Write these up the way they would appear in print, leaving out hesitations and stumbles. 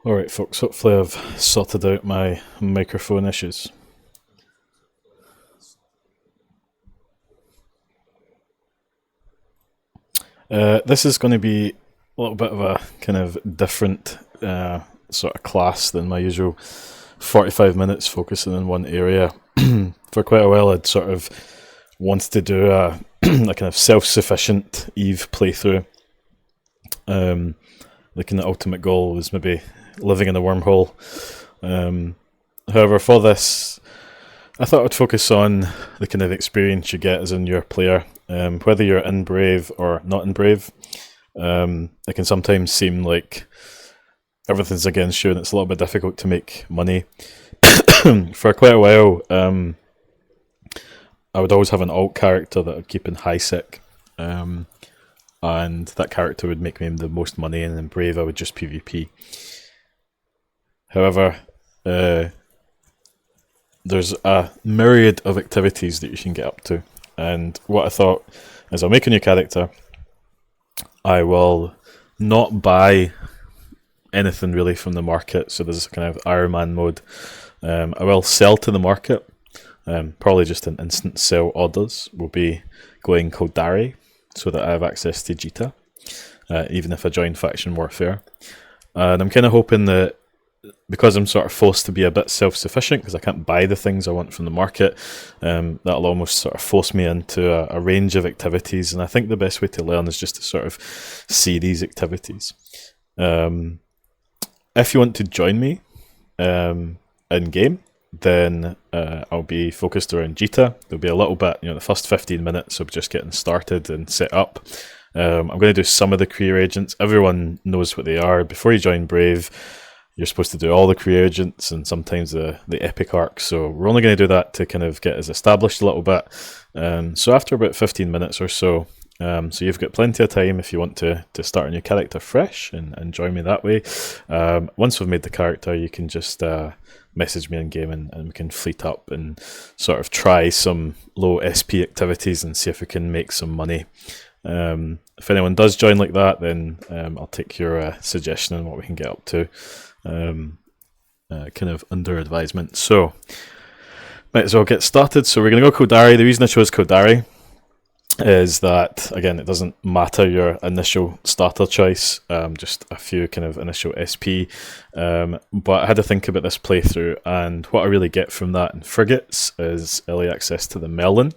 Alright folks, hopefully I've sorted out my microphone issues. This is going to be a little bit of a kind of different sort of class than my usual 45 minutes focusing in one area. For quite a while I'd sort of wanted to do a, a kind of self-sufficient Eve playthrough. The kind of ultimate goal was maybe living in a wormhole. However, for this, I thought I'd focus on the kind of experience you get as a newer player. Whether you're in Brave or not in Brave, it can sometimes seem like everything's against you and it's a little bit difficult to make money. For quite a while, I would always have an alt character that I'd keep in high sec. And that character would make me the most money, and in Brave I would just PvP. However, there's a myriad of activities that you can get up to, and what I thought is I'll make a new character. I will not buy anything really from the market, so there's a kind of Iron Man mode. I will sell to the market, probably just an instant sell orders. Will be going Kodari, so that I have access to Jita, even if I join Faction Warfare. And I'm kind of hoping that because I'm sort of forced to be a bit self-sufficient, because I can't buy the things I want from the market, that'll almost sort of force me into a range of activities. And I think the best way to learn is just to sort of see these activities. If you want to join me in-game, then I'll be focused around Jita. There'll be a little bit, the first 15 minutes of just getting started and set up. I'm going to do some of the career agents. Everyone knows what they are. Before you join Brave, you're supposed to do all the career agents and sometimes the epic arc. So we're only going to do that to kind of get us established a little bit. So after about 15 minutes or so, so you've got plenty of time if you want to start a new character fresh and join me that way. Once we've made the character, you can just message me in game and we can fleet up and sort of try some low SP activities and see if we can make some money. If anyone does join like that, then I'll take your suggestion on what we can get up to, kind of under advisement. So might as well get started. So we're going to go Kodari. The reason I chose Kodari is that, again, it doesn't matter your initial starter choice, just a few kind of initial SP, but I had to think about this playthrough, and what I really get from that in frigates is early access to the Merlin.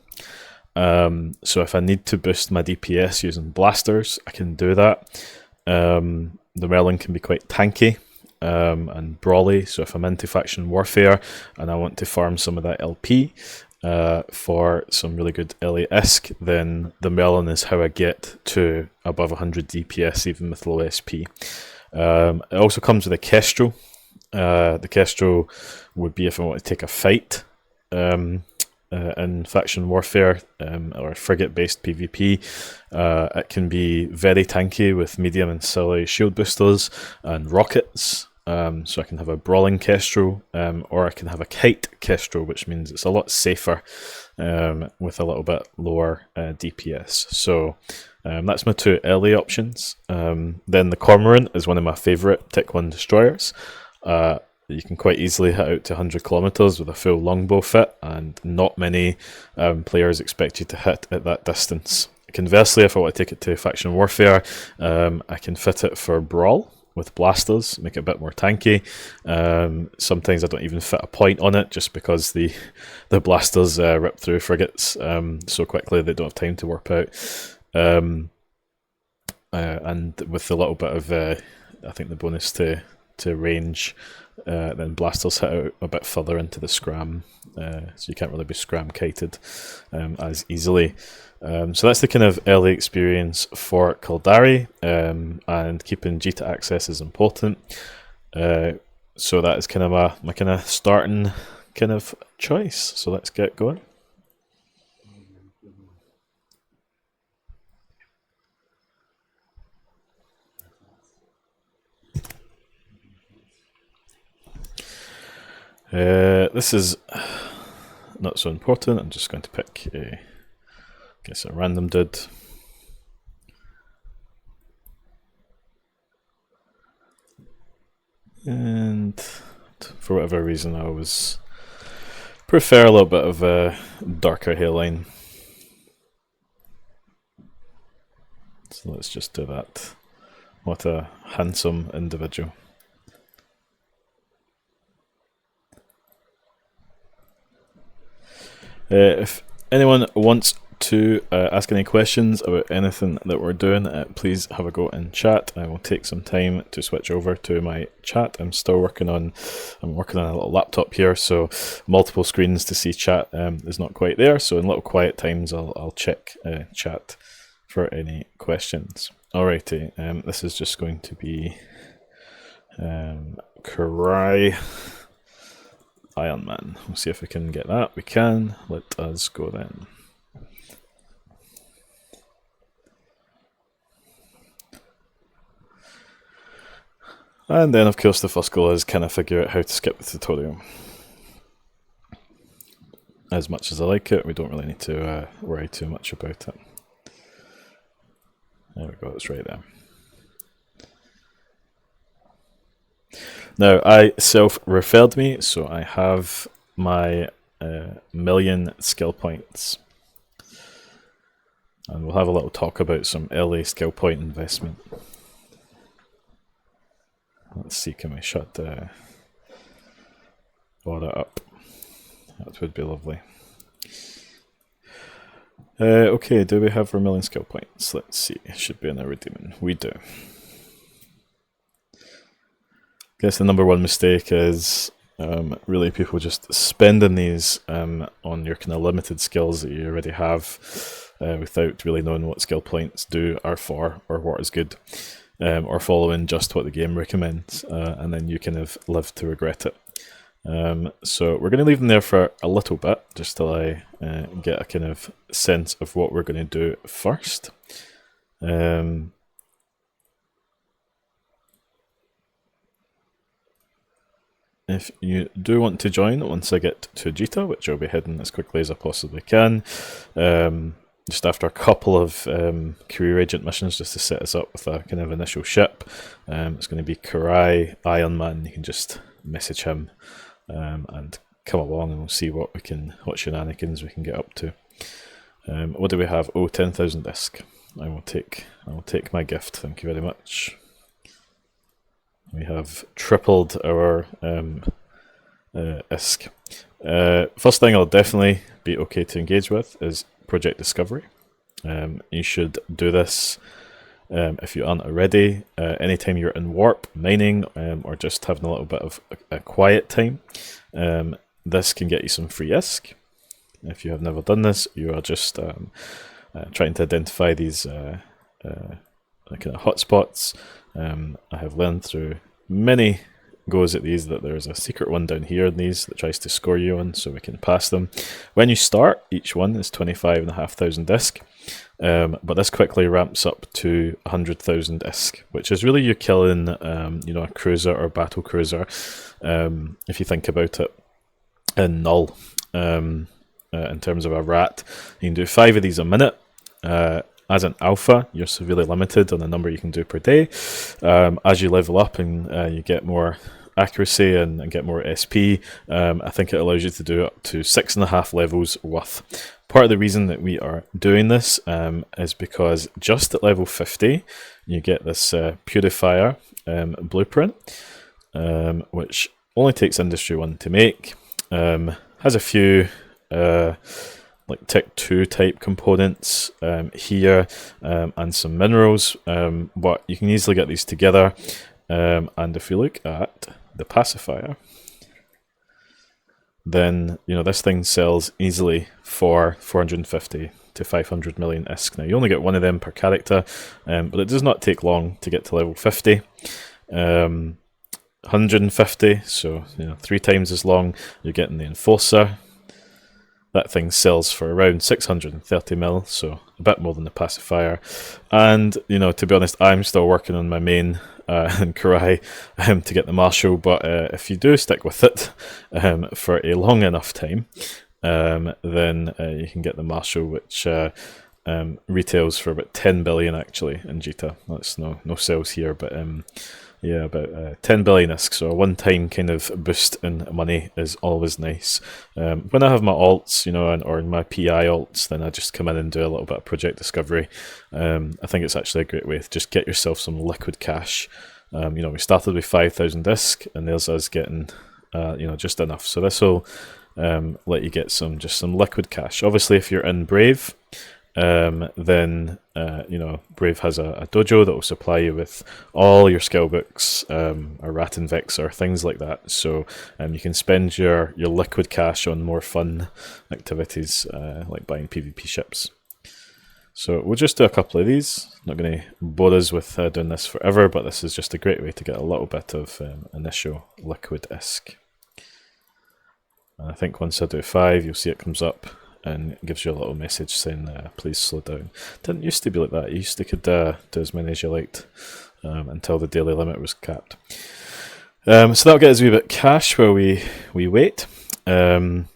So if I need to boost my DPS using blasters, I can do that. The Merlin can be quite tanky and brawly, so if I'm into faction warfare and I want to farm some of that LP, for some really good LA-esque, then the Merlin is how I get to above 100 DPS even with low SP. It also comes with a Kestrel. The Kestrel would be if I want to take a fight in faction warfare or frigate-based PvP. It can be very tanky with medium and silly shield boosters and rockets. So I can have a brawling Kestrel, or I can have a kite Kestrel, which means it's a lot safer with a little bit lower DPS. So that's my two early options. Then the Cormorant is one of my favourite Tech 1 destroyers. You can quite easily hit out to 100 kilometres with a full longbow fit, and not many players expect you to hit at that distance. Conversely, if I want to take it to faction warfare, I can fit it for brawl with blasters, make it a bit more tanky. Sometimes I don't even fit a point on it just because the blasters rip through frigates so quickly they don't have time to warp out. And with a little bit of, I think the bonus to range, then blasters hit out a bit further into the scram, so you can't really be scram kited as easily. So that's the kind of early experience for Kodari, and keeping Jita access is important. So that is kind of my kind of starting kind of choice. So let's get going. This is not so important. I'm just going to pick a random dude. And for whatever reason, I always prefer a little bit of a darker hairline. So let's just do that. What a handsome individual. If anyone wants to ask any questions about anything that we're doing, please have a go in chat. I will take some time to switch over to my chat. I'm working on a little laptop here, so multiple screens to see chat is not quite there. So in little quiet times, I'll check chat for any questions. Alrighty, this is just going to be Karai Iron Man. We'll see if we can get that. We can. Let us go then. And then, of course, the first goal is kind of figure out how to skip the tutorial. As much as I like it, we don't really need to worry too much about it. There we go, it's right there. Now, I self-referred me, so I have my 1,000,000 skill points. And we'll have a little talk about some early skill point investment. Let's see, can we shut the order up? That would be lovely. Okay, do we have our 1,000,000 skill points? Let's see, it should be in our redeeming. We do. I guess the number one mistake is really people just spending these on your kind of limited skills that you already have without really knowing what skill points do, are for, or what is good, or following just what the game recommends, and then you kind of live to regret it. So we're going to leave them there for a little bit, just till I get a kind of sense of what we're going to do first. If you do want to join once I get to Jita, which I'll be heading as quickly as I possibly can, just after a couple of career agent missions just to set us up with a kind of initial ship, it's going to be Karai Iron Man. You can just message him and come along, and we'll see what shenanigans we can get up to. What do we have? Oh, 10,000 disc. I will take my gift. Thank you very much. We have tripled our ISK. First thing I'll definitely be okay to engage with is Project Discovery. You should do this if you aren't already. Anytime you're in warp, mining, or just having a little bit of a quiet time, this can get you some free ISK. If you have never done this, you are just trying to identify these kind of hotspots. I have learned through many goes at these that there's a secret one down here in these that tries to score you on, so we can pass them. When you start, each one is 25,500 ISK, but this quickly ramps up to 100,000 ISK, which is really you killing a cruiser or battle cruiser, if you think about it, in null. In terms of a rat, you can do 5 of these a minute. As an alpha, you're severely limited on the number you can do per day. As you level up and you get more accuracy and get more SP, I think it allows you to do up to 6.5 levels worth. Part of the reason that we are doing this is because just at level 50, you get this Purifier blueprint, which only takes Industry 1 to make. Has a few like Tech 2 type components here, and some minerals, but you can easily get these together. And if you look at the pacifier, then this thing sells easily for 450 to 500 million ISK. Now you only get one of them per character, but it does not take long to get to level 50. 150, so 3 times as long. You're getting the Enforcer. That thing sells for around 630 mil, so a bit more than the pacifier. And, to be honest, I'm still working on my main in Karai to get the Marshal, but if you do stick with it for a long enough time, then you can get the Marshal, which retails for about 10 billion actually in Jita. That's no sales here, but Yeah, about 10 billion ISK, so a one-time kind of boost in money is always nice. When I have my alts, or my PI alts, then I just come in and do a little bit of project discovery. I think it's actually a great way to just get yourself some liquid cash. We started with 5,000 ISK, and there's us getting, just enough. So this will let you get just some liquid cash. Obviously, if you're in Brave, then Brave has a dojo that will supply you with all your skill books, or Rat and Vix, or things like that. So you can spend your liquid cash on more fun activities, like buying PvP ships. So we'll just do a couple of these. Not going to bore us with doing this forever, but this is just a great way to get a little bit of initial liquid ISK. And I think once I do 5, you'll see it comes up and it gives you a little message saying, please slow down. Didn't used to be like that. You used to could do as many as you liked until the daily limit was capped. So that'll get us a wee bit of cash while we wait. Really,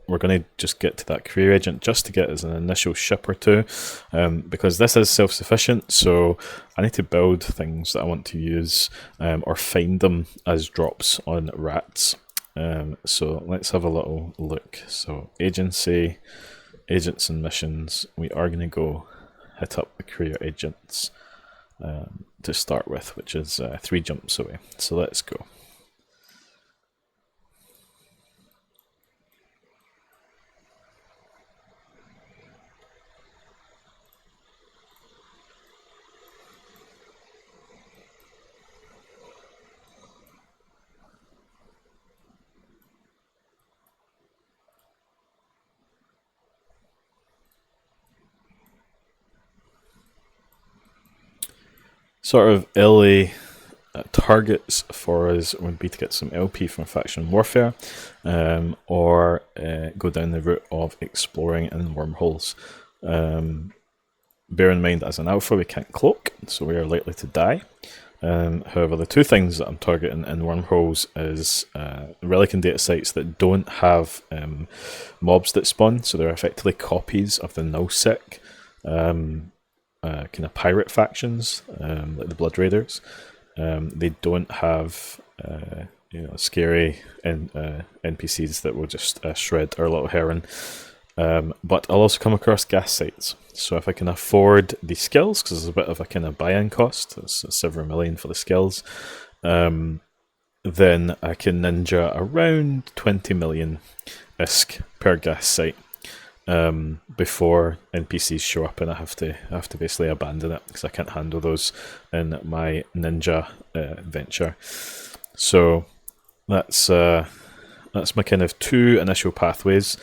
we're going to just get to that career agent just to get us an initial ship or two, because this is self-sufficient, so I need to build things that I want to use, or find them as drops on rats. So let's have a little look. So agency, agents and missions, we are going to go hit up the career agents to start with, which is 3 jumps away. So let's go. Sort of early targets for us would be to get some LP from Faction Warfare, or go down the route of exploring in wormholes. Bear in mind, as an alpha, we can't cloak, so we are likely to die. However, the 2 things that I'm targeting in wormholes is relic and data sites that don't have mobs that spawn, so they're effectively copies of the nullsec kind of pirate factions, like the Blood Raiders. They don't have scary NPCs that will just shred our little heron. But I'll also come across gas sites. So if I can afford the skills, because there's a bit of a kind of buy-in cost, it's several million for the skills, then I can ninja around 20 million ISK per gas site before NPCs show up, and I have to basically abandon it because I can't handle those in my ninja venture. So that's my kind of 2 initial pathways.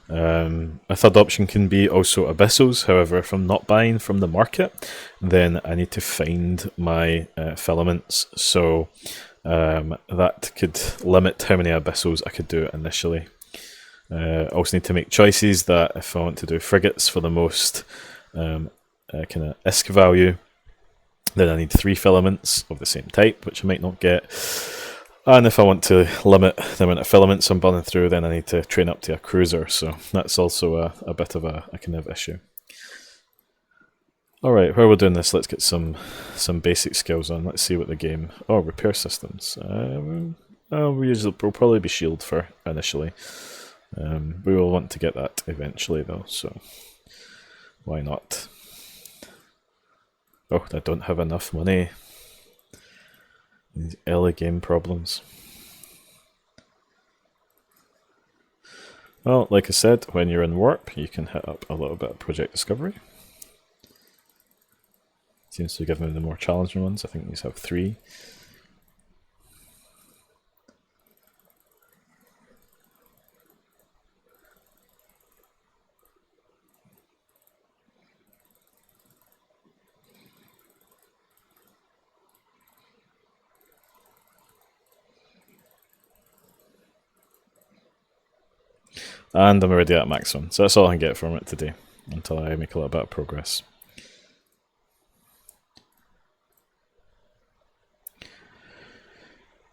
A third option can be also abyssals. However, if I'm not buying from the market, then I need to find my filaments. So that could limit how many abyssals I could do initially. I also need to make choices that if I want to do frigates for the most kind of ISK value, then I need 3 filaments of the same type, which I might not get. And if I want to limit the amount of filaments I'm burning through, then I need to train up to a cruiser. So that's also a bit of a kind of issue. Alright, while we're doing this, let's get some basic skills on. Let's see what the game... Oh, repair systems. We'll probably be shield for initially. We will want to get that eventually though, so why not? Oh, I don't have enough money. These early game problems. Well, like I said, when you're in warp, you can hit up a little bit of project discovery. Seems to give me the more challenging ones. I think these have 3. And I'm already at maximum, so that's all I can get from it today, until I make a little bit of progress.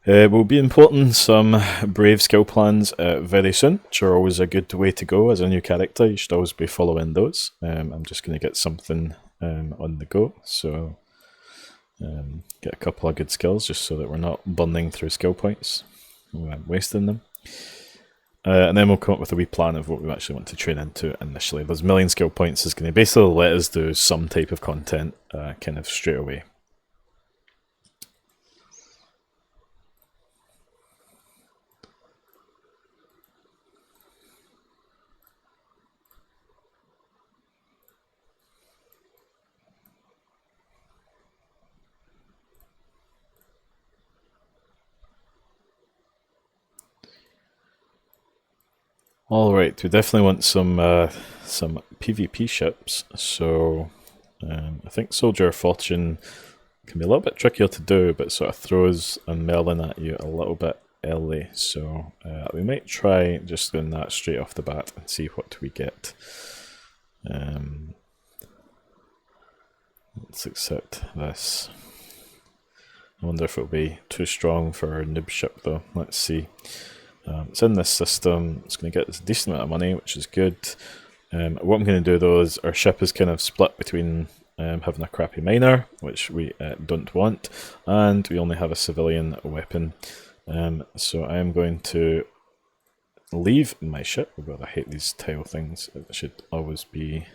We'll be importing some Brave skill plans very soon, which are always a good way to go as a new character. You should always be following those. I'm just going to get something on the go. So get a couple of good skills just so that we're not burning through skill points, wasting them. And then we'll come up with a wee plan of what we actually want to train into initially. Those million skill points is going to basically let us do some type of content kind of straight away. Alright, we definitely want some PvP ships, so I think Soldier of Fortune can be a little bit trickier to do, but sort of throws a melon at you a little bit early, so we might try just doing that straight off the bat and see what we get. Let's accept this. I wonder if it'll be too strong for our noob ship though. Let's see. It's in this system. It's going to get us a decent amount of money, which is good. What I'm going to do though is our ship is kind of split between having a crappy miner, which we don't want, and we only have a civilian weapon. So I am going to leave my ship. Oh god, I hate these tile things. It should always be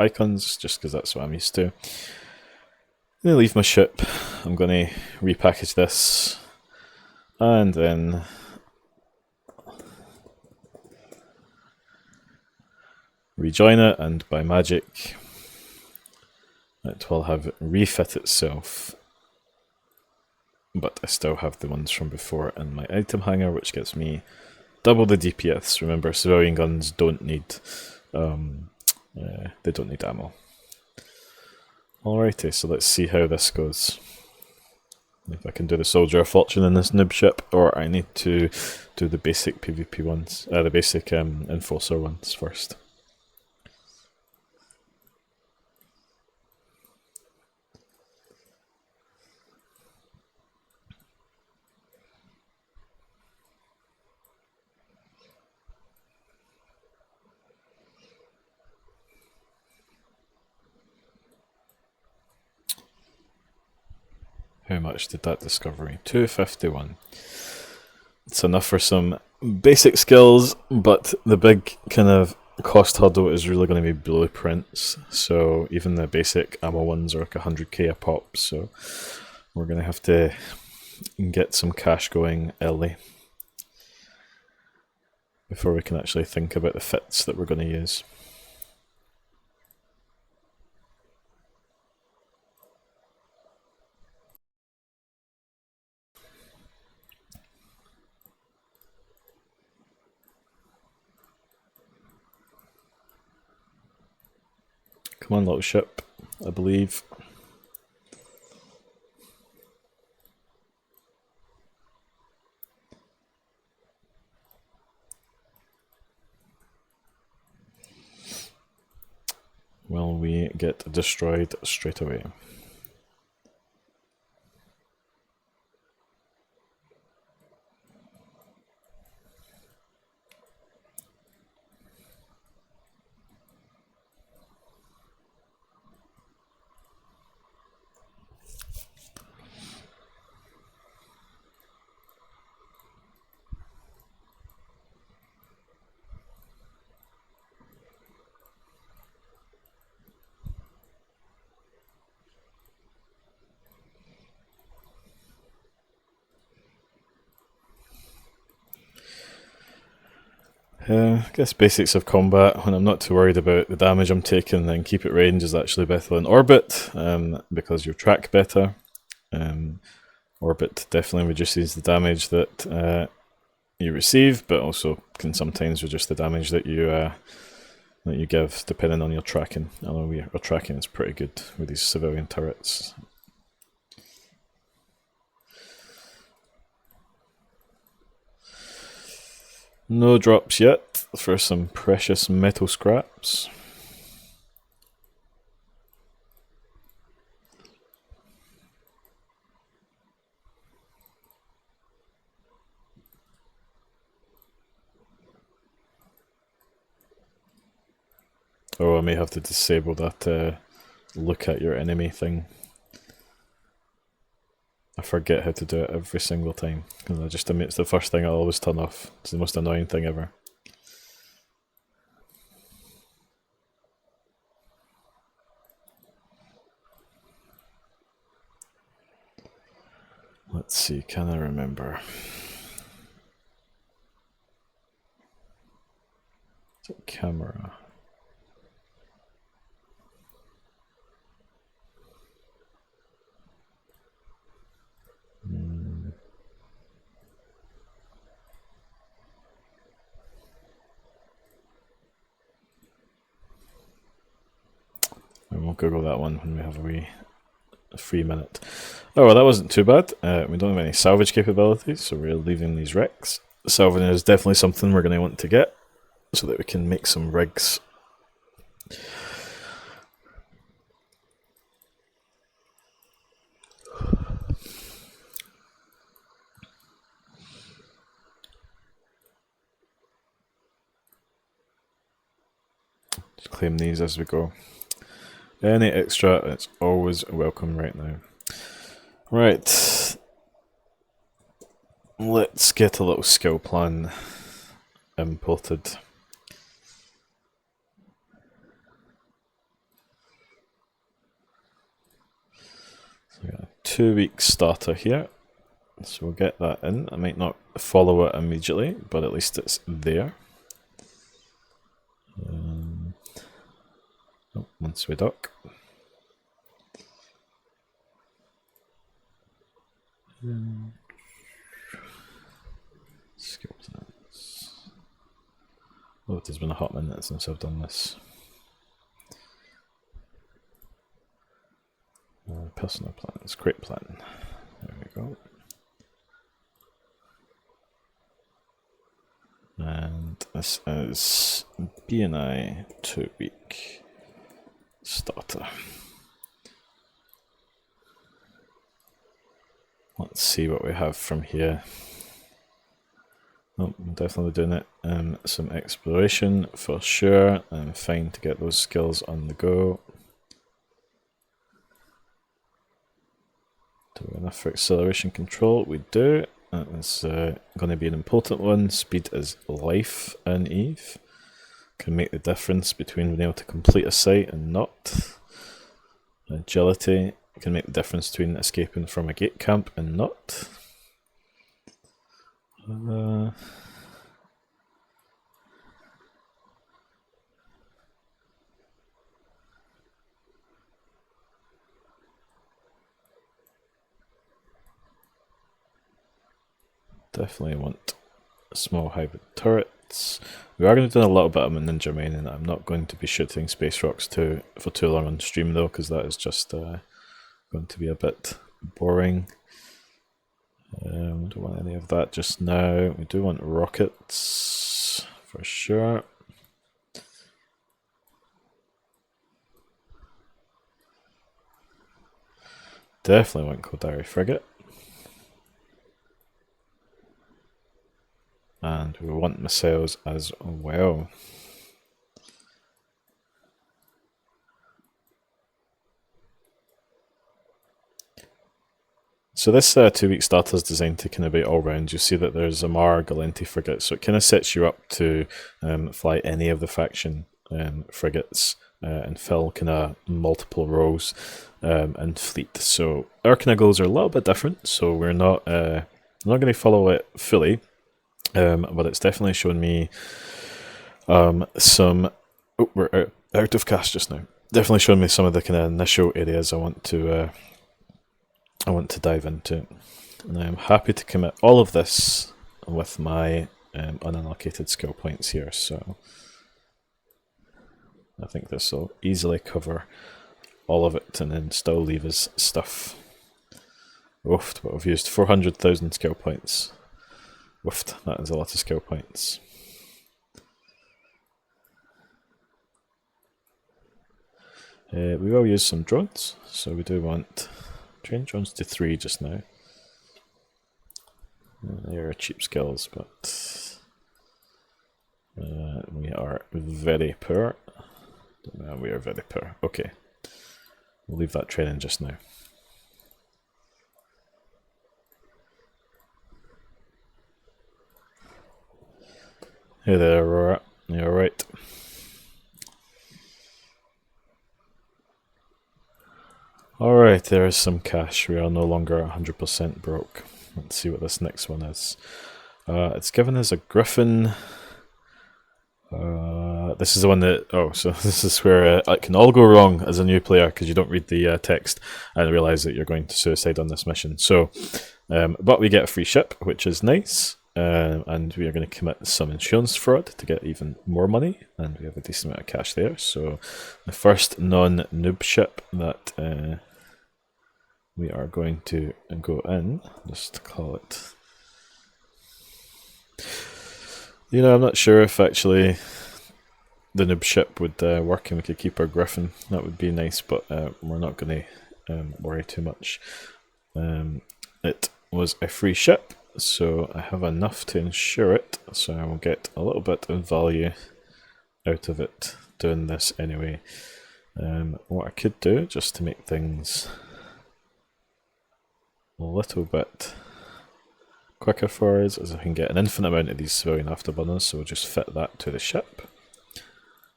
icons, just because that's what I'm used to. I'm going to leave my ship. I'm going to repackage this, and then rejoin it, and by magic it will have refit itself, but I still have the ones from before in my item hanger, which gets me double the DPS. Remember, civilian guns don't need they don't need ammo. Alrighty, so let's see how this goes. If I can do the Soldier of Fortune in this noob ship, or I need to do the basic PvP ones, the basic Enforcer ones first. How much did that discovery? 251. It's enough for some basic skills, but the big kind of cost hurdle is really going to be blueprints. So even the basic ammo ones are like 100k a pop, so we're going to have to get some cash going early before we can actually think about the fits that we're going to use. Come on, little ship, I believe. Will we get destroyed straight away? I guess basics of combat, when I'm not too worried about the damage I'm taking, then keep it range is actually better than orbit, because you track better. Orbit definitely reduces the damage that you receive, but also can sometimes reduce the damage that you give, depending on your tracking. Although our tracking is pretty good with these civilian turrets. No drops yet for some precious metal scraps. Oh, I may have to disable that look at your enemy thing. I forget how to do it every single time, because it's the first thing I always turn off. It's the most annoying thing ever. Let's see, can I remember? Is it camera? And we'll Google that one when we have a free minute. Oh, well, that wasn't too bad. We don't have any salvage capabilities, so we're leaving these wrecks. Salvaging is definitely something we're going to want to get, so that we can make some rigs. Just claim these as we go. Any extra, it's always welcome right now. Right. Let's get a little skill plan imported. So we got a 2-week starter here. So we'll get that in. I might not follow it immediately, but at least it's there. Once we dock. Skill plans. Oh, it has been a hot minute since I've done this. Personal plans, create plan. There we go. And this is BNI 2-week starter. Let's see what we have from here. Oh, I'm definitely doing it. Some exploration for sure. Fine to get those skills on the go. Do we have enough for acceleration control? We do. That is going to be an important one. Speed is life in Eve. Can make the difference between being able to complete a site and not. Agility can make the difference between escaping from a gate camp and not. Definitely want small hybrid turrets. We are going to do a little bit of Ninja mining. I'm not going to be shooting space rocks for too long on stream though, because that is just going to be a bit boring. We don't want any of that just now. We do want rockets for sure. Definitely want Kodari frigate. And we want missiles as well. So this 2-week starter is designed to kind of be all round. You see that there's a Mar Galenti frigate, so it kind of sets you up to fly any of the faction frigates and fill kind of multiple roles in fleet. So our kind of goals are a little bit different. So we're not going to follow it fully. But it's definitely shown me some. Oh, we're out of cash just now. Definitely shown me some of the kind of initial areas I want to dive into, and I'm happy to commit all of this with my unallocated skill points here. So I think this will easily cover all of it, and then still leave us stuff. Oof, but I've used 400,000 skill points. Woofed, that is a lot of skill points. We will use some drones, so we do want train drones to 3 just now. They are cheap skills, but we are very poor. We are very poor. Okay. We'll leave that training just now. Hey there, Aurora. You alright? Alright, there is some cash. We are no longer 100% broke. Let's see what this next one is. It's given us a griffin. This is the one that... Oh, so this is where it can all go wrong as a new player because you don't read the text and realise that you're going to suicide on this mission. So, but we get a free ship, which is nice. And we are going to commit some insurance fraud to get even more money, and we have a decent amount of cash there. So the first non-noob ship that we are going to go in, just call it... You know, I'm not sure if actually the noob ship would work and we could keep our griffin. That would be nice, but we're not going to worry too much. It was a free ship, so I have enough to insure it, so I will get a little bit of value out of it doing this anyway. What I could do, just to make things a little bit quicker for us, is I can get an infinite amount of these civilian afterburners, so we'll just fit that to the ship.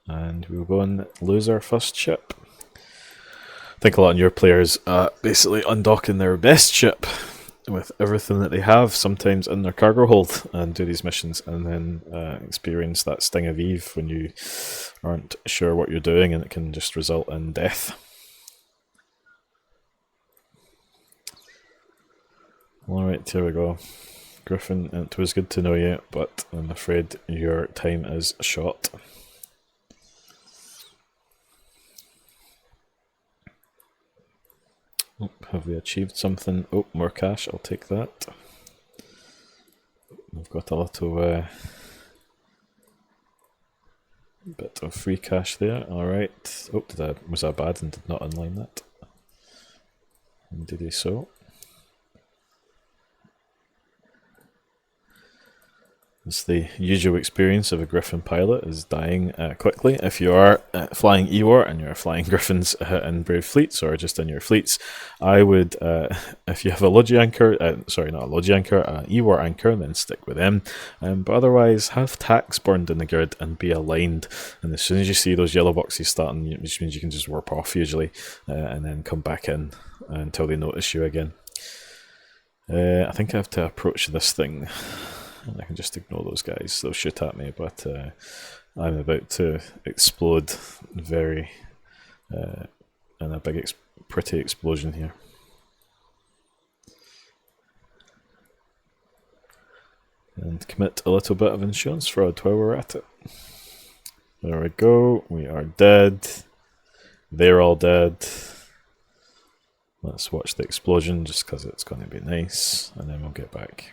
And we'll go and lose our first ship. I think a lot of your players are basically undocking their best ship with everything that they have, sometimes in their cargo hold, and do these missions, and then experience that sting of Eve when you aren't sure what you're doing, and it can just result in death. Alright, here we go. Griffin, it was good to know you, but I'm afraid your time is short. Oh, have we achieved something? Oh, more cash, I'll take that. We've got a little bit of free cash there, alright. Oh, was I bad and did not unline that? And did he so? It's the usual experience of a Griffin pilot, is dying quickly. If you are flying EWAR and you're flying Griffins in Brave Fleets or just in your fleets, I would, if you have a Logi anchor, sorry, not a Logi anchor, EWAR anchor, then stick with them. But otherwise, have tacks burned in the grid and be aligned. And as soon as you see those yellow boxes starting, which means you can just warp off usually, and then come back in until they notice you again. I think I have to approach this thing. And I can just ignore those guys, they'll shoot at me, but I'm about to explode very in a big pretty explosion here. And commit a little bit of insurance fraud while we're at it. There we go, we are dead. They're all dead. Let's watch the explosion just because it's going to be nice, and then we'll get back.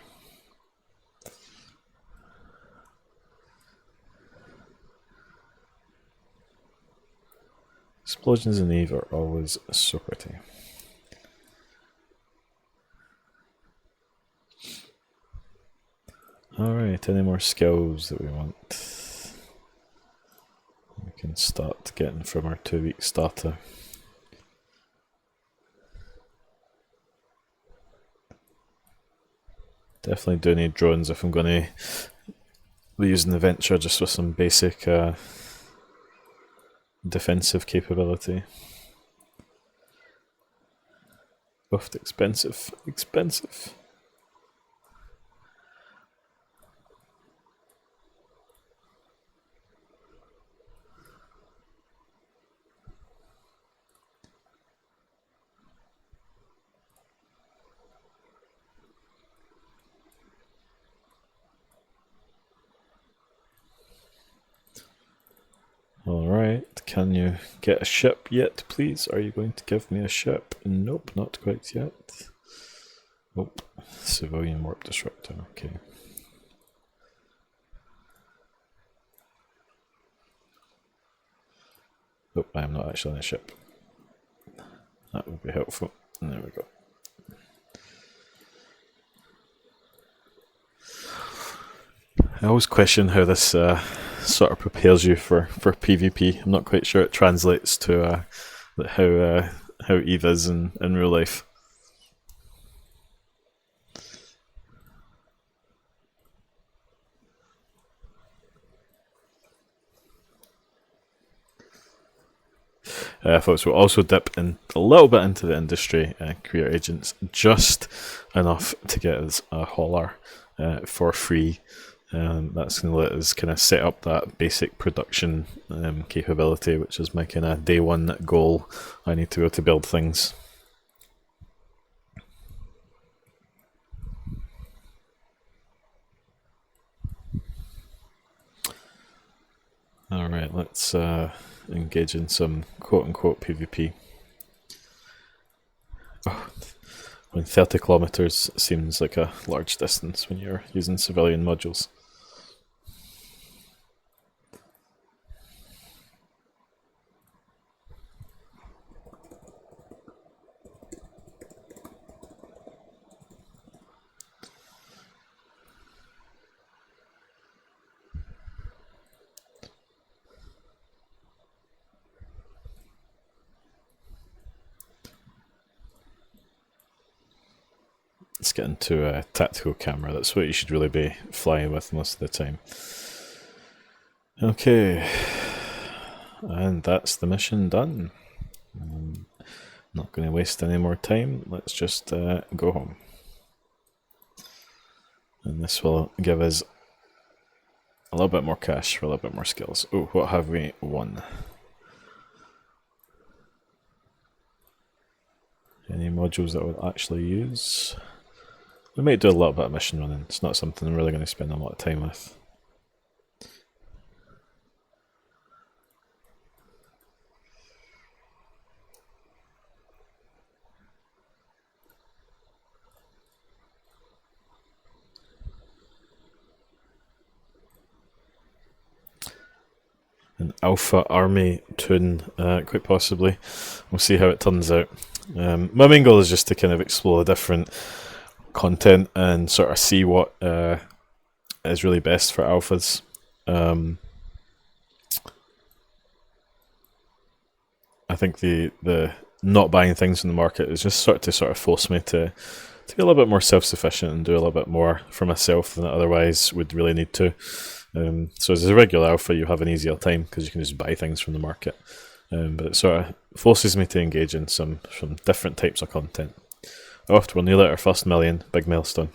Explosions in Eve are always so pretty. Alright, any more skills that we want? We can start getting from our 2-week starter. Definitely do need drones if I'm going to be using the Venture just with some basic defensive capability. Buffed expensive. Expensive. Alright, can you get a ship yet, please? Are you going to give me a ship? Nope, not quite yet. Oh, civilian warp disruptor, okay. Oh, I am not actually on a ship. That would be helpful. There we go. I always question how this sort of prepares you for PvP. I'm not quite sure it translates to how how Eve is in real life. Folks will also dip in a little bit into the industry, career agents, just enough to get us a hauler for free. That's going to let us kind of set up that basic production capability, which is my kind of day one goal. I need to go to build things. Alright, let's engage in some quote-unquote PvP. Oh, when 30 kilometers seems like a large distance when you're using civilian modules. Let's get into a tactical camera. That's what you should really be flying with most of the time. Okay, and that's the mission done. Not going to waste any more time. Let's just go home. And this will give us a little bit more cash for a little bit more skills. Oh, what have we won? Any modules that I would actually use? We might do a little bit of mission running. It's not something I'm really going to spend a lot of time with. An Alpha Army toon, quite possibly. We'll see how it turns out. My main goal is just to kind of explore the different content and sort of see what is really best for alphas. I think the not buying things from the market is just sort of force me to be a little bit more self-sufficient and do a little bit more for myself than I otherwise would really need to. So as a regular alpha, you have an easier time because you can just buy things from the market. But it sort of forces me to engage in some different types of content. Oh, we're nearly at our first million, big milestone.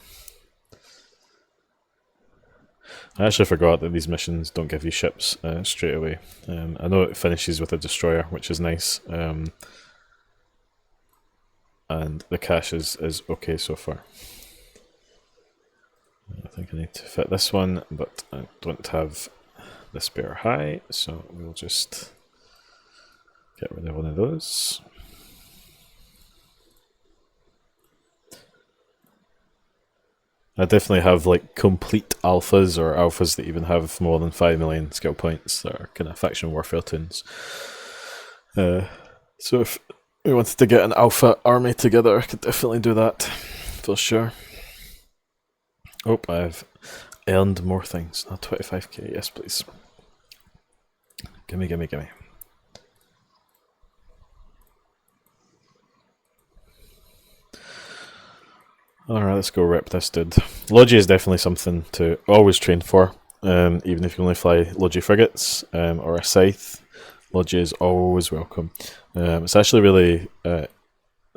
I actually forgot that these missions don't give you ships straight away. I know it finishes with a destroyer, which is nice. And the cash is okay so far. I think I need to fit this one, but I don't have the spare high, so we'll just get rid of one of those. I definitely have like complete alphas or alphas that even have more than 5 million skill points that are kind of faction warfare toons. So if we wanted to get an alpha army together, I could definitely do that for sure. Oh, I've earned more things. Not 25k, yes please. Gimme, gimme, gimme. Alright, let's go rep this dude. Logi is definitely something to always train for, even if you only fly Logi frigates or a scythe. Logi is always welcome. It's actually really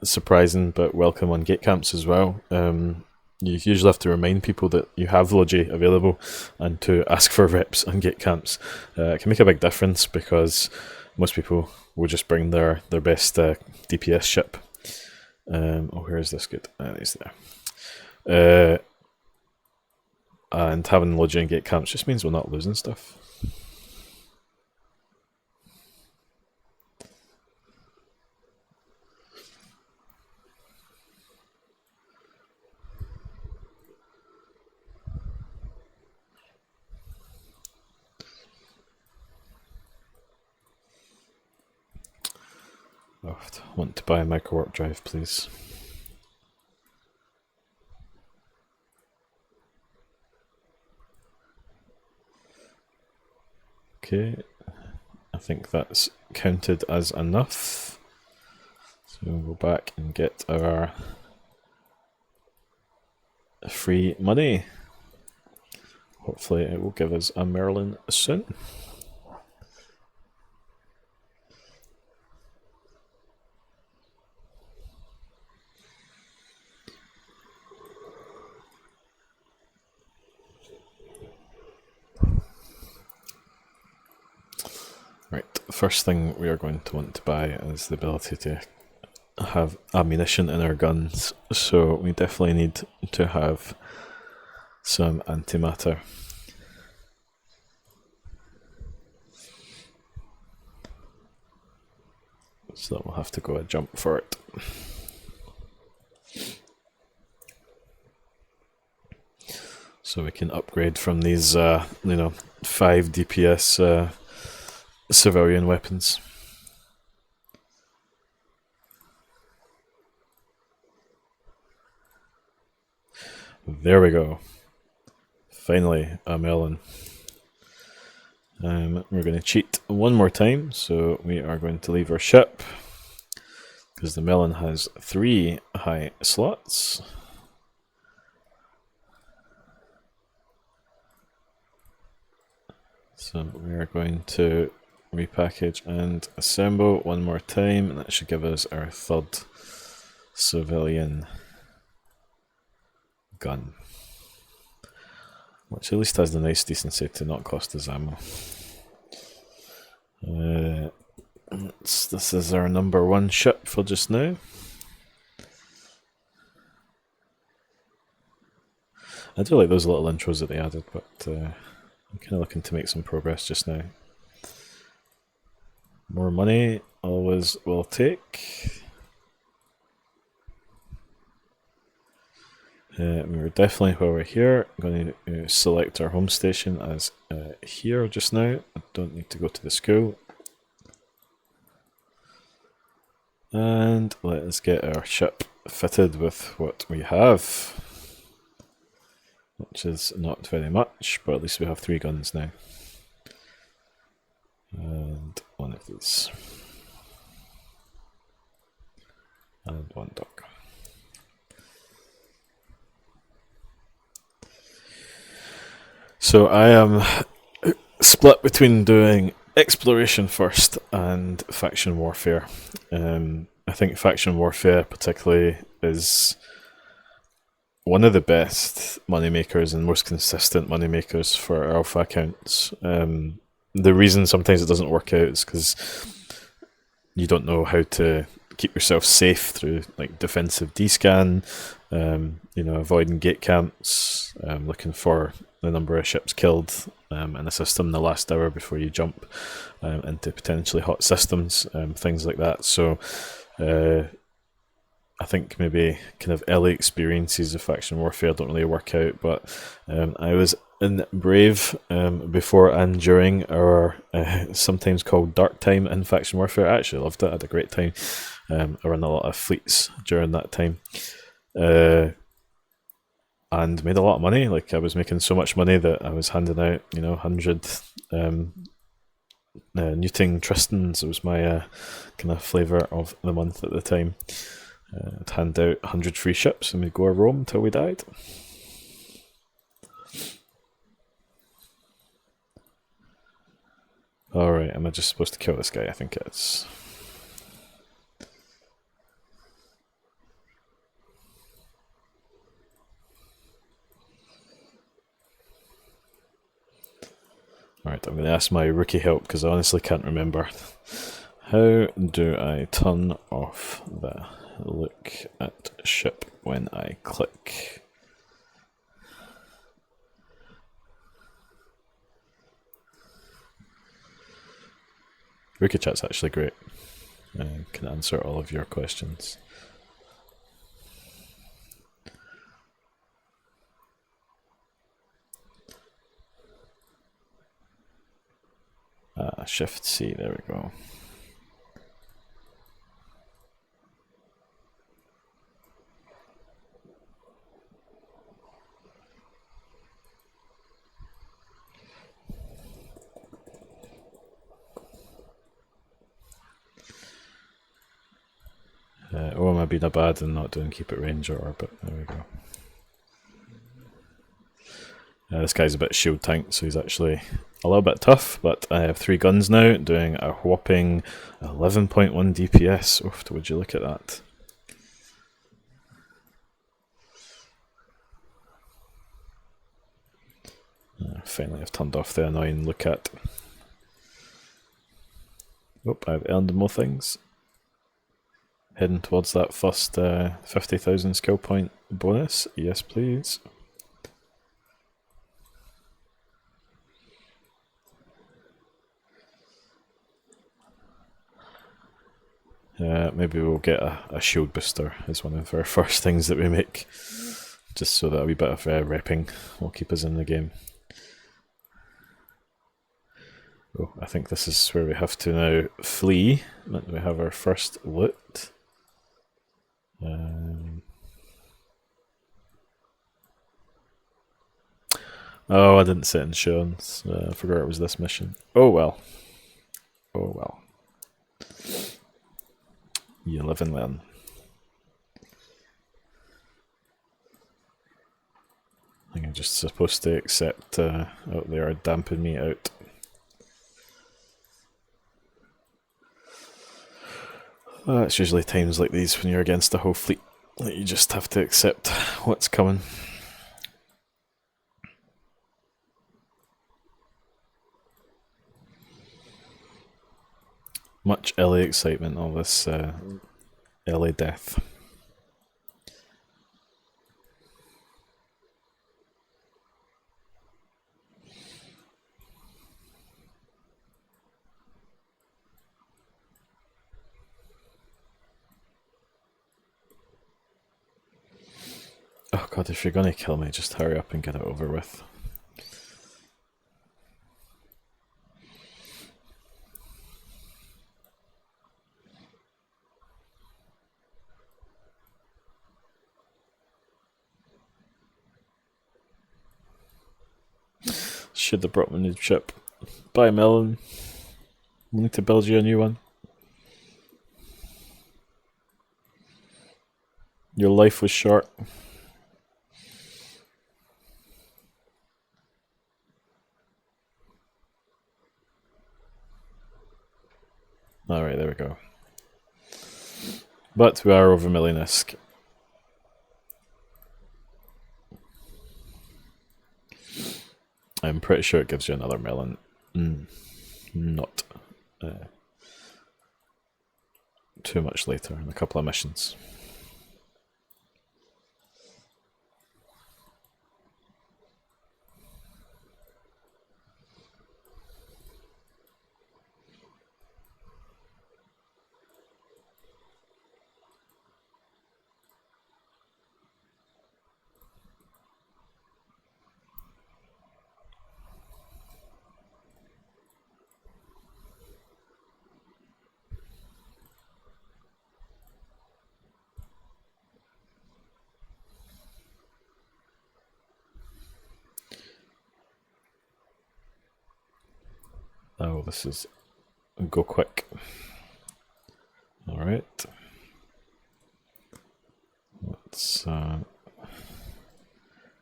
surprising but welcome on gate camps as well. You usually have to remind people that you have Logi available and to ask for reps on gate camps. It can make a big difference because most people will just bring their best DPS ship. Oh, where is this good? He's there. And having Logi and gate camps just means we're not losing stuff. Oh, I want to buy a micro warp drive, please. Okay, I think that's counted as enough. So we'll go back and get our free money. Hopefully it will give us a Merlin soon. Right, first thing we are going to want to buy is the ability to have ammunition in our guns, so we definitely need to have some antimatter. So we'll have to go a jump for it. So we can upgrade from these, 5 DPS civilian weapons. There we go. Finally, a melon. We're going to cheat one more time, so we are going to leave our ship because the melon has 3 high slots. So we are going to repackage and assemble one more time, and that should give us our 3rd civilian gun, which at least has the nice decency to not cost us ammo. This is our number 1 ship for just now. I do like those little intros that they added, but I'm kind of looking to make some progress just now. More money always will take. We're definitely, while we're here, going to select our home station as here just now. I don't need to go to the school. And let us get our ship fitted with what we have, which is not very much, but at least we have 3 guns now. And 1 of these. And 1 dog. So I am split between doing exploration first and faction warfare. I think faction warfare particularly is one of the best moneymakers and most consistent moneymakers for alpha accounts. The reason sometimes it doesn't work out is because you don't know how to keep yourself safe through like defensive descan, avoiding gate camps, looking for the number of ships killed in a system in the last hour before you jump into potentially hot systems, things like that. So I think maybe kind of early experiences of faction warfare don't really work out, but I was in Brave before and during our sometimes called dark time in faction warfare. I actually loved it. I had a great time. I ran a lot of fleets during that time. And made a lot of money. Like I was making so much money that I was handing out, 100 Newting Tristans. It was my kind of flavour of the month at the time. I'd hand out 100 free ships and we'd go to Rome until we died. Alright, am I just supposed to kill this guy? I think it's... Alright, I'm going to ask my rookie help because I honestly can't remember. How do I turn off the look at ship when I click? Rookie chat's actually great. Can answer all of your questions. Shift C, there we go. am I being a bad and not doing keep at range or orbit? There we go. This guy's a bit shield tank, so he's actually a little bit tough, but I have 3 guns now, doing a whopping 11.1 DPS. Oof, would you look at that? Finally, I've turned off the annoying look at. Oh, I've earned more things. Heading towards that first 50,000 skill point bonus. Yes, please. Maybe we'll get a shield booster as one of our first things that we make. Just so that a wee bit of repping will keep us in the game. Oh, I think this is where we have to now flee. We have our first loot. Oh, I didn't set insurance. I forgot it was this mission. Oh well. Oh well. You live and learn. I think I'm just supposed to accept oh, they are damping me out. It's usually times like these when you're against a whole fleet that you just have to accept what's coming. Much LA excitement, all this LA death. Oh god, if you're gonna kill me, just hurry up and get it over with. Should have brought my new ship. Bye, Melon. We need to build you a new one. Your life was short. Alright, there we go. But we are over Millionesque. I'm pretty sure it gives you another melon. Not too much later in a couple of missions. Oh, this is go quick. Alright. Let's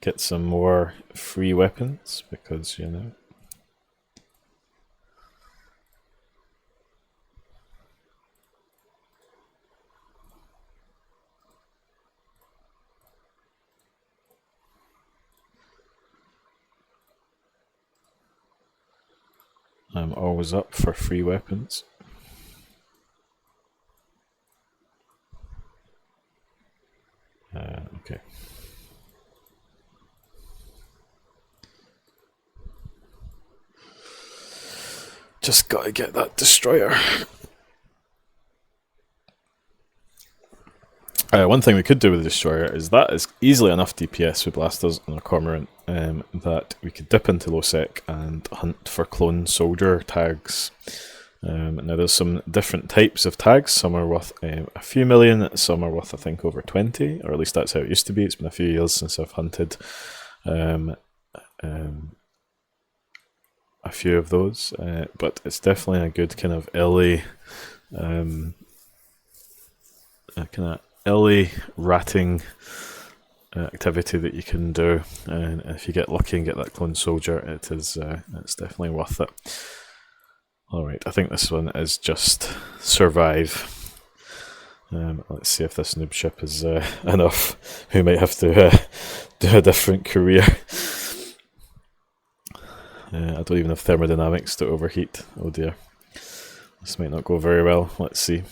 get some more free weapons because, you know. I'm always up for free weapons. Okay. Just gotta get that destroyer. One thing we could do with the destroyer is that is easily enough DPS with blasters on a cormorant that we could dip into low sec and hunt for clone soldier tags. Now there's some different types of tags. Some are worth a few million, some are worth I think over 20, or at least that's how it used to be. It's been a few years since I've hunted a few of those, but it's definitely a good kind of LA kind of illy ratting activity that you can do, and if you get lucky and get that clone soldier, it's definitely worth it. Alright, I think this one is just survive. Let's see if this noob ship is enough. We might have to do a different career. I don't even have thermodynamics to overheat. Oh dear. This might not go very well. Let's see.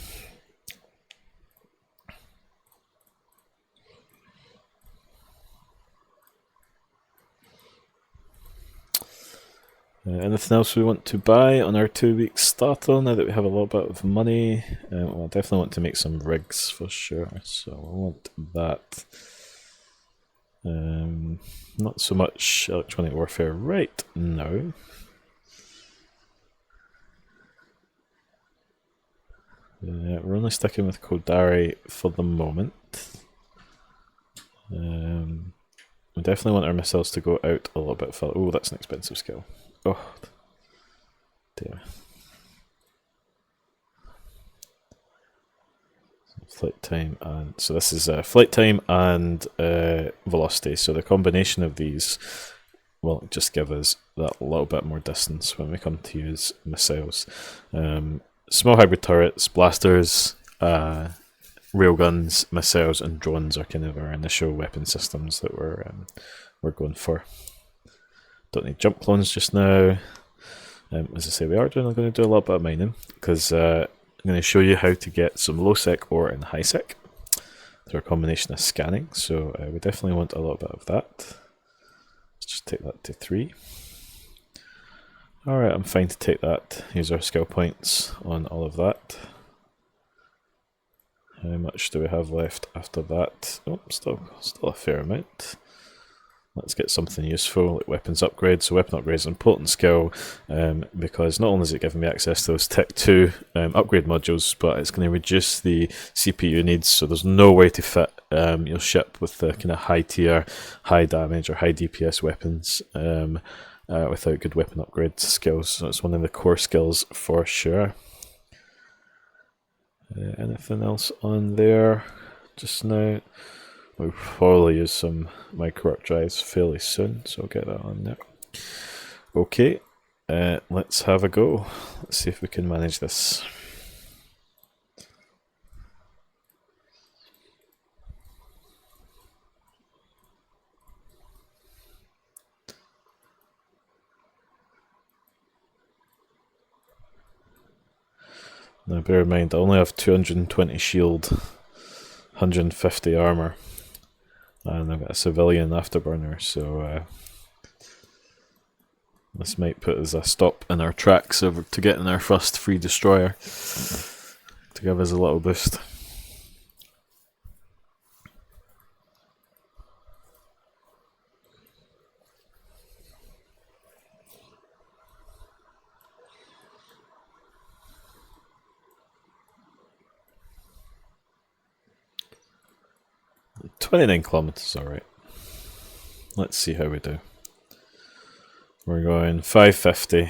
Anything else we want to buy on our 2-week starter now that we have a little bit of money? Well, I definitely want to make some rigs for sure, so I want that. Not so much electronic warfare right now. We're only sticking with Kodari for the moment. We definitely want our missiles to go out a little bit further. Oh, that's an expensive skill. Oh, dear. Flight time and so this is flight time and velocity. So the combination of these will just give us that little bit more distance when we come to use missiles. Small hybrid turrets, blasters, railguns, missiles, and drones are kind of our initial weapon systems that we're going for. Don't need jump clones just now. As I say, we are going to do a little bit of mining because I'm going to show you how to get some low sec ore and high sec through a combination of scanning. So we definitely want a little bit of that. Let's just take that to 3. Alright, I'm fine to take that. Use our skill points on all of that. How much do we have left after that? Oh, still a fair amount. Let's get something useful, like weapons upgrades. So weapon upgrades is an important skill because not only is it giving me access to those Tech 2 upgrade modules, but it's going to reduce the CPU needs, so there's no way to fit your ship with the kind of high tier, high damage or high DPS weapons without good weapon upgrade skills. So it's one of the core skills for sure. Anything else on there just now? We'll probably use some micro warp drives fairly soon, so I'll get that on there. Okay, let's have a go. Let's see if we can manage this. Now bear in mind, I only have 220 shield, 150 armour. And I've got a civilian afterburner, so this might put us a stop in our tracks over to getting our first free destroyer to give us a little boost. .29 kilometers, alright. Let's see how we do. We're going 550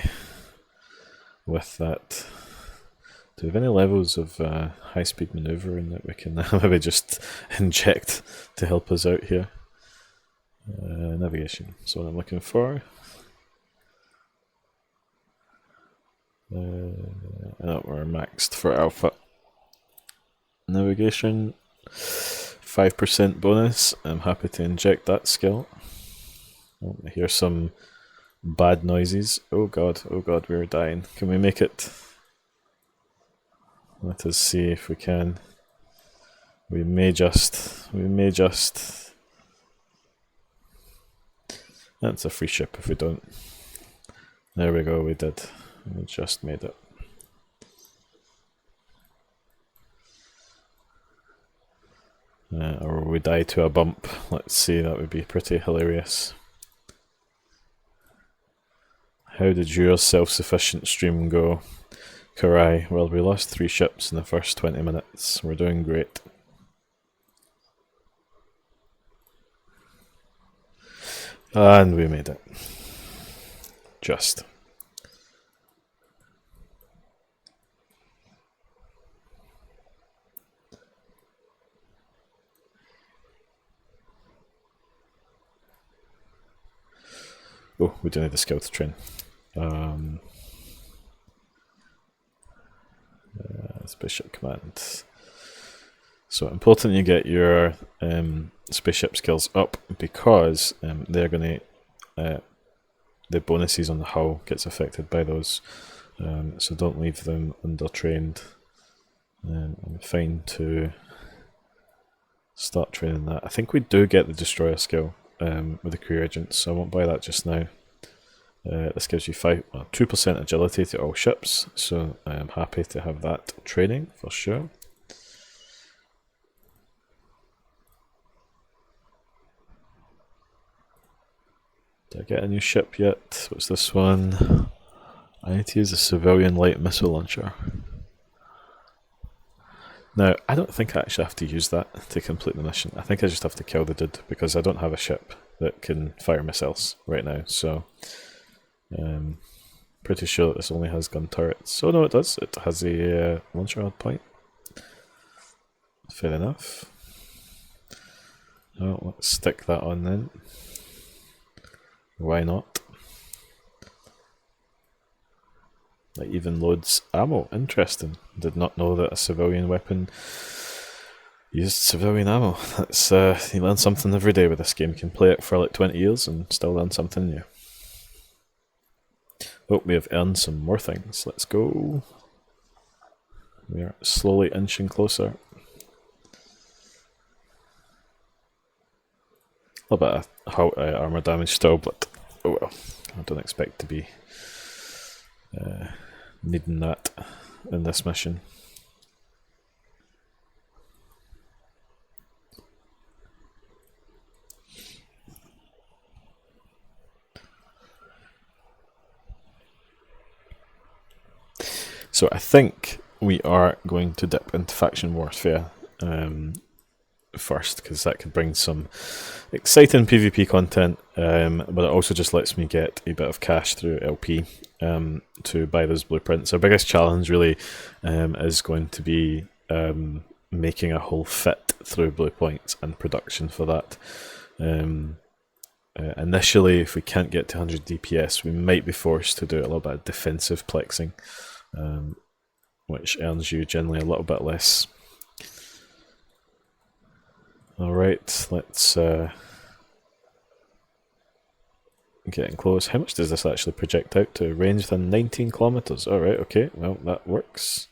with that. Do we have any levels of high-speed manoeuvring that we can maybe just inject to help us out here? Navigation, that's what I'm looking for. Oh, we're maxed for alpha. Navigation, 5% bonus. I'm happy to inject that skill. Oh, I hear some bad noises. Oh god, we're dying. Can we make it? Let us see if we can. We may just. That's a free ship if we don't. There we go, we did. We just made it. Or we die to a bump. Let's see, that would be pretty hilarious. How did your self-sufficient stream go, Karai? Well, we lost 3 ships in the first 20 minutes. We're doing great. And we made it. Just. Oh, we do need a skill to train. Spaceship command. So important you get your spaceship skills up, because they're going to the bonuses on the hull gets affected by those. So don't leave them under-trained. I'm fine to start training that. I think we do get the destroyer skill with the crew agents, so I won't buy that just now. This gives you 2% agility to all ships, so I am happy to have that training for sure. Did I get a new ship yet? What's this one? I need to use a civilian light missile launcher. Now, I don't think I actually have to use that to complete the mission. I think I just have to kill the dude, because I don't have a ship that can fire missiles right now, so pretty sure that this only has gun turrets. Oh no, it does. It has a launcher hard point. Fair enough. Oh, let's stick that on then. Why not? That even loads ammo. Interesting. Did not know that a civilian weapon used civilian ammo. That's you learn something every day with this game. You can play it for like 20 years and still learn something new. Oh, we have earned some more things. Let's go. We are slowly inching closer. A little bit of armor damage still, but oh well. I don't expect to be needing that in this mission. So I think we are going to dip into faction warfare first, because that could bring some exciting PvP content, but it also just lets me get a bit of cash through LP to buy those blueprints. Our biggest challenge really is going to be making a whole fit through blue points and production for that. Initially, if we can't get to 100 DPS, we might be forced to do a little bit of defensive plexing, which earns you generally a little bit less. Alright, let's getting close. How much does this actually project out to? Range within 19 kilometers. Alright, okay, well that works.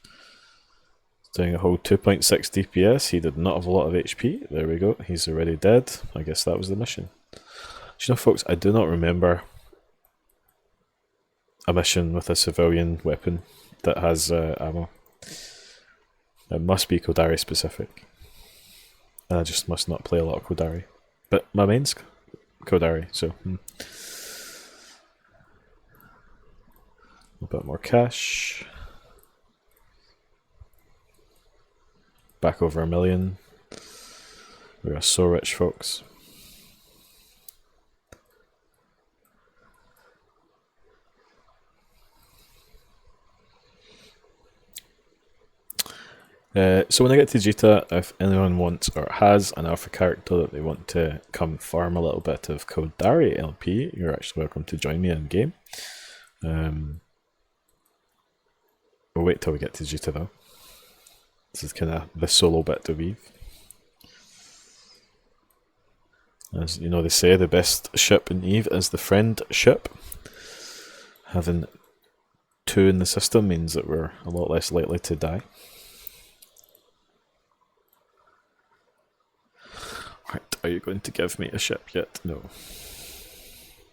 Doing a whole 2.6 DPS. He did not have a lot of HP. There we go, he's already dead. I guess that was the mission. Do you know, folks, I do not remember a mission with a civilian weapon that has ammo. It must be Kodari specific. I just must not play a lot of Kodari. But my main's Kodari, so... A bit more cash. Back over 1 million. We are so rich, folks. So when I get to Jita, if anyone wants or has an alpha character that they want to come farm a little bit of Kodari LP, you're actually welcome to join me in game. We'll wait till we get to Jita though. This is kind of the solo bit of Eve. As you know, they say the best ship in Eve is the friend ship. Having 2 in the system means that we're a lot less likely to die. Right, are you going to give me a ship yet? No.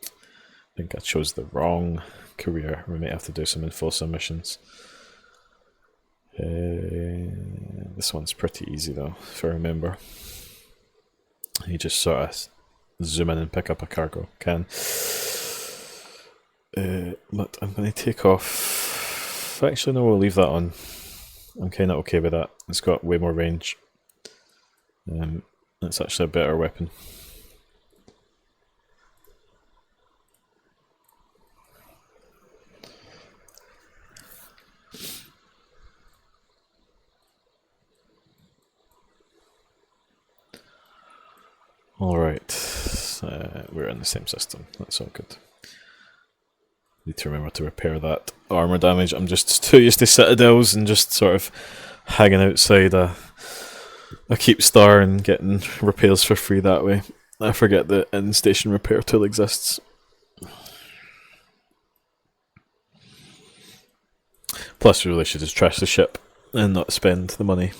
I think I chose the wrong career. We might have to do some enforcer missions. This one's pretty easy though, if I remember. You just sort of zoom in and pick up a cargo can. But I'm going to take off... Actually no, we'll leave that on. I'm kind of okay with that. It's got way more range. It's actually a better weapon. Alright, we're in the same system, that's all good. Need to remember to repair that armor damage. I'm just too used to citadels and just sort of hanging outside a keep star and getting repairs for free that way. I forget that in-station repair tool exists. Plus, we really should just trash the ship and not spend the money.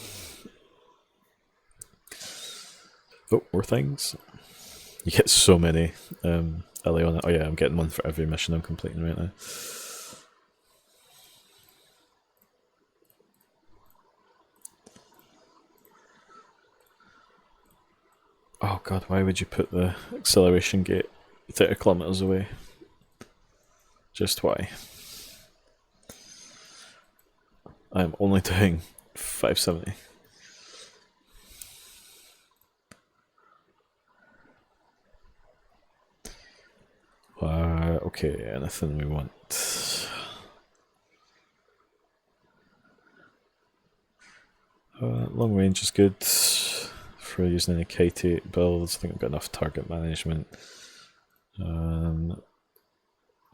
Oh, more things. You get so many Ileana. Oh yeah, I'm getting one for every mission I'm completing right now. Oh god, why would you put the acceleration gate 30 kilometers away? Just why? I'm only doing 570. Okay, anything we want. Long range is good for using any KT builds. I think I've got enough target management.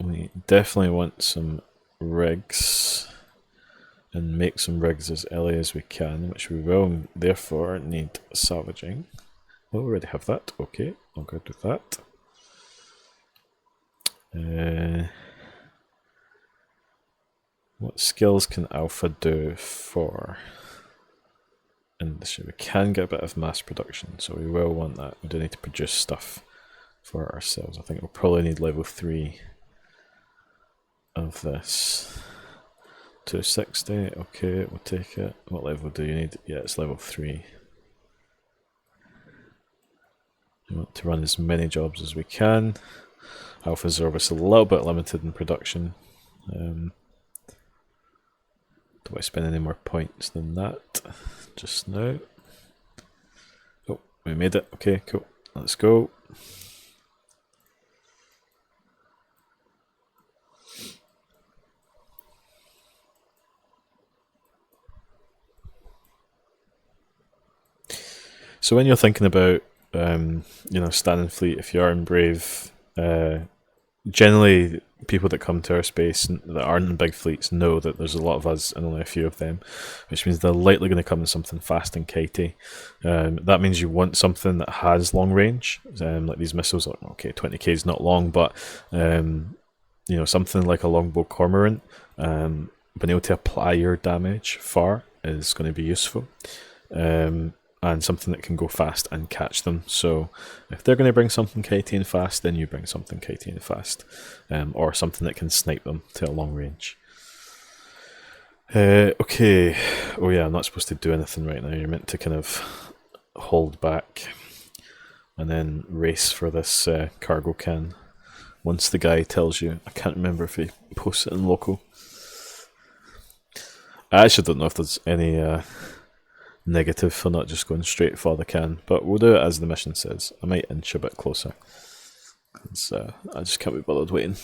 We definitely want some rigs and make some rigs as early as we can, which we will therefore need salvaging. We'll already have that. Okay, I'm good with that. What skills can Alpha do for industry? We can get a bit of mass production, so we will want that. We do need to produce stuff for ourselves. I think we'll probably need level 3 of this. 260, okay, we'll take it. What level do you need? Yeah, it's level 3. We want to run as many jobs as we can. Alphas are obviously a little bit limited in production. Do I spend any more points than that just now? Oh, we made it. Okay, cool. Let's go. So when you're thinking about, standing fleet, if you are in Brave, generally people that come to our space that aren't in big fleets know that there's a lot of us and only a few of them, which means they're likely going to come in something fast and kitey. That means you want something that has long range, like these missiles. Okay, 20k is not long, but something like a longbow cormorant, being able to apply your damage far is going to be useful. And something that can go fast and catch them. So if they're going to bring something KT and fast, then you bring something KT and fast, or something that can snipe them to a long range. Okay. Oh yeah, I'm not supposed to do anything right now. You're meant to kind of hold back and then race for this cargo can. Once the guy tells you, I can't remember if he posts it in local. I actually don't know if there's any negative for not just going straight for the can, but we'll do it as the mission says. I might inch a bit closer, because I just can't be bothered waiting.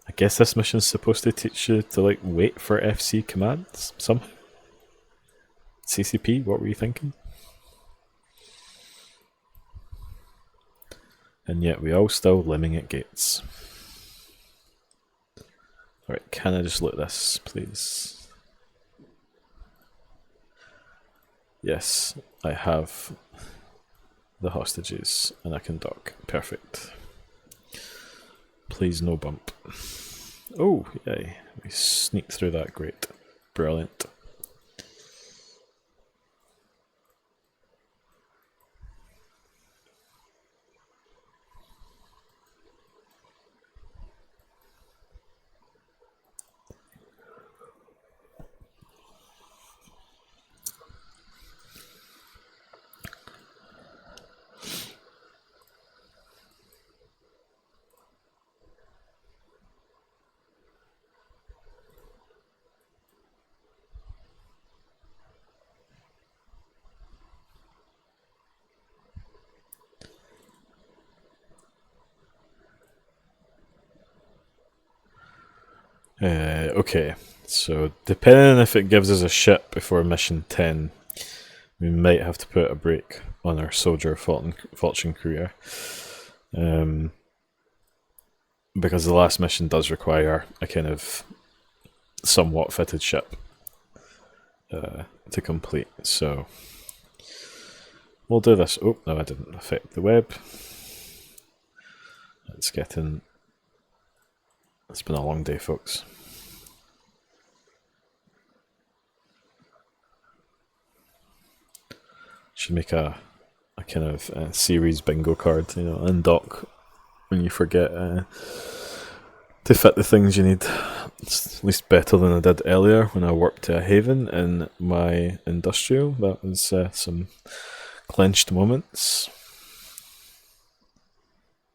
I guess this mission's supposed to teach you to wait for FC commands somehow. CCP, what were you thinking? And yet we all still limbing at gates. Alright, can I just loot this, please? Yes, I have the hostages and I can dock. Perfect. Please no bump. Oh, yay. We sneaked through that, great. Brilliant. Okay. So depending if it gives us a ship before mission 10, we might have to put a break on our soldier fortune career. Because the last mission does require a kind of somewhat fitted ship to complete. So we'll do this. Oh, no, I didn't affect the web. It's been a long day, folks. Should make a kind of series bingo card, undock when you forget to fit the things you need. It's at least better than I did earlier when I warped to a haven in my industrial. That was some clenched moments.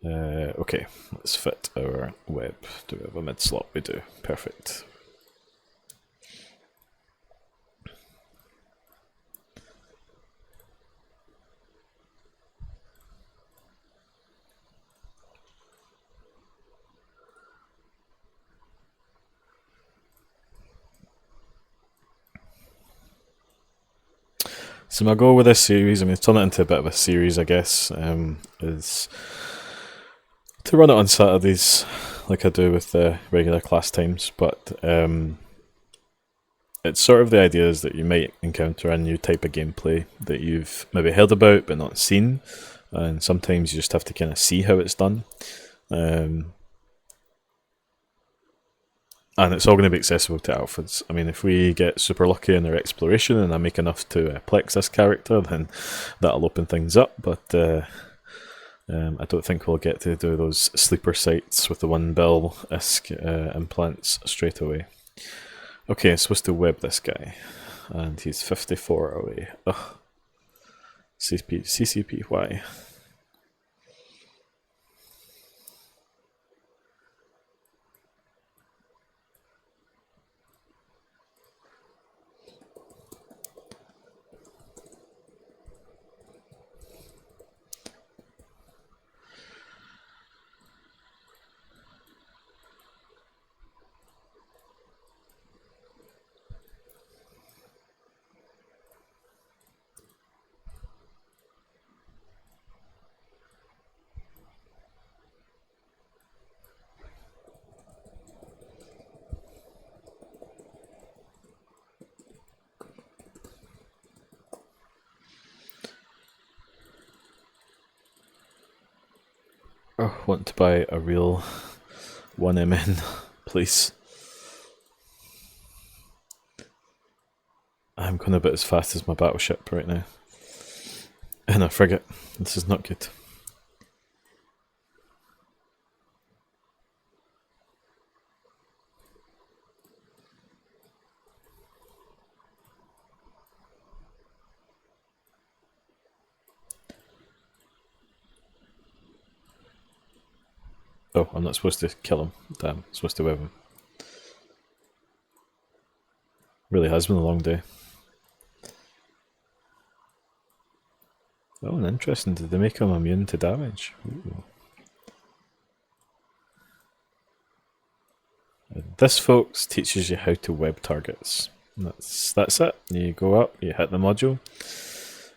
Okay, let's fit our web. Do we have a mid slot? We do. Perfect. So my goal with this series, turn it into a bit of a series, I guess, is to run it on Saturdays, like I do with the regular class times, but it's sort of the idea is that you might encounter a new type of gameplay that you've maybe heard about but not seen, and sometimes you just have to kind of see how it's done. And it's all going to be accessible to alphas. If we get super lucky in our exploration and I make enough to plex this character, then that'll open things up, but I don't think we'll get to do those sleeper sites with the 1 bill-esque implants straight away. Okay, I'm supposed to web this guy, and he's 54 away. Ugh. CCPY. Oh, want to buy a real 1MN, please. I'm going about as fast as my battleship right now. In a frigate. This is not good. Oh, I'm not supposed to kill him. Damn, I'm supposed to web him. Really has been a long day. Oh, and interesting. Did they make him immune to damage? Ooh. This, folks, teaches you how to web targets. That's it. You go up, you hit the module,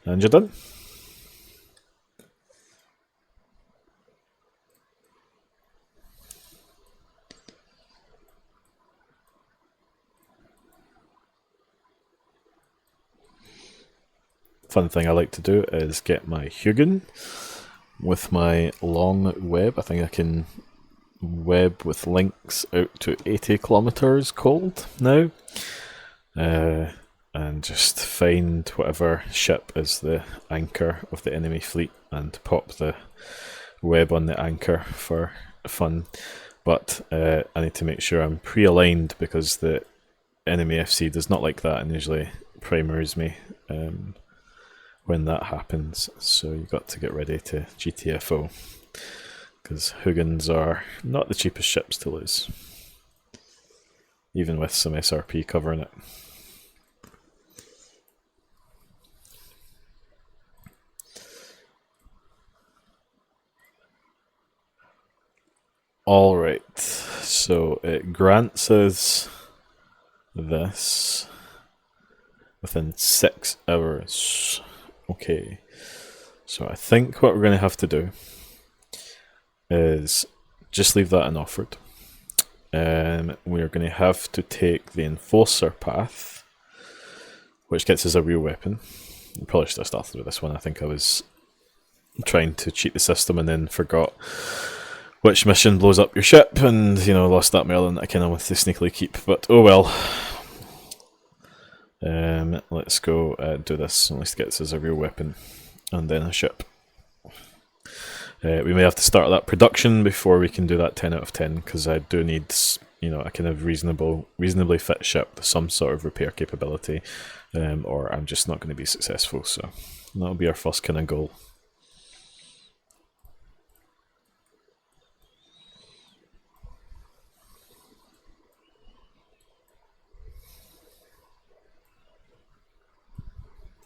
and you're done. Fun thing I like to do is get my Hugin with my long web. I think I can web with links out to 80 kilometers cold now. And just find whatever ship is the anchor of the enemy fleet and pop the web on the anchor for fun. But I need to make sure I'm pre-aligned because the enemy FC does not like that and usually primers me when that happens. So you got to get ready to GTFO because Hugins are not the cheapest ships to lose, even with some SRP covering it. Alright, so it grants us this within 6 hours. Okay, so I think what we're going to have to do is just leave that unoffered. We're going to have to take the Enforcer path, which gets us a real weapon. I probably should have started with this one. I think I was trying to cheat the system and then forgot which mission blows up your ship, and lost that Merlin I kind of wanted to sneakily keep, but oh well. Let's go do this, at least gets us a real weapon and then a ship. We may have to start that production before we can do that 10 out of 10, because I do need a kind of reasonably fit ship with some sort of repair capability, or I'm just not going to be successful, so that'll be our first kind of goal.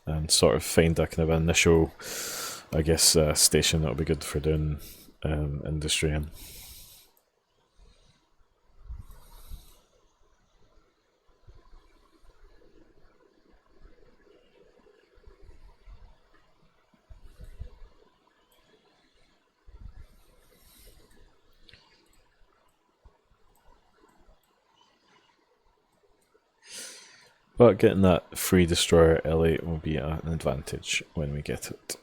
And sort of find a kind of initial, I guess, station that'll be good for doing industry in. But getting that free destroyer Ellie will be an advantage when we get it.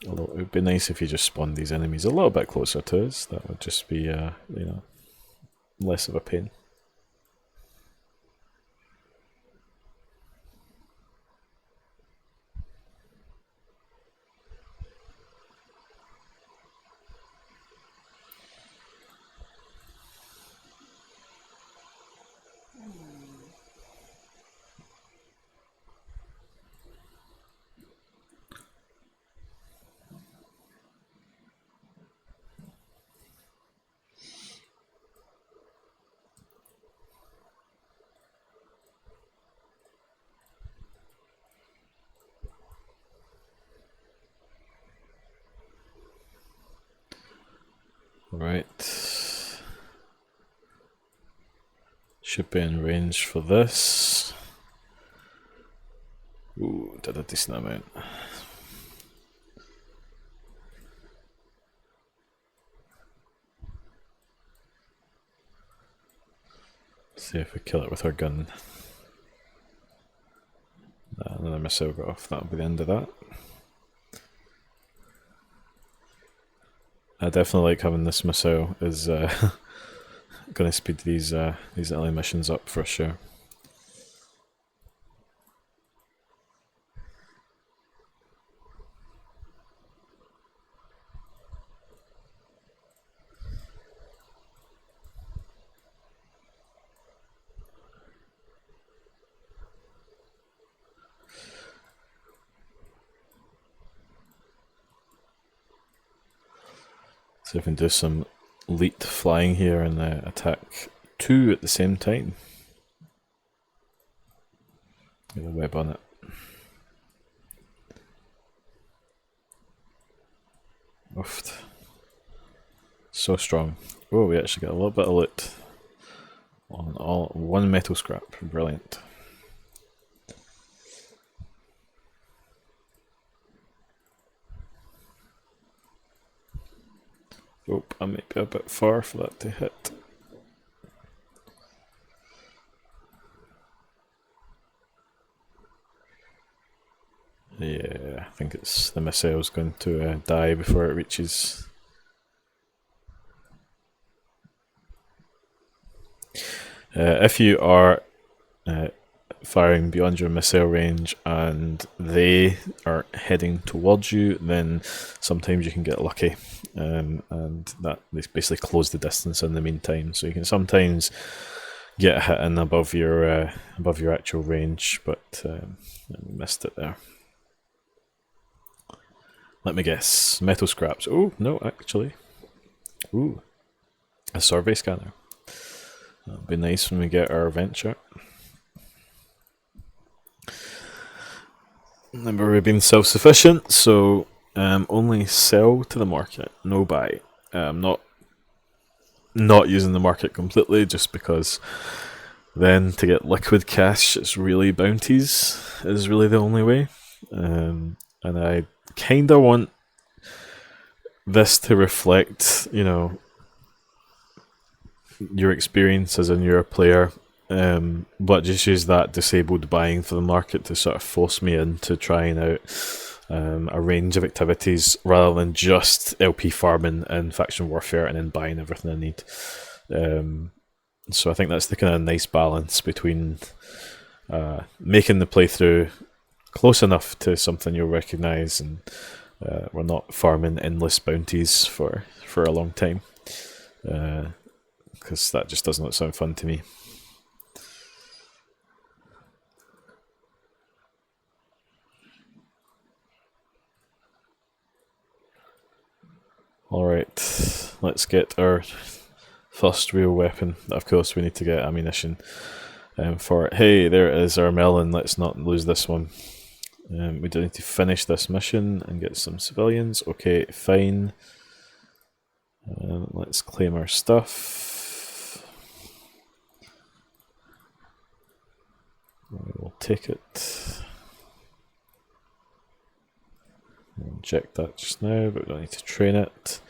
Although it would be nice if you just spawned these enemies a little bit closer to us. That would just be, less of a pain. Right. Should be in range for this. Ooh, did a decent amount. See if we kill it with our gun. Another missile got off, that'll be the end of that. I definitely like having this missile, is going to speed these early missions up for sure. So we can do some elite flying here and attack 2 at the same time. Get a web on it. Oofed. So strong. Oh, we actually got a little bit of loot on all 1 metal scrap. Brilliant. Oh, I might be a bit far for that to hit. Yeah, I think it's the missile's going to die before it reaches. If you are firing beyond your missile range and they are heading towards you, then sometimes you can get lucky, and that they basically close the distance in the meantime. So you can sometimes get a hit in above your actual range, but missed it there. Let me guess. Metal scraps. Oh, no, actually. Ooh. A survey scanner. That'll be nice when we get our venture. Remember, we've been self-sufficient, so only sell to the market, no buy. Not using the market completely, just because then to get liquid cash, it's really bounties is really the only way. And I kind of want this to reflect, your experience as a newer player, but just use that disabled buying for the market to sort of force me into trying out a range of activities rather than just LP farming and faction warfare and then buying everything I need. So I think that's the kind of nice balance between making the playthrough close enough to something you'll recognise, and we're not farming endless bounties for a long time, because that just doesn't sound fun to me. Alright, let's get our first real weapon. Of course, we need to get ammunition for it. Hey, there is our melon. Let's not lose this one. We do need to finish this mission and get some civilians. Okay, fine. Let's claim our stuff. We'll take it. We'll inject that just now, but we don't need to train it.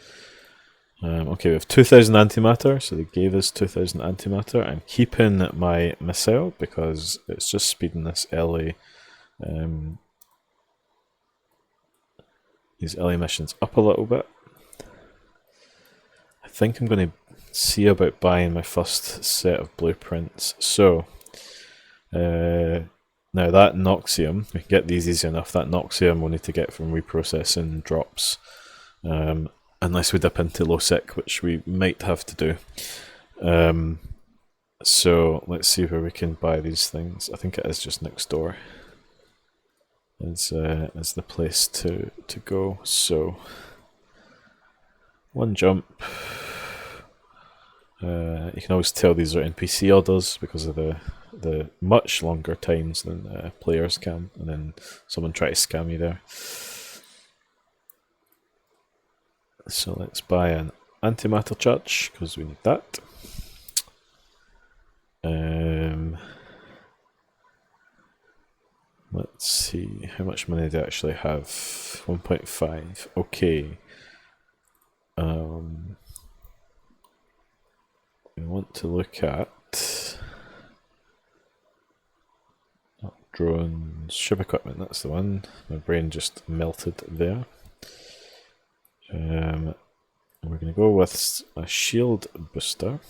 Okay, we have 2000 antimatter, so they gave us 2000 antimatter. I'm keeping my missile because it's just speeding this LA, these LA missions up a little bit. I think I'm going to see about buying my first set of blueprints. So, now that Noxium, we can get these easy enough. That Noxium we'll need to get from reprocessing drops. Unless we dip into low-sec, which we might have to do. So let's see where we can buy these things. I think it is just next door. Is the place to go. So one jump. You can always tell these are NPC orders because of the much longer times than players can, and then someone try to scam you there. So let's buy an antimatter charge because we need that. Let's see, how much money do I actually have? 1.5. Okay. We want to look at drones, ship equipment. That's the one. My brain just melted there. We're going to go with a shield booster.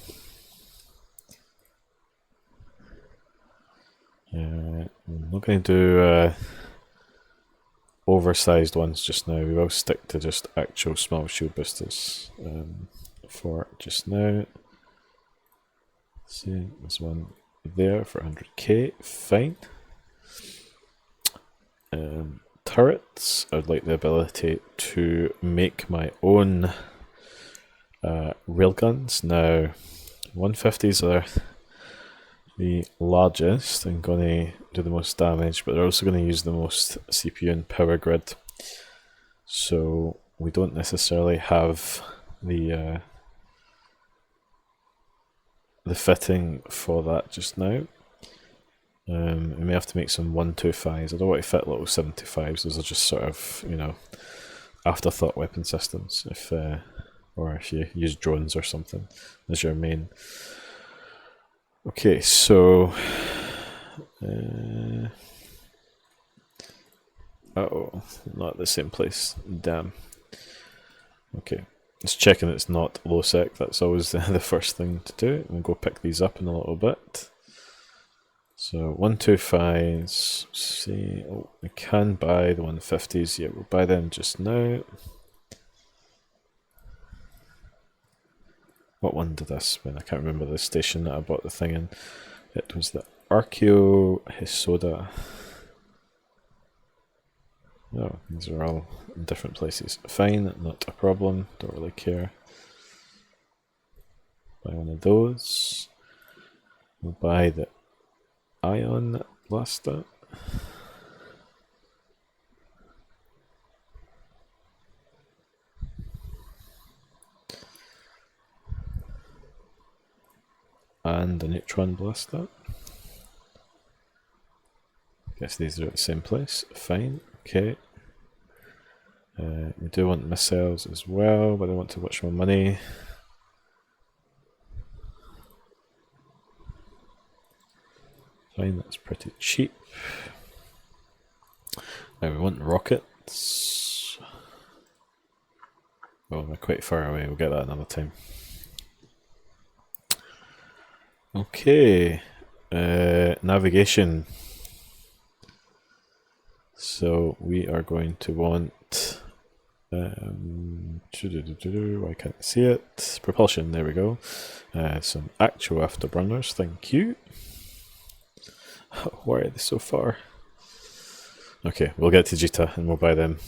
I'm not going to do oversized ones just now. We will stick to just actual small shield boosters for just now. See, there's one there for 100k. Fine. Turrets. I'd like the ability to make my own railguns. Now, 150s are the largest and going to do the most damage, but they're also going to use the most CPU and power grid. So we don't necessarily have the fitting for that just now. We may have to make some 125s. I don't want to fit little 75s. Those are just sort of, afterthought weapon systems. Or if you use drones or something as your main. Okay, so uh-oh, not the same place. Damn. Okay, just checking it's not low sec. That's always the first thing to do. We'll go pick these up in a little bit. So 125s. See, we can buy the 150s. Yeah, we'll buy them just now. What one did I spend? I can't remember the station that I bought the thing in. It was the Archeo Hisoda. Oh, these are all in different places. Fine, not a problem. Don't really care. Buy one of those. We'll buy the ion blaster. And a neutron blaster. Guess these are at the same place. Fine, okay. We do want missiles as well, but I want to watch more money. Fine, that's pretty cheap. Now we want rockets. Oh, we're quite far away, we'll get that another time. Okay, navigation. So we are going to want, I can't see it, propulsion, there we go. Some actual afterburners, thank you. Why are they so far? Okay, we'll get to Jita and we'll buy them.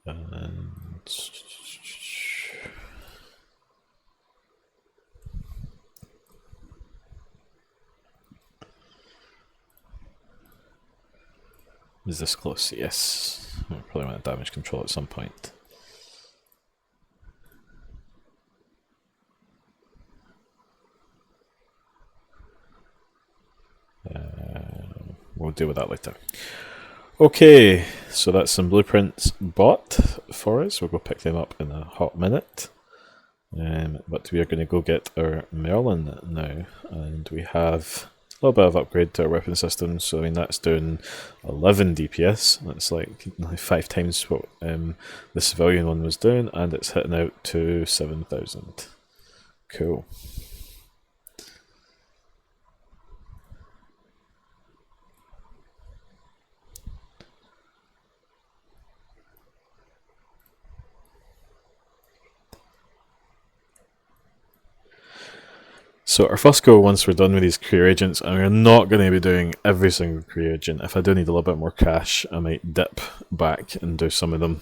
And is this close? Yes. We'll probably want to damage control at some point. We'll deal with that later. Okay, so that's some blueprints bought for us. We'll go pick them up in a hot minute. But we are going to go get our Merlin now, and we have a little bit of upgrade to our weapon system. So I mean that's doing 11 DPS. That's like 5 times what the civilian one was doing, and it's hitting out to 7,000. Cool. So our first goal, once we're done with these career agents, and we're not going to be doing every single career agent. If I do need a little bit more cash, I might dip back and do some of them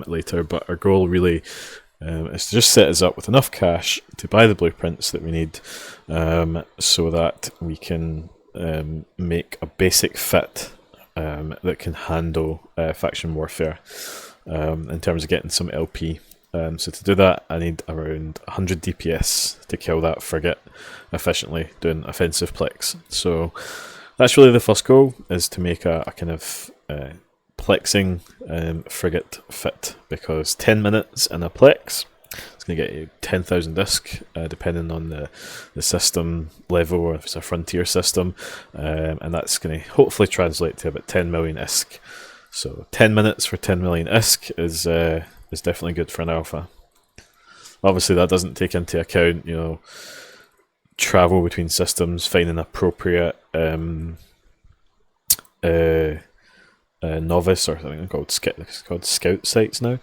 later. But our goal really is to just set us up with enough cash to buy the blueprints that we need, so that we can make a basic fit that can handle faction warfare in terms of getting some LP. So to do that, I need around 100 DPS to kill that frigate efficiently, doing offensive plex. So that's really the first goal, is to make a kind of plexing frigate fit, because 10 minutes in a plex, it's going to get you 10,000 ISK, depending on the system level, or if it's a frontier system, and that's going to hopefully translate to about 10 million ISK. So 10 minutes for 10 million ISK is definitely good for an alpha. Obviously, that doesn't take into account, you know, travel between systems, finding appropriate novice, or something called scout sites now.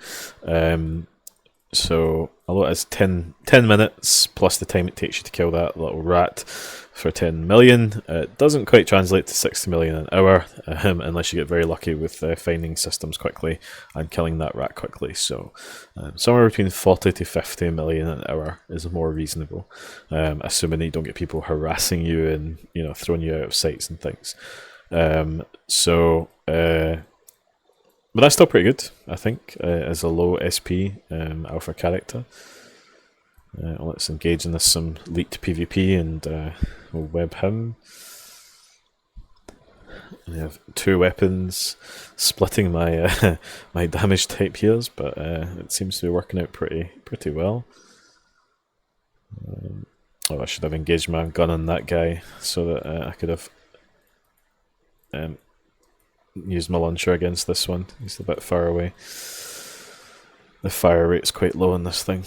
So a lot is 10 minutes plus the time it takes you to kill that little rat for 10 million. It doesn't quite translate to 60 million an hour, unless you get very lucky with finding systems quickly and killing that rat quickly. So somewhere between 40 to 50 million an hour is more reasonable, assuming that you don't get people harassing you and, you know, throwing you out of sites and things. But that's still pretty good, I think, as a low SP alpha character. Let's engage in this some leaked PvP, and we'll web him. I have 2 weapons, splitting my my damage type heals, but it seems to be working out pretty well. I should have engaged my gun on that guy so that I could have used my launcher against this one. He's a bit far away. The fire rate's quite low on this thing.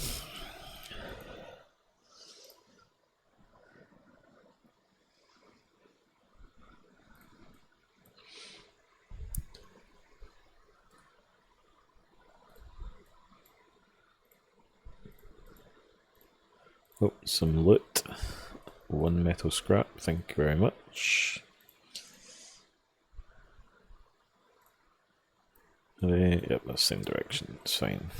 Oh, some loot. 1 metal scrap, thank you very much. Yep, that's the same direction, it's fine.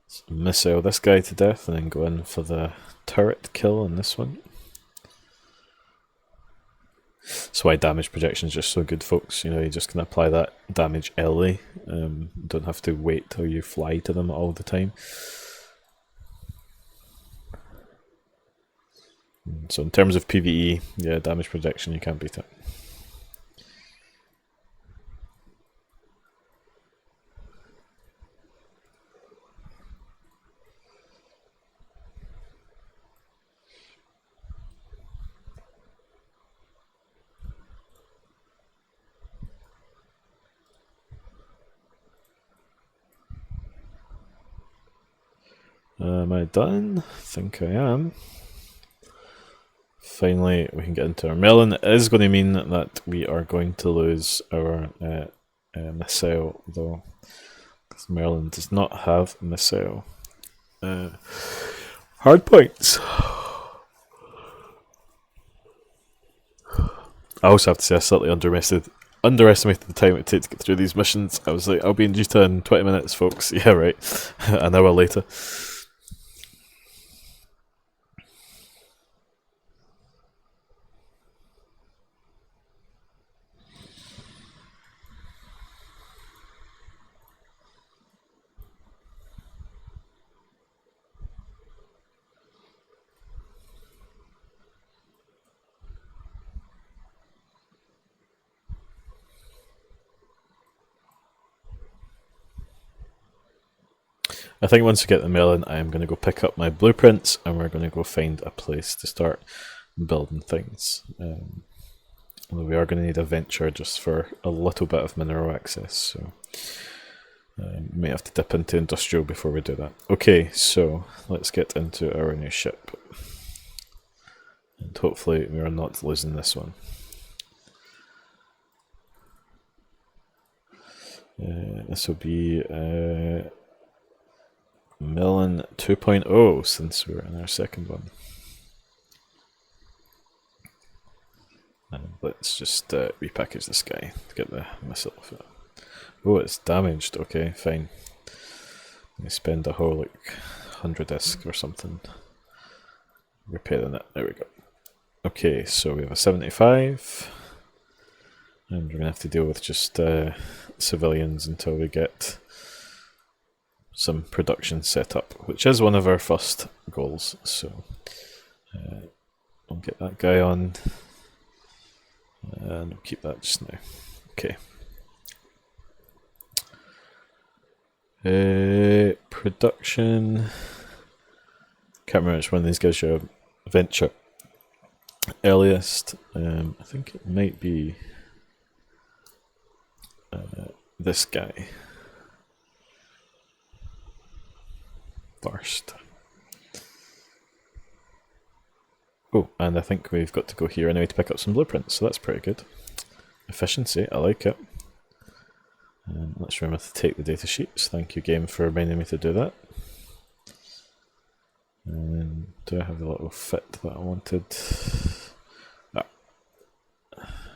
So missile this guy to death and then go in for the turret kill on this one. That's why damage projection is just so good, folks. You know, you just can apply that damage early. Don't have to wait till you fly to them all the time. So in terms of PvE, yeah, damage projection, you can't beat it. Am I done? I think I am. Finally, we can get into our Merlin. It is going to mean that we are going to lose our missile, though, because Merlin does not have missile hard points. I also have to say I slightly underestimated the time it takes to get through these missions. I was like, I'll be in Jita in 20 minutes, folks. Yeah, right. An hour later. I think once we get the Merlin, I am going to go pick up my blueprints and we're going to go find a place to start building things. Although we are going to need a venture just for a little bit of mineral access, so we may have to dip into industrial before we do that. Okay, so let's get into our new ship. And hopefully we are not losing this one. This will be Merlin 2.0 since we're in our second one. And let's just repackage this guy to get the missile off it. Oh, it's damaged. Okay, fine. Let me spend a whole like 100 disc or something repairing it. There we go. Okay, so we have a 75. And we're going to have to deal with just civilians until we get some production set up, which is one of our first goals. So I'll get that guy on and we'll keep that just now. Okay. Production. Can't remember which one of these guys your venture earliest. I think it might be this guy first. Oh, and I think we've got to go here anyway to pick up some blueprints, so that's pretty good. Efficiency, I like it. Let's remember to take the data sheets. Thank you, game, for reminding me to do that. And do I have the little fit that I wanted?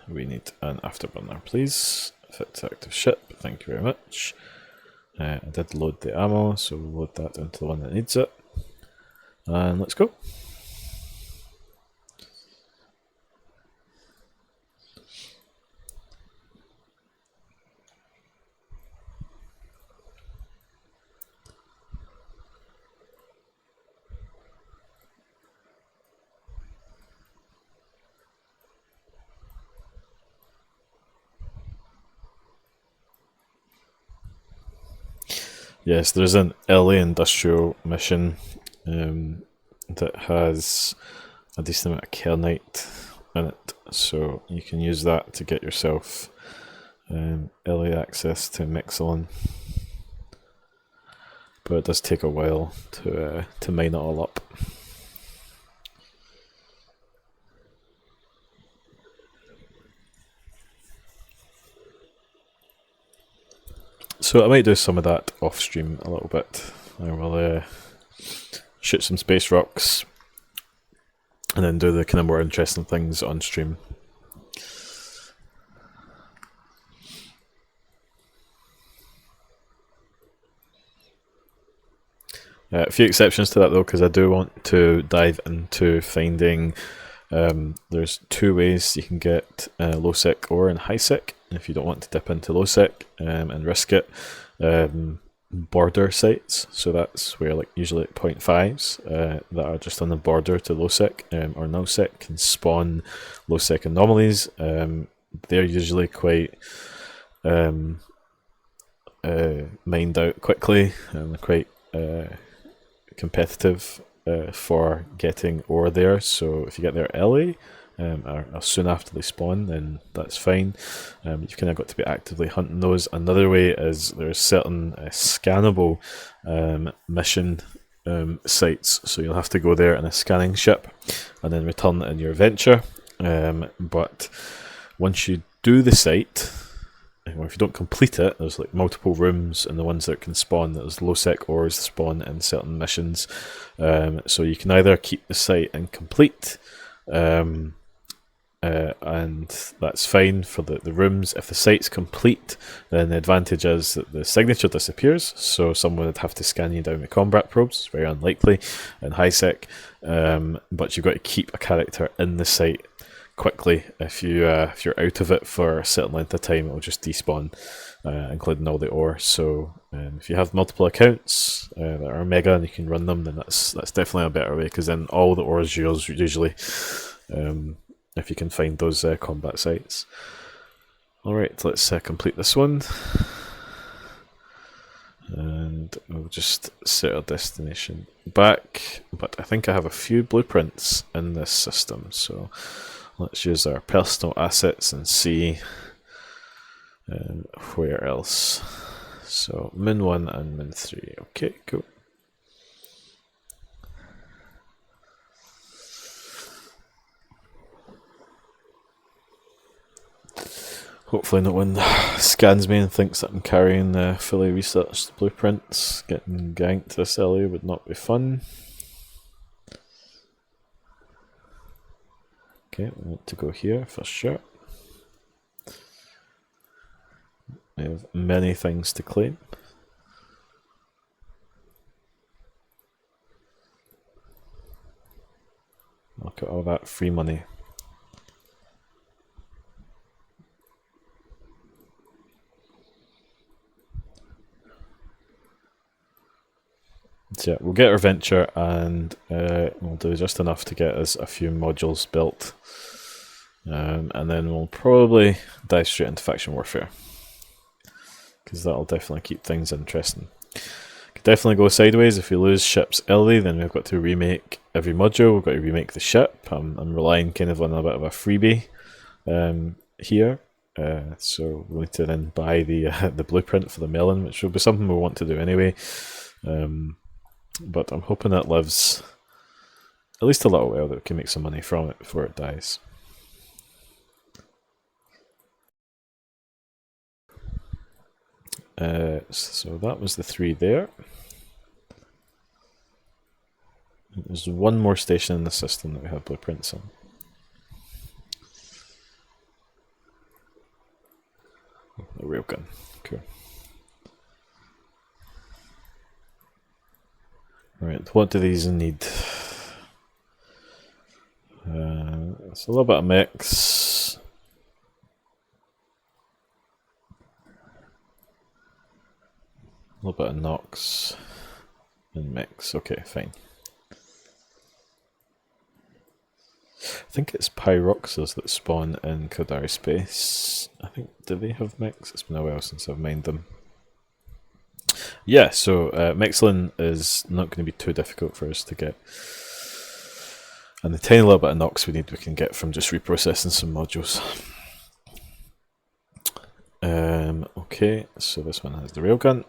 We need an afterburner, please. Fit to active ship, thank you very much. I did load the ammo, so we'll load that into the one that needs it. And let's go. Yes, there's an LA industrial mission that has a decent amount of kernite in it, so you can use that to get yourself LA access to Mixelon. But it does take a while to mine it all up. So I might do some of that off stream a little bit. I will shoot some space rocks and then do the kind of more interesting things on stream. A few exceptions to that though, because I do want to dive into finding. There's two ways you can get low sec ore and high sec. If you don't want to dip into low sec and risk it, border sites. So that's where like usually like 0.5s that are just on the border to low sec or no sec can spawn low sec anomalies. They're usually quite mined out quickly and quite competitive for getting ore there. So if you get there early or soon after they spawn, then that's fine. You've kind of got to be actively hunting those. Another way is there's certain scannable mission sites, so you'll have to go there in a scanning ship and then return in your venture. But once you do the site, well, if you don't complete it, there's like multiple rooms, and the ones that can spawn, there's low sec ores spawn in certain missions. So you can either keep the site incomplete, and that's fine for the rooms. If the site's complete, then the advantage is that the signature disappears, so someone would have to scan you down with combat probes. It's very unlikely in high sec, but you've got to keep a character in the site quickly. If you're out of it for a certain length of time, it will just despawn, including all the ore. So if you have multiple accounts that are mega and you can run them, then that's definitely a better way, because then all the ore is yours usually, if you can find those combat sites. Alright, let's complete this one. And we'll just set our destination back. But I think I have a few blueprints in this system, so let's use our personal assets and see where else. So Min 1 and Min 3. Okay, cool. Hopefully no one scans me and thinks that I'm carrying fully researched blueprints. Getting ganked this early would not be fun. Okay, we want to go here for sure. We have many things to claim. Look at all that free money. So yeah, we'll get our venture, and we'll do just enough to get us a few modules built, and then we'll probably dive straight into faction warfare, because that'll definitely keep things interesting. Could definitely go sideways if we lose ships early. Then we've got to remake every module. We've got to remake the ship. I'm relying kind of on a bit of a freebie here. So we'll need to then buy the blueprint for the melon, which will be something we'll want to do anyway. But I'm hoping it lives at least a little while, that we can make some money from it before it dies. So that was the 3 there. There's one more station in the system that we have blueprints on. A railgun. Cool. Right, what do these need? It's a little bit of mix. A little bit of Nox and mix. Okay, fine. I think it's Pyroxas that spawn in Caldari space. I think, do they have mix? It's been a while since I've mined them. Yeah, so Mexlin is not going to be too difficult for us to get. And the tiny little bit of Nox we can get from just reprocessing some modules. Okay, so this one has the railgun.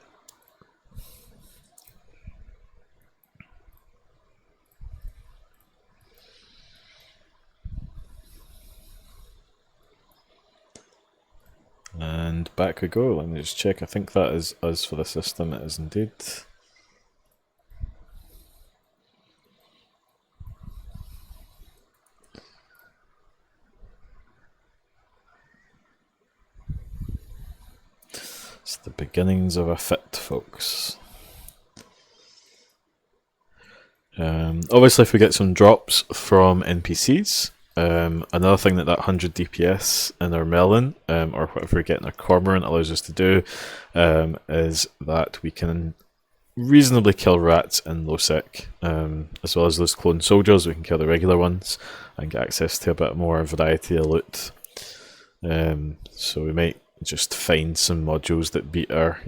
And back we go. Let me just check. I think that is us for the system. It is indeed. It's the beginnings of a fit, folks. Obviously, if we get some drops from NPCs, another thing that 100 DPS in our Melon, or whatever we get in our Cormorant allows us to do, is that we can reasonably kill rats in low sec, as well as those clone soldiers. We can kill the regular ones and get access to a bit more variety of loot. So we might just find some modules that beat our,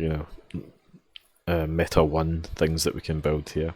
meta 1 things that we can build here.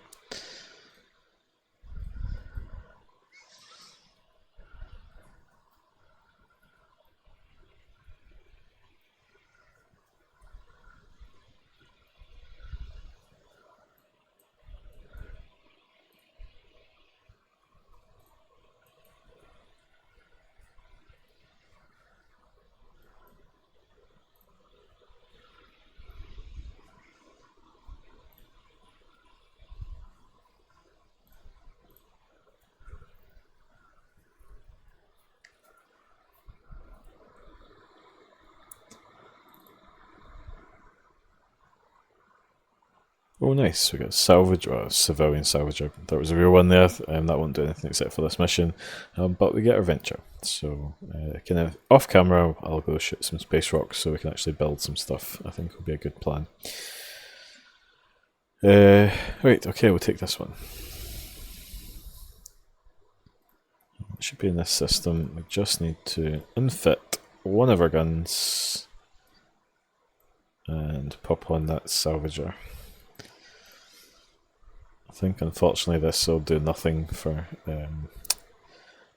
Oh, nice. We got salvage, or civilian salvager. That was a real one there. That won't do anything except for this mission. But we get our venture. So, kind of off camera, I'll go shoot some space rocks so we can actually build some stuff. I think will be a good plan. Right, okay, we'll take this one. It should be in this system. We just need to infit one of our guns and pop on that salvager. I think unfortunately this will do nothing for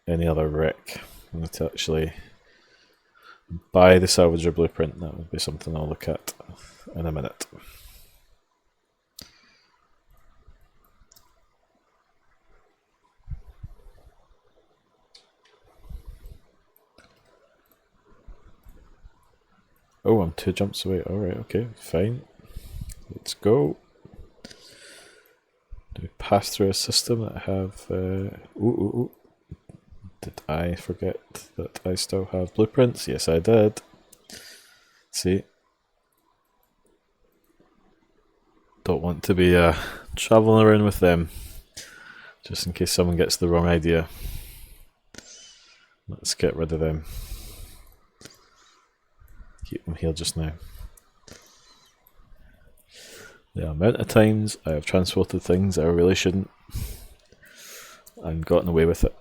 any other wreck. I need to actually buy the salvager blueprint. That would be something I'll look at in a minute. Oh, I'm 2 jumps away. Alright, okay, fine. Let's go. Do we pass through a system that have... Did I forget that I still have blueprints? Yes, I did. See? Don't want to be travelling around with them, just in case someone gets the wrong idea. Let's get rid of them. Keep them here just now. The amount of times I have transported things I really shouldn't and gotten away with it.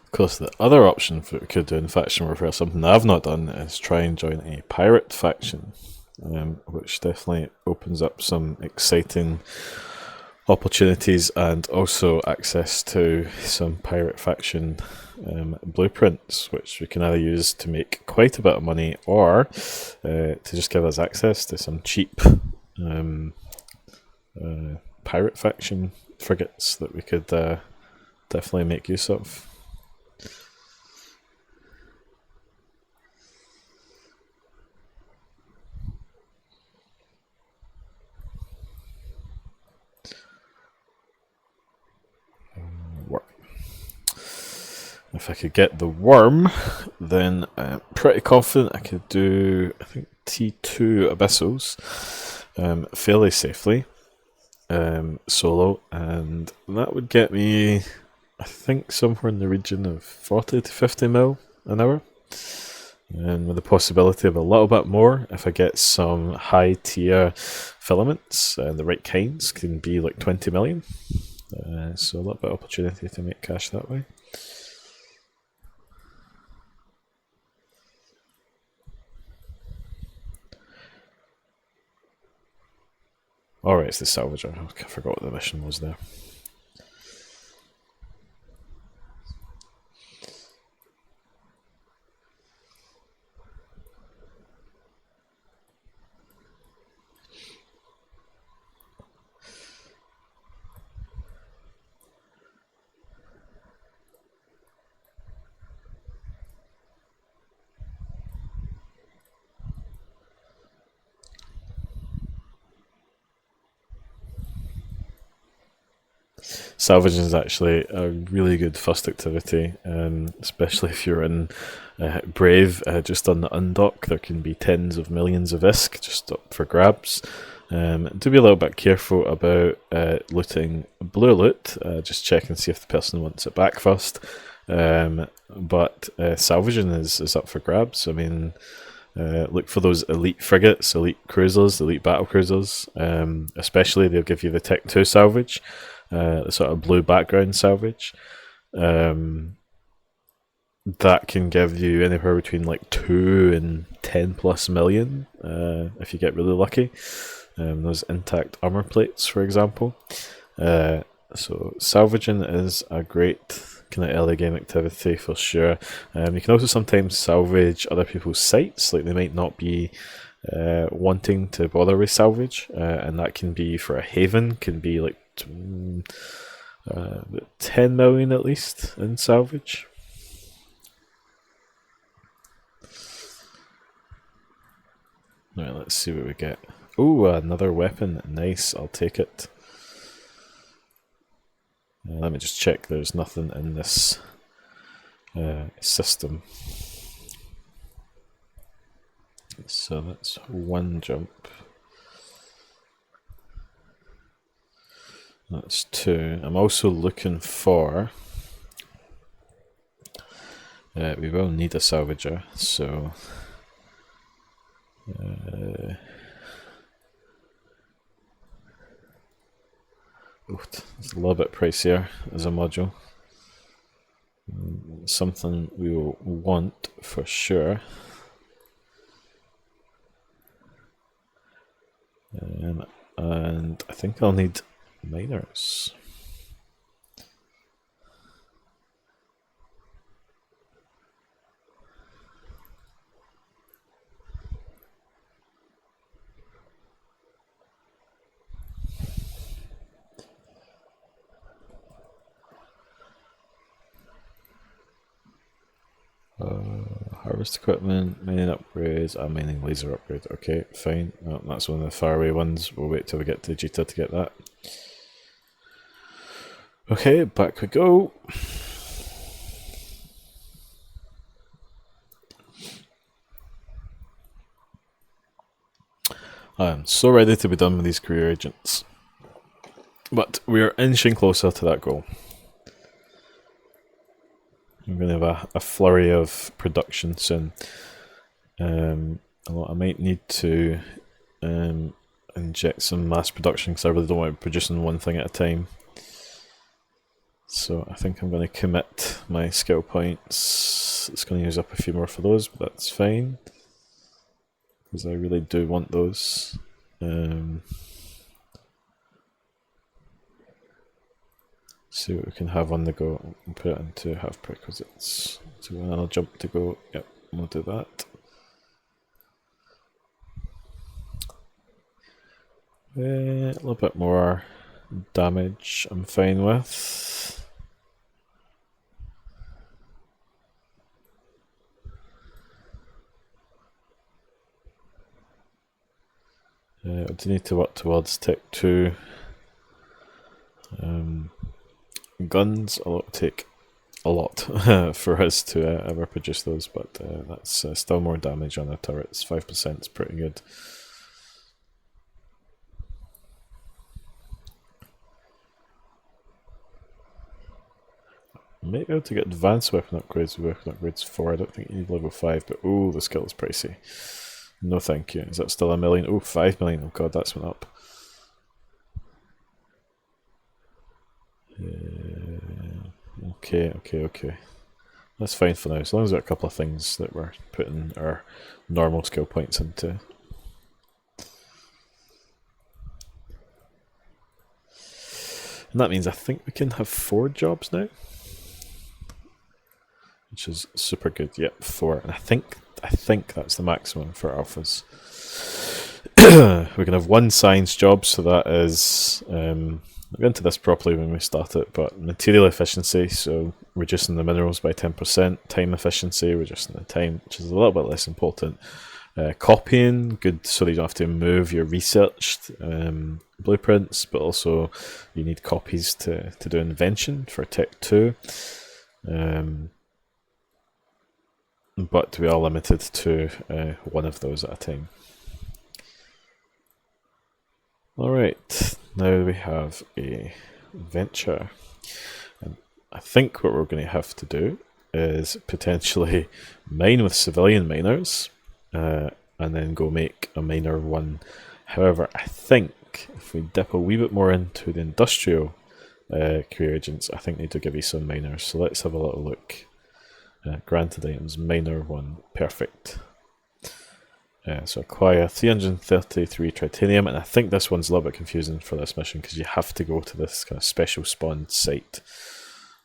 Of course, the other option for what we could do in faction warfare, something that I've not done, is try and join a pirate faction, which definitely opens up some exciting opportunities and also access to some pirate faction blueprints, which we can either use to make quite a bit of money or to just give us access to some cheap pirate faction frigates that we could definitely make use of. If I could get the worm, then I'm pretty confident I could do, I think, T2 Abyssals fairly safely, solo, and that would get me, I think, somewhere in the region of 40 to 50 mil an hour, and with the possibility of a little bit more if I get some high tier filaments, and the right kinds can be like 20 million, so a little bit of opportunity to make cash that way. Alright, it's the salvager. I forgot what the mission was there. salvaging is actually a really good first activity, especially if you're in Brave. Just on the undock, there can be tens of millions of ISK just up for grabs. Do be a little bit careful about looting blue loot. Just check and see if the person wants it back first. But salvaging is up for grabs. I mean, look for those elite frigates, elite cruisers, elite battle cruisers. Especially, they'll give you the Tech 2 salvage, the sort of blue background salvage. That can give you anywhere between like 2 and 10 plus million if you get really lucky. Those intact armor plates, for example. So salvaging is a great kind of early game activity for sure. You can also sometimes salvage other people's sites, like they might not be wanting to bother with salvage, and that can be for a haven, can be like 10 million at least in salvage. Alright, let's see what we get. Oh, another weapon. Nice, I'll take it. Let me just check there's nothing in this system. So that's one jump. That's 2. I'm also looking for... we will need a salvager, so... it's a little bit pricier as a module. Something we will want for sure. And I think I'll need miners. Harvest equipment, mining upgrades, mining laser upgrade. Okay, fine. No, that's one of the faraway ones. We'll wait till we get to Jita to get that. Okay, back we go. I am so ready to be done with these career agents. But we are inching closer to that goal. I'm going to have a flurry of production soon. I might need to inject some mass production because I really don't want to be producing one thing at a time. So I think I'm going to commit my skill points. It's going to use up a few more for those, but that's fine. Because I really do want those. See what we can have on the go and put it into half prerequisites. So when I'll jump to go, yep, we'll do that. A little bit more damage I'm fine with. I do need to work towards Tech 2. Guns, it'll take a lot for us to ever produce those, but that's still more damage on the turrets. 5% is pretty good. Might be able to get advanced weapon upgrades with weapon upgrades 4. I don't think you need level 5, but oh, the skill is pricey. No thank you. Is that still a million? Oh, 5 million. Oh god, that's went up. Okay. That's fine for now, as long as we've got a couple of things that we're putting our normal skill points into. And that means I think we can have 4 jobs now. Which is super good. Yep, 4. And I think that's the maximum for alphas. We can have 1 science job, so that is... I'll go into this properly when we start it, but material efficiency, so reducing the minerals by 10%, time efficiency, reducing the time, which is a little bit less important, Copying, good so that you don't have to move your researched blueprints, but also you need copies to do invention for Tech 2. But we are limited to one of those at a time. Alright, now we have a venture. And I think what we're going to have to do is potentially mine with civilian miners, and then go make a miner one. However, I think if we dip a wee bit more into the industrial career agents, I think they do give you some miners. So let's have a little look. Granted items, miner one, perfect. So acquire 333 tritanium, and I think this one's a little bit confusing for this mission because you have to go to this kind of special spawn site.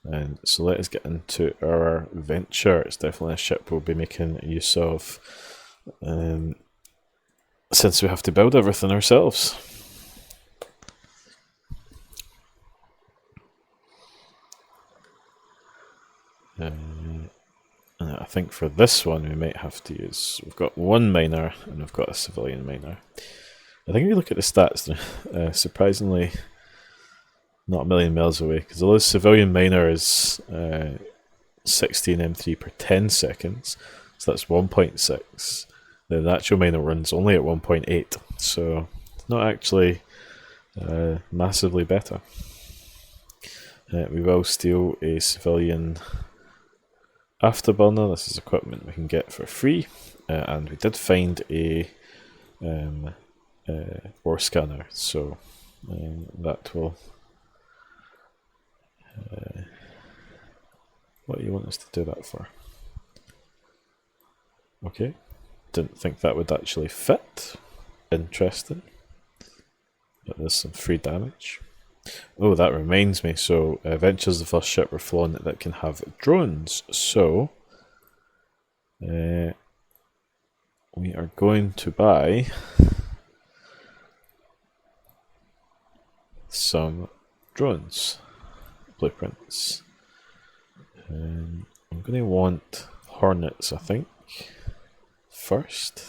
And so let us get into our venture. It's definitely a ship we'll be making use of, since we have to build everything ourselves. And I think for this one we might have to use, we've got one miner and we've got a civilian miner. I think if you look at the stats, surprisingly not a million miles away, because although civilian miner is 16 M3 per 10 seconds, so that's 1.6, the actual miner runs only at 1.8, so it's not actually massively better. We will steal a civilian afterburner. This is equipment we can get for free, and we did find a ore scanner, so that will... what do you want us to do that for? Okay, didn't think that would actually fit. Interesting. But there's some free damage. Oh, that reminds me, so Venture's the first ship we're flying that can have drones, so we are going to buy some drones blueprints. I'm going to want Hornets, I think, first.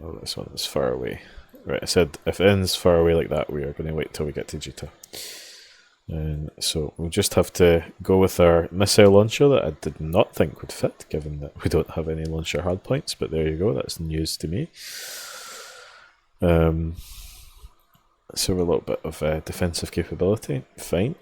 Oh, this one is far away. Right, I said if it ends far away like that, we are going to wait till we get to Jita. And so we'll just have to go with our missile launcher that I did not think would fit, given that we don't have any launcher hardpoints, but there you go, that's news to me. So we're a little bit of defensive capability, fine.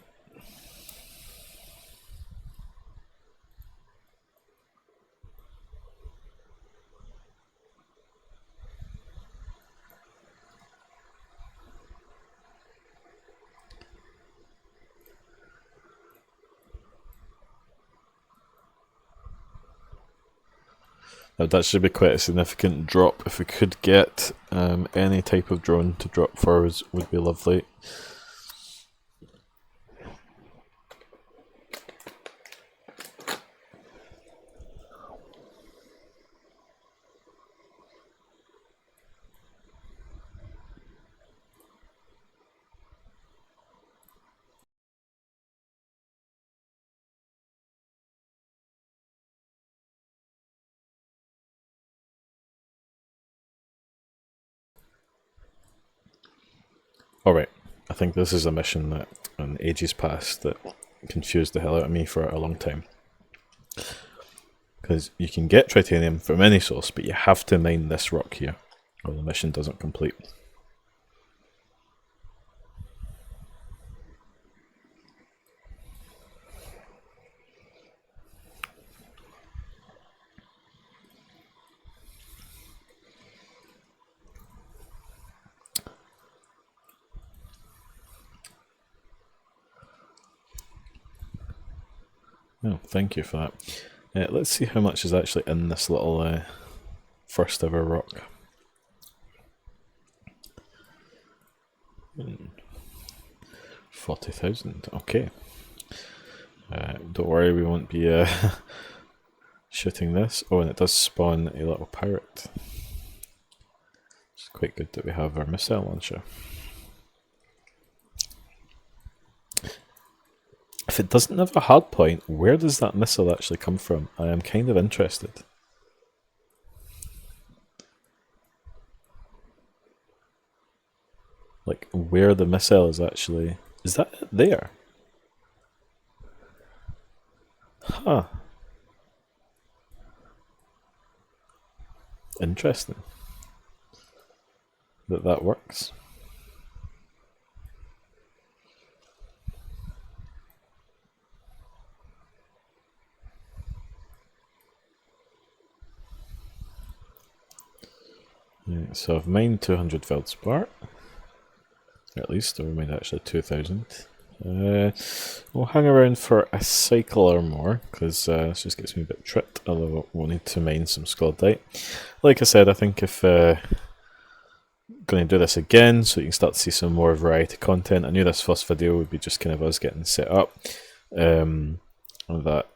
That should be quite a significant drop. If we could get any type of drone to drop for us, would be lovely. Alright, I think this is a mission that, in ages past, that confused the hell out of me for a long time. Because you can get tritanium from any source, but you have to mine this rock here, or the mission doesn't complete. Oh, thank you for that. Let's see how much is actually in this little first ever rock. 40,000, okay. Don't worry, we won't be shooting this. Oh, and it does spawn a little pirate. It's quite good that we have our missile launcher. If it doesn't have a hard point, where does that missile actually come from? I am kind of interested. like where the missile is actually. Is that it there? Huh. Interesting. That works. Right, so I've mined 200 feldspar, at least, or we mined actually 2000. We'll hang around for a cycle or more, because this just gets me a bit tripped, although we'll need to mine some scaldite. Like I said, I think if going to do this again, so you can start to see some more variety content. I knew this first video would be just kind of us getting set up. That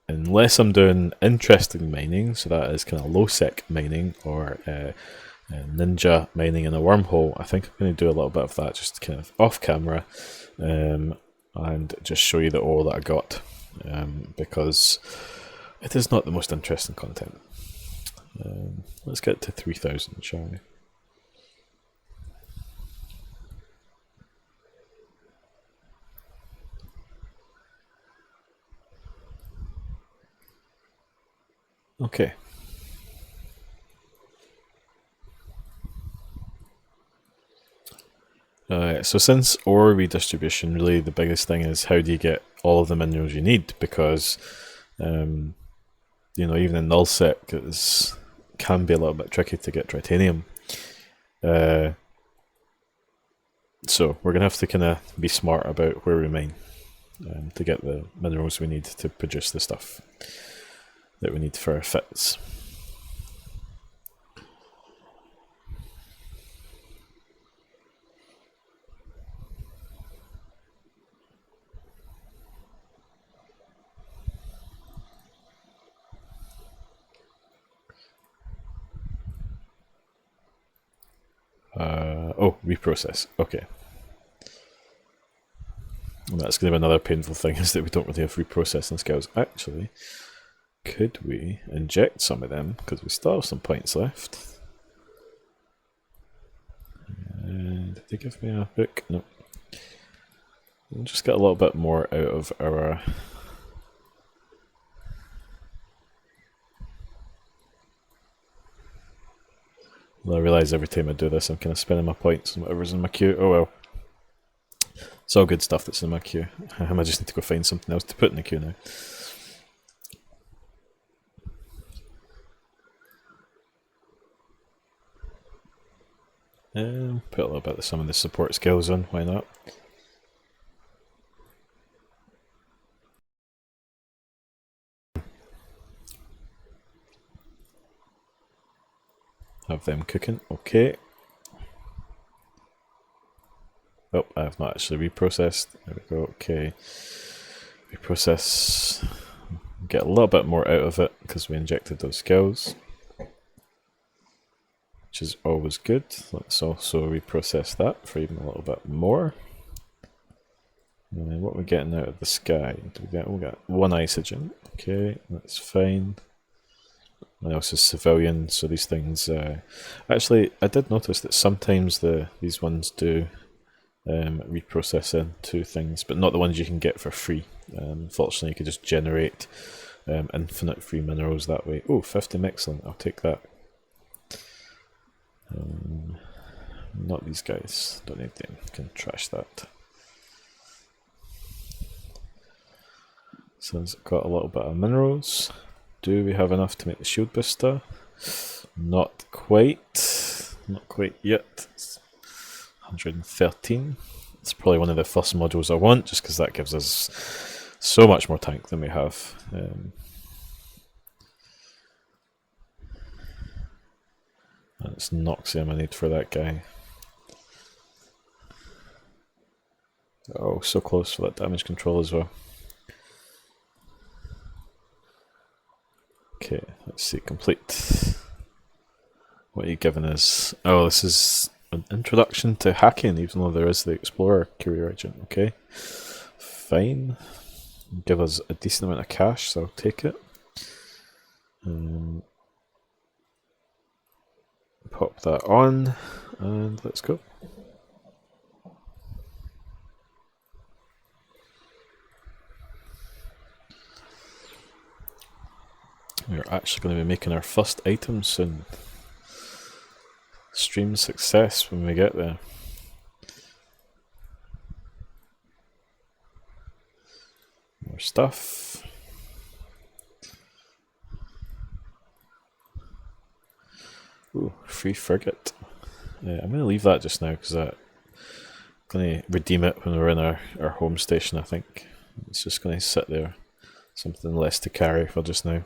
unless I'm doing interesting mining, so that is kind of low-sec mining, or ninja mining in a wormhole, I think I'm going to do a little bit of that just kind of off camera, and just show you the ore that I got, because it is not the most interesting content. Let's get to 3000, shall we? Okay. So since ore redistribution, really the biggest thing is how do you get all of the minerals you need, because you know, even in nullsec it can be a little bit tricky to get tritanium. So we're going to have to kind of be smart about where we mine to get the minerals we need to produce the stuff that we need for our fits. Oh, reprocess. Okay. And that's going to be another painful thing, is that we don't really have reprocessing skills. Actually, could we inject some of them, because we still have some points left? Did they give me a book? No. We'll just get a little bit more out of our... Well, I realise every time I do this I'm kind of spending my points on whatever's in my queue. Oh well. It's all good stuff that's in my queue. I might just need to go find something else to put in the queue now. Put a little bit of some of the support skills on, why not? Have them cooking, okay. Oh, I have not actually reprocessed. There we go, okay. Reprocess. Get a little bit more out of it because we injected those skills, which is always good. Let's also reprocess that for even a little bit more. And what are we getting out of the sky? We got 1 isogen. Okay, that's fine. And also civilian, so these things... actually, I did notice that sometimes these ones do reprocess into things, but not the ones you can get for free. Unfortunately, you could just generate infinite free minerals that way. Oh, 50 excellent, I'll take that. Not these guys, don't need them, can trash that. So it's got a little bit of minerals. Do we have enough to make the shield booster? Not quite. Not quite yet. It's 113. It's probably one of the first modules I want, just because that gives us so much more tank than we have. And it's Noxium I need for that guy. Oh, so close for that damage control as well. Okay, let's see, complete. What are you giving us? Oh, this is an introduction to hacking, even though there is the Explorer career agent. Okay, fine. Give us a decent amount of cash, so I'll take it. Pop that on, and let's go. We're actually going to be making our first item soon. Stream success when we get there. More stuff. Ooh, free frigate. I'm going to leave that just now because I'm going to redeem it when we're in our home station, I think. It's just going to sit there. Something less to carry for just now.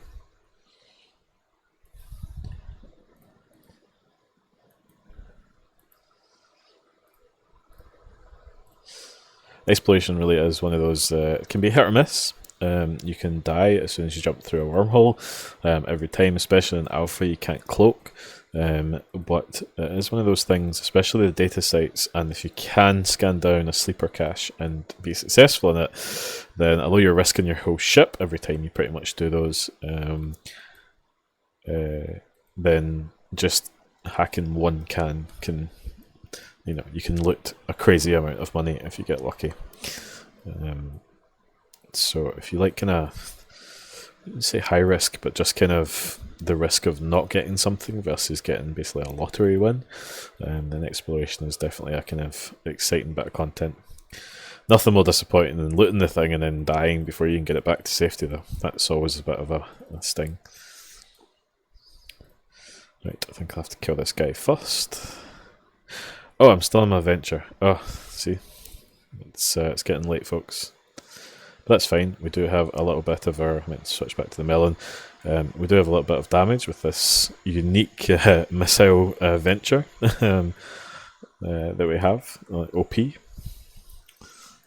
Exploration really is one of those, it can be hit or miss. You can die as soon as you jump through a wormhole. Every time, especially in alpha, you can't cloak. But it is one of those things, especially the data sites, and if you can scan down a sleeper cache and be successful in it, then although you're risking your whole ship every time you pretty much do those, then just hacking one can you can loot a crazy amount of money if you get lucky. So if you like kind of, I wouldn't say high risk, but just kind of the risk of not getting something versus getting basically a lottery win, then exploration is definitely a kind of exciting bit of content. Nothing more disappointing than looting the thing and then dying before you can get it back to safety though. That's always a bit of a sting. Right, I think I'll have to kill this guy first. Oh, I'm still on my adventure. Oh, see, it's getting late, folks. But that's fine. We do have a little bit of our. I mean, switch back to the melon. We do have a little bit of damage with this unique missile venture that we have. OP.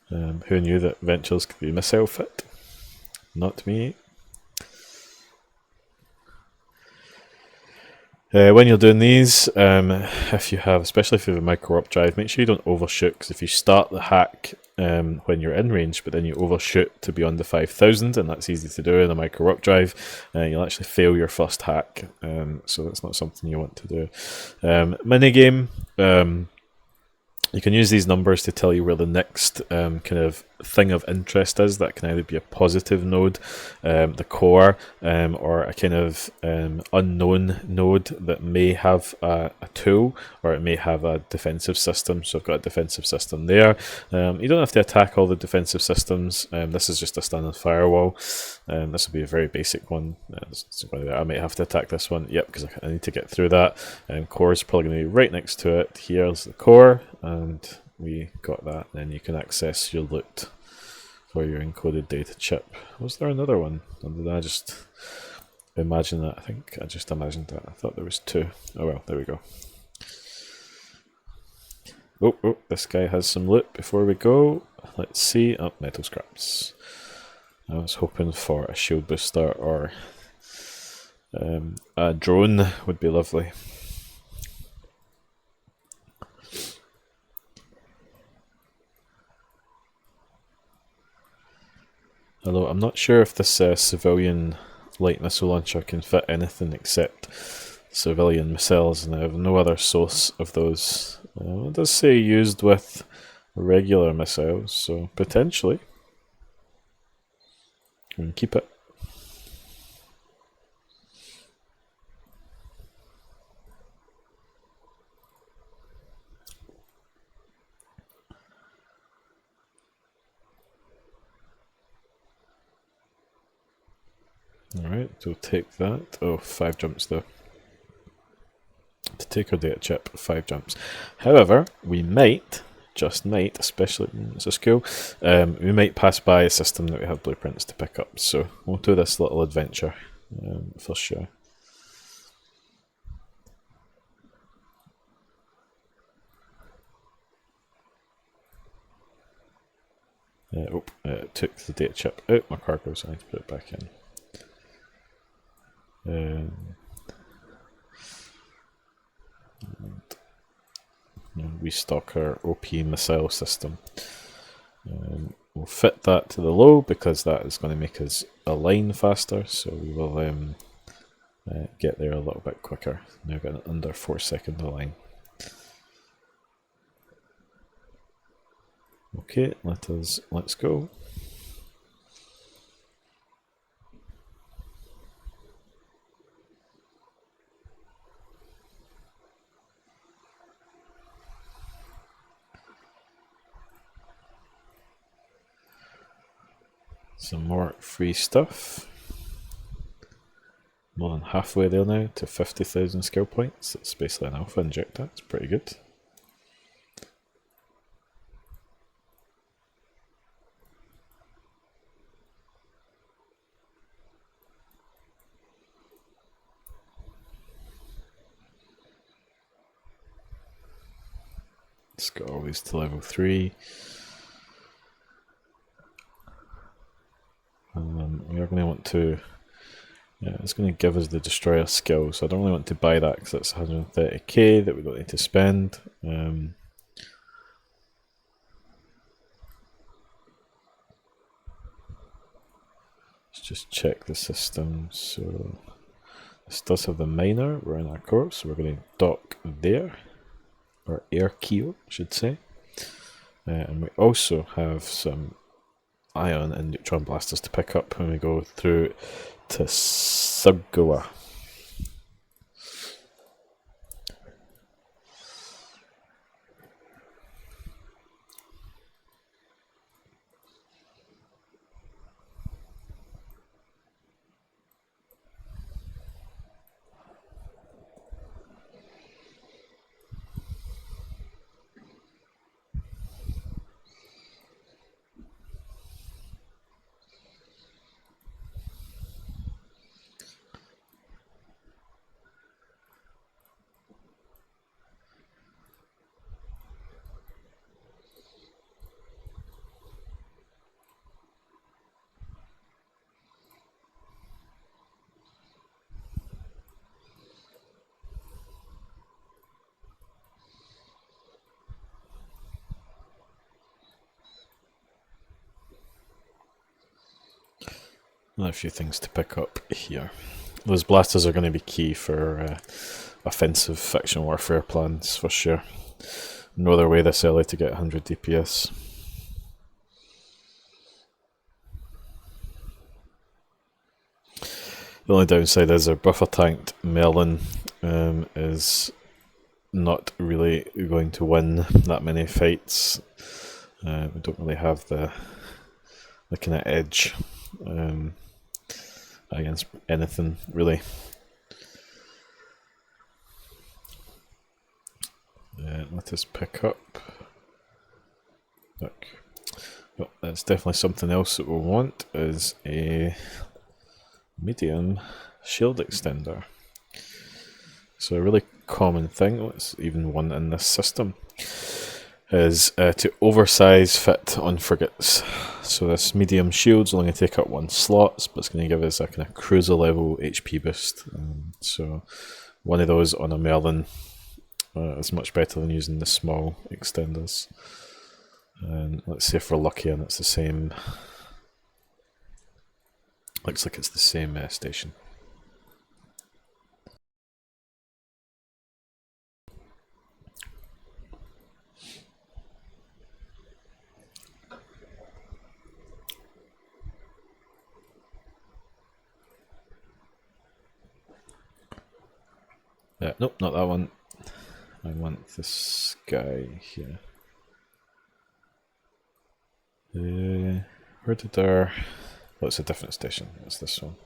Who knew that ventures could be missile fit? Not me. When you're doing these, if you have, especially if you have a micro warp drive, make sure you don't overshoot, because if you start the hack when you're in range, but then you overshoot to beyond the 5,000, and that's easy to do in a micro warp drive, you'll actually fail your first hack, so that's not something you want to do. Minigame. You can use these numbers to tell you where the next kind of thing of interest is. That can either be a positive node, the core, or a kind of unknown node that may have a tool, or it may have a defensive system. So I've got a defensive system there. You don't have to attack all the defensive systems. This is just a standard firewall. This will be a very basic one. I might have to attack this one. Yep, because I need to get through that. Core is probably going to be right next to it. Here's the core. And we got that. Then you can access your loot for your encoded data chip. Was there another one? Or did I just imagine that? I think I just imagined that. I thought there was two. Oh well, there we go. Oh, this guy has some loot before we go. Let's see. Oh, metal scraps. I was hoping for a shield booster or a drone would be lovely. Although I'm not sure if this civilian light missile launcher can fit anything except civilian missiles, and I have no other source of those. It does say used with regular missiles, so potentially we can keep it. Alright, so take that. Oh, 5 jumps though. To take our data chip, 5 jumps. However, we might, just might, especially as a school, we might pass by a system that we have blueprints to pick up. So we'll do this little adventure for sure. Took the data chip out my cargo, so I need to put it back in. We stock our OP missile system. We'll fit that to the low because that is going to make us align faster, so we will get there a little bit quicker. Now got an under 4-second align. Okay, let's go. Some more free stuff. More than halfway there now to 50,000 skill points. It's basically an alpha injector. It's pretty good. It's got all these to level 3. We are going to want to... Yeah, it's going to give us the Destroyer skill, so I don't really want to buy that because it's 130k that we don't need to spend. Let's just check the system. So this does have the miner. We're in our core, so we're going to dock there. Or air keel, I should say. And we also have some ion and neutron blasters to pick up when we go through to Suggawa. Another few things to pick up here. Those blasters are going to be key for offensive faction warfare plans for sure. No other way this early to get 100 DPS. The only downside is our buffer tanked Merlin is not really going to win that many fights. We don't really have the kind of edge against anything really. Let us pick up. Look, well, that's definitely something else that we'll want is a medium shield extender. So a really common thing, it's even one in this system, is to oversize fit on frigates. So this medium shield's only going to take up 1 slot, but it's going to give us a kind of cruiser level HP boost. So one of those on a Merlin is much better than using the small extenders. And let's see if we're lucky and it's the same. Looks like it's the same station. Nope, not that one. I want this guy here. Where did our... Oh, it's a different station. It's this one.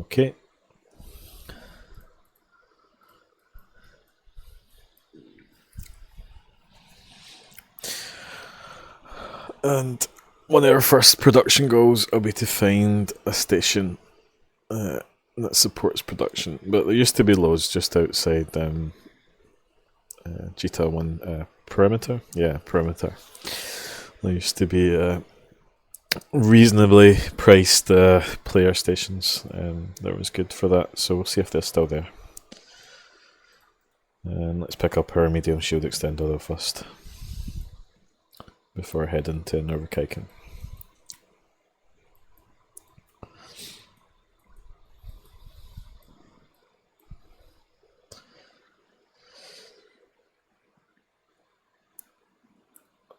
Okay. And one of our first production goals will be to find a station that supports production. But there used to be loads just outside GTA 1 perimeter. Yeah, perimeter. There used to be reasonably priced player stations that was good for that, so we'll see if they're still there. And let's pick up our medium shield extender though first, before heading to Nurvikaiken.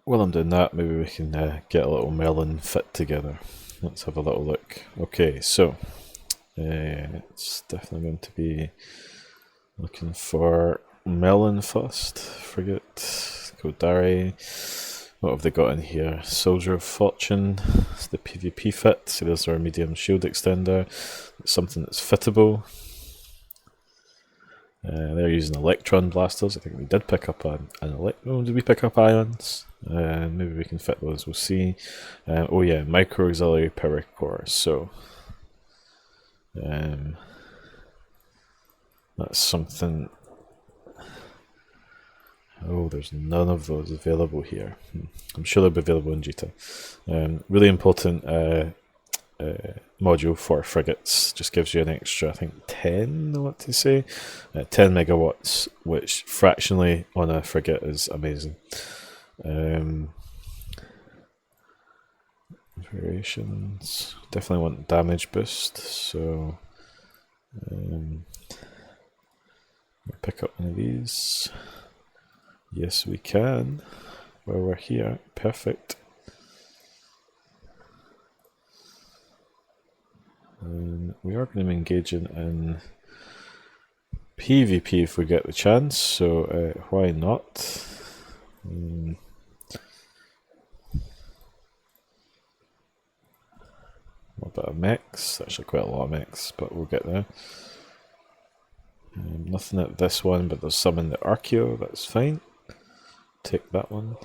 While I'm doing that, maybe we can get a little Merlin fit together. Let's have a little look. Okay, so it's definitely going to be looking for Merlin first. Frigate, Kodari. What have they got in here? Soldier of Fortune. It's the PvP fit. So there's our medium shield extender. It's something that's fittable. They're using electron blasters. I think we did pick up an electron. Did we pick up ions? Maybe we can fit those. We'll see. Oh yeah, micro auxiliary power core. So that's something. Oh, there's none of those available here. I'm sure they'll be available in Jita. Really important module for frigates. Just gives you an extra, I think, 10, I want to say. 10 megawatts, which fractionally on a frigate is amazing. Variations. Definitely want damage boost, so pick up one of these. Yes, we can. While we're here, perfect. And we are going to be engaging in PvP if we get the chance, so why not? A bit of mechs, actually quite a lot of mechs, but we'll get there. Nothing at this one, but there's some in the Archeo, that's fine. Take that one.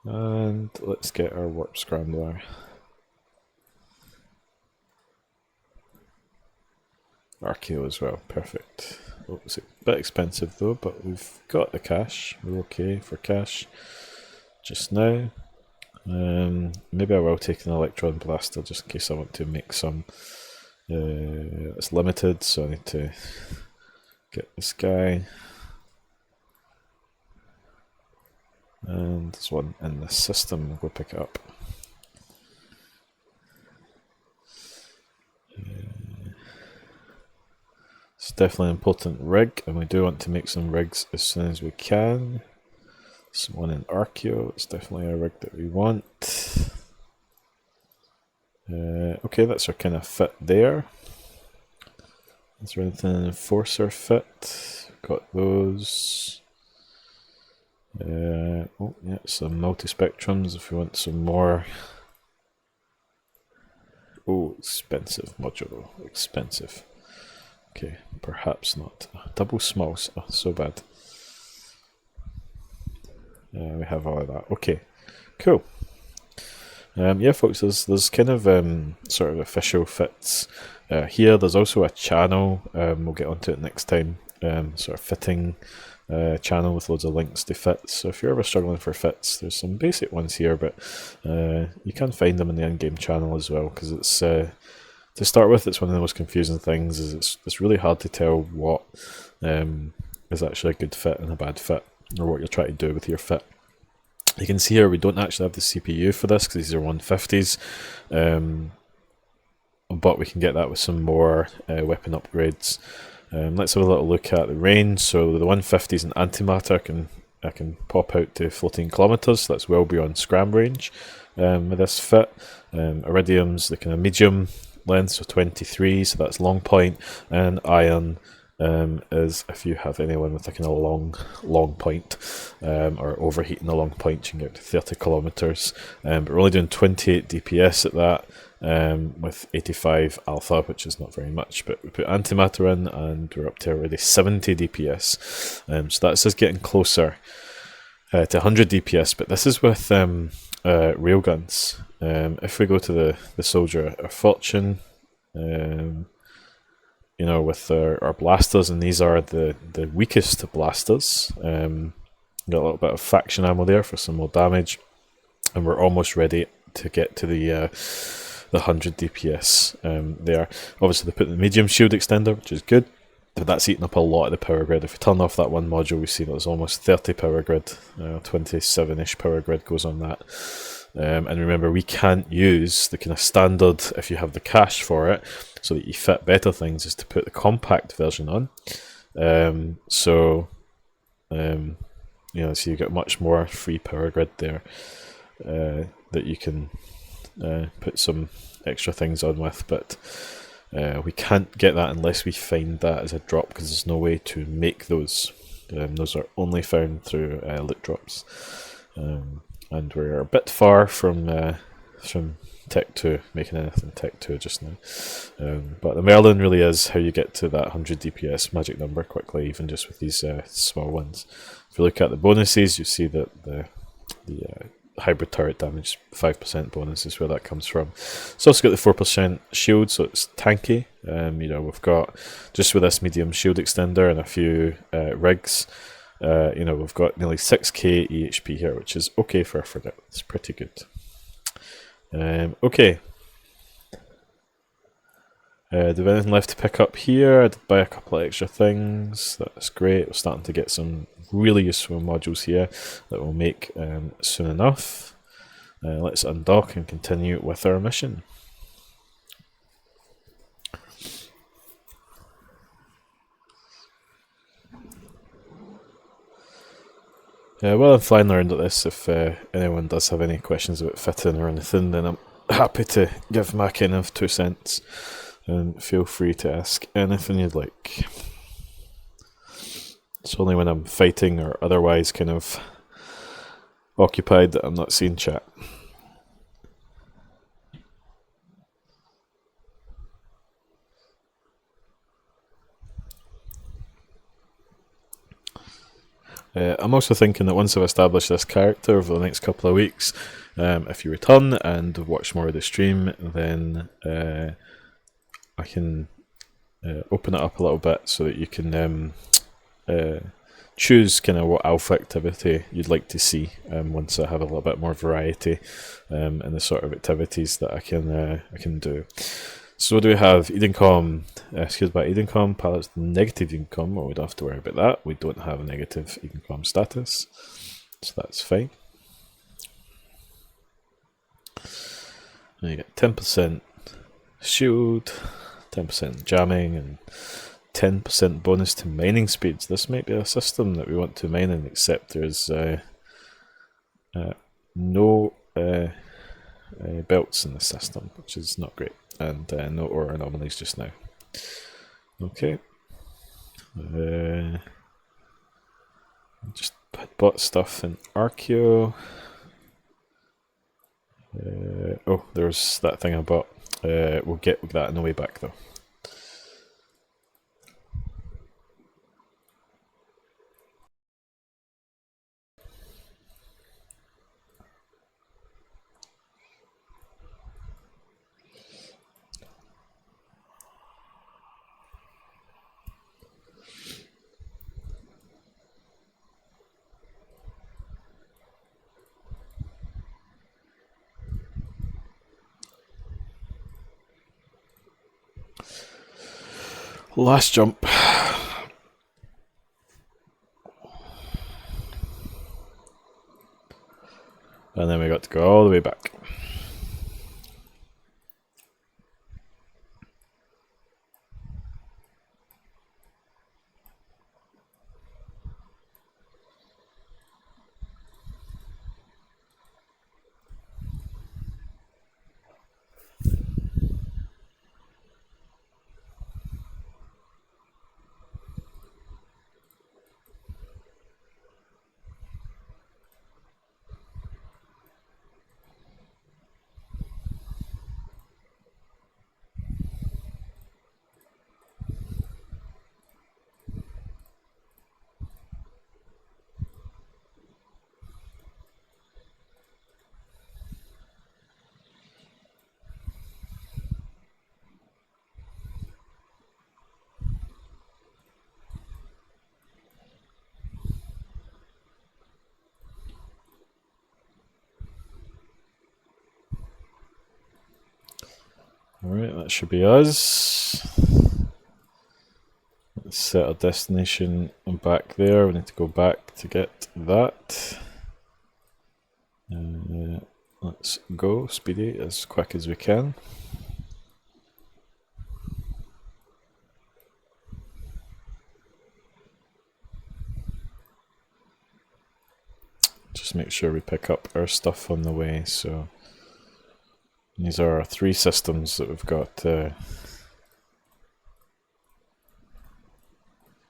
And let's get our warp scrambler. Archeo as well, perfect. Oh, it's a bit expensive though, but we've got the cash. We're okay for cash just now. Maybe I will take an electron blaster just in case I want to make some. It's limited, so I need to get this guy. And there's one in the system, we'll go pick it up. It's definitely an important rig, and we do want to make some rigs as soon as we can. This one in Archeo, it's definitely a rig that we want. Okay, that's our kind of fit there. Is there anything in Enforcer fit? Got those. Oh yeah, some multi-spectrums if we want some more. Oh, expensive module, expensive. Okay, perhaps not. Double smalls, oh, so bad. We have all of that. Okay, cool. Yeah, folks, there's kind of sort of official fits here. There's also a channel. We'll get onto it next time. Sort of fitting channel with loads of links to fits. So if you're ever struggling for fits, there's some basic ones here, but you can find them in the in-game channel as well, because it's to start with, it's one of the most confusing things. Is it's really hard to tell what is actually a good fit and a bad fit, or what you're trying to do with your fit. You can see here we don't actually have the CPU for this because these are 150s, but we can get that with some more weapon upgrades. Let's have a little look at the range. So the 150s in antimatter, I can pop out to 14 kilometers. So that's well beyond scram range with this fit. Iridium's the kind of medium length, so 23, so that's long point, and iron is if you have anyone with a kind of long point or overheating a long point, you can get to 30 kilometers. But we're only doing 28 DPS at that with 85 alpha, which is not very much. But we put antimatter in, and we're up to already 70 DPS. So that's us getting closer to 100 DPS. But this is with railguns. If we go to the Soldier of Fortune, you know, with our blasters, and these are the weakest blasters. Got a little bit of faction ammo there for some more damage, and we're almost ready to get to the 100 DPS there. Obviously they put the medium shield extender, which is good, but that's eating up a lot of the power grid. If we turn off that one module, we see that there's almost 30 power grid, 27-ish power grid goes on that. And remember, we can't use the kind of standard, if you have the cash for it, so that you fit better things, is to put the compact version on. You know, so you get much more free power grid there that you can put some extra things on with, but we can't get that unless we find that as a drop, because there's no way to make those. Those are only found through loot drops. and we're a bit far from Tech 2, making anything Tech 2 just now. But the Merlin really is how you get to that 100 DPS magic number quickly, even just with these small ones. If you look at the bonuses, you see that the hybrid turret damage 5% bonus is where that comes from. It's also got the 4% shield, so it's tanky. We've got, just with this medium shield extender and a few rigs, we've got nearly 6k EHP here, which is okay for a frigate. It's pretty good. Okay. Do we have anything left to pick up here? I did buy a couple of extra things. That's great. We're starting to get some really useful modules here that we'll make soon enough. Let's undock and continue with our mission. While I'm flying around at this, if anyone does have any questions about fitting or anything, then I'm happy to give my kind of 2 cents. And feel free to ask anything you'd like. It's only when I'm fighting or otherwise kind of occupied that I'm not seeing chat. I'm also thinking that once I've established this character over the next couple of weeks, if you return and watch more of the stream, then I can open it up a little bit so that you can choose kind of what alpha activity you'd like to see once I have a little bit more variety in the sort of activities that I can do. So do we have Edencom, Edencom, pilots negative Edencom, well we don't have to worry about that, we don't have a negative Edencom status, so that's fine. And you get 10% shield, 10% jamming, and 10% bonus to mining speeds. This might be a system that we want to mine in, except there's no belts in the system, which is not great, and no ore anomalies just now. Okay. Just bought stuff in Archeo. Oh, there's that thing I bought. We'll get that on the way back though. Last jump. And then we got to go all the way back. Alright, that should be us. Let's set our destination back there. We need to go back to get that. Let's go, Speedy, as quick as we can. Just make sure we pick up our stuff on the way. So these are our 3 systems that we've got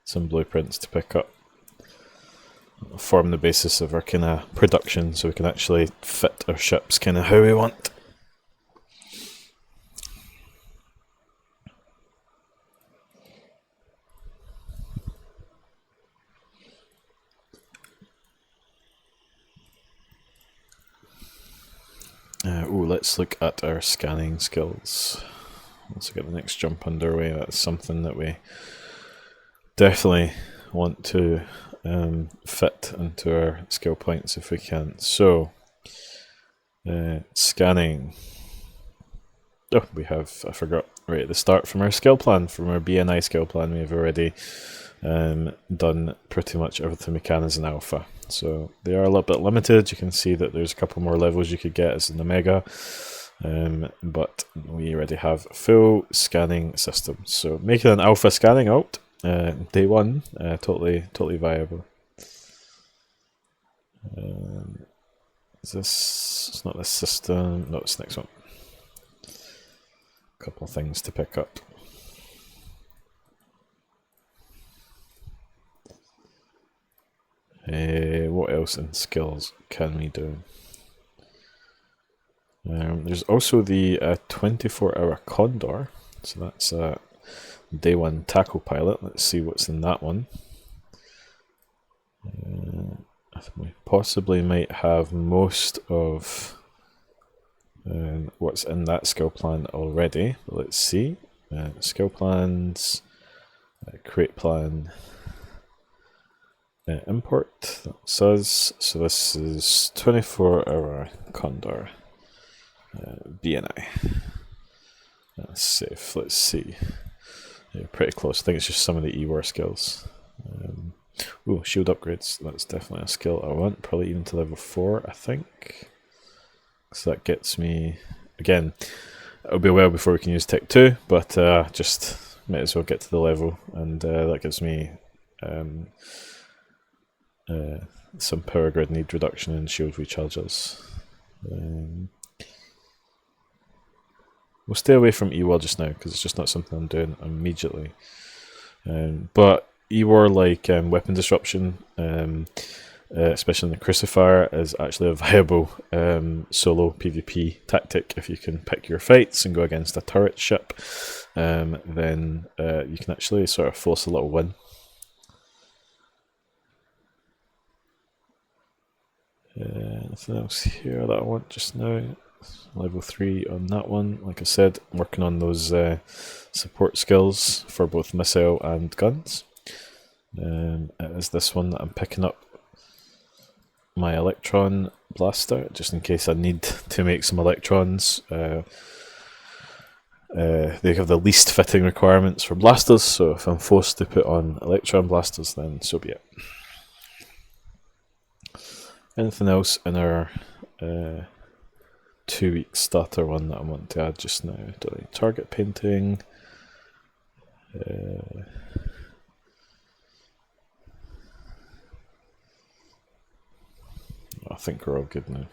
some blueprints to pick up. form the basis of our kind of production, so we can actually fit our ships kind of how we want. Let's look at our scanning skills. Let's get the next jump underway. That's something that we definitely want to fit into our skill points if we can. So, scanning. Oh, we have, I forgot, right at the start from our skill plan, from our BNI skill plan, we've already done pretty much everything we can as an alpha. So they are a little bit limited. You can see that there's a couple more levels you could get as an omega, but we already have full scanning system. So making an alpha scanning out day one, totally viable. Is this? It's not this system. No, it's the next one. A couple of things to pick up. What else in skills can we do? There's also the 24-hour Condor, so that's day one tackle pilot. Let's see what's in that one. We possibly might have most of what's in that skill plan already, but let's see. Skill plans, create plan. Import, that's us. So this is 24-hour Condor BNI. That's safe. Let's see. Yeah, pretty close. I think it's just some of the EWAR skills. Oh, shield upgrades. That's definitely a skill I want. Probably even to level 4, I think. So that gets me, again, it'll be a while before we can use Tech 2, but just might as well get to the level, and that gives me some power grid need reduction and shield recharges. We'll stay away from EWAR just now because it's just not something I'm doing immediately. But EWAR, like weapon disruption, especially in the Crucifier, is actually a viable solo PvP tactic. If you can pick your fights and go against a turret ship, then you can actually sort of force a little win. Anything else here that I want just now? Level 3 on that one. Like I said, I'm working on those support skills for both missile and guns. It is this one that I'm picking up, my electron blaster, just in case I need to make some electrons. They have the least fitting requirements for blasters, so if I'm forced to put on electron blasters, then so be it. Anything else in our 2-week starter one that I want to add just now? Target painting. I think we're all good now.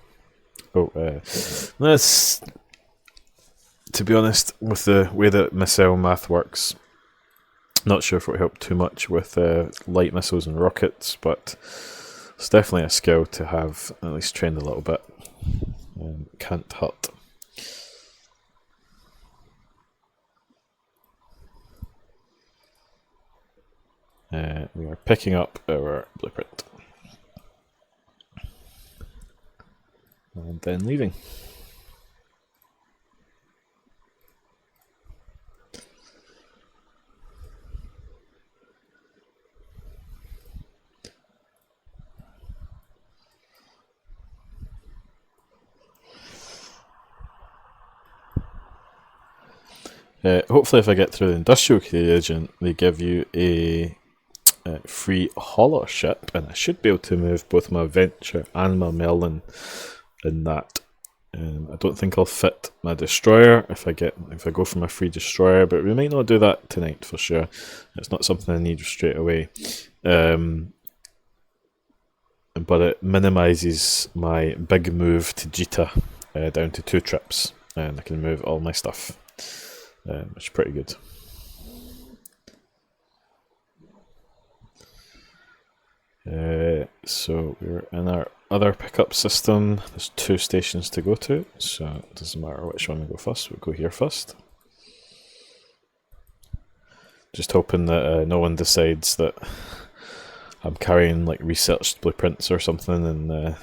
Let's, to be honest, with the way that missile math works, not sure if it will help too much with light missiles and rockets, but it's definitely a skill to have at least trained a little bit. Can't hurt. We are picking up our blueprint. And then leaving. Hopefully if I get through the industrial agent, they give you a free hauler ship, and I should be able to move both my Venture and my Merlin in that. I don't think I'll fit my destroyer if I go for my free destroyer, but we might not do that tonight for sure. It's not something I need straight away. But it minimises my big move to Jita down to 2 trips, and I can move all my stuff, which is pretty good. Okay, so we're in our other pickup system. There's 2 stations to go to, so it doesn't matter which one we go first. We'll go here first. Just hoping that no one decides that I'm carrying like researched blueprints or something and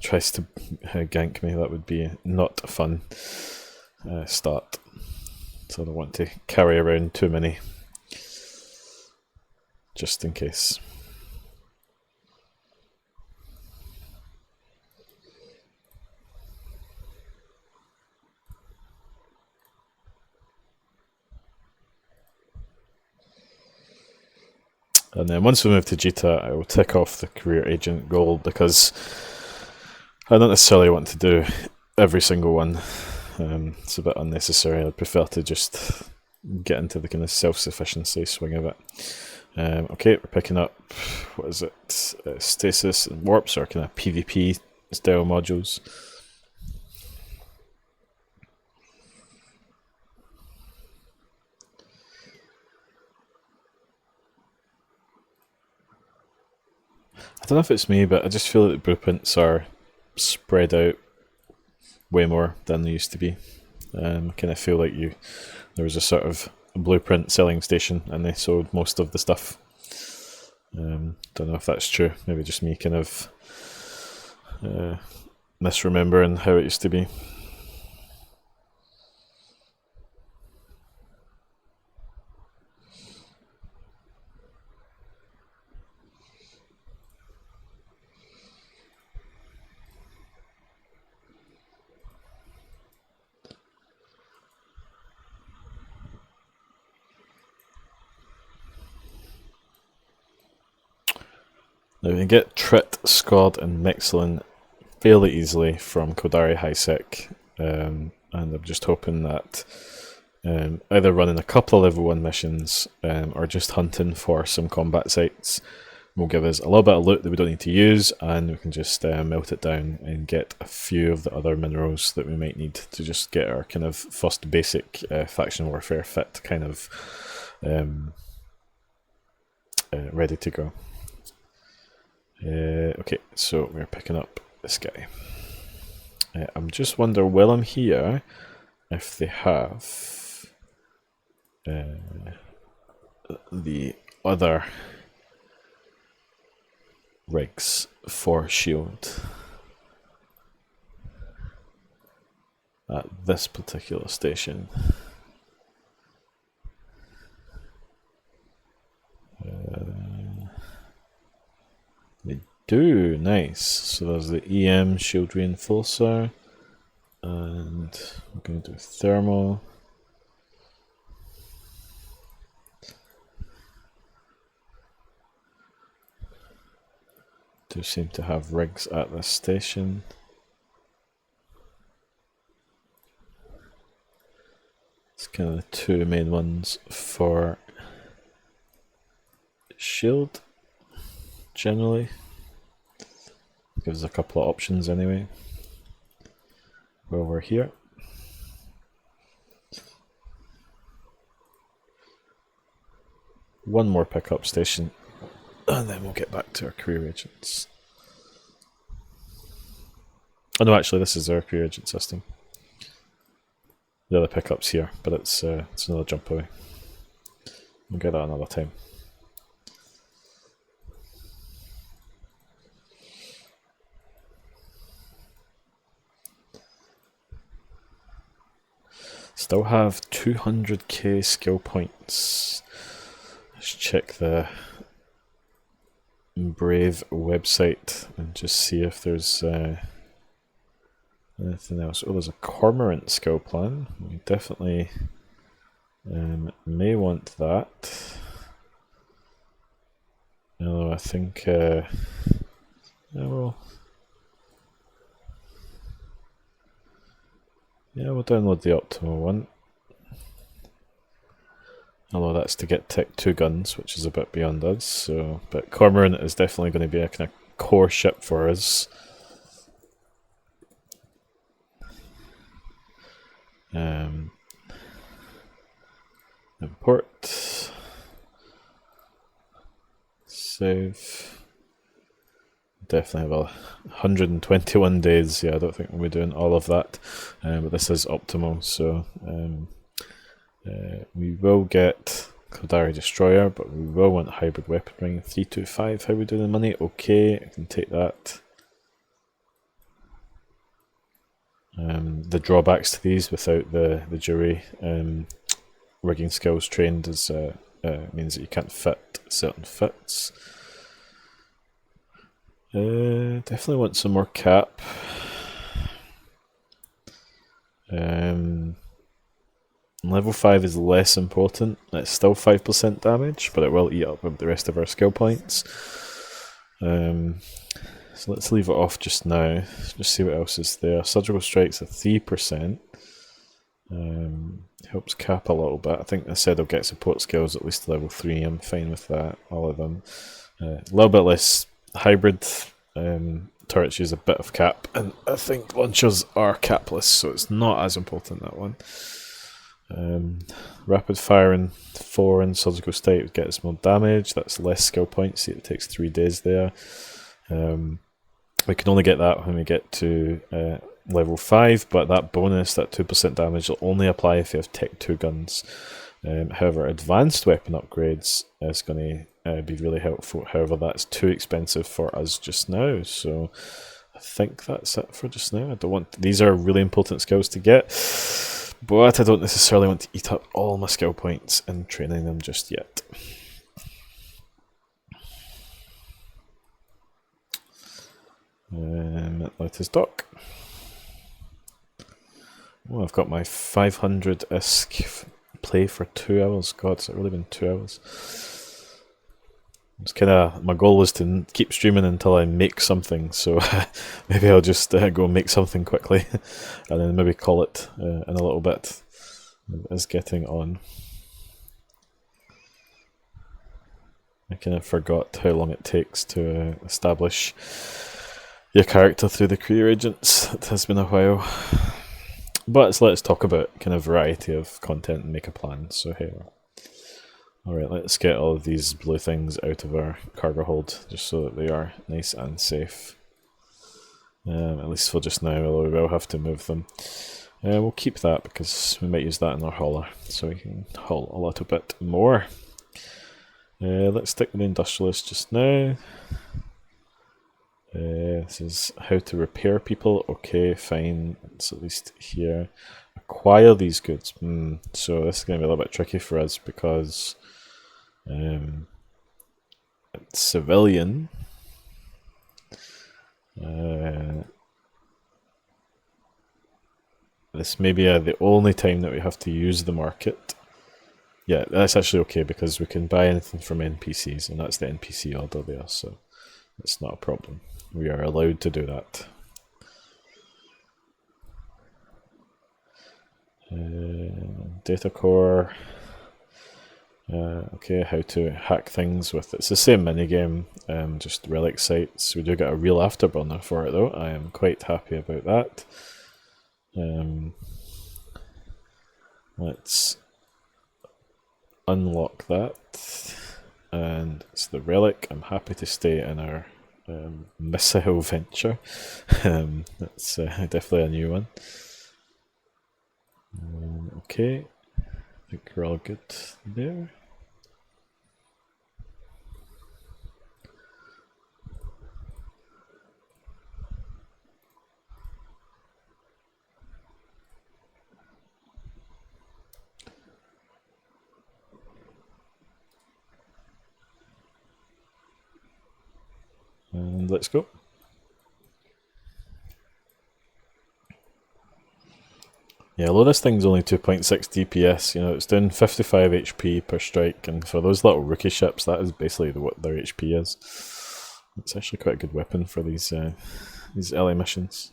tries to gank me. That would be not a fun start. So I don't want to carry around too many, just in case. And then once we move to Jita, I will tick off the career agent goal because I don't necessarily want to do every single one. It's a bit unnecessary. I'd prefer to just get into the kind of self-sufficiency swing of it. Okay, we're picking up, what is it, stasis and warps, or kind of PvP style modules. I don't know if it's me, but I just feel that the blueprints are spread out way more than they used to be. I kind of feel like there was a sort of blueprint selling station and they sold most of the stuff. Don't know if that's true. Maybe just me kind of misremembering how it used to be. Now we can get Trit, Scod and Mexilin fairly easily from Kodari Highsec, and I'm just hoping that either running a couple of level 1 missions or just hunting for some combat sites will give us a little bit of loot that we don't need to use, and we can just melt it down and get a few of the other minerals that we might need to just get our kind of first basic faction warfare fit kind of ready to go. Okay, so we're picking up this guy. I'm just wonder while I'm here if they have the other rigs for shield at this particular station. They do, nice. So there's the EM shield reinforcer, and we're going to do thermal. Do seem to have rigs at this station. It's kind of the 2 main ones for shield. Generally gives us a couple of options anyway while we're here. One more pickup station and then we'll get back to our career agents. Oh no, actually this is our career agent system. The other pickup's here, but it's another jump away. We'll get that another time. Still have 200k skill points. Let's check the Brave website and just see if there's anything else. Oh, there's a Cormorant skill plan. We definitely may want that. Although I think, yeah, we'll download the optimal one. Although that's to get Tech 2 guns, which is a bit beyond us. So, but Cormorant is definitely going to be a kind of core ship for us. Import. Save. definitely have 121 days. Yeah, I don't think we'll be doing all of that, but this is optimal. So we will get Caldari Destroyer, but we will want Hybrid Weaponry. 325. How are we doing the money? Okay, I can take that. The drawbacks to these without the jury rigging skills trained is means that you can't fit certain fits. Definitely want some more cap. Level 5 is less important. It's still 5% damage, but it will eat up the rest of our skill points. So let's leave it off just now. Just see what else is there. Surgical Strike's at 3%. Helps cap a little bit. I think I said I'll get support skills at least to level 3. I'm fine with that, all of them. A little bit less hybrid. Turrets use a bit of cap, and I think launchers are capless, so it's not as important, that one. Rapid fire and 4 and surgical strike gets more damage. That's less skill points. See, it takes 3 days there. We can only get that when we get to level 5, but that bonus, that 2% damage, will only apply if you have Tech 2 guns. However, advanced weapon upgrades is going to be really helpful. However, that's too expensive for us just now, so I think that's it for just now. I don't want. These are really important skills to get, but I don't necessarily want to eat up all my skill points in training them just yet. Let us dock. Oh, I've got my 500 ISK play for 2 hours. God, has it really been 2 hours? It's kind of, my goal was to keep streaming until I make something, so maybe I'll just go make something quickly and then maybe call it in a little bit. It is getting on. I kind of forgot how long it takes to establish your character through the career agents. It has been a while. But let's talk about kind of variety of content and make a plan. So here. Alright, let's get all of these blue things out of our cargo hold, just so that they are nice and safe. At least for just now, although we will have to move them. We'll keep that because we might use that in our hauler, so we can haul a little bit more. Let's stick with the industrialist just now. This is how to repair people. Okay, fine. It's at least here. Acquire these goods. So this is going to be a little bit tricky for us because it's civilian. This may be the only time that we have to use the market. Yeah, that's actually okay because we can buy anything from NPCs, and that's the NPC order there, so it's not a problem. We are allowed to do that. Data core. Okay, how to hack things with it's the same minigame, just relic sites. We do get a real afterburner for it though. I am quite happy about that. Let's unlock that, and it's the relic. I'm happy to stay in our missile venture. That's definitely a new one. Okay, I think we're all good there. And let's go. Yeah, although this thing's only 2.6 DPS, you know, it's doing 55 HP per strike, and for those little rookie ships, that is basically what their HP is. It's actually quite a good weapon for these early missions.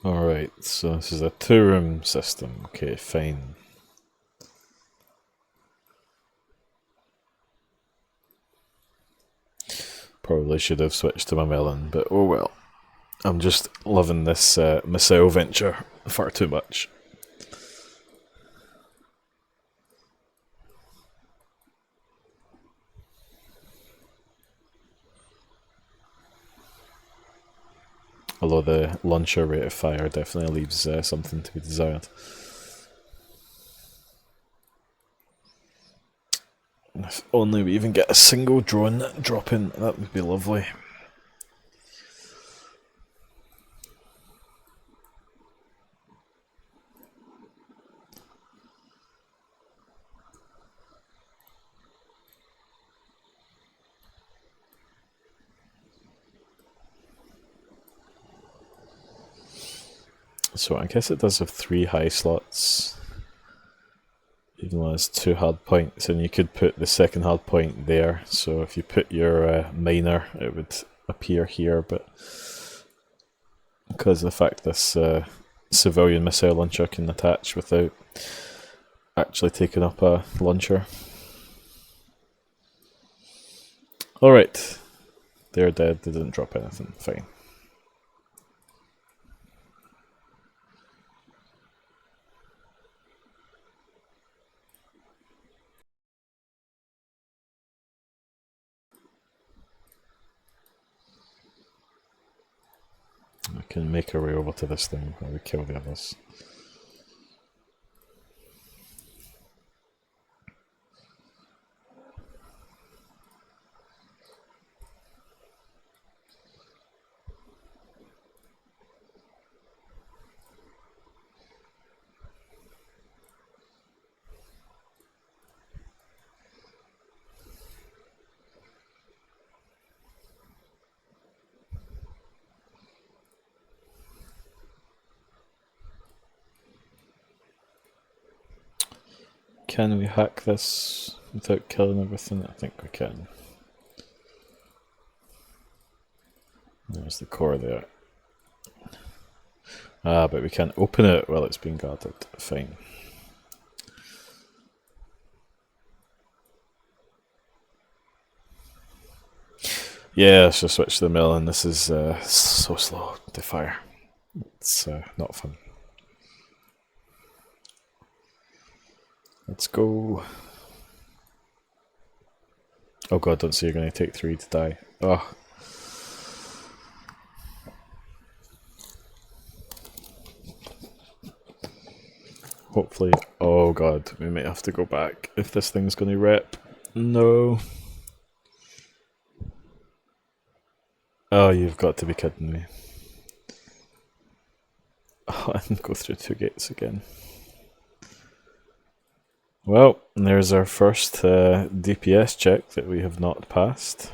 Alright, so this is a 2-room system. Okay, fine. Probably should have switched to my melon, but oh well. I'm just loving this missile venture far too much. Although the launcher rate of fire definitely leaves something to be desired. If only we even get a single drone drop in, that would be lovely. So I guess it does have 3 high slots, even though it's 2 hard points, and you could put the second hard point there. So if you put your miner, it would appear here, but because of the fact this civilian missile launcher can attach without actually taking up a launcher. Alright, they're dead, they didn't drop anything, fine. We can make our way over to this thing while we kill the others. Can we hack this without killing everything? I think we can. There's the core there. Ah, but we can't open it while it's being guarded. Fine. Yeah, let's just switch to the mill, and this is so slow to fire. It's not fun. Let's go. Oh god, don't say you're going to take 3 to die. Oh. Hopefully. Oh god, we might have to go back if this thing's going to rep. No. Oh, you've got to be kidding me. Oh, and go through 2 gates again. Well, there's our first DPS check that we have not passed.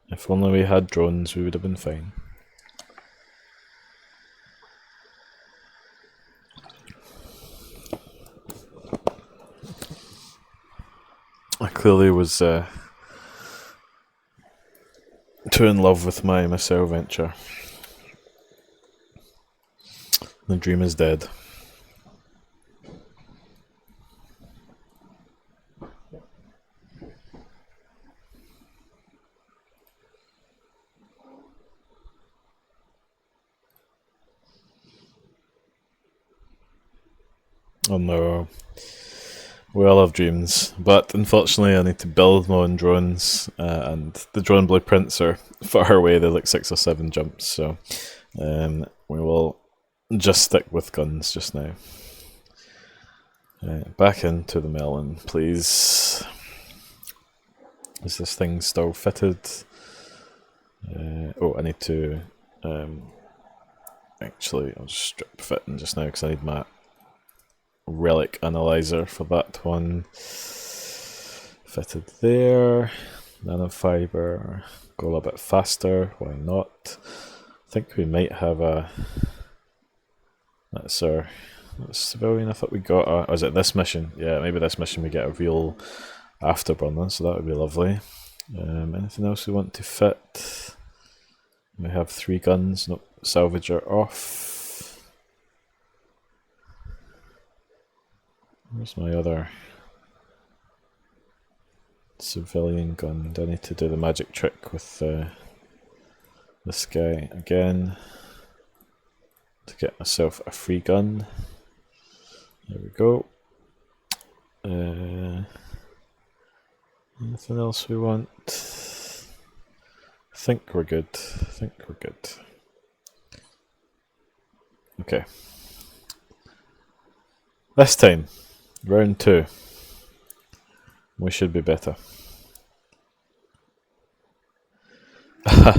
If only we had drones, we would have been fine. I clearly was too in love with my missile venture. The dream is dead. Oh no. We all have dreams, but unfortunately I need to build my own drones, and the drone blueprints are far away, they're like 6 or 7 jumps, so we will just stick with guns just now. Back into the melon, please. Is this thing still fitted? Oh, I need to actually, I'll just strip fitting just now because I need my relic analyzer for that one. Fitted there. Nanofiber. Go a little bit faster. Why not? I think we might have a. That's our civilian. I thought we got a. Was it this mission? Yeah, maybe this mission we get a real afterburner, so that would be lovely. Anything else we want to fit? We have 3 guns. Nope. salvager off. Where's my other civilian gun? Do I need to do the magic trick with this guy again to get myself a free gun? There we go. Anything else we want? I think we're good. Okay. This time, round 2. We should be better.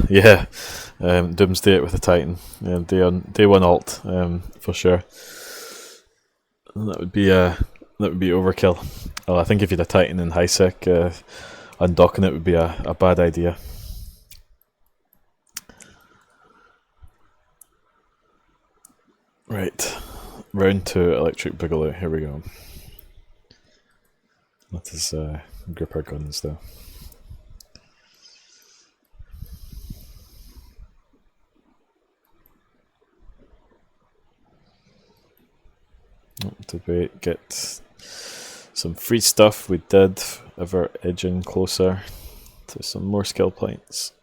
Yeah, Doomsday it with a Titan. Day 1 alt, for sure. That would be overkill. Oh, I think if you had a Titan in high sec, undocking it would be a bad idea. Right, round 2 Electric Boogaloo. Here we go. Let us grip our guns though. Did we get some free stuff? We did, ever edging closer to some more skill points.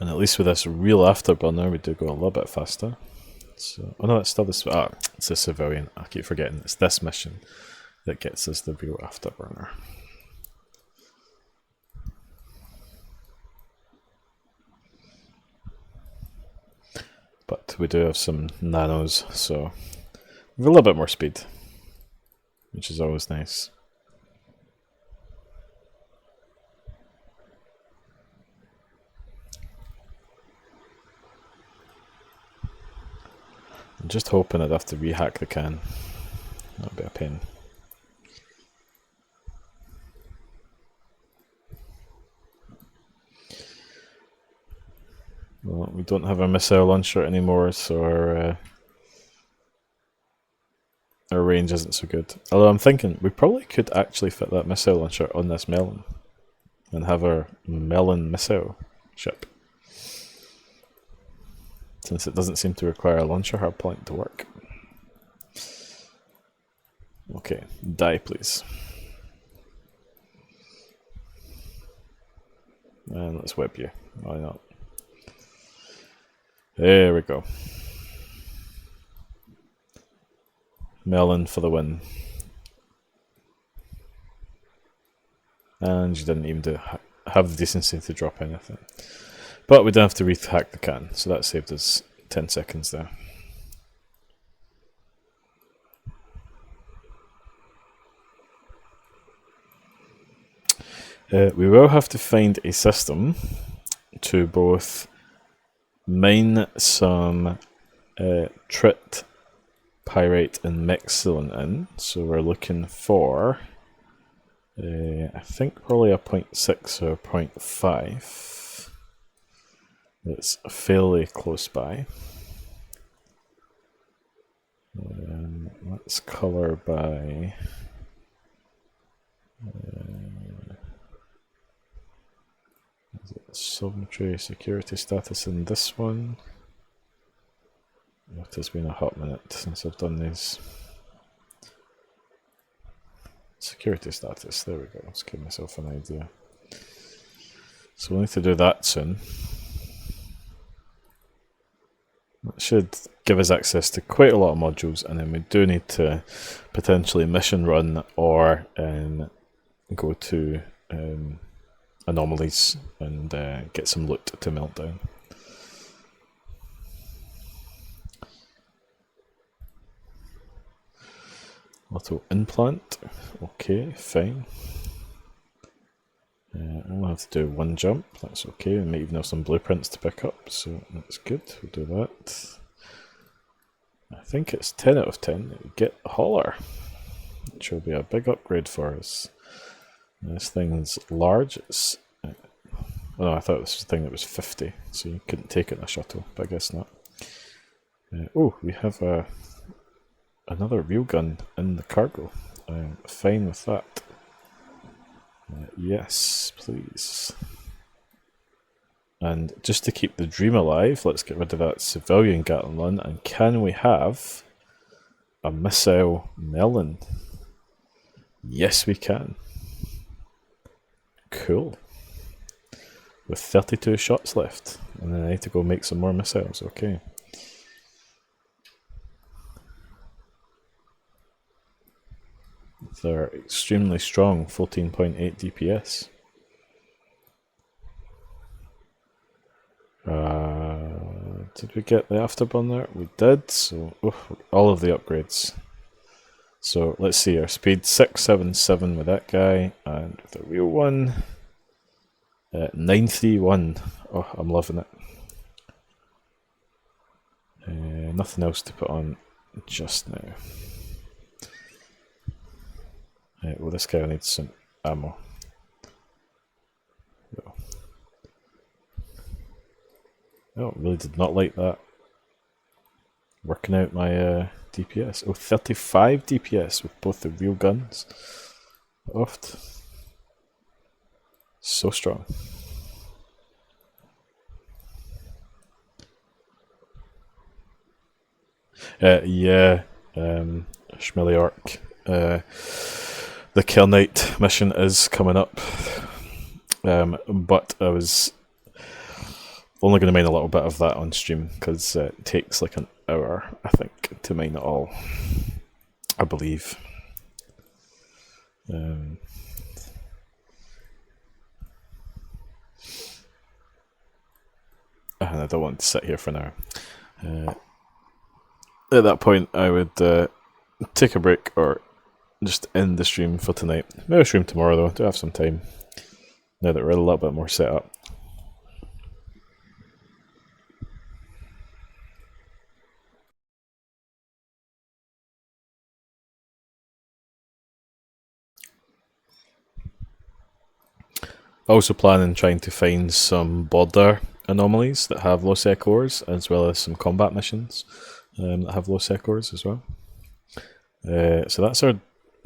And at least with this real afterburner, we do go a little bit faster. So, oh no, it's still this. It's a civilian. I keep forgetting. It's this mission that gets us the real afterburner. But we do have some nanos, so we have a little bit more speed, which is always nice. I'm just hoping I'd have to rehack the can. That'd be a pain. Well, we don't have a missile launcher anymore, so our range isn't so good. Although I'm thinking we probably could actually fit that missile launcher on this melon and have our melon missile ship, since it doesn't seem to require a launcher hardpoint to work. Okay, die please. And let's whip you. Why not? There we go. Melon for the win. And you didn't even have the decency to drop anything. But we don't have to rehack the can, so that saved us 10 seconds there. We will have to find a system to both mine some Trit, Pyrite and Mexilin in, so we're looking for I think probably a 0.6 or 0.5 that's fairly close by. Let's colour by Sovereignty security status in this one. It has been a hot minute since I've done these. Security status, there we go, let's give myself an idea. So we'll need to do that soon. That should give us access to quite a lot of modules, and then we do need to potentially mission run or go to anomalies and get some loot to melt down. Auto implant, okay, fine. I'll have to do one jump, that's okay. We might even have some blueprints to pick up, so that's good, we'll do that. I think it's 10 out of 10. Get Hauler, which will be a big upgrade for us. This thing's large, it's Oh, no, I thought this was a thing that was 50, so you couldn't take it in a shuttle, but I guess not. Oh, we have another real gun in the cargo. I'm fine with that. Yes, please. And just to keep the dream alive, let's get rid of that civilian Gatling gun. And can we have a missile melon? Yes, we can. Cool. With 32 shots left. And then I need to go make some more missiles. Okay. They're extremely strong, 14.8 DPS. Did we get the afterburner? We did, so all of the upgrades. So let's see, our speed 677 with that guy, and with the real one, 931. Oh, I'm loving it. Nothing else to put on just now. Well, this guy needs some ammo. Oh, really did not like that. Working out my DPS. Oh, 35 DPS with both the real guns. Oft. So strong. Yeah, Schmilliark. The Kill Knight mission is coming up. But I was only going to mine a little bit of that on stream because it takes like an hour, I think, to mine it all. I believe. And I don't want to sit here for an hour. At that point, I would take a break or just end the stream for tonight. Maybe I'll stream tomorrow though. I do have some time now that we're a little bit more set up. Also planning trying to find some border anomalies that have low sec ores, as well as some combat missions that have low sec ores as well. So that's our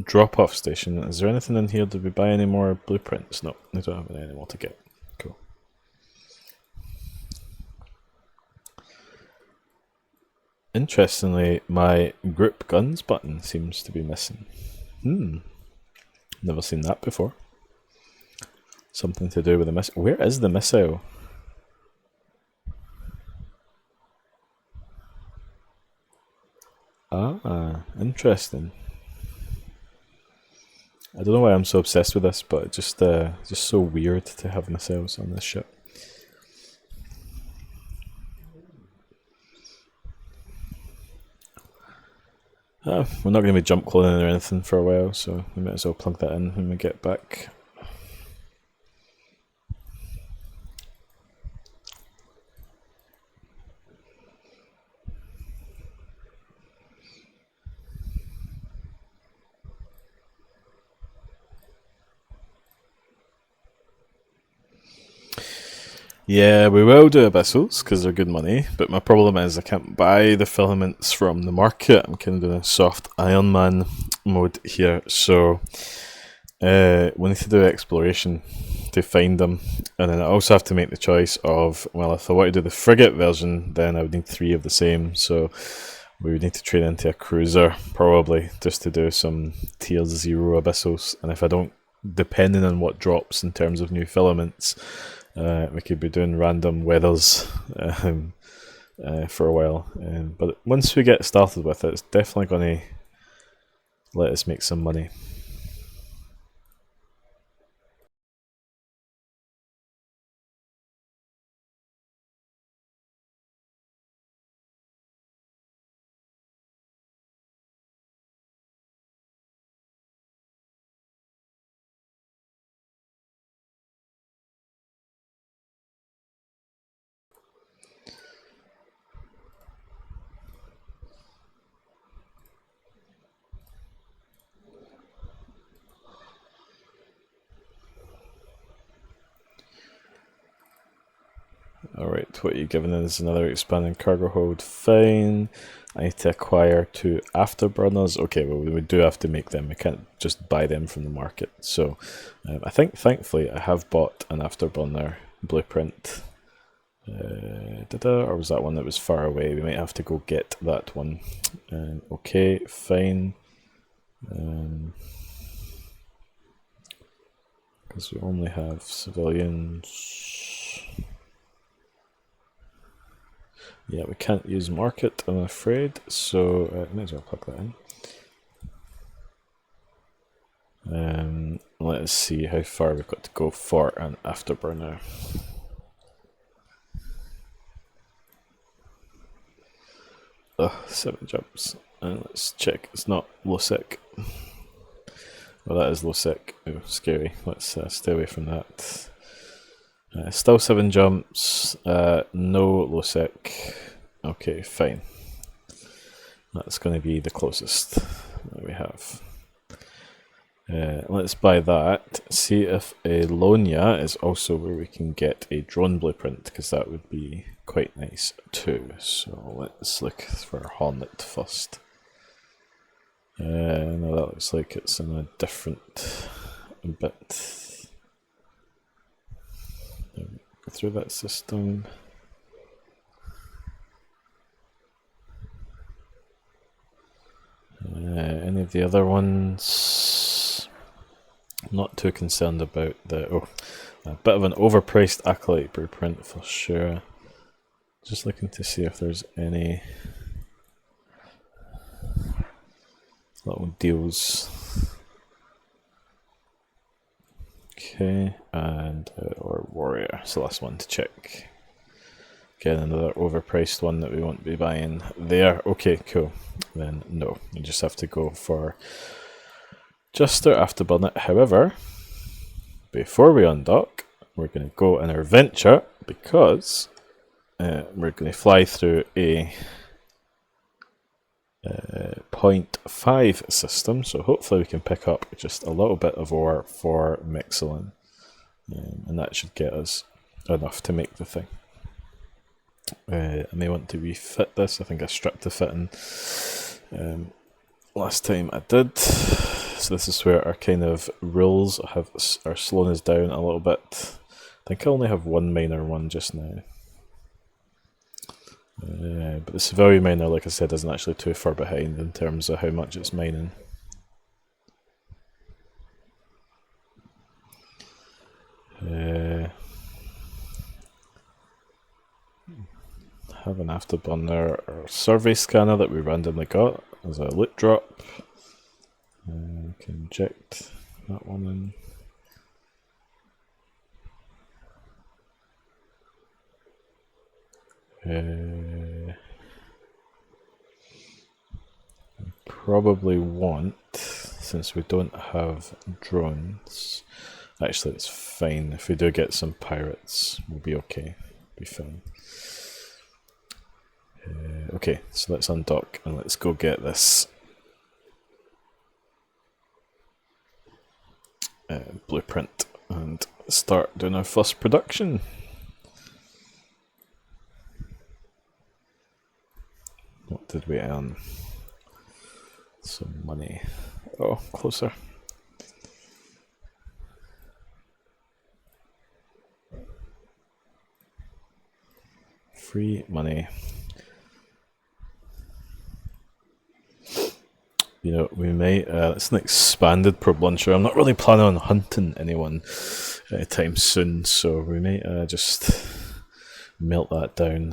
drop-off station. Is there anything in here? Did we buy any more blueprints? No, we don't have any more to get. Cool. Interestingly, my group guns button seems to be missing. Never seen that before. Something to do with the missile. Where is the missile? Ah, interesting. I don't know why I'm so obsessed with this, but it's just so weird to have missiles on this ship. We're not going to be jump cloning or anything for a while, so we might as well plug that in when we get back. Yeah, we will do abyssals because they're good money, but my problem is I can't buy the filaments from the market. I'm kind of doing a soft Iron Man mode here, so we need to do exploration to find them, and then I also have to make the choice of, well, if I want to do the frigate version, then I would need 3 of the same, so we would need to trade into a cruiser probably just to do some tier 0 abyssals, and if I don't, depending on what drops in terms of new filaments, we could be doing random weathers for a while. But once we get started with it, it's definitely going to let us make some money. Alright, what are you giving us? Another expanding cargo hold. Fine. I need to acquire 2 afterburners. Okay, well, we do have to make them. We can't just buy them from the market. So, I think, thankfully, I have bought an afterburner blueprint. Or was that one that was far away? We might have to go get that one. Okay, fine. Because we only have civilians. Yeah, we can't use market, I'm afraid, so might as well plug that in. Let's see how far we've got to go for an afterburner. Ugh, 7 jumps. And let's check it's not Losec. Well, that is Losec. Oh, scary. Let's stay away from that. Still 7 jumps. No Losec. Okay, fine. That's going to be the closest that we have. Let's buy that. See if Alonia is also where we can get a drone blueprint, because that would be quite nice too. So let's look for Hornet first. No, that looks like it's in a different bit. Go through that system. Any of the other ones? I'm not too concerned about the... Oh, a bit of an overpriced Acolyte blueprint for sure. Just looking to see if there's any little deals. Okay, and or Warrior, it's the last one to check. Again, another overpriced one that we won't be buying there. Okay, cool. Then no, you just have to go for just our afterburner. However, before we undock, we're going to go on our venture because we're going to fly through a 0.5 system, so hopefully we can pick up just a little bit of ore for Mixelin, and that should get us enough to make the thing. I may want to refit this. I think I stripped the fitting last time I did, so this is where our kind of rules are slowing us down a little bit. I think I only have one miner one just now. But the civilian miner, like I said, isn't actually too far behind in terms of how much it's mining. Have an afterburner or survey scanner that we randomly got as a loot drop. We can inject that one in. Probably want, since we don't have drones. Actually, it's fine. If we do get some pirates, we'll be okay. Be fine. Okay, so let's undock and let's go get this blueprint and start doing our first production. What did we earn? Some money. Oh, closer. Free money. You know, we may, it's an expanded probe launcher. I'm not really planning on hunting anyone anytime soon, so we may just melt that down.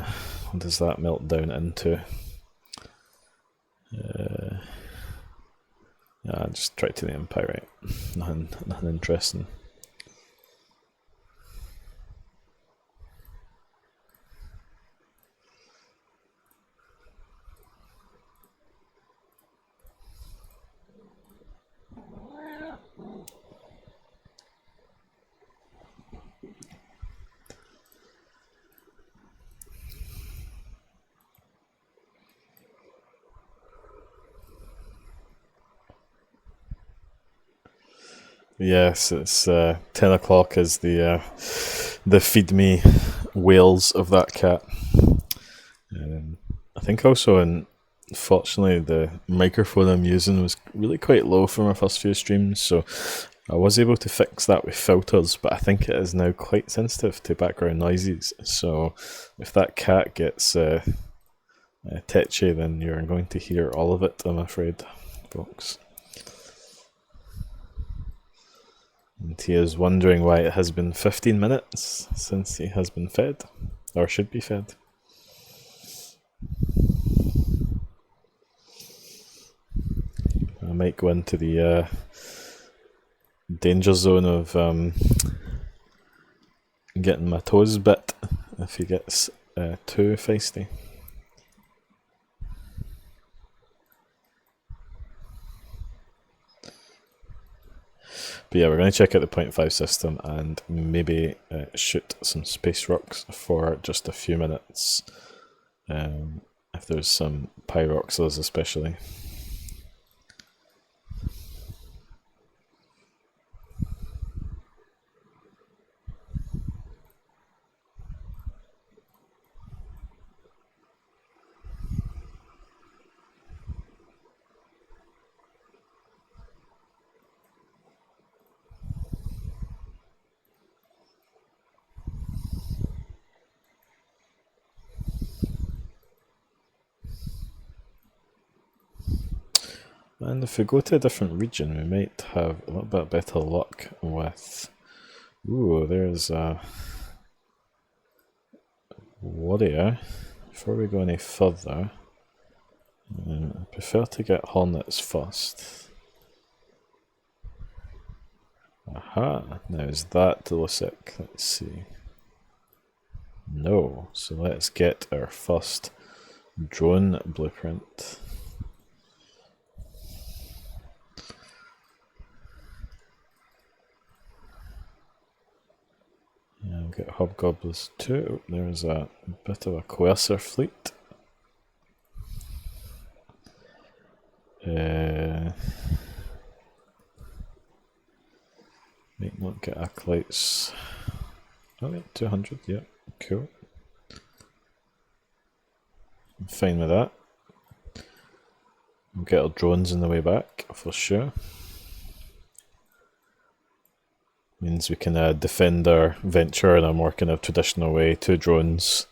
What does that melt down into? Just tritanium pyrite. Nothing interesting. Yes, it's 10 o'clock is the feed me wails of that cat. I think also, unfortunately, the microphone I'm using was really quite low for my first few streams, so I was able to fix that with filters, but I think it is now quite sensitive to background noises. So if that cat gets tetchy, then you're going to hear all of it, I'm afraid, folks. And he is wondering why it has been 15 minutes since he has been fed, or should be fed. I might go into the danger zone of getting my toes bit if he gets too feisty. But yeah, we're going to check out the 0.5 system and maybe shoot some space rocks for just a few minutes. If there's some pyroxels especially. And if we go to a different region, we might have a little bit better luck with... Ooh, there's a warrior. Before we go any further, I prefer to get hornets first. Aha, now is that Lusik? Let's see. No, so let's get our first drone blueprint. Yeah, we've got hobgoblins too. There's a bit of a Quasar fleet. Might not get acolytes. Oh yeah, 200, yeah, cool. I'm fine with that. We'll get our drones on the way back, for sure. Means we can defend our venture in a more kind of traditional way. 2 drones.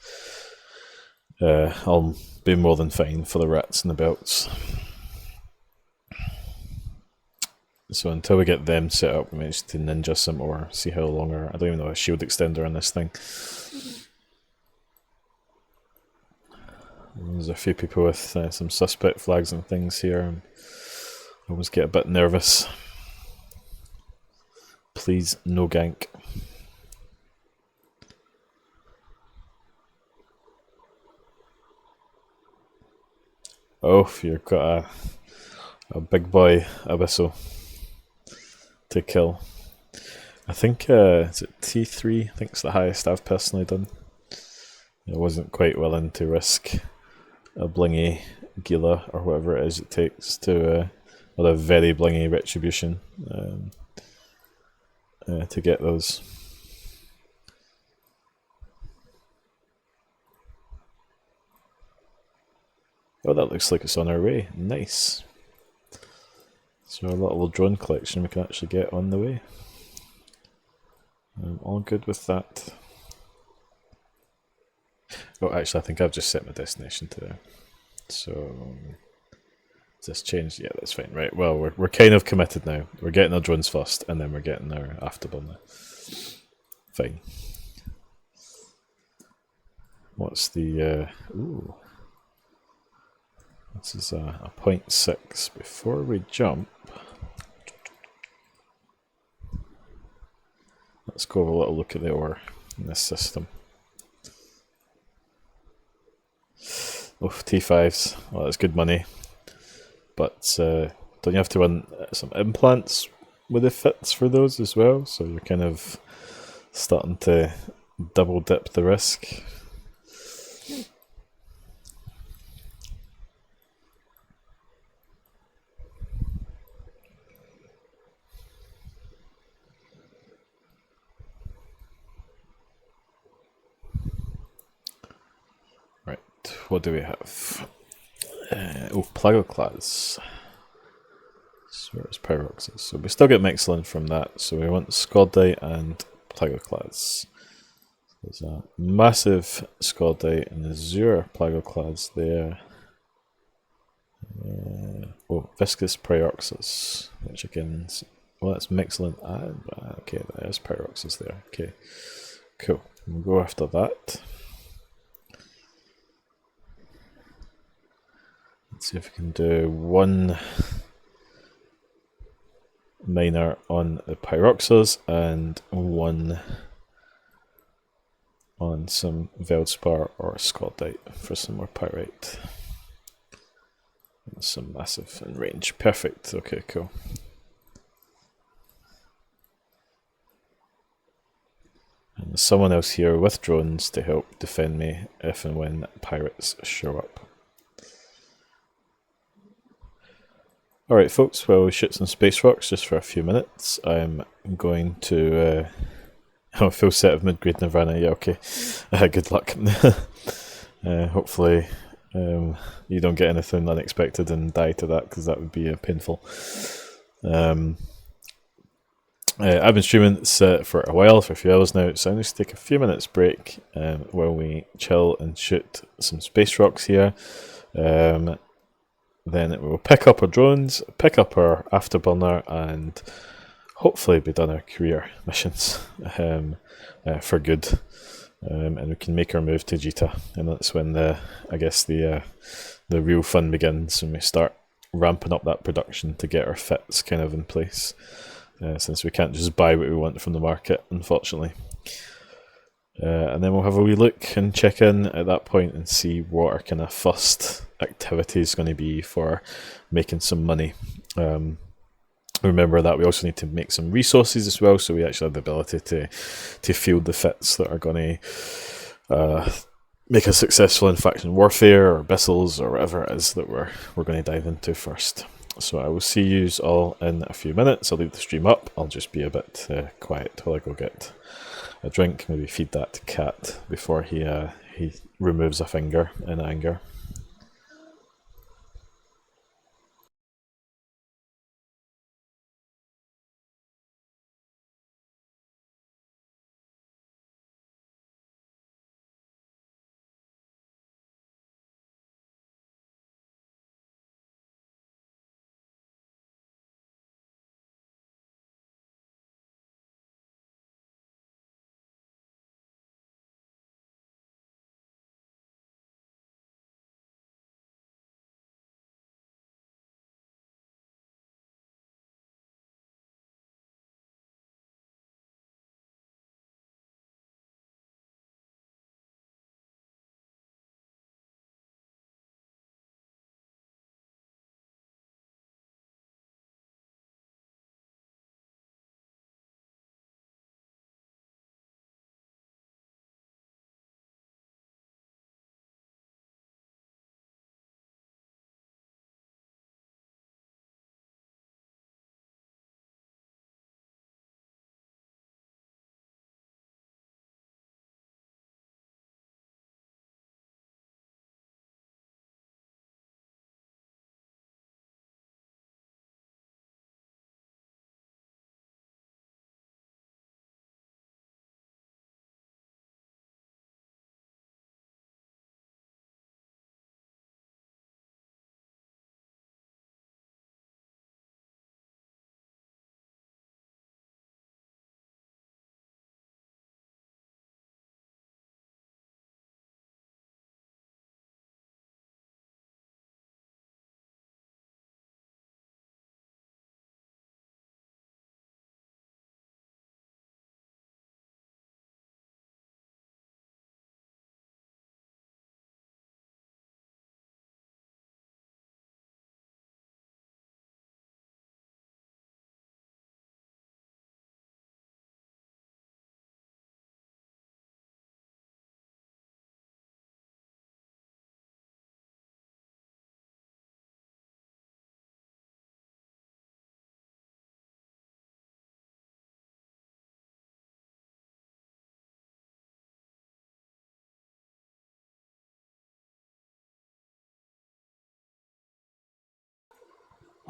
I'll be more than fine for the rats and the belts. So until we get them set up, we might just ninja some more, see how long I don't even know a shield extender on this thing. There's a few people with some suspect flags and things here. And I always get a bit nervous. Please, no gank. Oh, you've got a big boy abyssal to kill. I think, is it T3? I think it's the highest I've personally done. I wasn't quite willing to risk a blingy Gila or whatever it is it takes to, or a very blingy retribution to get those. Oh, that looks like it's on our way. Nice. So a little drone collection we can actually get on the way. I'm all good with that. Oh, actually, I think I've just set my destination to there. So, is this changed? Yeah, that's fine. Right, well, we're kind of committed now. We're getting our drones first, and then we're getting our afterburner. Fine. What's the... ooh. This is a 0.6. Before we jump, let's go have a little look at the ore in this system. Oh, T5s. Well, that's good money. But don't you have to run some implants with the fits for those as well? So you're kind of starting to double dip the risk. what do we have? Plagoclase. So where's Pyroxys? So we still get Mixlin from that. So we want Scaldite and Plagoclase. There's a massive Scaldite and Azure Plagoclase there. Viscous Pyroxys, which again, well, that's Mixlin. Okay, there's Pyroxys there. Okay, cool. We'll go after that. Let's see if we can do one miner on the Pyroxys and one on some Veldspar or Scaldite for some more Pyrite. Some massive in range. Perfect. Okay, cool. And there's someone else here with drones to help defend me if and when pirates show up. Alright folks, well we shoot some space rocks just for a few minutes. I'm going to have a full set of mid-grade Nirvana, yeah okay. Good luck. Hopefully you don't get anything unexpected and die to that, because that would be painful. I've been streaming for a while, for a few hours now, so I'm going to take a few minutes break while we chill and shoot some space rocks here. Then we'll pick up our drones, pick up our afterburner, and hopefully be done our career missions for good. And we can make our move to Jita, and that's when I guess the real fun begins, when we start ramping up that production to get our fits kind of in place, since we can't just buy what we want from the market, unfortunately. And then we'll have a wee look and check in at that point and see what our kind of first activity is going to be for making some money. Remember that we also need to make some resources as well, so we actually have the ability to field the fits that are going to make us successful in faction warfare or abyssals or whatever it is that we're going to dive into first. So I will see you all in a few minutes. I'll leave the stream up. I'll just be a bit quiet till I go get a drink, maybe feed that cat before he removes a finger in anger.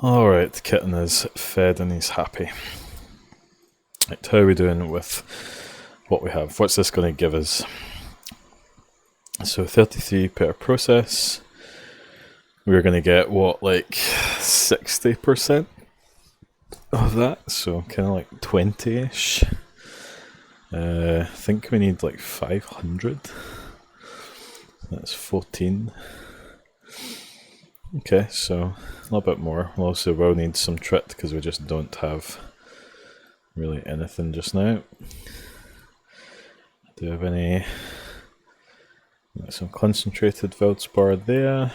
Alright, the kitten is fed and he's happy. Right, how are we doing with what we have? What's this going to give us? So 33 per process. We're going to get what, like 60% of that? So kind of like 20-ish. I think we need like 500. That's 14. Okay, so a little bit more. We'll also will need some trit because we just don't have really anything just now. Do you have any? Some concentrated Veldspar there.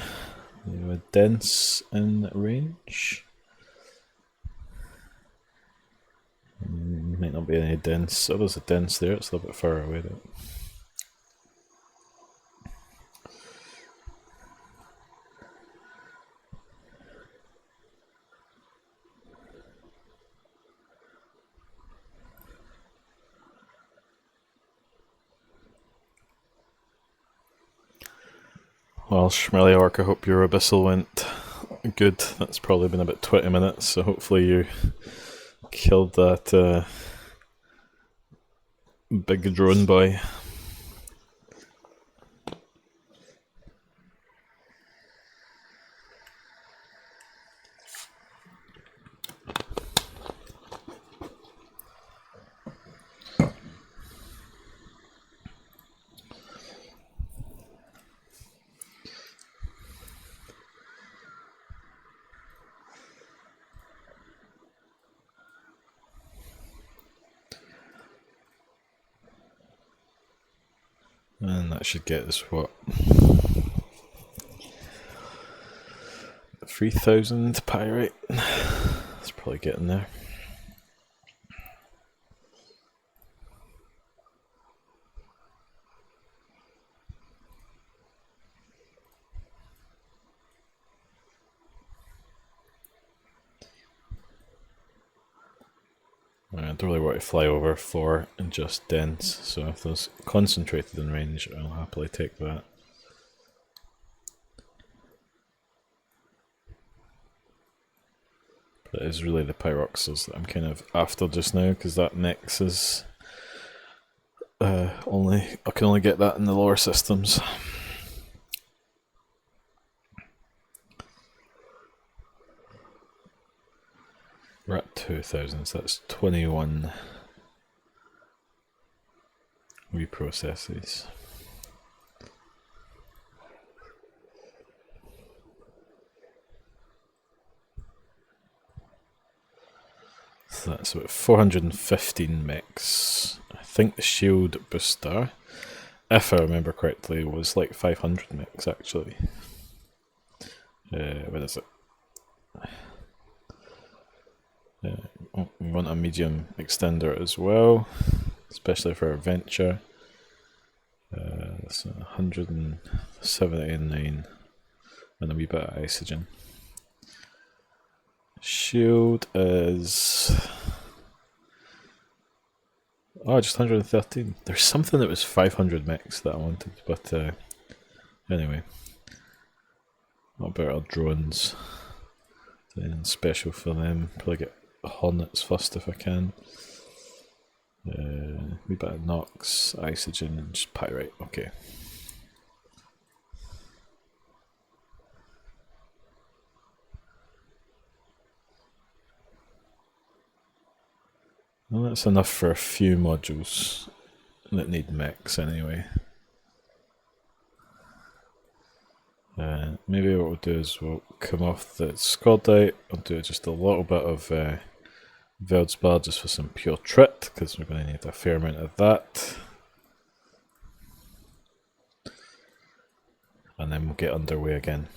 We have a dense in range. Might not be any dense. Oh, there's a dense there. It's a little bit far away though. Well, Schmeliork, I hope your abyssal went good. That's probably been about 20 minutes, so hopefully you killed that big drone boy. And that should get us what? 3,000 pyrite. That's probably getting there. I don't really want to fly over for just dense, so if there's concentrated in range, I'll happily take that. But it is really the pyroxels that I'm kind of after just now, because that next is I can only get that in the lower systems. We're at 2,000, so that's 21 reprocesses. So that's about 415 mechs. I think the shield booster, if I remember correctly, was like 500 mechs actually. Where is it? We want a medium extender as well, especially for adventure. That's 179 and a wee bit of isogen. Shield is just 113. There's something that was 500 mechs that I wanted, but anyway. What about our drones? Anything special for them? Probably get Hornets first if I can. Wee bit of Nox, Isogen, and just Pyrite. Okay. Well, that's enough for a few modules that need mechs anyway. Maybe what we'll do is we'll come off the Scaldite. I'll do just a little bit of Veldspar just for some pure trit, because we're going to need a fair amount of that. And then we'll get underway again.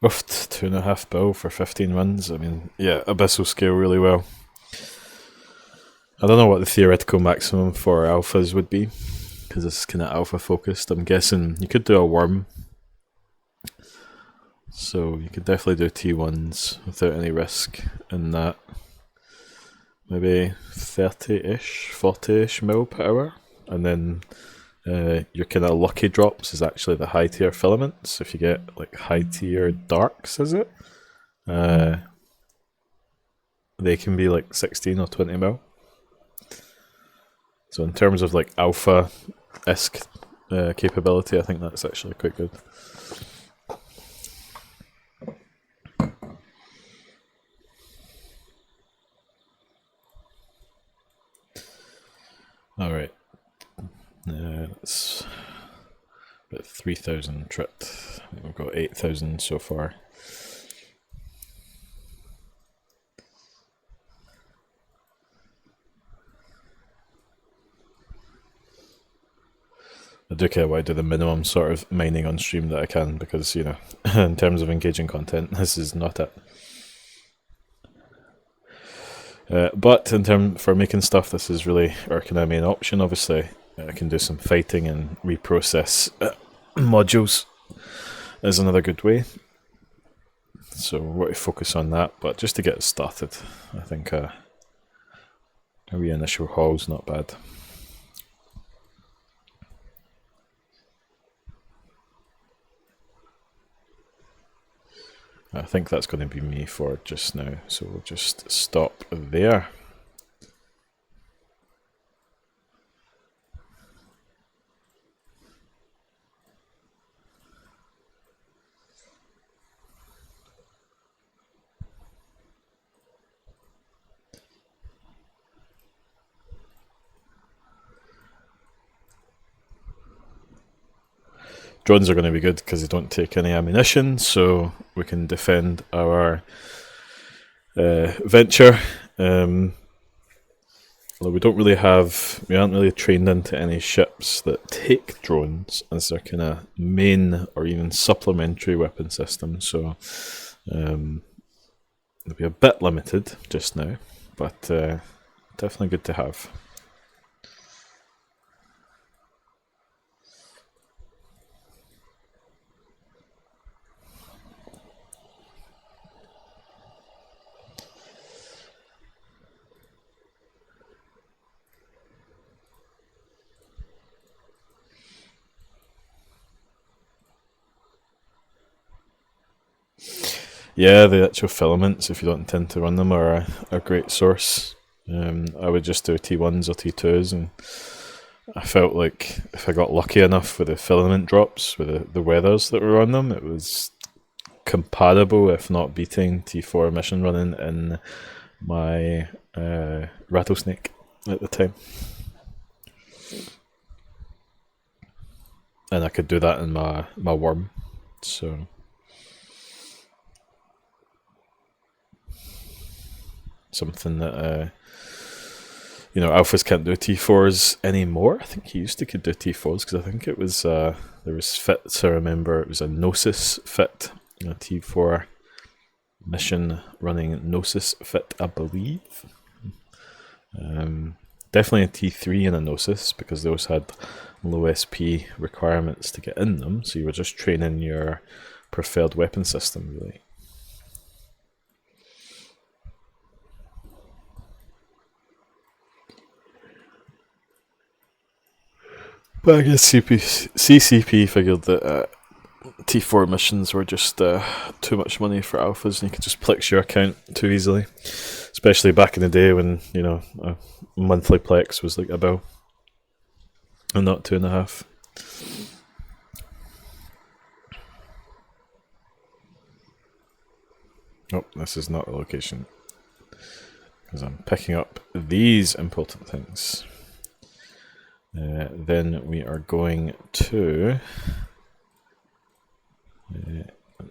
Oofed, 2.5 bill for 15 runs. I mean, yeah, Abyssal scale really well. I don't know what the theoretical maximum for alphas would be, because this is kind of alpha focused. I'm guessing you could do a worm. So you could definitely do T1s without any risk in that. Maybe 30-ish, 40-ish mil per hour. And then your kind of lucky drops is actually the high tier filaments. If you get like high tier darks, is it? They can be like 16 or 20 mil. So in terms of like alpha-esque capability, I think that's actually quite good. Alright. It's about 3,000 tripped. We've got 8,000 so far. I do care why I do the minimum sort of mining on stream that I can, because, you know, in terms of engaging content, this is not it. But in terms for making stuff, this is really our kind of main option. Obviously, I can do some fighting and reprocess modules is another good way. So we're going to focus on that, but just to get it started, I think a wee initial haul's not bad. I think that's going to be me for just now, so we'll just stop there. Drones are going to be good because they don't take any ammunition, so we can defend our venture. Although we aren't really trained into any ships that take drones as their kind of main or even supplementary weapon system, so they'll be a bit limited just now, but definitely good to have. Yeah, the actual filaments, if you don't intend to run them, are a great source. I would just do T1s or T2s, and I felt like if I got lucky enough with the filament drops, with the weathers that were on them, it was comparable, if not beating, T4 mission running in my rattlesnake at the time. And I could do that in my worm, so... something that you know, alphas can't do T4s anymore. I think he used to could do T4s because I think it was there was fits. I remember it was a Gnosis fit, a T4 mission running Gnosis fit, I believe. Definitely a T3 and a Gnosis because those had low SP requirements to get in them, so you were just training your preferred weapon system really. But I guess CCP figured that T4 missions were just too much money for alphas, and you could just plex your account too easily. Especially back in the day when, you know, a monthly plex was like $1 and not 2.5. Oh, this is not the location because I'm picking up these important things. Then we are going to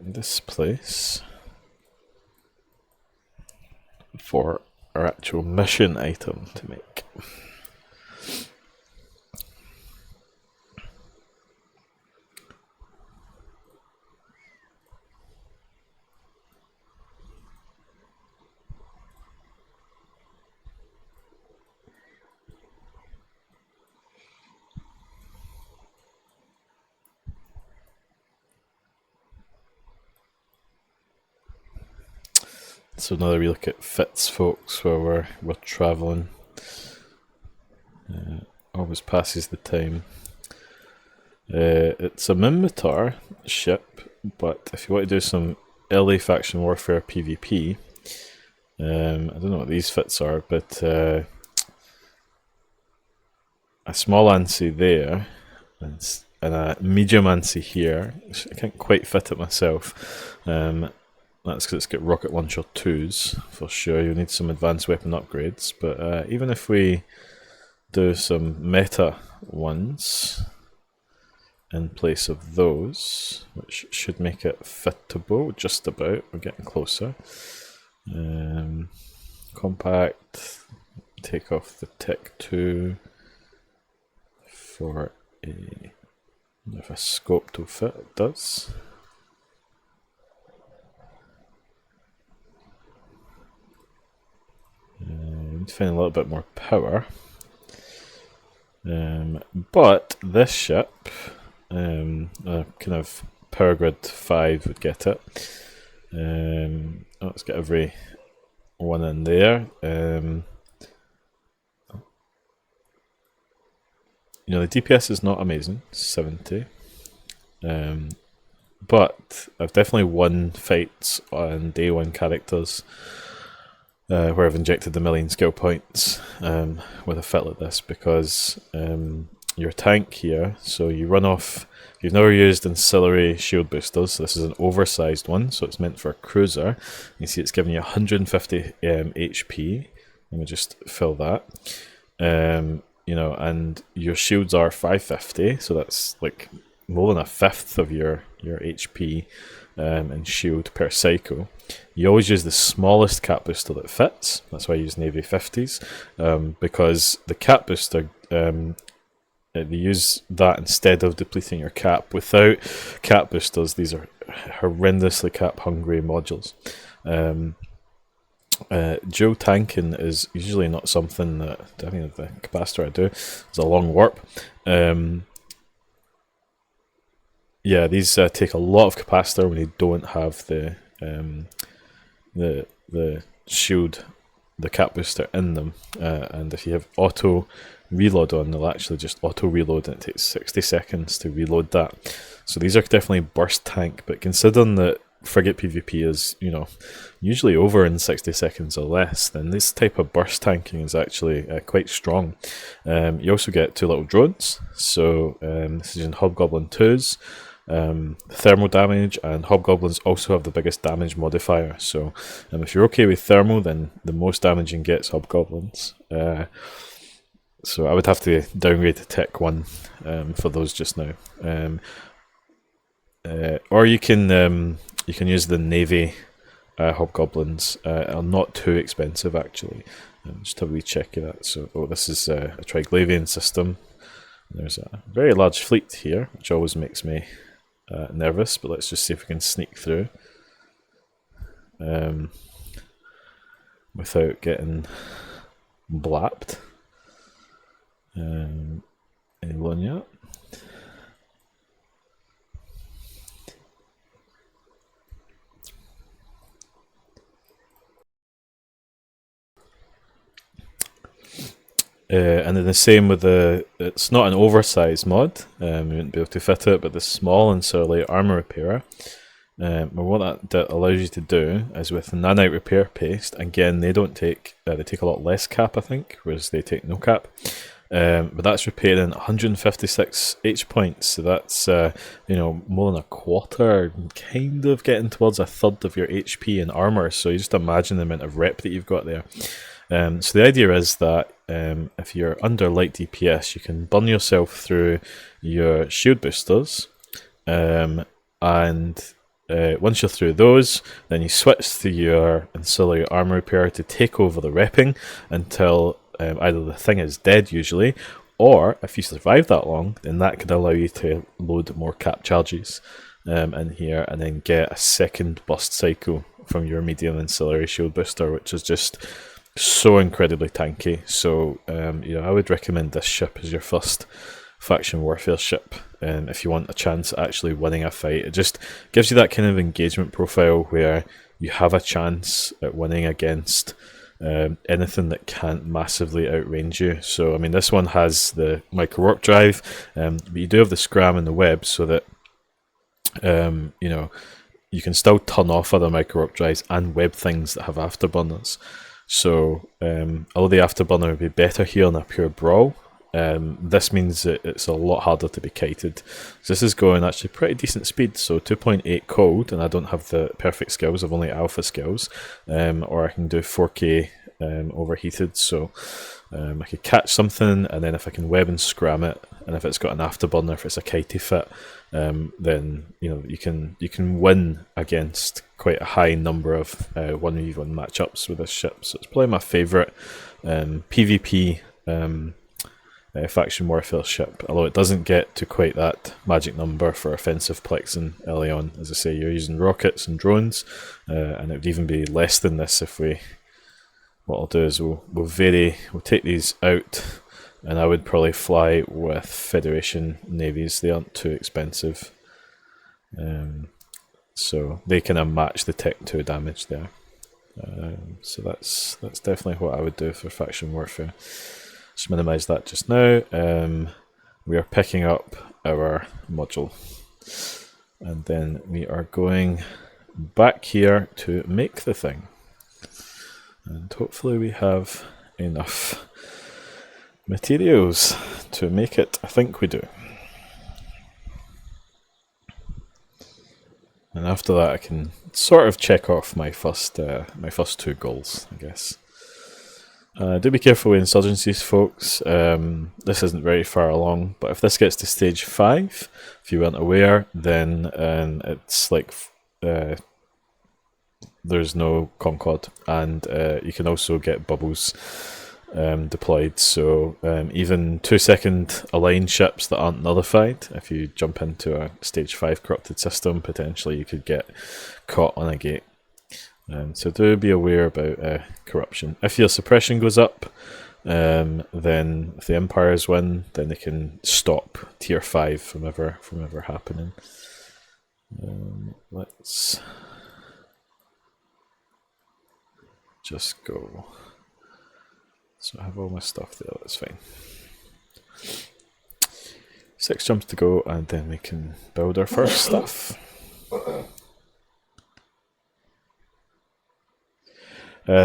this place for our actual mission item to make. So another wee look at fits, folks, where we're travelling. Always passes the time. It's a Minmatar ship, but if you want to do some LA Faction Warfare PvP, I don't know what these fits are, but a small ANSI there, and a medium ANSI here. I can't quite fit it myself. That's because it's got rocket launcher 2s, for sure. You need some advanced weapon upgrades, but even if we do some meta ones in place of those, which should make it fittable, just about. We're getting closer. Compact, take off the Tech 2 for if a scope to fit, it does. Need to find a little bit more power. But this ship, kind of Power Grid 5 would get it. Let's get every one in there. You know, the DPS is not amazing, 70. But I've definitely won fights on day one characters where I've injected the million skill points with a fit like this, because your tank here, so you run off, you've never used ancillary shield boosters, so this is an oversized one, so it's meant for a cruiser. You see it's giving you 150 HP. Let me just fill that. You know, and your shields are 550, so that's like more than a fifth of your HP and shield per cycle. You always use the smallest cap booster that fits. That's why I use Navy 50s, because the cap booster, they use that instead of depleting your cap. Without cap boosters, these are horrendously cap hungry modules. Dual tanking is usually not something that, I mean, the capacitor I do is a long warp. Yeah, these take a lot of capacitor when you don't have the shield, the cap booster in them, and if you have auto reload on, they'll actually just auto reload, and it takes 60 seconds to reload that. So these are definitely burst tank, but considering that frigate PvP is, you know, usually over in 60 seconds or less, then this type of burst tanking is actually quite strong. You also get 2 little drones, so this is in Hobgoblin 2s. Thermal damage, and Hobgoblins also have the biggest damage modifier, so if you're okay with thermal, then the most damage you can get is Hobgoblins. So I would have to downgrade to Tech 1 for those just now. Or you can use the Navy Hobgoblins. Are not too expensive actually. Just have a wee check of that. So, this is a Triglavian system. There's a very large fleet here, which always makes me nervous. But let's just see if we can sneak through without getting blapped. Anyone yet? And then the same with it's not an oversized mod, you wouldn't be able to fit it, but the small and surly armor repairer. Well, what that allows you to do is with the nanite repair paste, again, they take a lot less cap, I think, whereas they take no cap. But that's repairing 156 H points, so that's you know, more than a quarter, kind of getting towards a third of your HP and armor. So you just imagine the amount of rep that you've got there. So the idea is that if you're under light DPS, you can burn yourself through your shield boosters, and once you're through those, then you switch to your ancillary armor repair to take over the repping until either the thing is dead usually, or if you survive that long, then that could allow you to load more cap charges in here, and then get a second burst cycle from your medium ancillary shield booster, which is just so incredibly tanky. So you know, I would recommend this ship as your first faction warfare ship, if you want a chance at actually winning a fight. It just gives you that kind of engagement profile where you have a chance at winning against anything that can't massively outrange you. So I mean, this one has the micro warp drive, but you do have the scram and the web, so that you know, you can still turn off other micro warp drives and web things that have afterburners. So although the afterburner would be better here on a pure brawl, this means that it's a lot harder to be kited. So this is going actually pretty decent speed, so 2.8 cold, and I don't have the perfect skills, I've only alpha skills, or I can do 4K overheated, so I could catch something, and then if I can web and scram it, and if it's got an afterburner, if it's a kitey fit, then you can win against quite a high number of 1v1 matchups with this ship. So it's probably my favourite PvP faction warfare ship, although it doesn't get to quite that magic number for offensive plexing early on. As I say, you're using rockets and drones, and it would even be less than this if we. What I'll do is we'll take these out, and I would probably fly with Federation navies. They aren't too expensive, so they kind of match the Tech 2 damage there. So that's definitely what I would do for faction warfare. Just minimise that just now. We are picking up our module, and then we are going back here to make the thing. And hopefully we have enough materials to make it. I think we do. And after that I can sort of check off my first two goals, I guess. Do be careful with insurgencies, folks. This isn't very far along, but if this gets to stage 5, if you weren't aware, then it's like there's no Concord, and you can also get bubbles deployed. So even 2-second aligned ships that aren't nullified, if you jump into a stage 5 corrupted system, potentially you could get caught on a gate. So do be aware about corruption. If your suppression goes up, then if the Empires win, then they can stop tier 5 from ever happening. Let's just go. So I have all my stuff there, that's fine. 6 jumps to go, and then we can build our first stuff.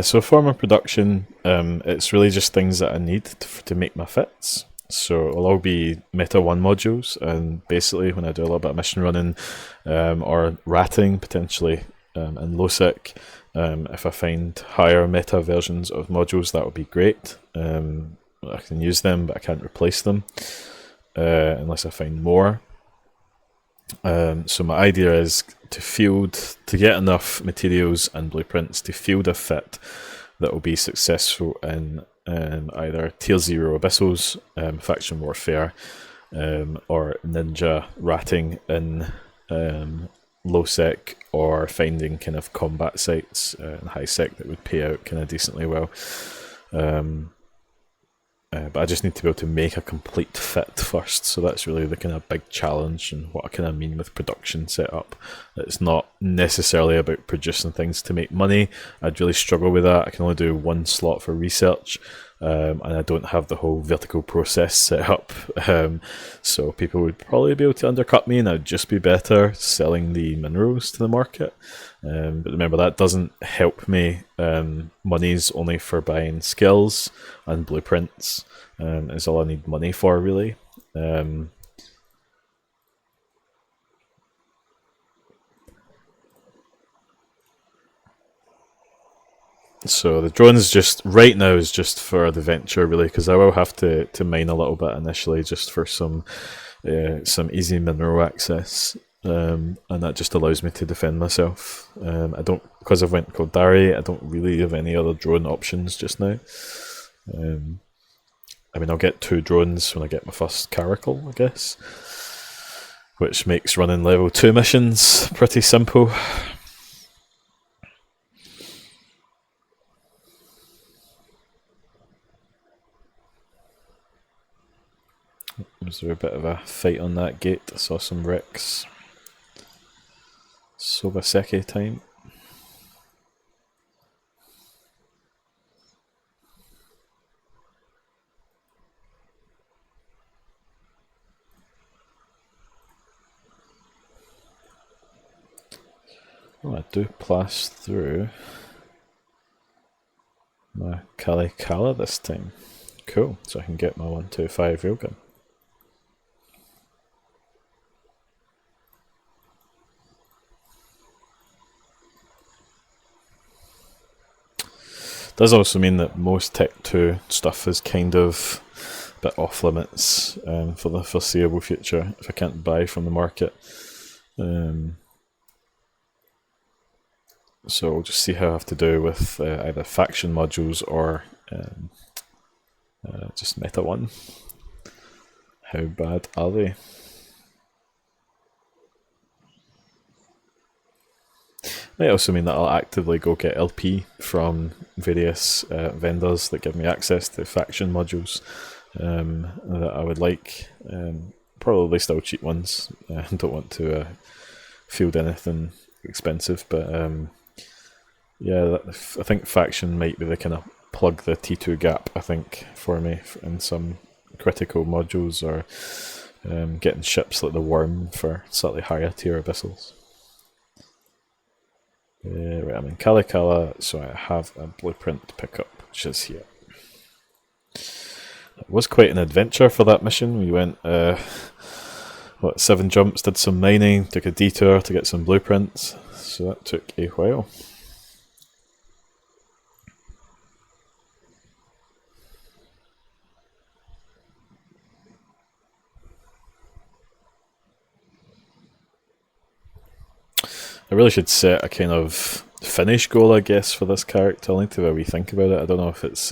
So for my production, it's really just things that I need to make my fits. So it'll all be Meta 1 modules, and basically when I do a little bit of mission running or ratting potentially in LowSec, if I find higher meta versions of modules, that would be great. I can use them, but I can't replace them unless I find more. So my idea is to get enough materials and blueprints to field a fit that will be successful in either Tier 0 Abyssals, Faction Warfare, or Ninja ratting in low-sec, or finding kind of combat sites in high-sec that would pay out kind of decently well. But I just need to be able to make a complete fit first, so that's really the kind of big challenge and what I kind of mean with production setup. It's not necessarily about producing things to make money. I'd really struggle with that. I can only do 1 slot for research, and I don't have the whole vertical process set up. So people would probably be able to undercut me, and I'd just be better selling the minerals to the market. But remember, that doesn't help me. Money's only for buying skills and blueprints. Is all I need money for, really. So the drones just right now is just for the venture, really, because I will have to mine a little bit initially just for some easy mineral access. And that just allows me to defend myself. I don't, because I've went Caldari, I don't really have any other drone options just now. I mean, I'll get 2 drones when I get my first Caracal, I guess, which makes running level 2 missions pretty simple. Was there a bit of a fight on that gate? I saw some wrecks. Sobaseki time. Oh, I do blast through my Kali Kala this time. Cool, so I can get my 125 railgun. Does also mean that most Tech 2 stuff is kind of a bit off limits for the foreseeable future if I can't buy from the market. So we'll just see how I have to do with either faction modules or just meta 1. How bad are they? Might also mean that I'll actively go get LP from various vendors that give me access to faction modules that I would like. Probably still cheap ones. I don't want to field anything expensive, but yeah, I think faction might be the kind of plug the T2 gap, I think, for me in some critical modules, or getting ships like the Worm for slightly higher tier abyssals. Right, I'm in Kali Kala, so I have a blueprint pickup, which is here. It was quite an adventure for that mission. We went, 7 jumps, did some mining, took a detour to get some blueprints, so that took a while. I really should set a kind of finish goal, I guess, for this character. I'll need to have a wee think about it. I don't know if it's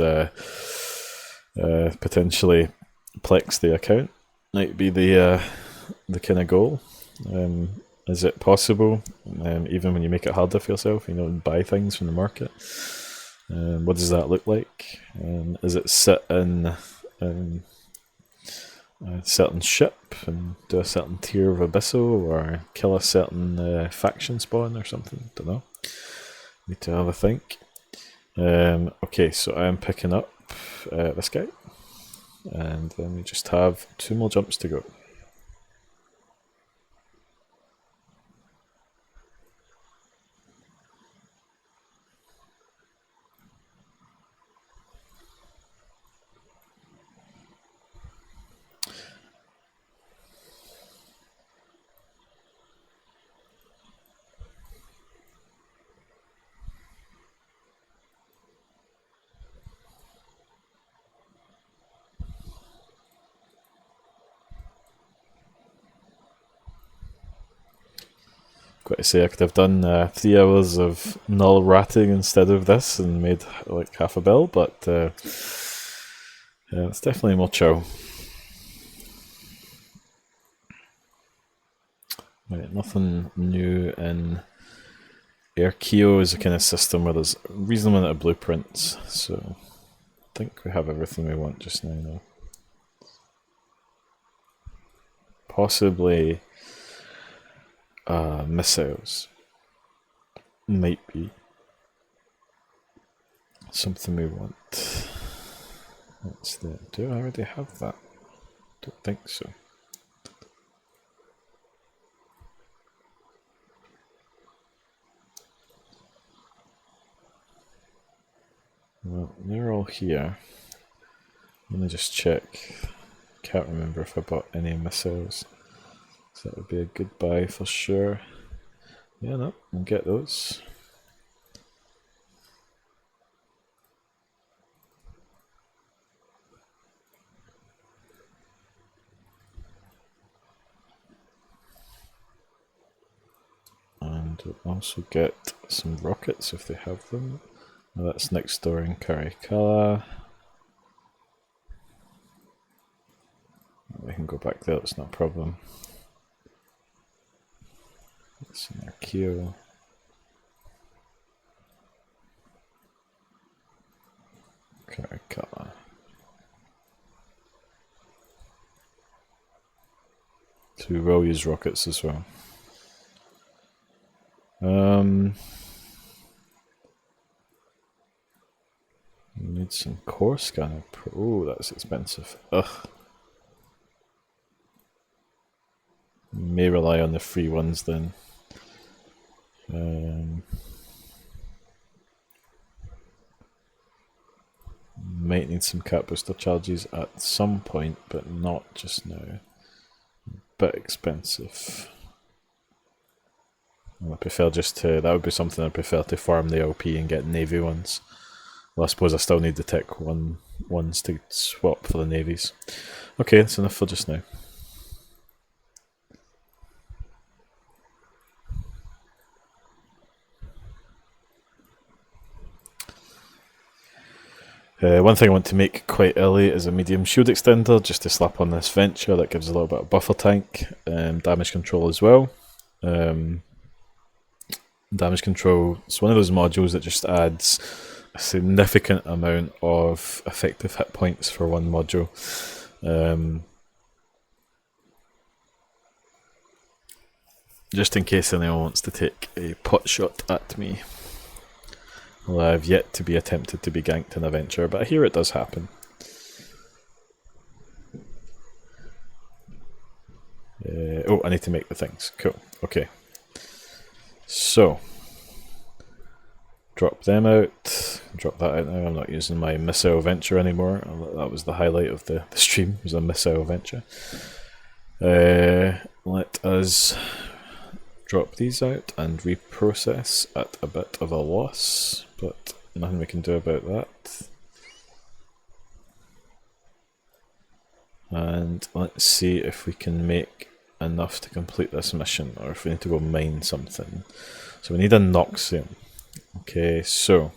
potentially Plex the account might be the kind of goal. Is it possible, even when you make it harder for yourself, and buy things from the market? What does that look like? Is it sit in a certain ship and do a certain tier of abyssal, or kill a certain faction spawn or something? Don't know. Need to have a think. Okay, so I am picking up this guy, and then we just have 2 more jumps to go. Got to say, I could have done 3 hours of null ratting instead of this and made like half a bill, but it's definitely more chill. Right, nothing new in Airkeo is a kind of system where there's a reasonable amount of blueprints, so I think we have everything we want just now, though. Possibly missiles might be something we want. What's that? Do I already have that? Don't think so. Well, they're all here. Let me just check. Can't remember if I bought any missiles. So that would be a good buy for sure. Yeah, no, we'll get those. And we'll also get some rockets if they have them. Well, that's next door in Kali Kala. We can go back there, it's not a problem. It's in our queue. Kali Kala. So we will use rockets as well. Need some core scanner. Oh, that's expensive. Ugh. May rely on the free ones then. Might need some cap booster charges at some point, but not just now. Bit expensive. I prefer just to, that would be something I prefer to farm the LP and get navy ones. Well, I suppose I still need the tech ones to swap for the navies. Okay, that's enough for just now. One thing I want to make quite early is a medium shield extender, just to slap on this Venture. That gives a little bit of buffer tank, damage control as well. Damage control, it's one of those modules that just adds a significant amount of effective hit points for one module. Just in case anyone wants to take a pot shot at me. Well, I've yet to be attempted to be ganked in a Venture, but I hear it does happen. Oh, I need to make the things. Cool. Okay. So, drop them out. Drop that out now. I'm not using my missile Venture anymore. That was the highlight of the stream, was a missile Venture. Let us drop these out and reprocess at a bit of a loss, but nothing we can do about that. And let's see if we can make enough to complete this mission, or if we need to go mine something. So we need a Noxium. Okay, so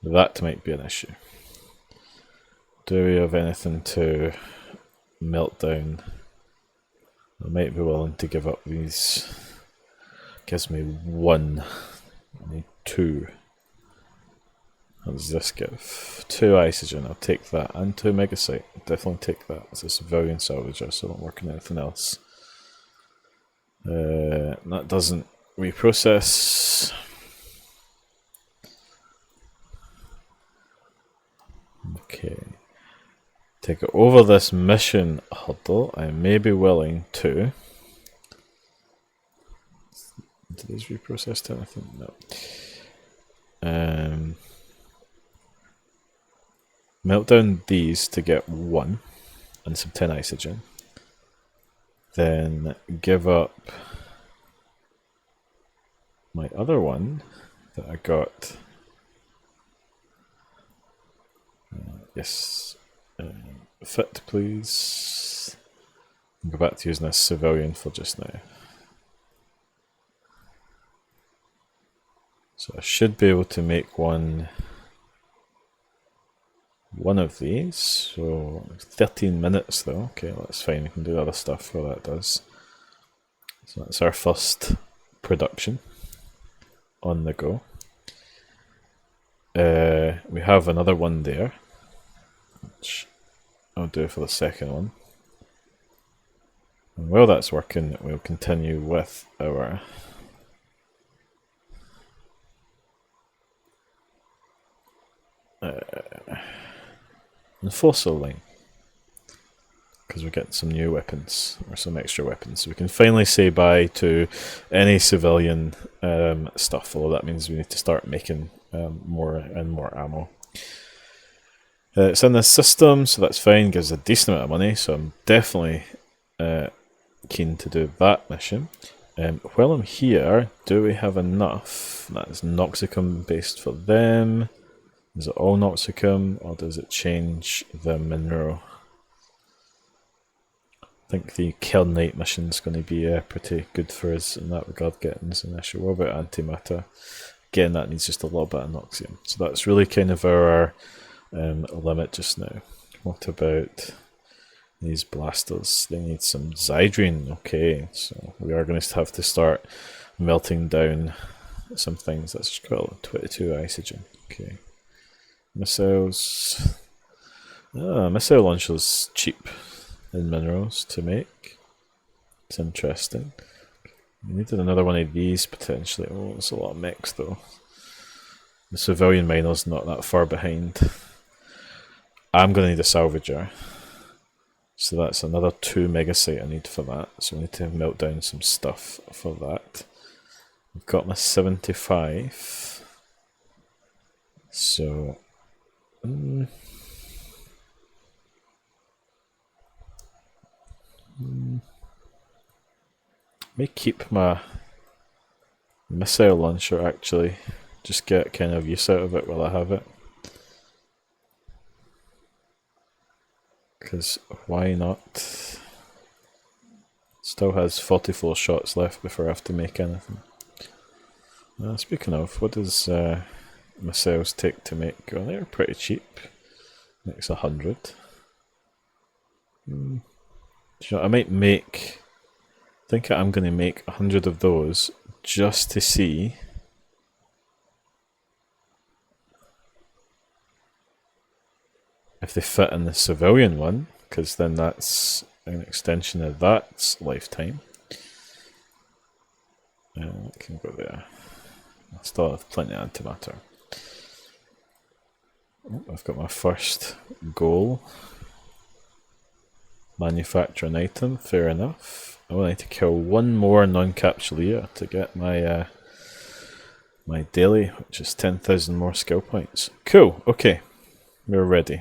that might be an issue. Do we have anything to melt down? I might be willing to give up these. Gives me 1. I need 2. What does this give? 2 Isogen, I'll take that. And 2 Megasite, I'll definitely take that. It's a civilian salvager, so I don't work on anything else. That doesn't reprocess. Okay. Take it over this mission hurdle. I may be willing to. Do these reprocess to anything? No. Melt down these to get 1 and some 10 Isogen. Then give up my other one that I got. Yes. Fit, please. Go back to using this civilian for just now. So I should be able to make one of these. So 13 minutes though. Okay, that's fine. We can do other stuff while that does. So that's our first production on the go. We have another one there, which I'll do for the second one. And while that's working, we'll continue with our Enforcer line, because we're getting some new weapons, or some extra weapons. So we can finally say bye to any civilian stuff, although that means we need to start making more and more ammo. It's in this system, so that's fine, gives a decent amount of money, so I'm definitely keen to do that mission. While I'm here, do we have enough? That is Noxicum based for them. Is it all Noxicum, or does it change the mineral? I think the Kelnite mission is going to be pretty good for us in that regard, getting some issue. What about antimatter? Again, that needs just a little bit of Noxium. So that's really kind of our limit just now. What about these blasters? They need some Zydrine. Okay, so we are going to have to start melting down some things. That's just got 22 Isogen. Okay. Missiles. Missile launcher's cheap in minerals to make. It's interesting. We needed another one of these potentially. Oh, it's a lot of mix though. The civilian miner's not that far behind. I'm going to need a salvager. So that's another 2 Megasite I need for that. So we need to melt down some stuff for that. I've got my 75. So may keep my missile launcher actually. Just get kind of use out of it while I have it. Because why not? Still has 44 shots left before I have to make anything. Speaking of, what does missiles take to make? Oh, they're pretty cheap. Makes 100. You know, I might make. I think I'm going to make 100 of those just to see if they fit in the civilian one, because then that's an extension of that lifetime. It can go there. I still have plenty of antimatter. Oh, I've got my first goal. Manufacture an item, fair enough. I will need to kill one more non-capsuleer to get my my daily, which is 10,000 more skill points. Cool, okay. We're ready.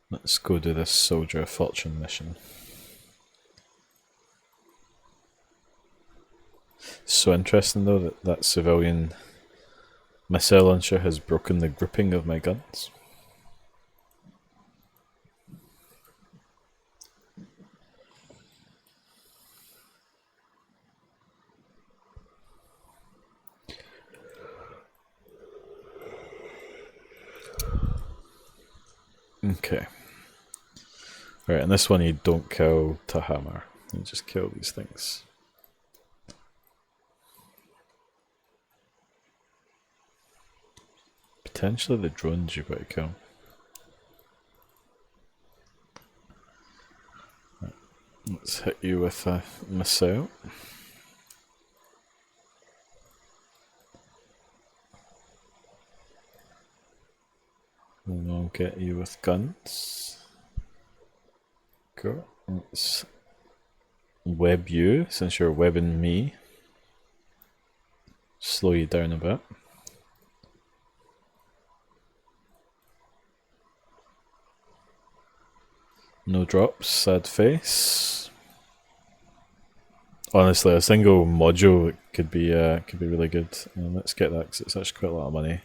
Let's go do this Soldier of Fortune mission. So interesting though that that civilian missile launcher has broken the grouping of my guns. Okay. Right, and this one you don't kill to hammer. You just kill these things. Potentially the drones you've got to kill. Right, let's hit you with a missile. And I'll get you with guns. Go. Let's web you, since you're webbing me. Slow you down a bit. No drops, sad face. Honestly, a single module could be really good. Let's get that because it's actually quite a lot of money.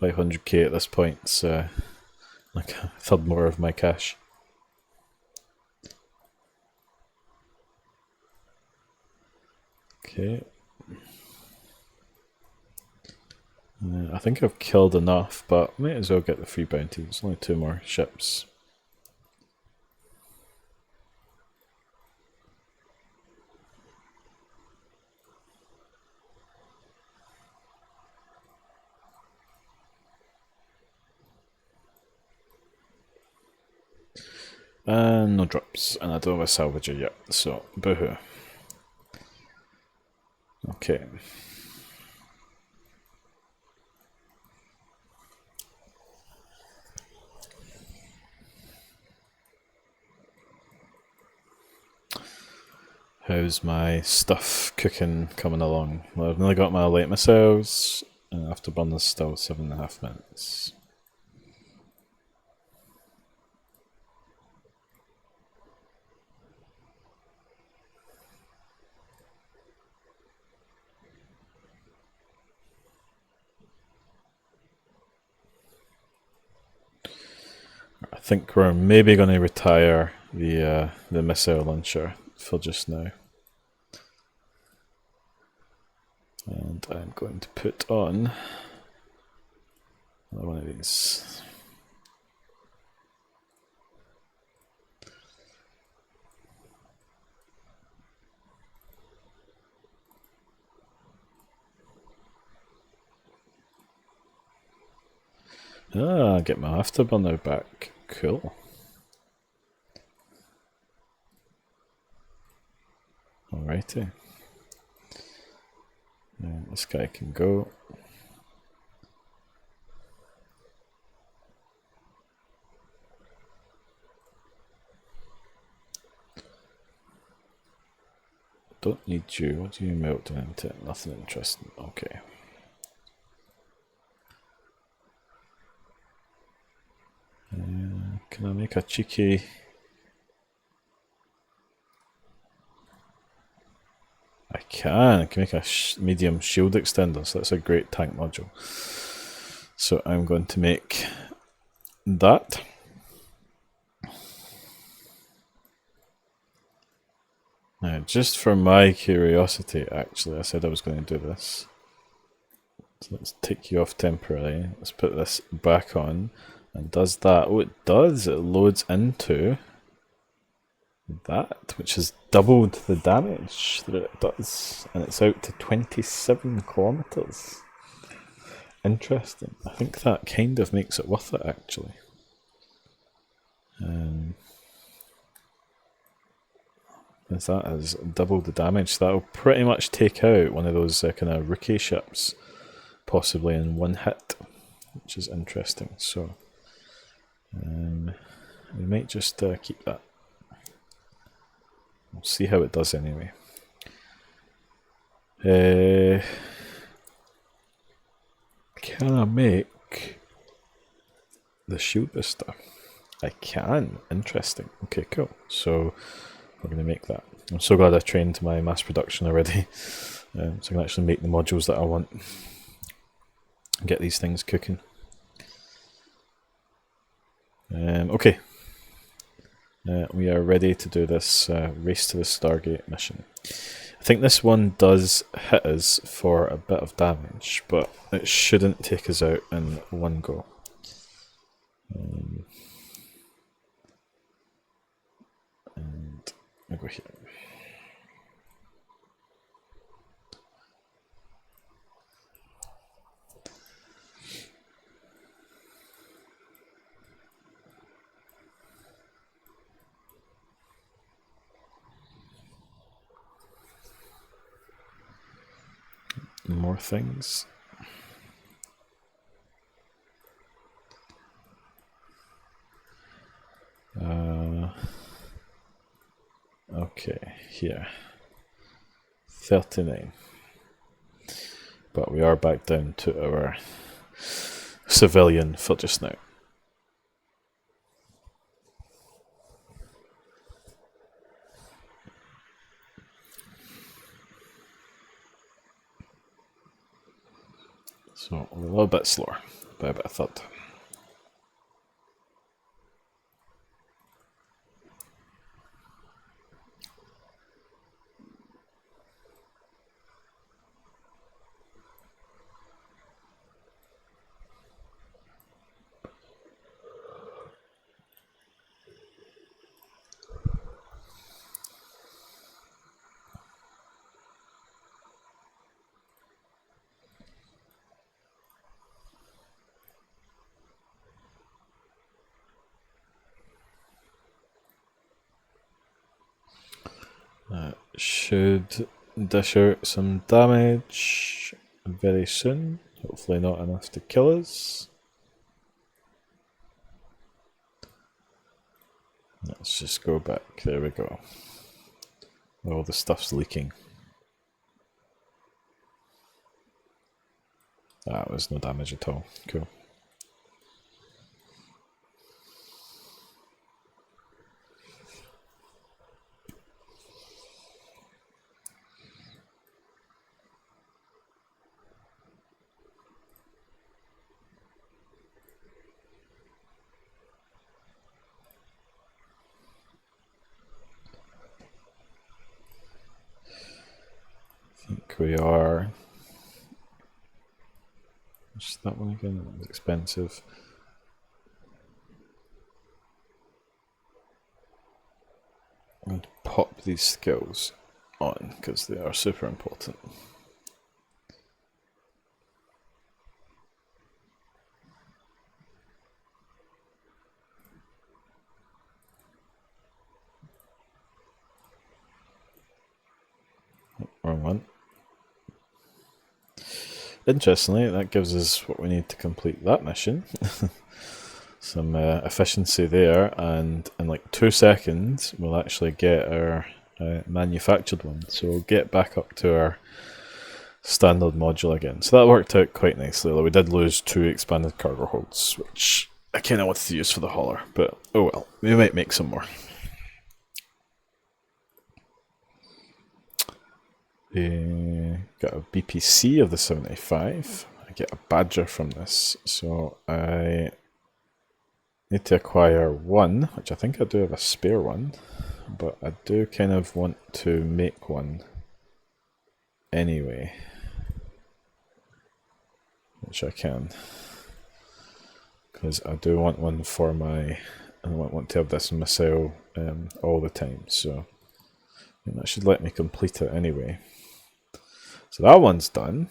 500k at this point. It's like a third more of my cash. Okay. I think I've killed enough, but might as well get the free bounty. There's only 2 more ships. And no drops, and I don't have a salvager yet, so boohoo. Okay. How's my stuff cooking coming along? Well, I've only got my light missiles, and afterburn is still 7.5 minutes. I think we're maybe going to retire the missile launcher for just now. And I'm going to put on another one of these. Get my afterburner back. Cool. Alrighty. This guy can go. don't need you. What do you melt into? Nothing interesting. Okay. Can I make a cheeky... I can make a medium shield extender, so that's a great tank module. So I'm going to make that. Now, just for my curiosity, actually, I said I was going to do this. So let's take you off temporarily. Let's put this back on. And does that? Oh, it does. It loads into that, which has doubled the damage that it does. And it's out to 27 kilometers. Interesting. I think that kind of makes it worth it, actually. As that has doubled the damage, that'll pretty much take out one of those kind of rookie ships, possibly in one hit, which is interesting. So we might just keep that. We'll see how it does anyway. Can I make the shield booster? I can. Interesting. Okay, cool. So we're going to make that. I'm so glad I trained my mass production already, so I can actually make the modules that I want and get these things cooking. Okay, we are ready to do this Race to the Stargate mission. I think this one does hit us for a bit of damage, but it shouldn't take us out in one go. And I'll go here. More things. Okay, here. 39. But we are back down to our civilian for just now. So a little bit slower by about a third. Should dish out some damage very soon. Hopefully not enough to kill us. Let's just go back. There we go. All the stuff's leaking. That was no damage at all. Cool. I think we are. What's that one again? That was expensive. I'm going to pop these skills on because they are super important. Wrong one. Interestingly, that gives us what we need to complete that mission. Some efficiency there, and in like 2 seconds we'll actually get our manufactured one. So we'll get back up to our standard module again. So that worked out quite nicely, although we did lose 2 expanded cargo holds, which I kind of wanted to use for the hauler, but oh well, we might make some more. Got a BPC of the 75. I get a Badger from this, so I need to acquire 1, which I think I do have a spare one, but I do kind of want to make one anyway, which I can, because I do want one for my, I want to have this missile all the time, so that should let me complete it anyway. So that one's done,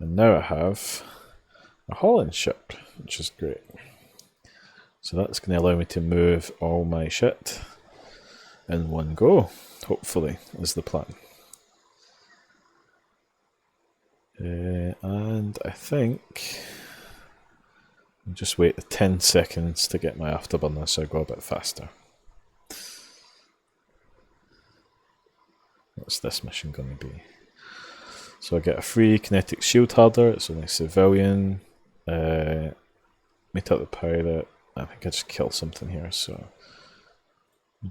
and now I have a hauling ship, which is great. So that's going to allow me to move all my shit in one go, hopefully, is the plan. And I think I'll just wait the 10 seconds to get my afterburner so I go a bit faster. What's this mission going to be? So I get a free kinetic shield harder, it's only civilian, meet up the pilot. I think I just kill something here, so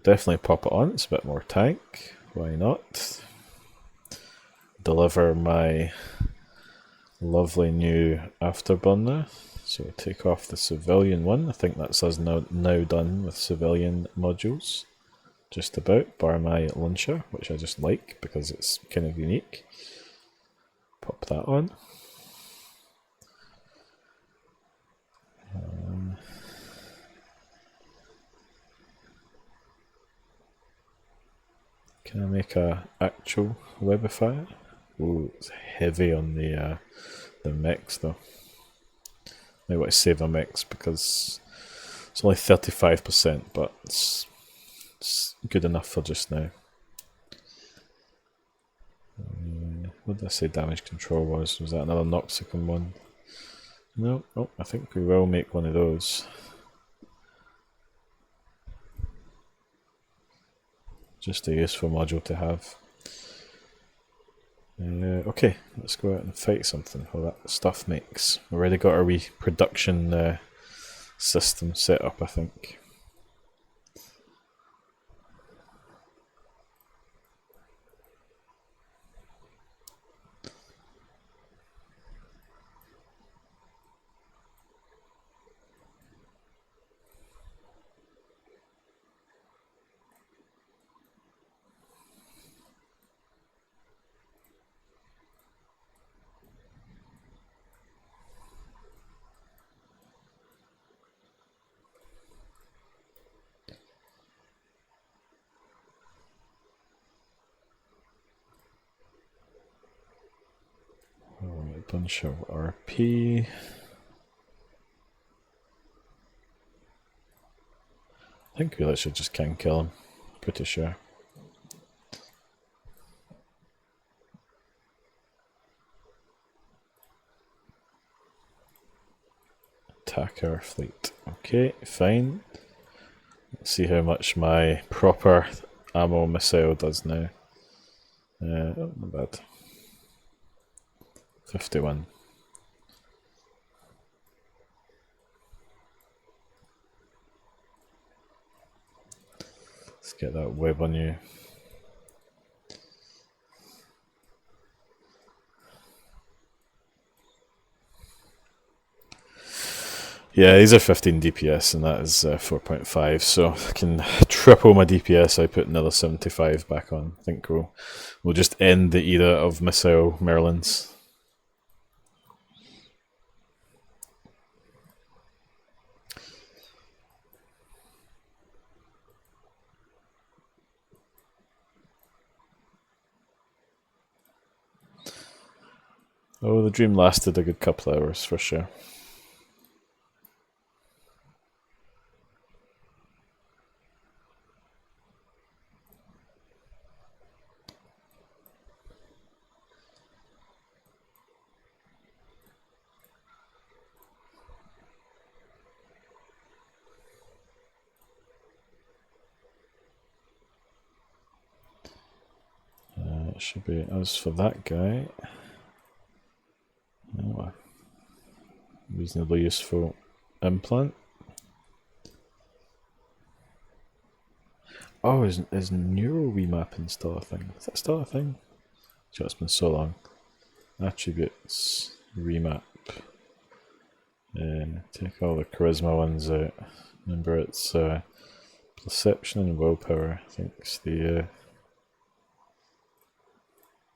definitely pop it on, it's a bit more tank, why not? Deliver my lovely new afterburner, so take off the civilian one. I think that's us now done with civilian modules. Just about, bar my launcher, which I just like because it's kind of unique. Pop that on. Can I make a actual webifier? Ooh, it's heavy on the mechs though. I want to save a mechs because it's only 35%, but it's good enough for just now. What did I say damage control was? Was that another Noxicum one? No, oh, I think we will make one of those. Just a useful module to have. Okay, let's go out and fight something while that stuff makes. We've already got our wee production system set up, I think. A bunch of RP. I think we literally just can't kill him, pretty sure. Attack our fleet. Okay, fine. Let's see how much my proper ammo missile does now. Oh, not bad. 51. Let's get that web on you. Yeah, these are 15 DPS and that is 4.5, so I can triple my DPS. I put another 75 back on. I think we'll just end the era of missile Merlins. Oh, the dream lasted a good couple of hours for sure. should be, as for that guy, oh, a reasonably useful implant. Oh, is neural remapping still a thing? Is that still a thing? So it's been so long. Attributes, remap. Take all the charisma ones out. Remember, it's perception and willpower. I think it's the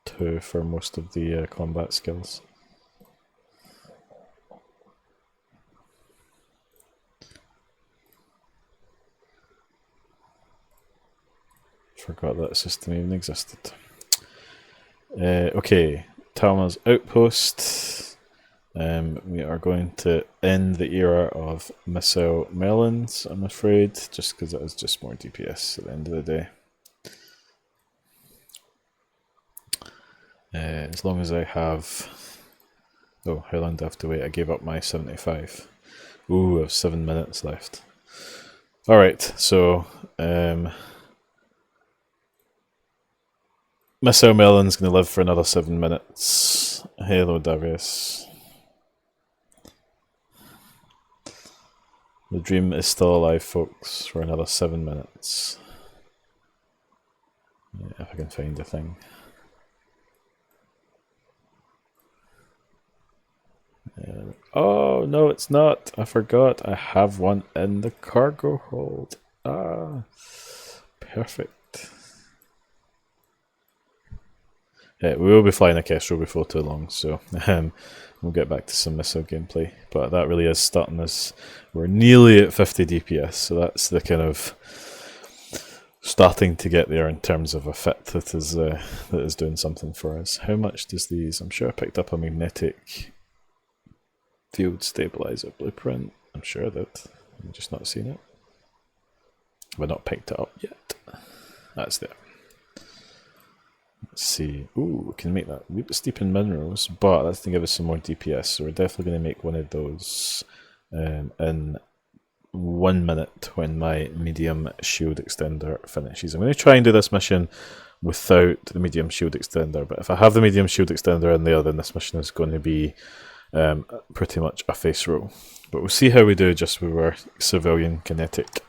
2 for most of the combat skills. Forgot that system even existed. Okay, Talma's Outpost. We are going to end the era of Missile Melons, I'm afraid, just because it is just more DPS at the end of the day. As long as I have... Oh, how long do I have to wait? I gave up my 75. Ooh, I have 7 minutes left. Alright, so... Missile Melon's going to live for another 7 minutes. Hello, Darius. The dream is still alive, folks, for another 7 minutes. Yeah, if I can find a thing. Oh, no, it's not. I forgot. I have one in the cargo hold. Ah, perfect. We will be flying a Kestrel before too long, so we'll get back to some missile gameplay. But that really is starting us. We're nearly at 50 DPS, so that's the kind of starting to get there in terms of a fit that is doing something for us. How much does these? I'm sure I picked up a magnetic field stabilizer blueprint. I'm sure that I've just not seen it. I've not picked it up yet. That's there. Let's see. Ooh, we can make that a bit steep in minerals, but that's going to give us some more DPS. So we're definitely going to make one of those in 1 minute when my medium shield extender finishes. I'm going to try and do this mission without the medium shield extender, but if I have the medium shield extender in there, then this mission is going to be pretty much a face roll. But we'll see how we do just with our civilian kinetic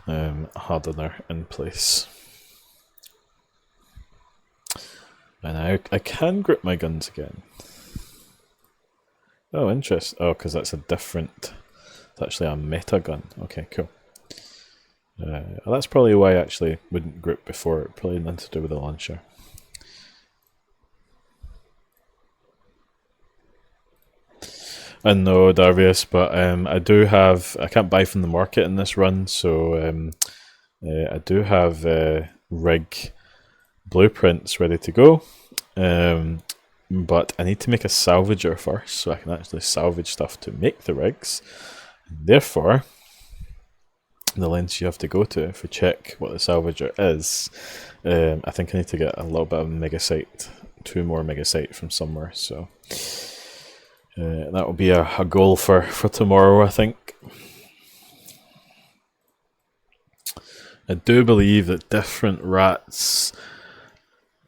hardener in place. And I can grip my guns again. Oh, interesting. Oh, because that's a different... It's actually a meta gun. Okay, cool. That's probably why I actually wouldn't grip before. Probably nothing to do with the launcher. I know, Darvius, but I do have... I can't buy from the market in this run, so I do have rig blueprints ready to go. But I need to make a salvager first, so I can actually salvage stuff to make the rigs. Therefore, the lengths you have to go to if we check what the salvager is, I think I need to get a little bit of megasite, 2 more megasite from somewhere, so that will be a goal for tomorrow, I think. I do believe that different rats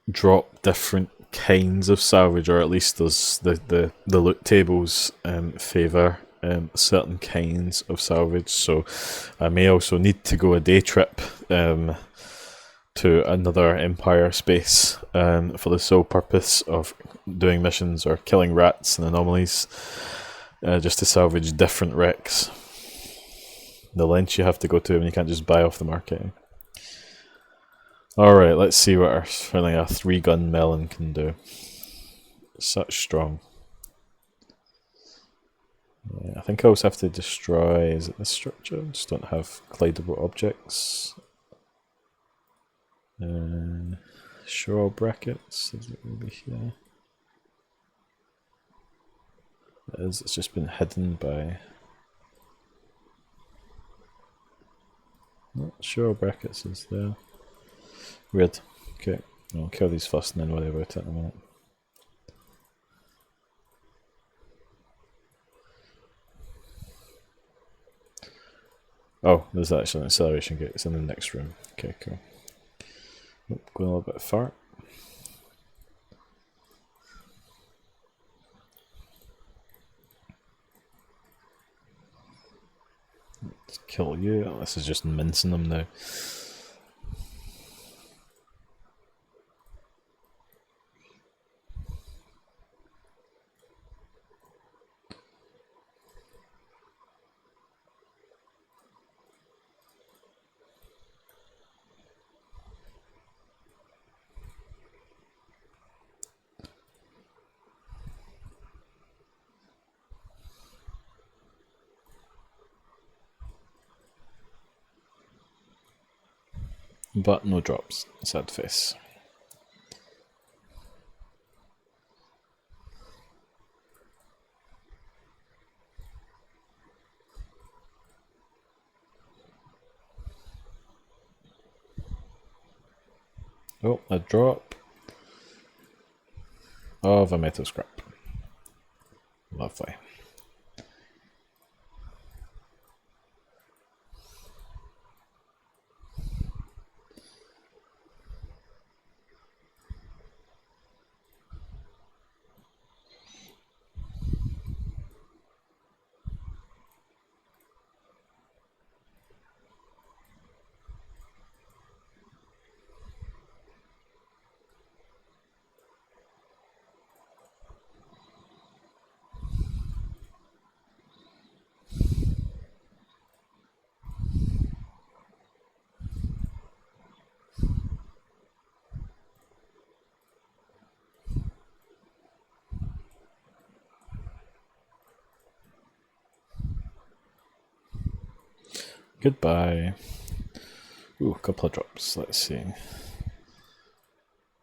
drop different kinds of salvage, or at least there's the loot tables favour certain kinds of salvage, so I may also need to go a day trip to another Empire space for the sole purpose of doing missions or killing rats and anomalies, just to salvage different wrecks. The lengths you have to go to when you can't just buy off the market. Alright, let's see what our 3-gun melon can do. Such strong. Yeah, I think I also have to destroy, is it this structure? Just don't have collidable objects. Shore brackets, is it maybe here? It is, it's just been hidden by... Not shore brackets is there. Weird. Okay, I'll kill these first and then worry about it in a minute. Oh, there's actually an acceleration gate. It's in the next room. Okay, cool. Oh, going a little bit far. Let's kill you. Oh, this is just mincing them now. But no drops. Sad face. Oh, a drop of a metal scrap. Lovely. Goodbye. Ooh, a couple of drops. Let's see.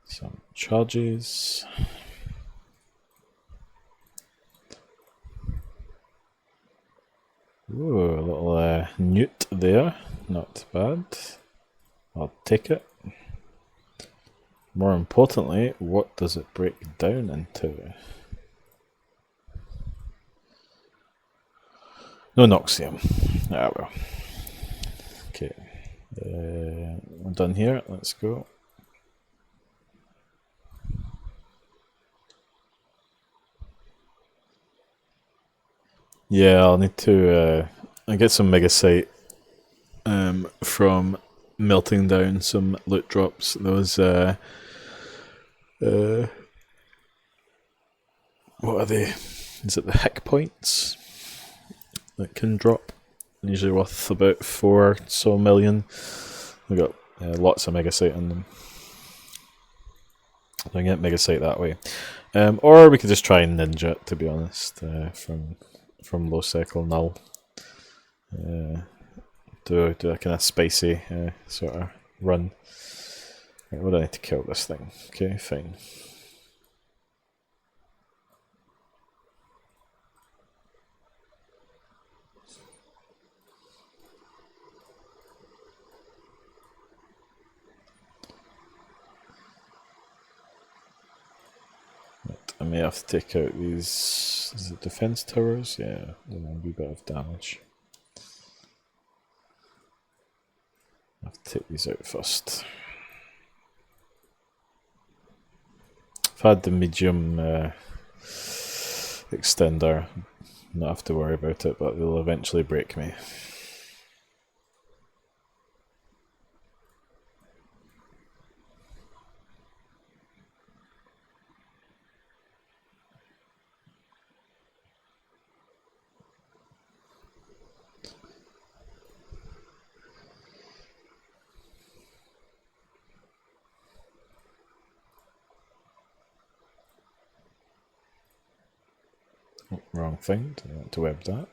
Some charges. Ooh, a little newt there. Not bad. I'll take it. More importantly, what does it break down into? No Noxium. Ah well. Okay. I'm done here. Let's go. Yeah, I'll need to I get some Megasite from melting down some loot drops. Those what are they? Is it the hick points that can drop? Usually worth about 4 so million. We've got lots of Megasite in them. I can get Megasite that way. Or we could just try and ninja it, to be honest, from low cycle null. Do a kind of spicy sort of run. Right, what do I need to kill this thing? Okay, fine. Right, I may have to take out these. Is it defense towers? Yeah, a wee bit of damage. I have to take these out first. I've had the medium extender, not have to worry about it, but they'll eventually break me. Oh, wrong thing, I want to web that.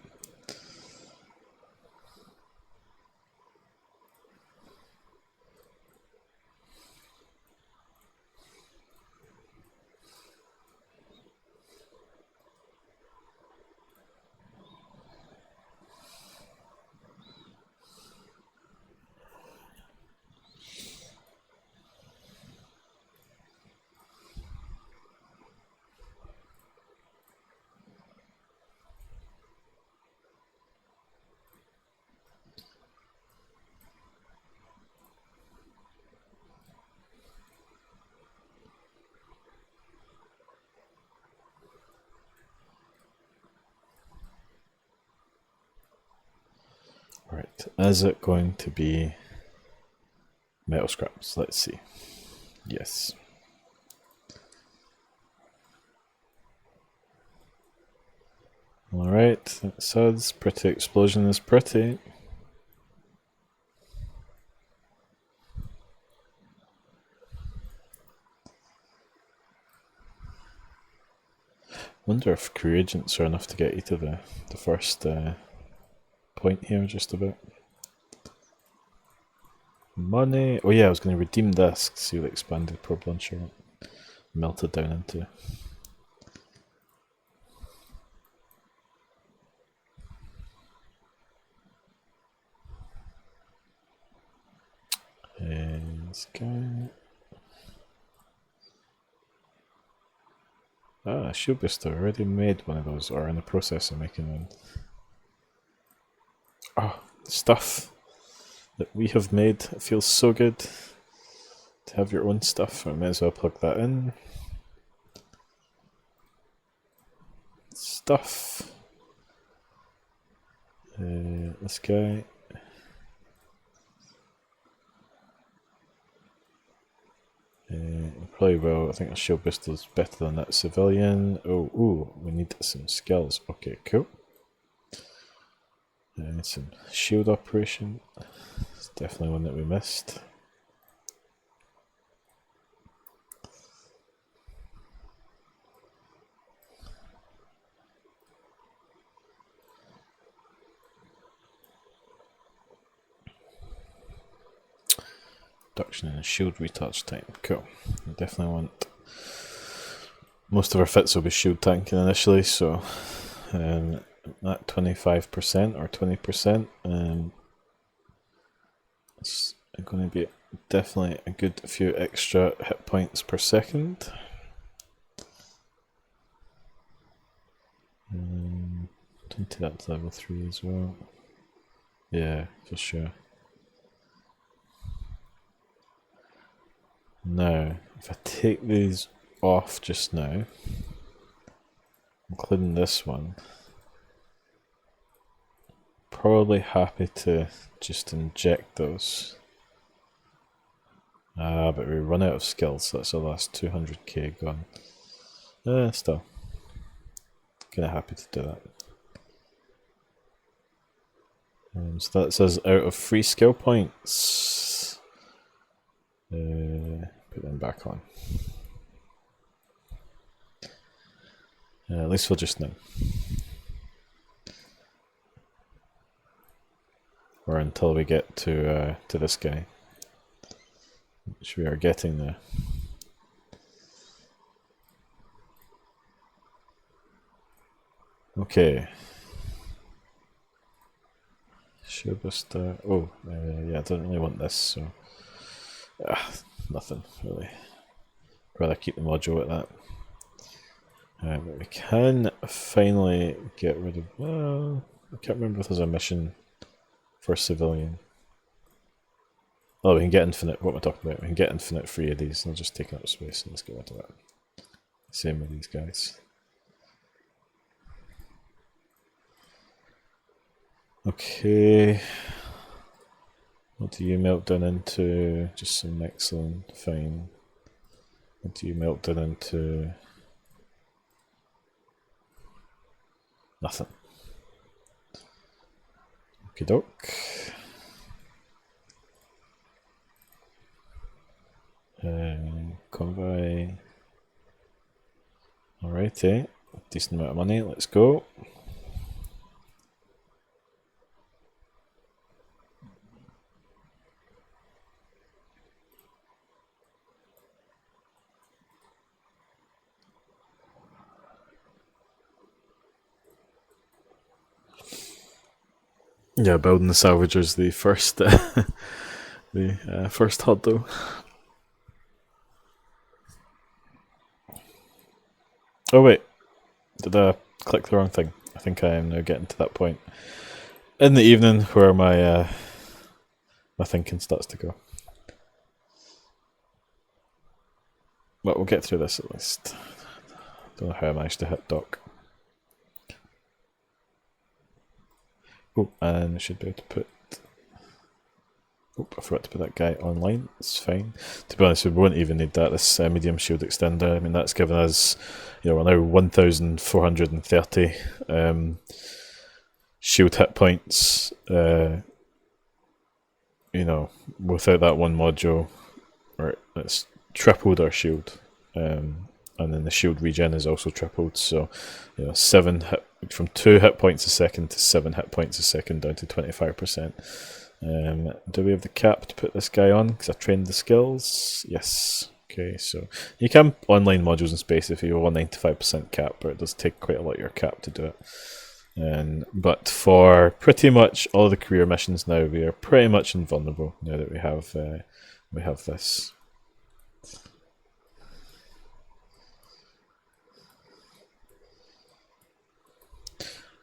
Right, is it going to be metal scraps? Let's see. Yes. Alright, it says pretty explosion is pretty. Wonder if crew agents are enough to get you to the first point here, just about. Money. Oh yeah, I was going to redeem this, see what the expanded probe launcher melted down into. This guy. Ah, Shield Booster already made one of those, or in the process of making one. Ah, stuff that we have made. It feels so good to have your own stuff. I may as well plug that in. Stuff. This guy. Probably will. I think the shield booster is better than that civilian. Oh, ooh, we need some skills. Okay, cool. Some shield operation. It's definitely one that we missed. Reduction in shield retouch time. Cool. We definitely want. Most of our fits will be shield tanking initially, so that 25% or 20%. It's going to be definitely a good few extra hit points per second. 20 that's level 3 as well. Yeah, for sure. Now, if I take these off just now, including this one, probably happy to just inject those. Ah, but we run out of skills, so that's the last 200k gone. Still, kind of happy to do that. So that says out of 3 skill points. Put them back on. At least we'll just know. Or until we get to this guy, which we are getting there. Okay. Shield Booster. Oh, yeah, I don't really want this, so. Nothing, really. Rather keep the module at that. But we can finally get rid of. I can't remember if there's a mission for civilian. Oh, we can get infinite. What am I talking about? We can get infinite 3 of these, and they're just taking up space, and let's get rid of that. Same with these guys. Okay. What do you melt down into? Just some excellent, fine. What do you melt down into? Nothing. Okie doke. Convoy. Alrighty. Decent amount of money. Let's go. Yeah, building the salvager's the first, first HUD though. Oh wait, did I click the wrong thing? I think I am now getting to that point in the evening where my my thinking starts to go. But we'll get through this at least. Don't know how I managed to hit dock. Oh, and I should be able to put Oop, I forgot to put that guy online. It's fine. To be honest, we won't even need that. This medium shield extender. I mean, that's given us, we're now 1,430 shield hit points. Without that one module, it's tripled our shield. And then the shield regen is also tripled. So, 7 from 2 hit points a second to 7 hit points a second, down to 25%. Do we have the cap to put this guy on? Because I trained the skills. Yes. Okay, so you can online modules in space if you have a 95% cap, but it does take quite a lot of your cap to do it. But for pretty much all the career missions now, we are pretty much invulnerable now that we have this.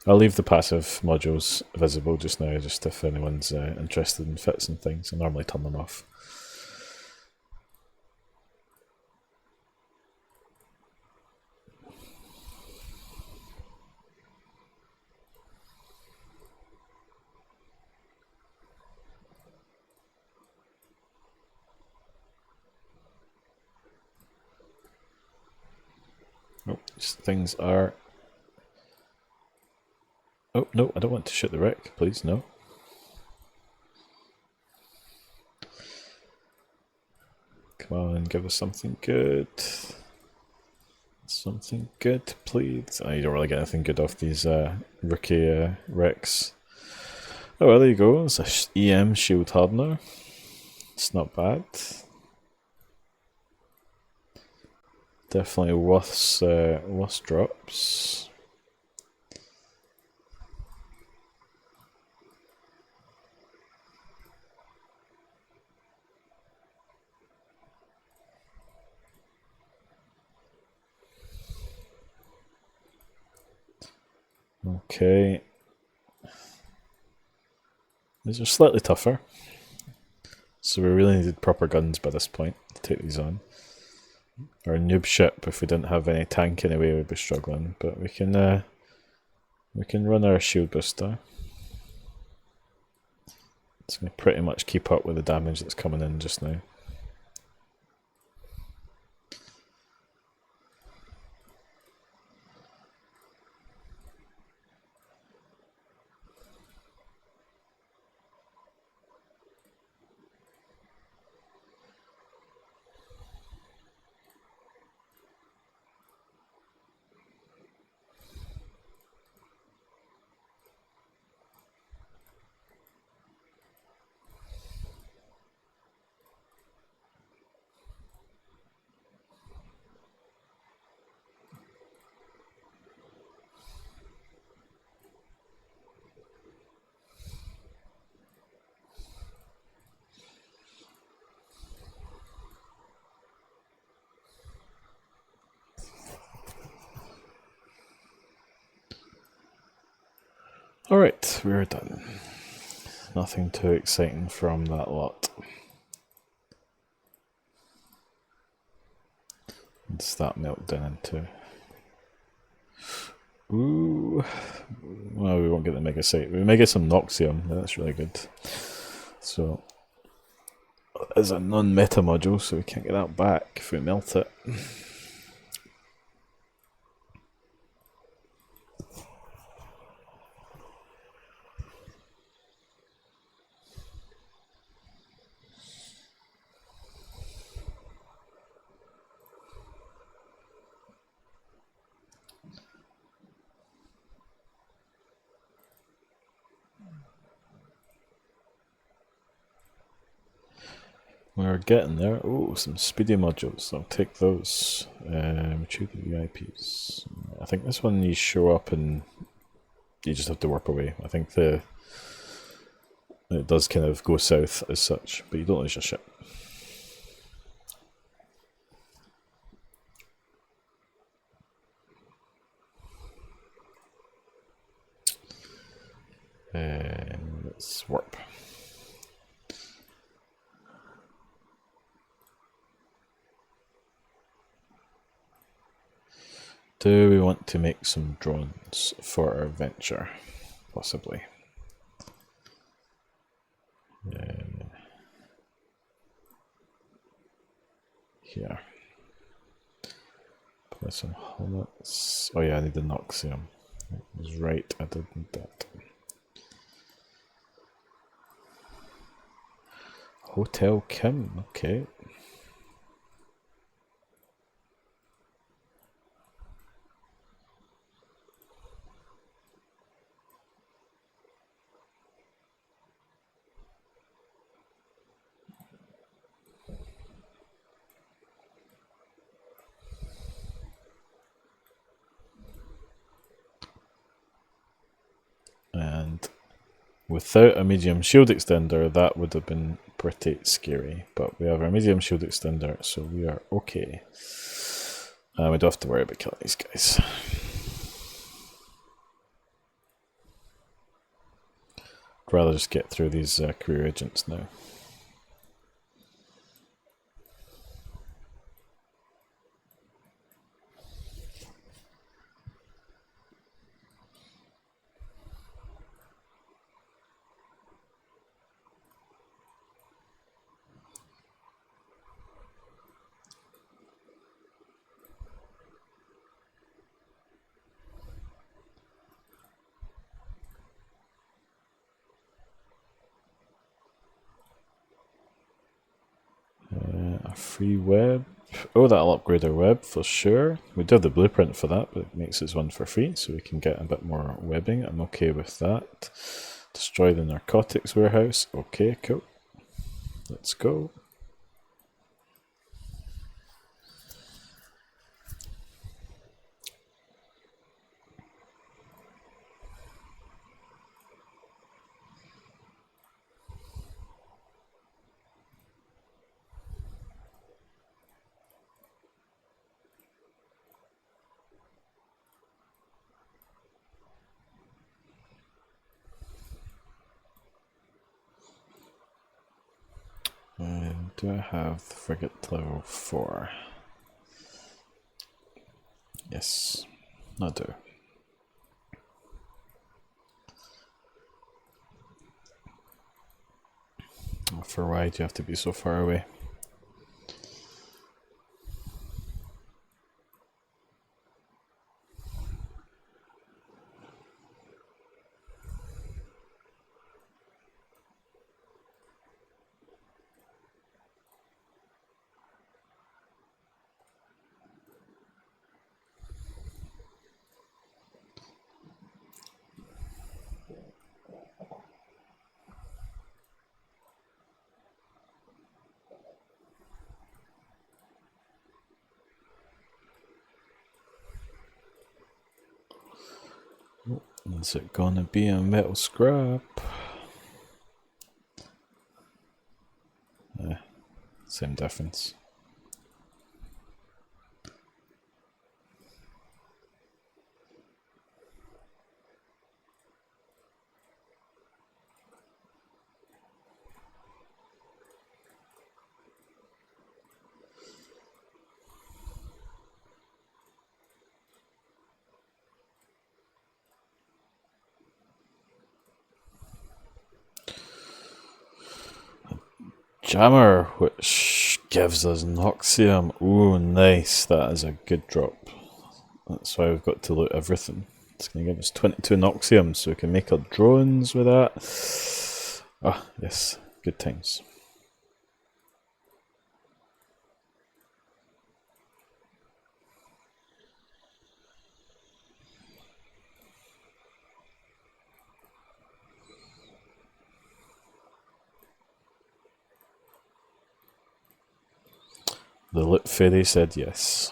I'll leave the passive modules visible just now, just if anyone's interested in fits and things. I normally turn them off. Oh, these things are... Oh, no, I don't want to shoot the wreck, please, no. Come on, give us something good. Something good, please. You don't really get anything good off these rookie wrecks. Oh, well, there you go. It's a EM shield hardener. It's not bad. Definitely worth drops. Okay. These are slightly tougher. So we really needed proper guns by this point to take these on. Our noob ship, if we didn't have any tank anyway, we'd be struggling. But we can run our shield booster. It's going to pretty much keep up with the damage that's coming in just now. Alright, we're done. Nothing too exciting from that lot. What's that melt down into? Ooh. Well, we won't get the Mega Sight. We may get some Noxium. That's really good. So, it's a non-meta module, so we can't get that back if we melt it. We're getting there. Oh, some speedy modules. I'll take those. Retrieve the VIPs. I think this one you show up and you just have to work away. I think it does kind of go south as such, but you don't lose your ship. And let's warp. Do we want to make some drones for our venture? Possibly. here. Play some helmets. Oh yeah, I need the Noxium. I was right, I did need that. Hotel Kim, okay. And without a medium shield extender, that would have been pretty scary. But we have our medium shield extender, so we are okay. We don't have to worry about killing these guys. I'd rather just get through these career agents now. A free web. Oh, that'll upgrade our web for sure. We do have the blueprint for that, but it makes us one for free, so we can get a bit more webbing. I'm okay with that. Destroy the narcotics warehouse. Okay, cool. Let's go. Do I have frigate level 4? Yes, I do. For why do you have to be so far away? Is it gonna be a metal scrap? Same difference. Jammer, which gives us Noxium. Ooh, nice. That is a good drop. That's why we've got to loot everything. It's going to give us 22 Noxium, so we can make our drones with that. Ah, yes. Good times. The Lit Fairy said yes.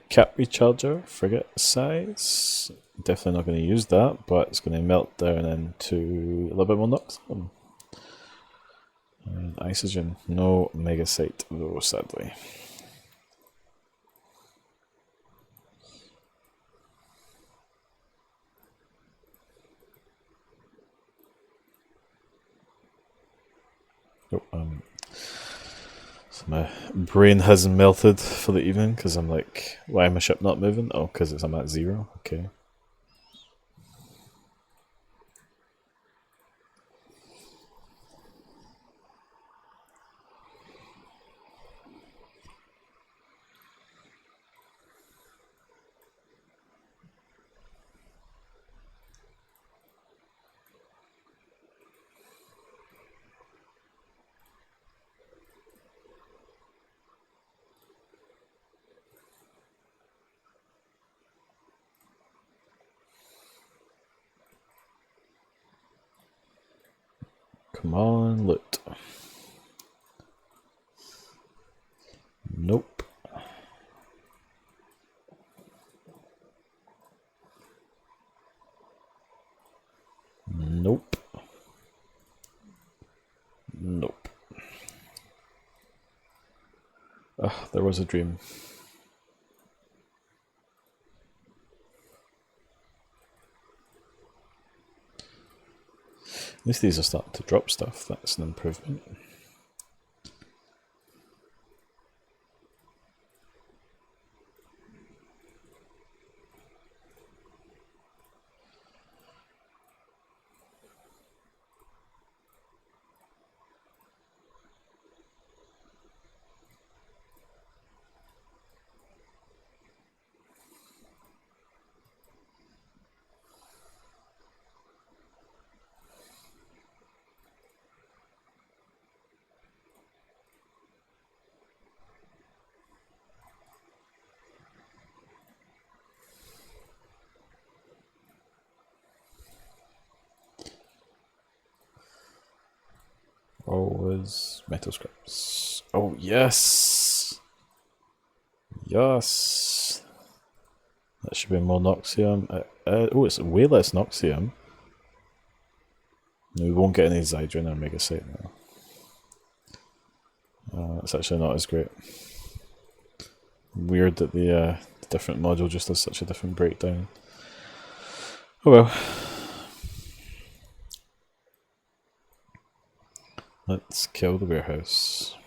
Cap recharger, frigate size. Definitely not going to use that, but it's going to melt down into a little bit more Noxium. And Isogen, no Megasite though, sadly. So my brain has melted for the evening because I'm like, why is my ship not moving? Oh, because I'm at 0. Okay. Come on, loot. Nope. Nope. Nope. Ah, there was a dream. At least these are starting to drop stuff. That's an improvement. Always metal scraps. Oh, yes! Yes! That should be more Noxium. Oh, it's way less Noxium. No, we won't get any Zydra in our Mega Site now. It's actually not as great. Weird that the different module just has such a different breakdown. Oh well. Let's kill the warehouse.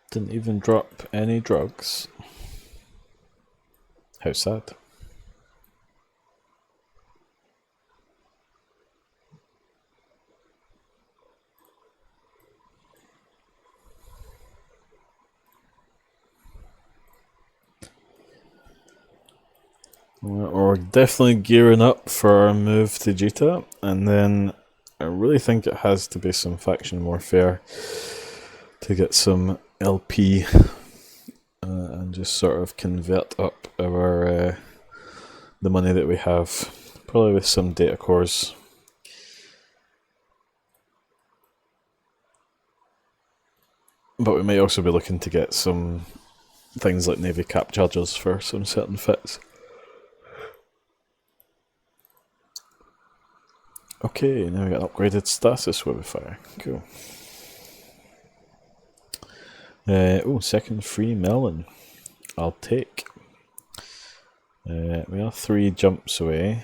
Didn't even drop any drugs. How sad. We're definitely gearing up for our move to Jita, and then I really think it has to be some faction warfare to get some LP and just sort of convert up our the money that we have, probably with some data cores. But we may also be looking to get some things like Navy Cap chargers for some certain fits. Okay, now we got upgraded stasis Webify. Cool. Oh, second free melon. I'll take. We are 3 jumps away.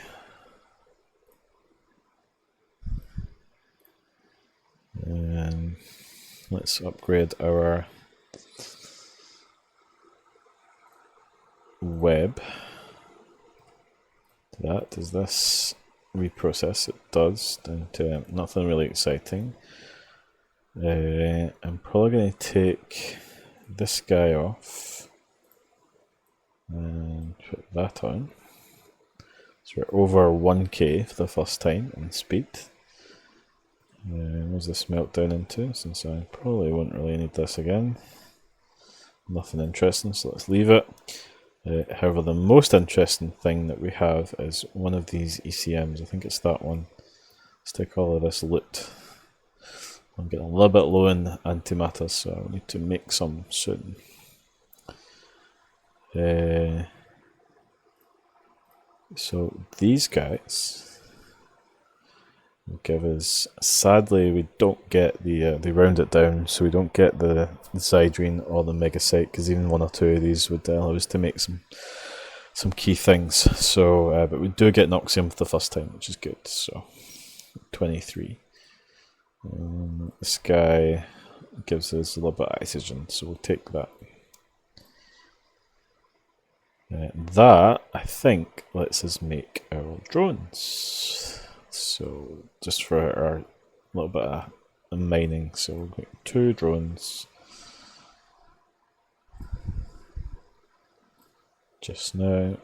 Let's upgrade our web. That does this reprocess? It does, down to nothing really exciting. I'm probably going to take this guy off and put that on. So we're over 1k for the first time in speed. Where's this melt down into? Since I probably won't really need this again. Nothing interesting, so let's leave it. However, the most interesting thing that we have is one of these ECMs. I think it's that one. Let's take all of this loot. I'm getting a little bit low in antimatter, so I need to make some soon. So these guys will give us. Sadly, we don't get the. They round it down, so we don't get the Zydrine or the Megasite, because even 1 or 2 of these would allow us to make some key things. So, but we do get Noxium for the first time, which is good. So, 23. This guy gives us a little bit of Isogen, so we'll take that. That, I think, lets us make our drones. So, just for our little bit of mining, so we'll make 2 drones. just now.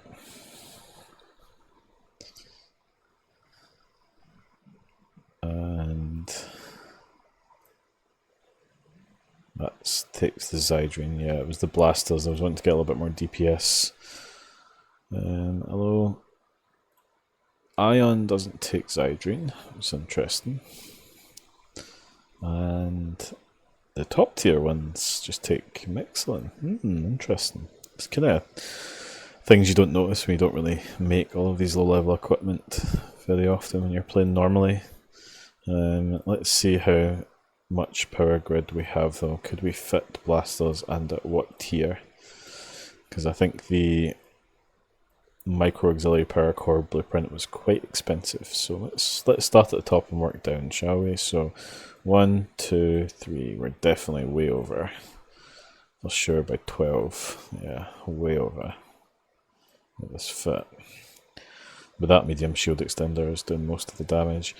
And that takes the Zydrine. Yeah, it was the blasters. I was wanting to get a little bit more DPS. Hello. Ion doesn't take Zydrine. It's interesting. And the top tier ones just take Mixlin. Interesting. It's kind of things you don't notice when you don't really make all of these low level equipment very often when you're playing normally. Let's see how much power grid we have though. Could we fit blasters and at what tier? Because I think the micro auxiliary power core blueprint was quite expensive. So let's start at the top and work down, shall we? So 1, 2, 3. We're definitely way over. For sure by 12. Yeah, way over. Let this fit. But that medium shield extender is doing most of the damage.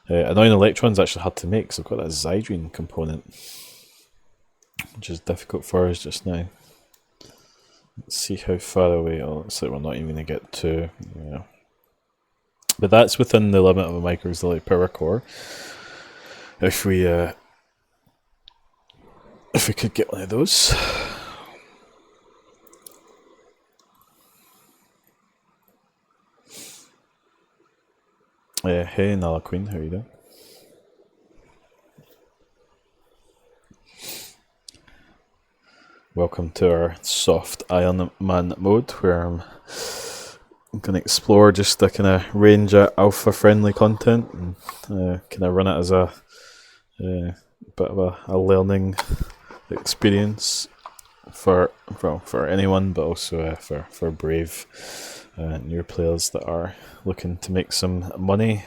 Annoying Electron's actually hard to make because I've got that Zydrine component, which is difficult for us just now. Let's see how far away. Oh, looks like we're not even going to get to. Yeah. But that's within the limit of a micro auxiliary power core. If we could get one of those. Hey Nala Queen, how are you doing? Welcome to our soft Iron Man mode, where I'm going to explore just a kind of range of alpha friendly content and kind of run it as a bit of a learning experience for anyone, but also for brave new players that are looking to make some money.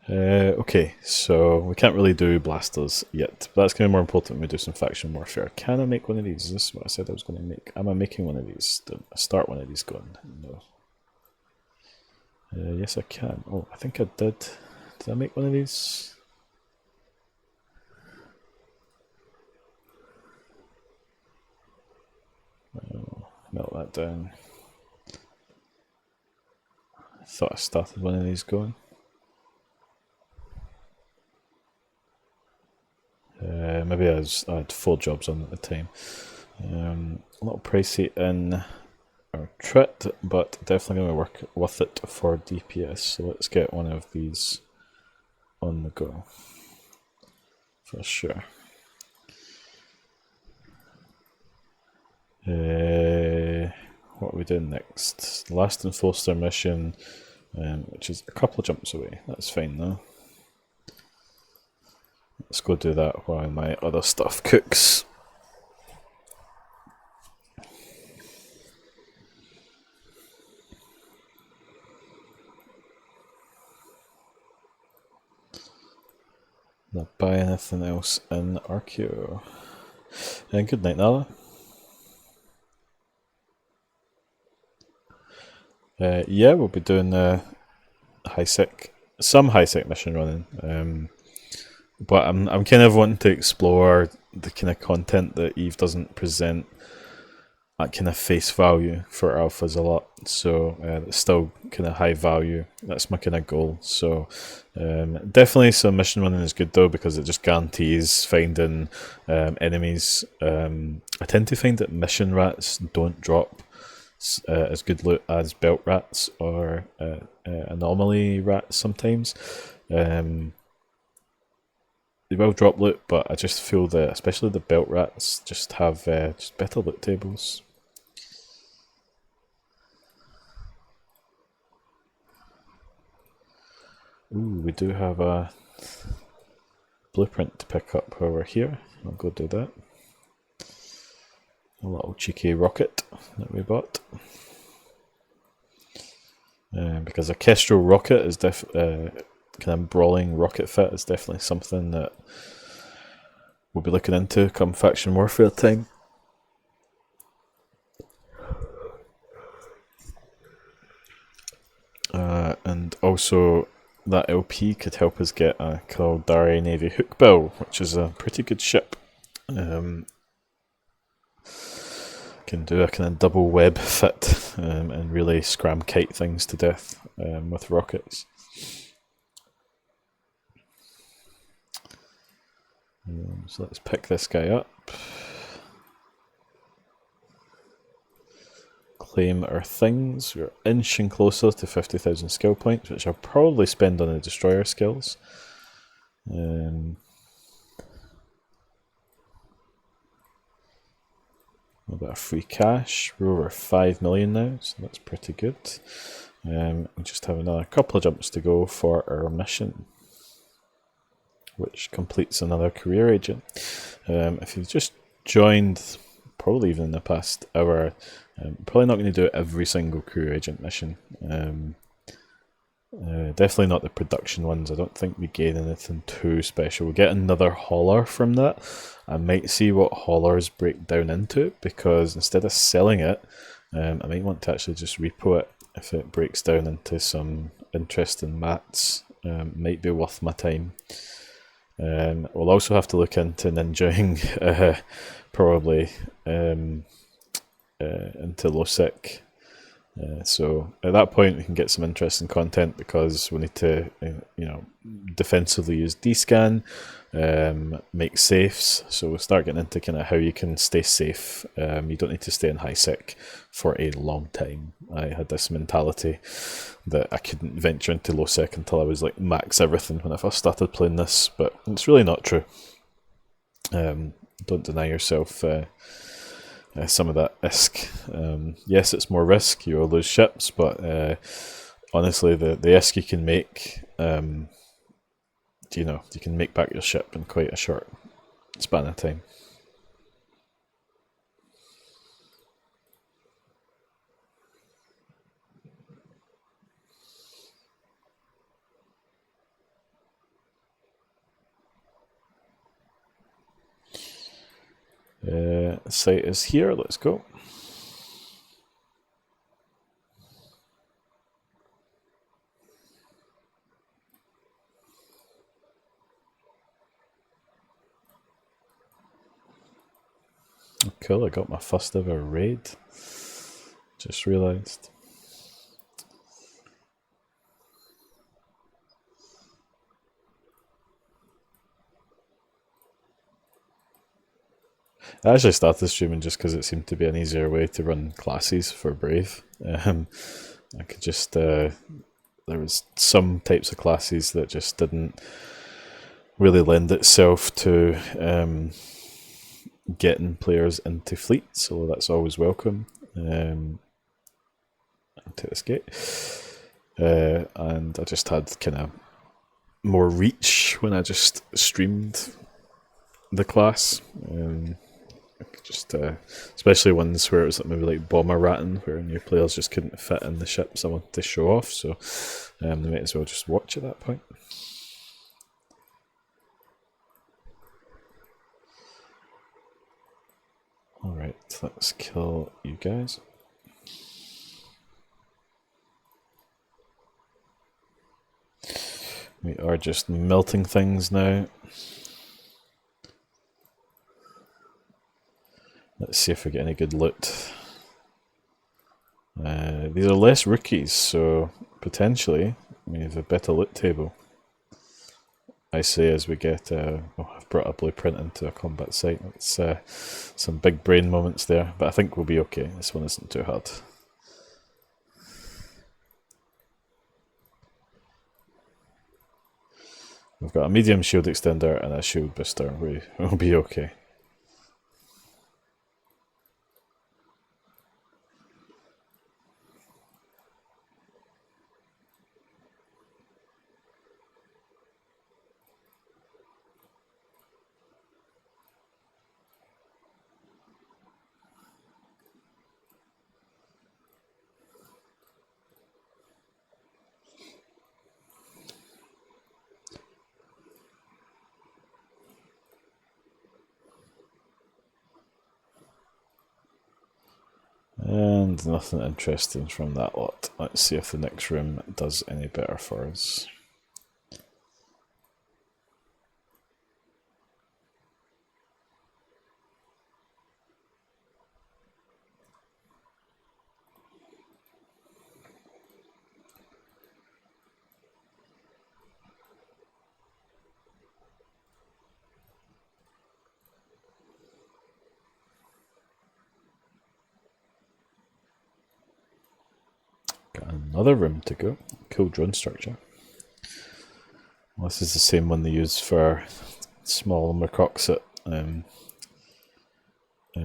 Okay, so we can't really do blasters yet, but that's going to be more important when we do some faction warfare. Can I make one of these? Is this what I said I was going to make? Am I making one of these? Did I start one of these going? No. Yes, I can. Oh, I think I did. Did I make one of these? Oh, melt that down. I thought I started one of these going. Maybe I had 4 jobs on at the time. A little pricey in our trit, but definitely going to work with it for DPS. So let's get one of these on the go for sure. What are we doing next? Last Enforcer mission, which is a couple of jumps away. That's fine though. Let's go do that while my other stuff cooks. Not buy anything else in Archeo. And good night, Nala. Yeah, we'll be doing some high sec mission running. But I'm kind of wanting to explore the kind of content that EVE doesn't present at kind of face value for alphas a lot. So it's still kind of high value. That's my kind of goal. So definitely some mission running is good though, because it just guarantees finding enemies. I tend to find that mission rats don't drop as good loot as belt rats or anomaly rats sometimes. They will drop loot, but I just feel that especially the belt rats just have just better loot tables. Ooh, we do have a blueprint to pick up while we're here. I'll go do that. A little cheeky rocket that we bought. Because a Kestrel rocket is kind of brawling rocket fit is definitely something that we'll be looking into come faction warfare time. And also that LP could help us get a Caldari Navy Hookbill, which is a pretty good ship. can do a kind of double web fit and really scram kite things to death with rockets. So let's pick this guy up. Claim our things. We're inching closer to 50,000 skill points, which I'll probably spend on the destroyer skills. A bit of free cash. We're over 5 million now, so that's pretty good. We just have another couple of jumps to go for our mission, which completes another career agent. If you've just joined, probably even in the past hour, probably not going to do every single career agent mission. Definitely not the production ones. I don't think we gain anything too special. We'll get another hauler from that. I might see what haulers break down into, because instead of selling it, I might want to actually just repo it if it breaks down into some interesting mats. Might be worth my time. We'll also have to look into ninjaing, probably into Losec. So at that point we can get some interesting content, because we need to defensively use D-scan, make safes. So we'll start getting into kind of how you can stay safe. You don't need to stay in high sec for a long time. I had this mentality that I couldn't venture into low sec until I was like max everything when I first started playing this, but it's really not true. Don't deny yourself some of that ISK. Yes, it's more risk, you will lose ships, but honestly, the ISK you can make, you can make back your ship in quite a short span of time. Site is here, let's go. Oh, cool, I got my first ever raid. Just realised. I actually started streaming just because it seemed to be an easier way to run classes for Brave. I could just, there was some types of classes that just didn't really lend itself to getting players into fleets, so that's always welcome. I'll take this gate. And I just had kind of more reach when I just streamed the class. Just especially ones where it was maybe like bomber ratting, where new players just couldn't fit in the ships I wanted to show off, so they might as well just watch at that point. Alright, let's kill you guys. We are just melting things now. Let's see if we get any good loot. These are less rookies, so potentially we have a better loot table. I say as we get, I've brought a blueprint into a combat site. It's some big brain moments there, but I think we'll be okay. This one isn't too hard. We've got a medium shield extender and a shield booster. We'll be okay. And nothing interesting from that lot. Let's see if the next room does any better for us. Another room to go. Cool drone structure. Well, this is the same one they use for small Mercoxit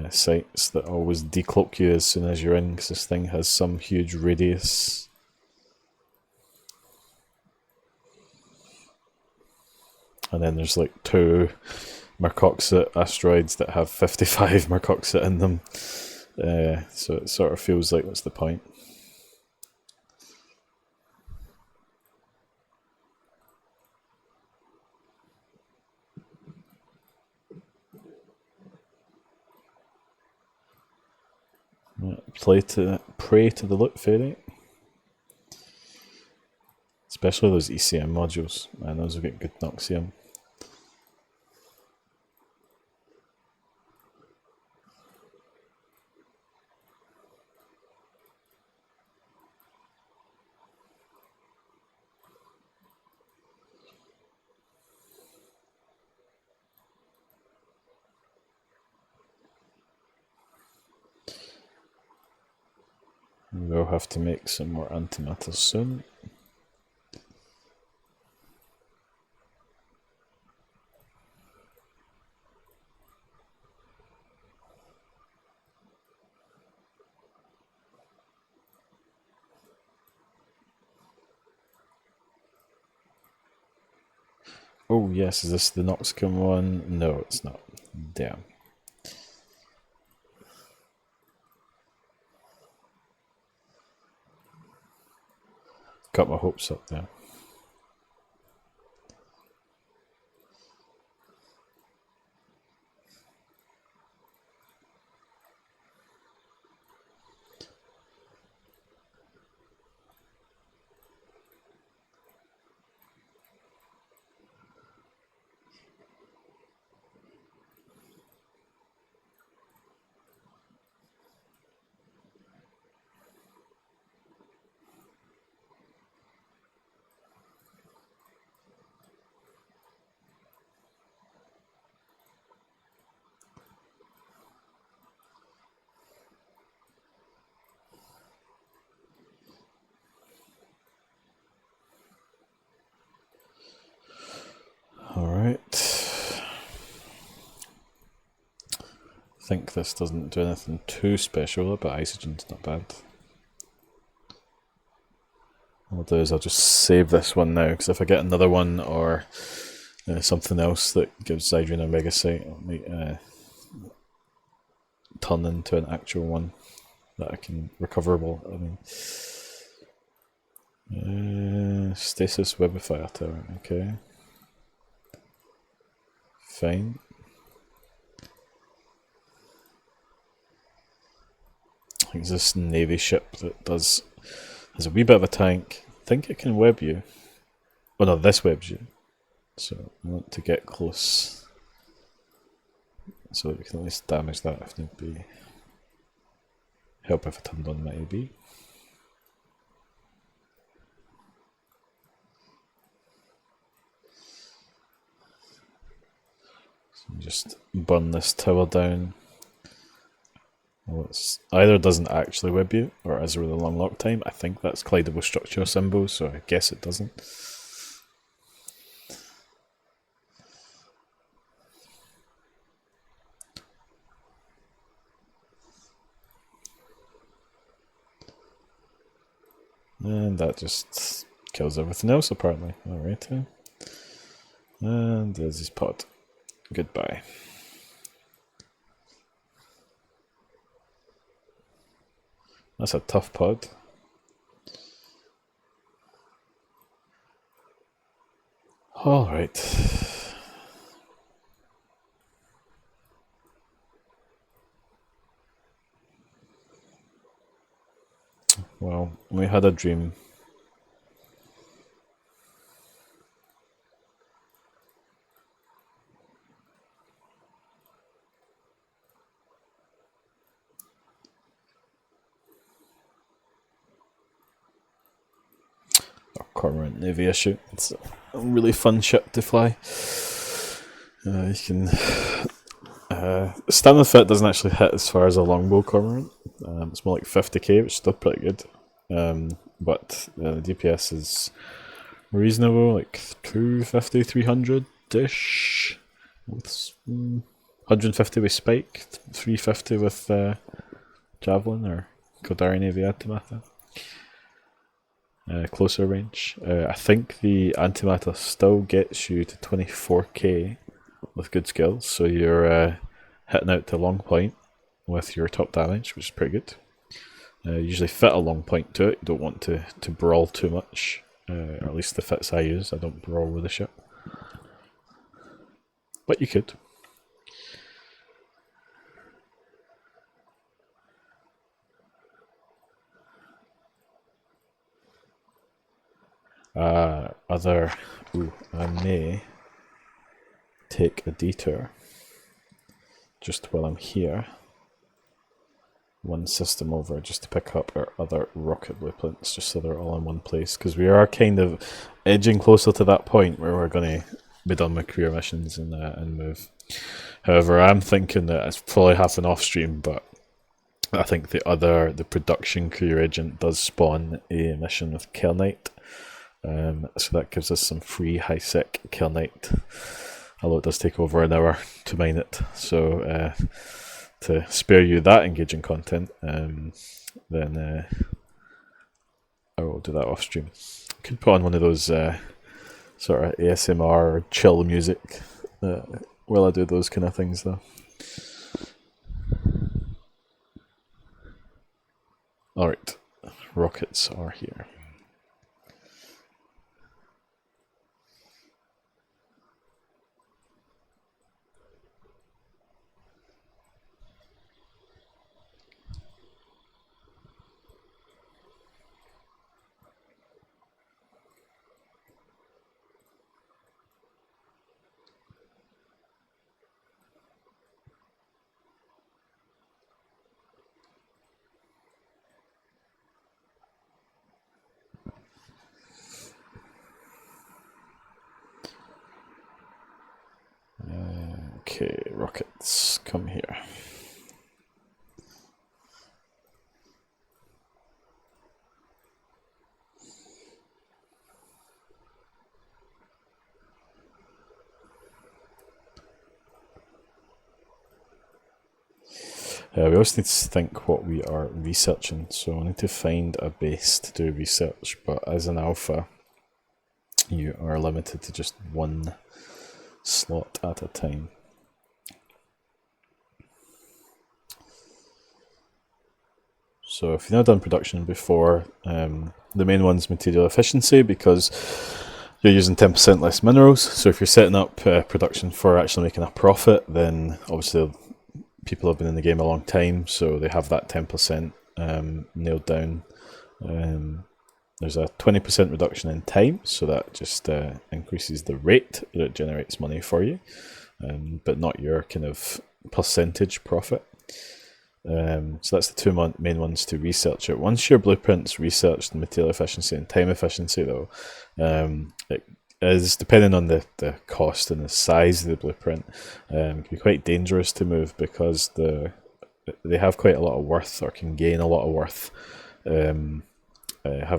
sites that always decloak you as soon as you're in, because this thing has some huge radius. And then there's like 2 Mercoxit asteroids that have 55 Mercoxit in them. So it sort of feels like, what's the point? Pray to the loot fairy. Especially those ECM modules. Man, those will get good Noxium. We'll have to make some more antimatter soon. Oh yes, is this the Noxcom one? No, it's not. Damn. Got my hopes up there. Alright. I think this doesn't do anything too special, but Isogen's not bad. What I'll do is I'll just save this one now, because if I get another one or something else that gives Zydrian a Mega Site, I'll make, turn into an actual one that I can recoverable. I mean, Stasis Webifier Tower, okay. Fine. I think this Navy ship that has a wee bit of a tank. I think it can web you. Oh no, this webs you. So I want to get close so that we can at least damage that if need be. Help if I turned on my AB. So just burn this tower down. Well, it's either doesn't actually web you or has a really long lock time. I think that's collidable structure symbol, so I guess it doesn't. And that just kills everything else apparently. Alright. And there's his pod. Goodbye. That's a tough pod. Alright. Well, we had a dream. Cormorant Navy issue. It's a really fun ship to fly. You can standard fit doesn't actually hit as far as a longbow Cormorant. It's more like 50k, which is still pretty good. but the DPS is reasonable, like 250, 300-ish, with 150 with Spike, 350 with Javelin or Kodari Navy Antimatter. Closer range. I think the Antimatter still gets you to 24k with good skills, so you're hitting out to long point with your top damage, which is pretty good. Usually fit a long point to it. You don't want to brawl too much, or at least the fits I use. I don't brawl with the ship, but you could. I may take a detour just while I'm here, one system over, just to pick up our other rocket blueprints, just so they're all in one place, because we are kind of edging closer to that point where we're going to be done with career missions and move. However, I'm thinking that it's probably half an off stream, but I think the production career agent does spawn a mission with Kill Knight. So that gives us some free high sec Kill Knight, although it does take over an hour to mine it. So to spare you that engaging content, then I will do that off stream. Could put on one of those sort of ASMR or chill music while I do those kind of things, though. Alright, rockets are here. Okay, rockets, come here. We also need to think what we are researching, so I need to find a base to do research, but as an alpha, you are limited to just one slot at a time. So if you've not done production before, the main one's material efficiency, because you're using 10% less minerals. So if you're setting up production for actually making a profit, then obviously people have been in the game a long time, so they have that 10% nailed down. There's a 20% reduction in time, so that just increases the rate that it generates money for you, but not your kind of percentage profit. So that's the two main ones to research it. Once your blueprint's researched, material efficiency and time efficiency, though, it is, depending on the cost and the size of the blueprint, can be quite dangerous to move, because they have quite a lot of worth, or can gain a lot of worth, having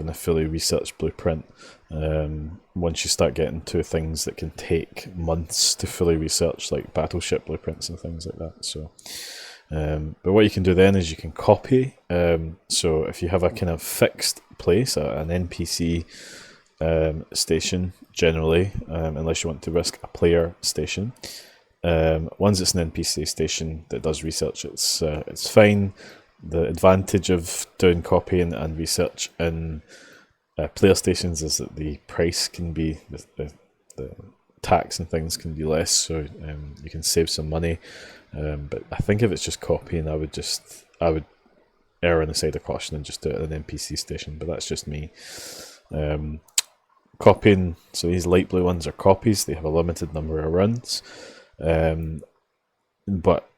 a fully researched blueprint. Once you start getting to things that can take months to fully research, like battleship blueprints and things like that. So but what you can do then is you can copy. So if you have a kind of fixed place, an NPC station, generally, unless you want to risk a player station, once it's an NPC station that does research, it's fine. The advantage of doing copying and research in player stations is that the price can be, the tax and things can be less, so you can save some money. But I think if it's just copying, I would err on the side of caution and just do it at an NPC station. But that's just me. Copying, so these light blue ones are copies. They have a limited number of runs, but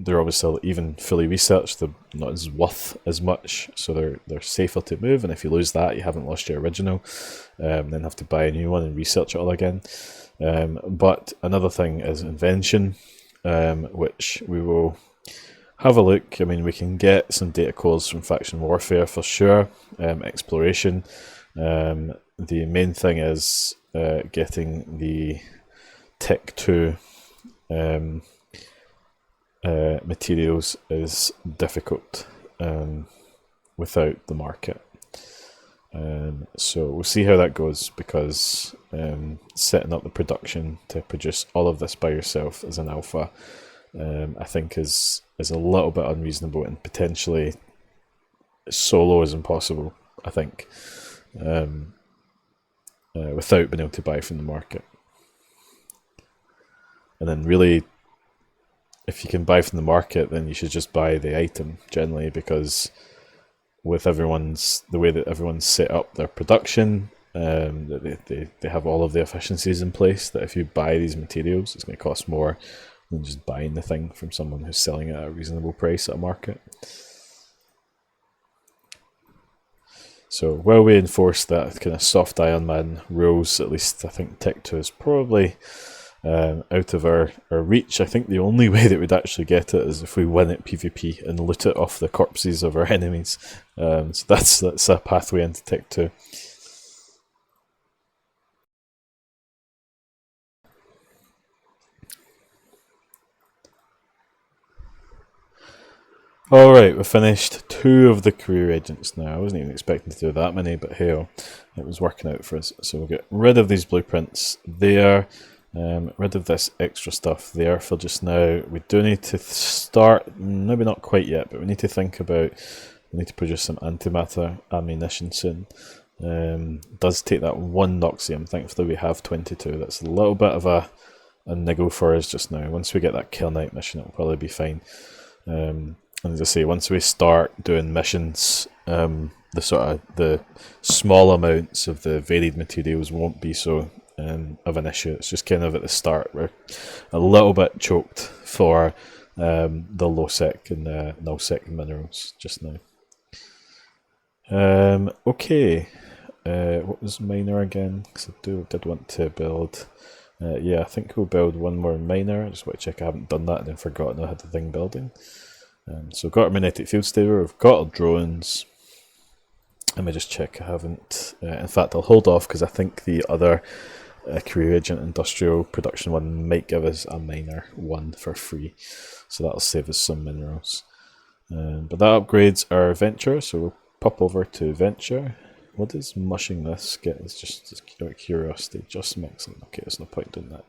they're obviously, even fully researched, they're not as worth as much, so they're safer to move. And if you lose that, you haven't lost your original. Then have to buy a new one and research it all again. But another thing is invention, which we will have a look. I mean, we can get some data calls from faction warfare for sure, exploration. The main thing is getting the Tech 2 materials is difficult without the market. So we'll see how that goes, because setting up the production to produce all of this by yourself as an alpha, I think is a little bit unreasonable, and potentially solo is impossible, I think, without being able to buy from the market. And then really, if you can buy from the market, then you should just buy the item generally, because with the way that everyone's set up their production, they have all of the efficiencies in place, that if you buy these materials, it's going to cost more than just buying the thing from someone who's selling it at a reasonable price at a market. So while we enforce that kind of soft Iron Man rules, at least I think Tech 2 is probably out of our reach. I think the only way that we'd actually get it is if we win at PvP and loot it off the corpses of our enemies. So that's a pathway into Tech 2. Alright, we've finished 2 of the career agents now. I wasn't even expecting to do that many, but hey, it was working out for us. So we'll get rid of these blueprints there. Rid of this extra stuff there for just now. We do need to start, maybe not quite yet, but we need to think about, we need to produce some antimatter ammunition soon. It does take that 1 Noxium. Thankfully we have 22. That's a little bit of a niggle for us just now. Once we get that Kill Knight mission, it'll probably be fine. And as I say, once we start doing missions, the small amounts of the varied materials won't be so of an issue. It's just kind of at the start we're a little bit choked for the low sec and the null sec minerals just now. Okay, what was miner again? Because I did want to build. Yeah, I think we'll build 1 more miner. I just want to check I haven't done that and then forgotten I had the thing building. So we've got our magnetic field staver, we've got our drones. Let me just check I haven't. In fact, I'll hold off because I think the other career agent industrial production one might give us a miner 1 for free. So that'll save us some minerals. But that upgrades our venture, so we'll pop over to venture. What does mushing this get? It's just out of curiosity, just mixing. Okay, there's no point doing that.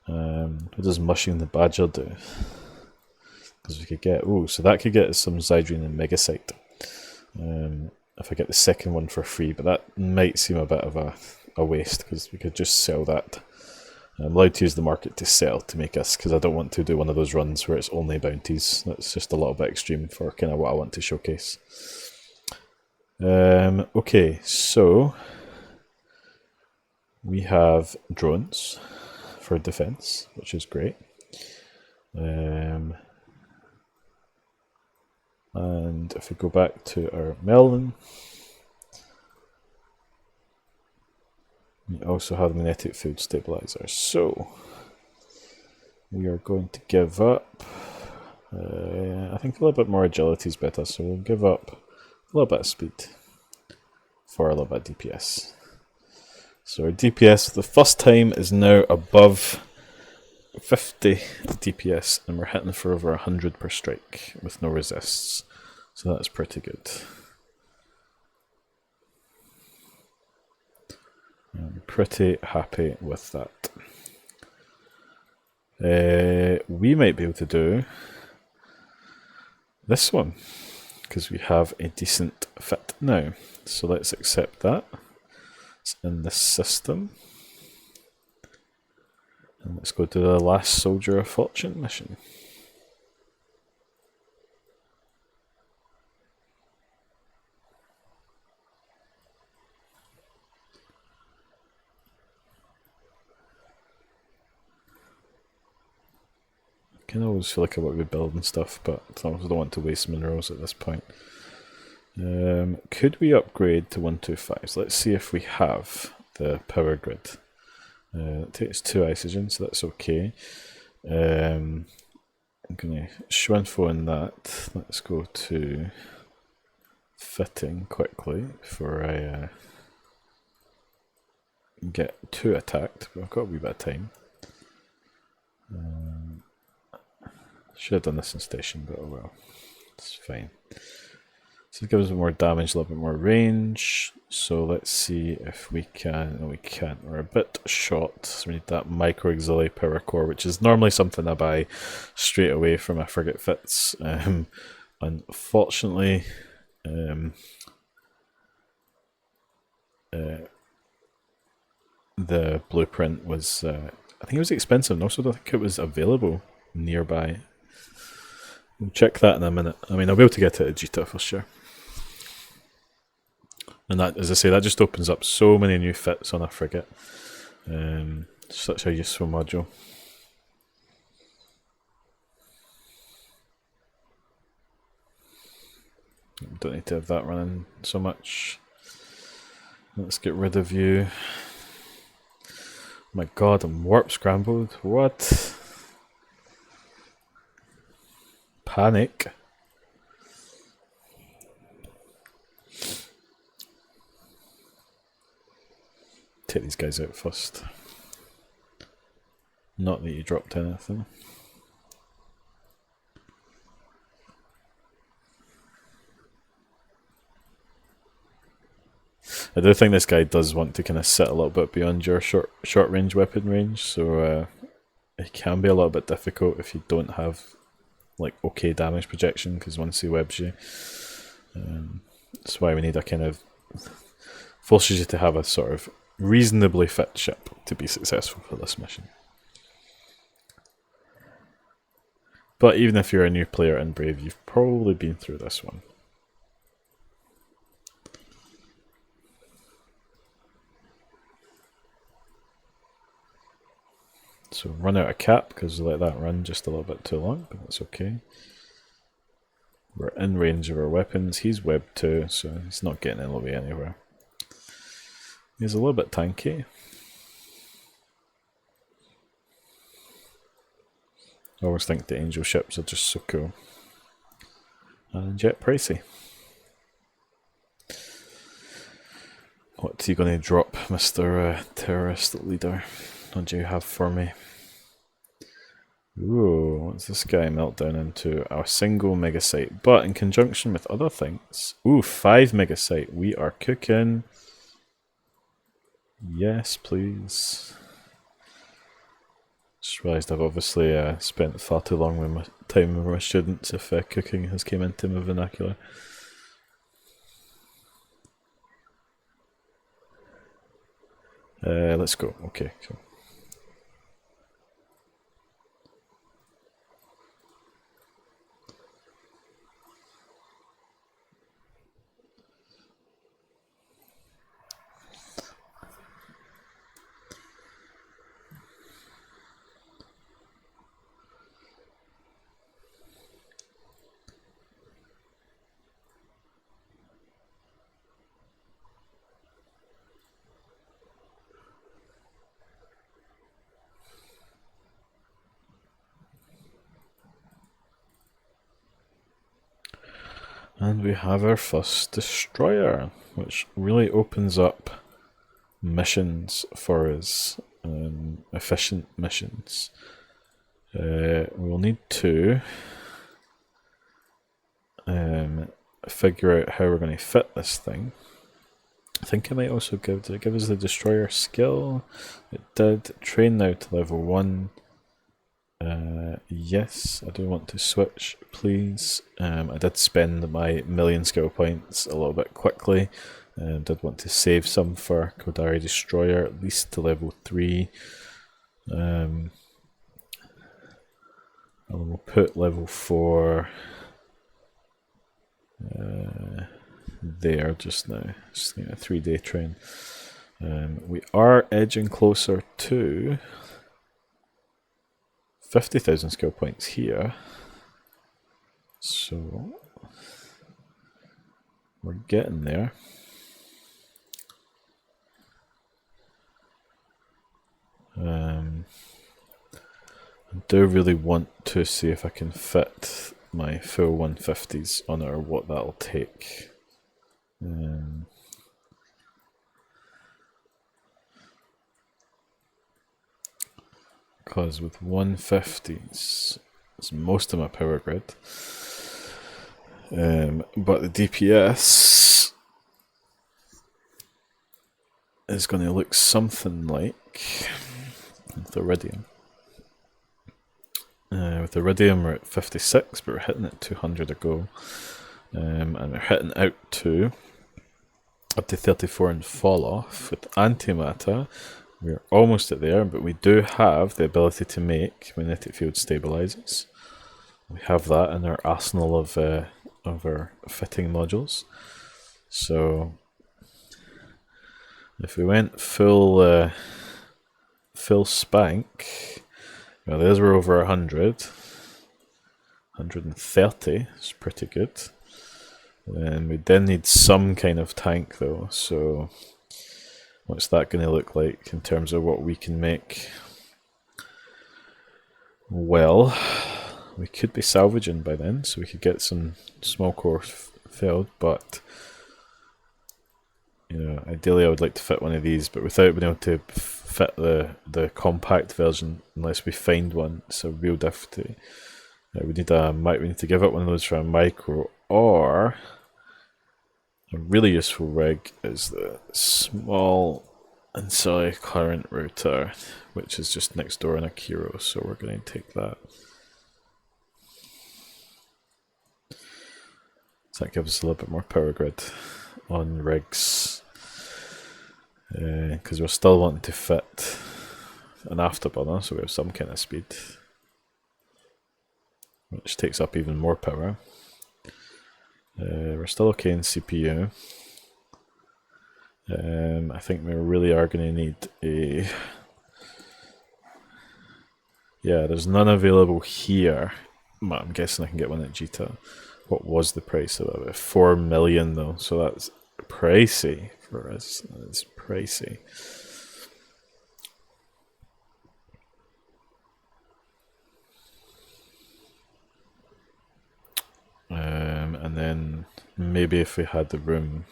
What does mushing the badger do? Because we could get, so that could get us some Zydrine and Megasite. If I get the second one for free, but that might seem a bit of a waste, because we could just sell that. I'm allowed to use the market to sell to make us, because I don't want to do one of those runs where it's only bounties. That's just a little bit extreme for kind of what I want to showcase. Okay, so we have drones for defense, which is great. And if we go back to our Melon, we also have the magnetic field stabilizer. So we are going to give up, I think a little bit more agility is better, so we'll give up a little bit of speed for a little bit of DPS. So our DPS for the first time is now above 50 DPS, and we're hitting for over 100 per strike with no resists, so that's pretty good. I'm pretty happy with that. We might be able to do this one because we have a decent fit now, so let's accept that. It's in this system. And let's go to the last Soldier of Fortune mission. I can always feel like I want to be building stuff, but I don't want to waste minerals at this point. Could we upgrade to 125? So let's see if we have the power grid. It takes 2 isogen, so that's okay. I'm going to schwinfo in that. Let's go to fitting quickly before I get too attacked, but I've got a wee bit of time. Should have done this in station, but oh well, it's fine. So it gives us more damage, a little bit more range. So let's see if we can. No, we can't. We're a bit short. So we need that micro auxiliary power core, which is normally something I buy straight away from my frigate fits. Unfortunately, the blueprint was, I think it was expensive, and also I don't think it was available nearby. We'll check that in a minute. I mean, I'll be able to get it at Jita for sure. And that, as I say, that just opens up so many new fits on a frigate. Such a useful module. Don't need to have that running so much. Let's get rid of you. Oh my god, I'm warp scrambled. What? Panic. Take these guys out first. Not that you dropped anything. I do think this guy does want to kind of sit a little bit beyond your short range weapon range, so it can be a little bit difficult if you don't have like okay damage projection, because once he webs you, that's why we need a kind of forces you to have a sort of reasonably fit ship to be successful for this mission. But even if you're a new player in Brave, you've probably been through this one. So run out of cap because we let that run just a little bit too long, but that's okay. We're in range of our weapons. He's webbed too, so he's not getting in the way anywhere. He's a little bit tanky. I always think the angel ships are just so cool. And yet pricey. What's he going to drop, Mr. Terrorist Leader? What do you have for me? Ooh, what's this guy melt down into? Our single megasite, but in conjunction with other things. Ooh, 5 megasite. We are cooking. Yes, please. Just realised I've obviously spent far too long with my time with my students if cooking has came into my vernacular. Let's go. Okay, cool. And we have our first destroyer, which really opens up missions for us, efficient missions. We'll need to figure out how we're going to fit this thing. I think it might also did it give us the destroyer skill? It did. Train now to level 1. Yes, I do want to switch, please. I did spend my million skill points a little bit quickly. Did want to save some for Kodari Destroyer, at least to level 3. And we'll put level 4 there just now. Just a 3-day train. We are edging closer to 50,000 skill points here. So we're getting there. And do really want to see if I can fit my full 150s on it, or what that'll take. Because with 150s, it's most of my power grid. But the DPS is going to look something like with Iridium. With Iridium we're at 56, but we're hitting at 200 a go. And we're hitting out to up to 34 and fall off. With Antimatter, we're almost at there, but we do have the ability to make magnetic field stabilizers. We have that in our arsenal of our fitting modules. So if we went full spank, well, those were over 100. 130 is pretty good. And we then need some kind of tank though, so what's that going to look like in terms of what we can make? Well, we could be salvaging by then, so we could get some small core filled, but you know, ideally I would like to fit one of these, but without being able to fit the compact version unless we find one. It's a real difficulty. We need to give up one of those for a micro, or a really useful rig is the small ancillary current router, which is just next door in a Kiro, so we're going to take that. So that gives us a little bit more power grid on rigs, because we're still wanting to fit an afterburner, so we have some kind of speed, which takes up even more power. We're still okay in CPU. I think we really are going to need a... Yeah, there's none available here. Well, I'm guessing I can get one at Jita. What was the price of that? About 4 million though, so that's pricey for us. It's pricey. And then maybe if we had the room,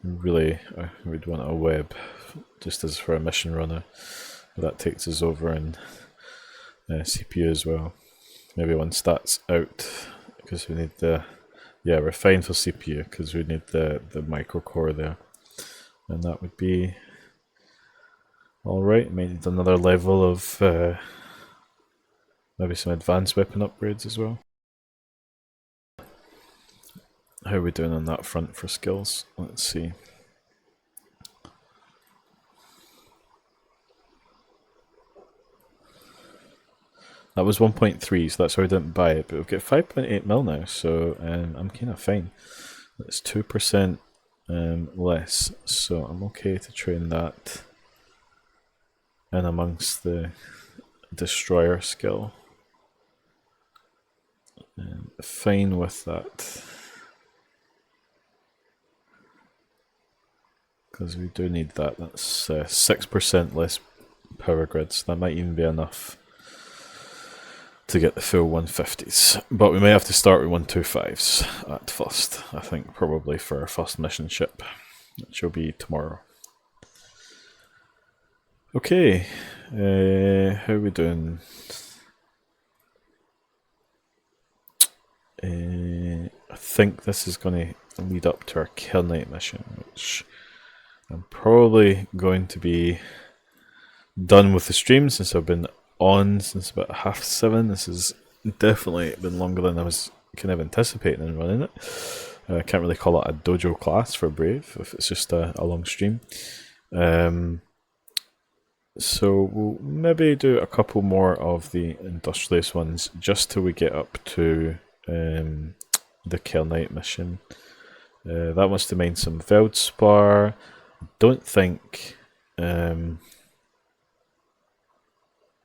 really we'd want a web just as for a mission runner. That takes us over in CPU as well. Maybe once that's out, because we need the... Yeah, we're fine for CPU because we need the micro core there. And that would be alright. Might need another level of maybe some advanced weapon upgrades as well. How are we doing on that front for skills? Let's see. That was 1.3, so that's why I didn't buy it, but we've got 5.8 mil now, so I'm kind of fine. That's 2% less, so I'm okay to train that in amongst the destroyer skill. Fine with that, because we do need that. That's 6% less power grid, so that might even be enough to get the full 150s, but we may have to start with 125s at first, I think, probably for our first mission ship, which will be tomorrow. Okay, how are we doing? I think this is going to lead up to our Kernite mission, which I'm probably going to be done with the stream since I've been on since about 7:30. This has definitely been longer than I was kind of anticipating in running it. I can't really call it a dojo class for Brave if it's just a long stream. So we'll maybe do a couple more of the Industrialist ones just till we get up to the Kernite mission. That wants to mine some Veldspar. Don't think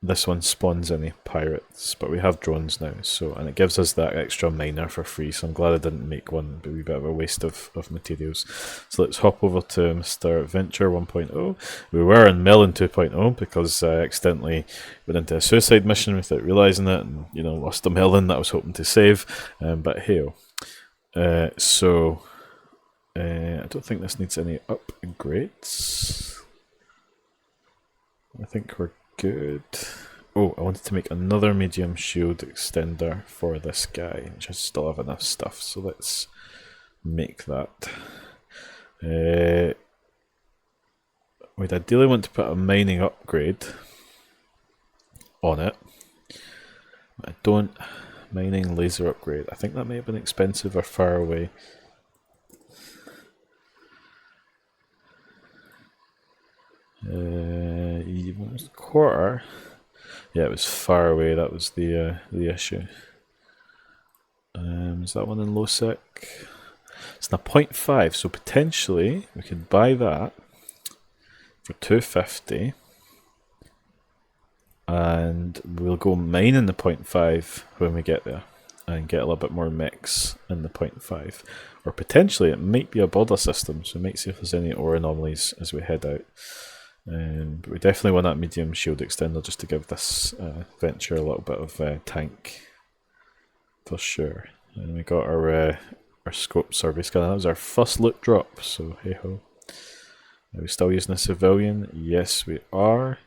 this one spawns any pirates, but we have drones now, so, and it gives us that extra miner for free, so I'm glad I didn't make one, but a wee bit of a waste of materials. So let's hop over to Mr. Venture 1.0. We were in Melon 2.0 because I accidentally went into a suicide mission without realising it, and lost a melon that I was hoping to save, but hey. So I don't think this needs any upgrades. I think we're good. Oh, I wanted to make another medium shield extender for this guy, which I still have enough stuff, so let's make that. We'd ideally want to put a mining upgrade on it. I don't. Mining laser upgrade. I think that may have been expensive or far away. What was the quarter? Yeah, it was far away. That was the issue. Is that one in low sec? It's a 0.5, so potentially we could buy that for 250, and we'll go mine in the 0.5 when we get there, and get a little bit more mix in the 0.5. Or potentially it might be a border system, so we might see if there's any ore anomalies as we head out. But we definitely want that medium shield extender just to give this venture a little bit of tank for sure. And we got our scope survey scanner. That was our first loot drop, so hey ho. Are we still using a civilian? Yes, we are.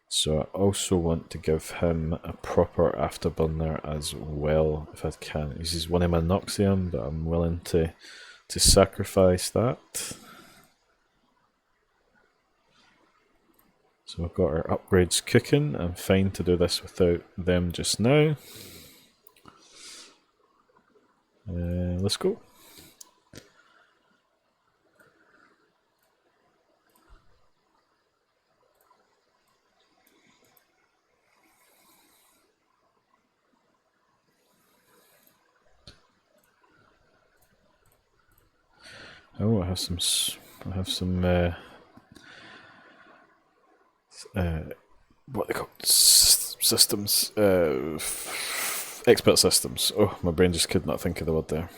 So I also want to give him a proper afterburner as well, if I can. This is one of my Noxium, but I'm willing to sacrifice that. So we've got our upgrades cooking. I'm fine to do this without them just now. Let's go. Oh, I have some what they call systems, expert systems. Oh, my brain just could not think of the word there.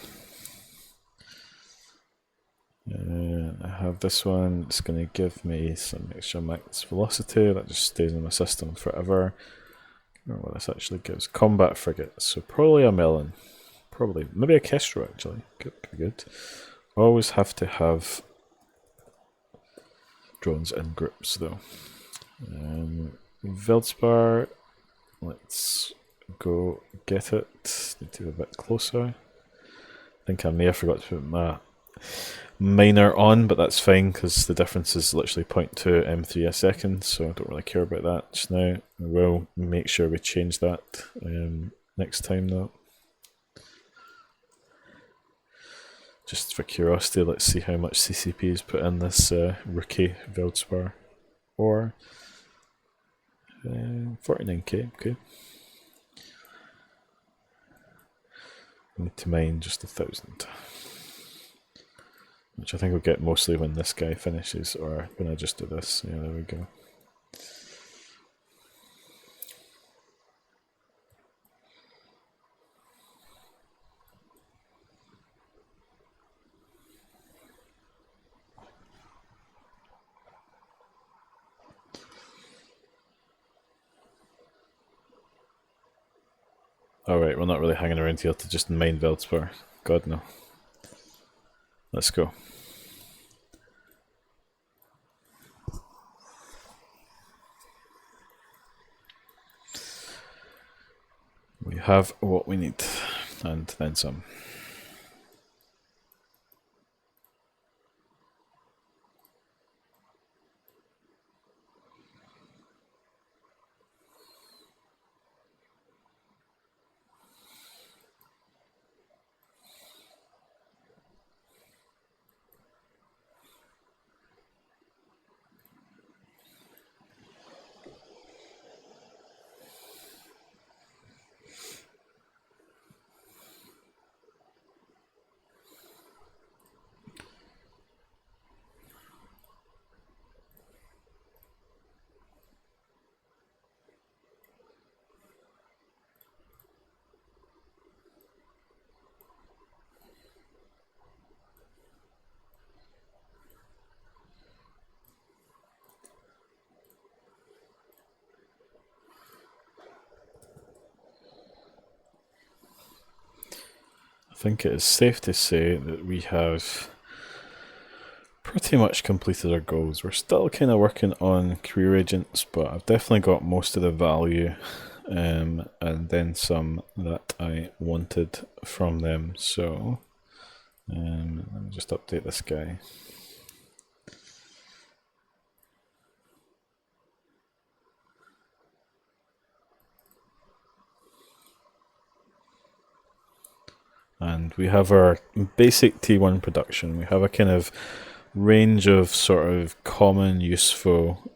I have this one. It's going to give me some extra max velocity that just stays in my system forever. I don't know what this actually gives. Combat frigate, so probably a melon. Probably, maybe a Kestrel actually. Could be good. Always have to have drones in groups though. Veldspar, let's go get it. Need to be a bit closer. I think I may have forgot to put my miner on, but that's fine because the difference is literally 0.2 M3 a second, so I don't really care about that just now. I will make sure we change that next time though. Just for curiosity, let's see how much CCP is put in this rookie Veldspar. Or 49k, okay. I need to mine just 1,000. Which I think we'll get mostly when this guy finishes, or when I just do this. Yeah, there we go. Alright, we're not really hanging around here to just mine Veldspar. God no. Let's go. We have what we need, and then some. think it is safe to say that we have pretty much completed our goals. We're still kind of working on career agents, but I've definitely got most of the value and then some that I wanted from them. So let me just update this guy. And we have our basic T1 production. We have a kind of range of sort of common, useful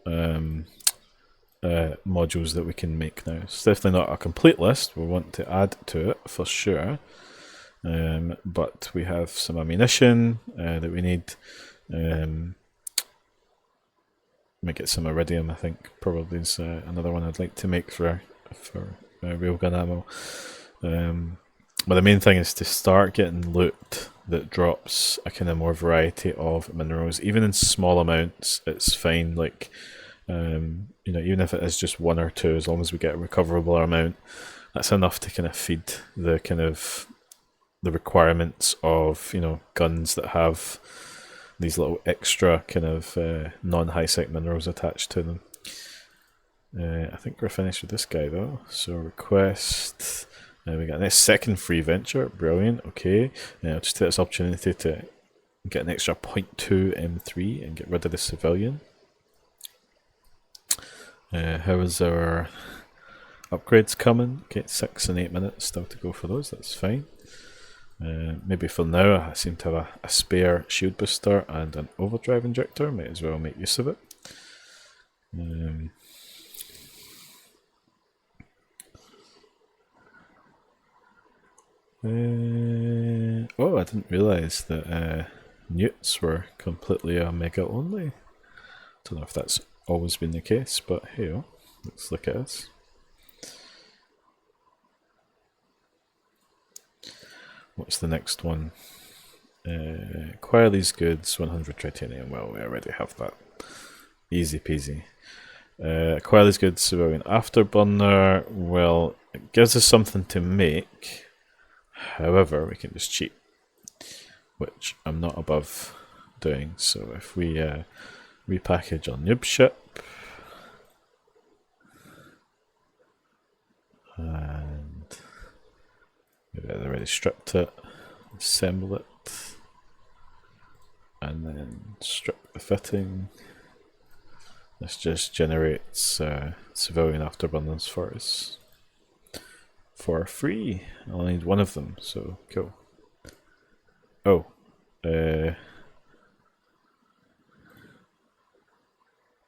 modules that we can make now. It's definitely not a complete list. We want to add to it for sure. But we have some ammunition that we need. Might get some iridium, I think. Probably is another one I'd like to make for railgun ammo. But the main thing is to start getting loot that drops a kind of more variety of minerals. Even in small amounts, it's fine. Like, you know, even if it is just one or two, as long as we get a recoverable amount, that's enough to kind of feed the kind of the requirements of, you know, guns that have these little extra kind of non-high-sec minerals attached to them. I think we're finished with this guy though. So request. We got a nice second free venture, brilliant, okay. I'll just take this opportunity to get an extra 0.2 M3 and get rid of the civilian. How is our upgrades coming? Okay, 6 and 8 minutes still to go for those, that's fine. Maybe for now I seem to have a spare shield booster and an overdrive injector, might as well make use of it. Oh, I didn't realise that newts were completely Omega only. Don't know if that's always been the case, but hey, let's look at this. What's the next one? Acquire these goods, 100 titanium. Well, we already have that. Easy peasy. Acquire these goods, civilian afterburner. Well, it gives us something to make. However, we can just cheat, which I'm not above doing. So if we repackage our noob ship, and maybe I've already stripped it, assemble it, and then strip the fitting. This just generates civilian afterburners for us. For free. I'll need one of them, so cool. Oh,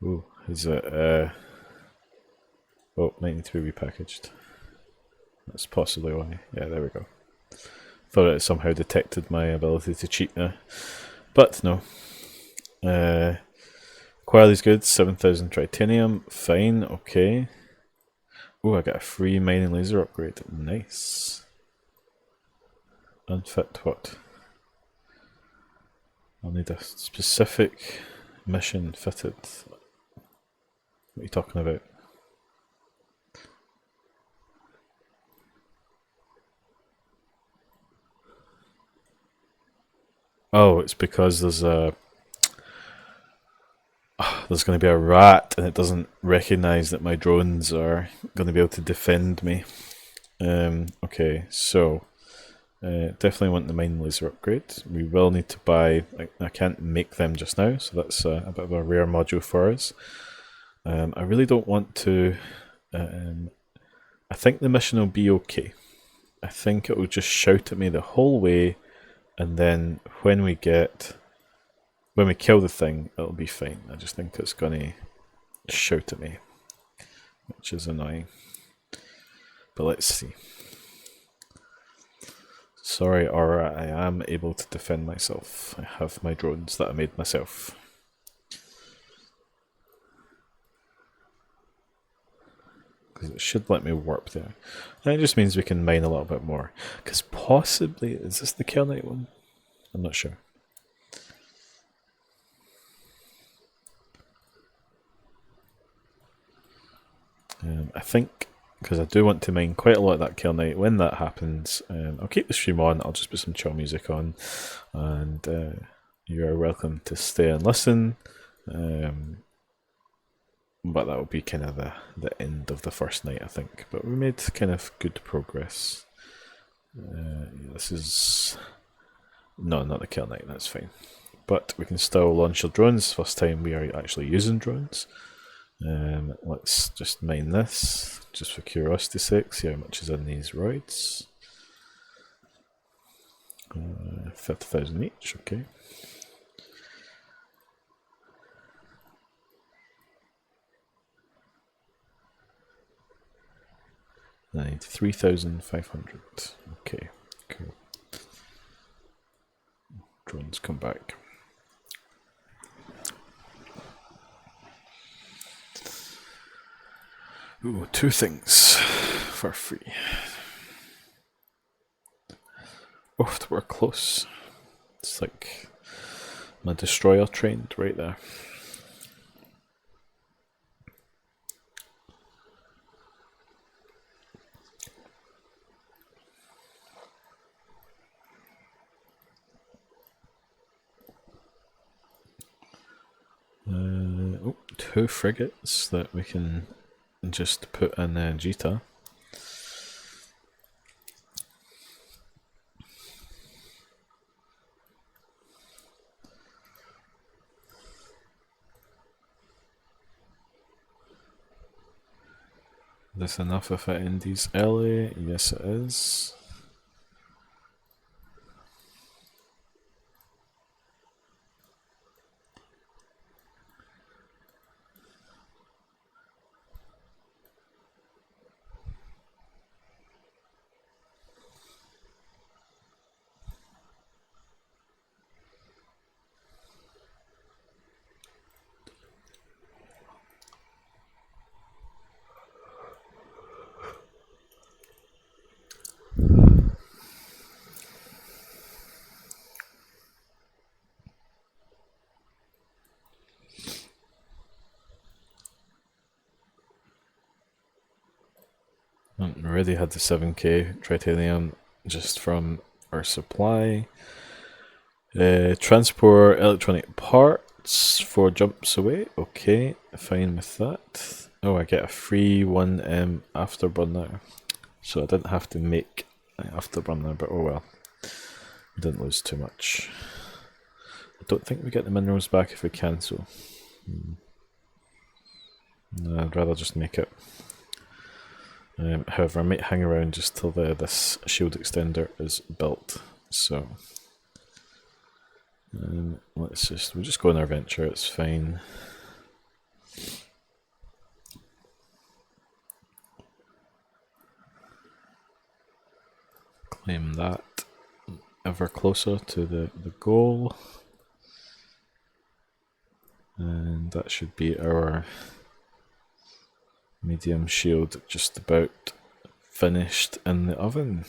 ooh, is it? Oh, might need to be repackaged. That's possibly why. Yeah, there we go. Thought it somehow detected my ability to cheat now, but no. Acquire these goods, 7,000 titanium. Fine, okay. Oh, I got a free mining laser upgrade. Nice. Unfit what? I'll need a specific mission fitted. What are you talking about? Oh, it's because there's a there's going to be a rat and it doesn't recognize that my drones are going to be able to defend me. Okay, so definitely want the mine laser upgrade. We will need to buy, I can't make them just now, so that's a bit of a rare module for us. I really don't want to, I think the mission will be okay. I think it will just shout at me the whole way, and then when we kill the thing, it'll be fine. I just think it's going to shout at me, which is annoying. But let's see. Sorry, Aura, I am able to defend myself. I have my drones that I made myself. Because it should let me warp there. And it just means we can mine a little bit more. Because possibly, is this the Kernite one? I'm not sure. I think because I do want to mine quite a lot of that Kernite. When that happens, I'll keep the stream on. I'll just put some chill music on, and you are welcome to stay and listen. But that will be kind of the end of the first night, I think. But we made kind of good progress. This is... No, not the Kernite, that's fine. But we can still launch our drones. First time we are actually using drones. Let's just mine this, just for curiosity's sake, see how much is in these roids. 50,000 each, okay. I need 3,500. Okay, cool. Drones come back. Ooh, 2 things for free. Oh, we're close. It's like my destroyer trained right there. Oh, 2 frigates that we can just put in Jita. This enough if it ends early? Yes, it is. Already had the 7k tritanium just from our supply. Transport electronic parts 4 jumps away. Okay, fine with that. Oh, I get a free 1M afterburner. So I didn't have to make an afterburner, but oh well. Didn't lose too much. I don't think we get the minerals back if we cancel. No, I'd rather just make it. However, I might hang around just till this shield extender is built. So we'll just go on our venture. It's fine. Claim that. Ever closer to the goal, and that should be our medium shield just about finished in the oven.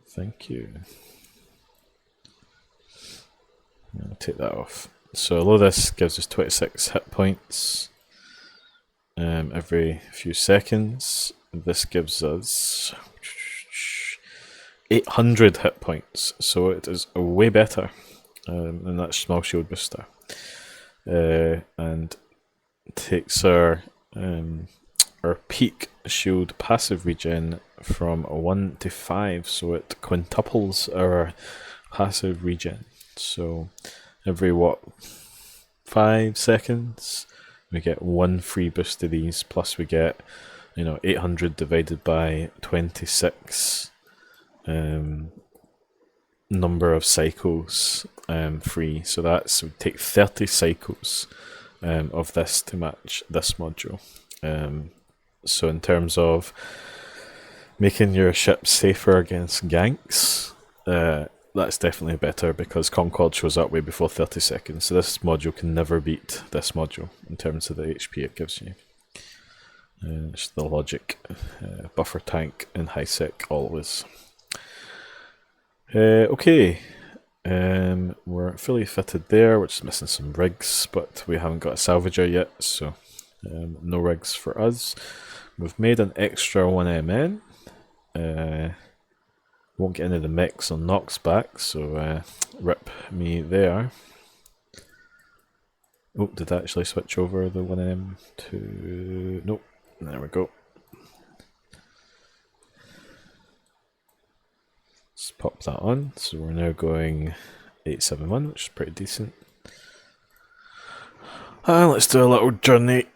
Thank you. I'll take that off. So although this gives us 26 hit points every few seconds, this gives us 800 hit points, so it is way better than that small shield booster, and takes our peak shield passive regen from 1 to 5, so it quintuples our passive regen. So every 5 seconds we get 1 free boost of these, plus we get 800 divided by 26 number of cycles free. So that's would take 30 cycles of this to match this module. So in terms of making your ship safer against ganks, that's definitely better, because Concord shows up way before 30 seconds. So this module can never beat this module in terms of the HP it gives you. It's the logic. Buffer tank and high sec always. Okay, we're fully fitted there. We're just missing some rigs, but we haven't got a salvager yet, so No rigs for us. We've made an extra 1MN. Won't get into the mix on Nox back, so rip me there. Oh, did I actually switch over the 1M to... Nope, there we go. Let's pop that on. So we're now going 871, which is pretty decent. And let's do a little journey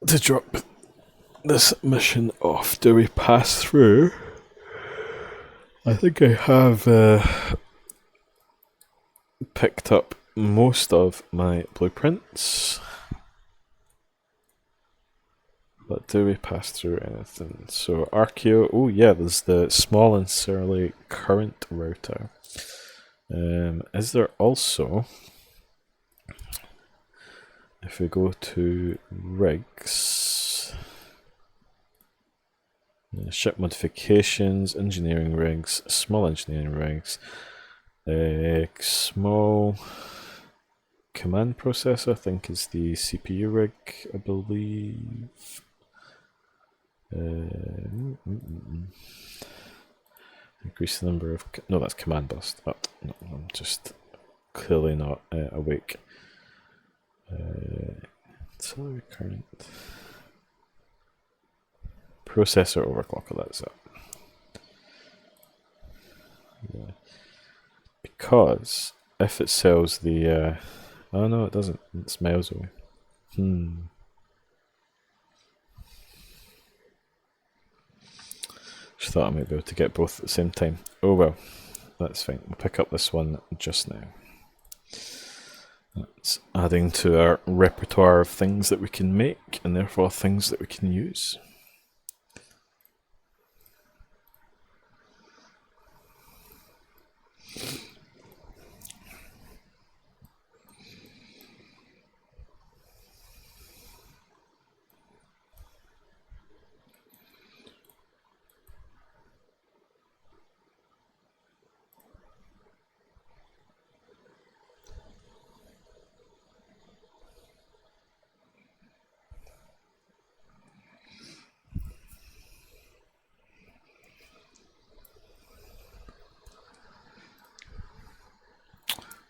to drop this mission off. Do we pass through? I think I have picked up most of my blueprints. But do we pass through anything? So Archeo, oh yeah, there's the small and surly current router. Is there also, if we go to rigs, ship modifications, engineering rigs, small engineering rigs, small command processor, I think is the CPU rig, I believe. Increase the number of... No, that's command bus. Oh, no, I'm just clearly not awake. Auxiliary current. Processor overclocker, that's it. Yeah. Because if it sells the... oh no, it doesn't. It's miles away. Just thought I might be able to get both at the same time. Oh well, that's fine. We'll pick up this one just now. That's adding to our repertoire of things that we can make, and therefore things that we can use.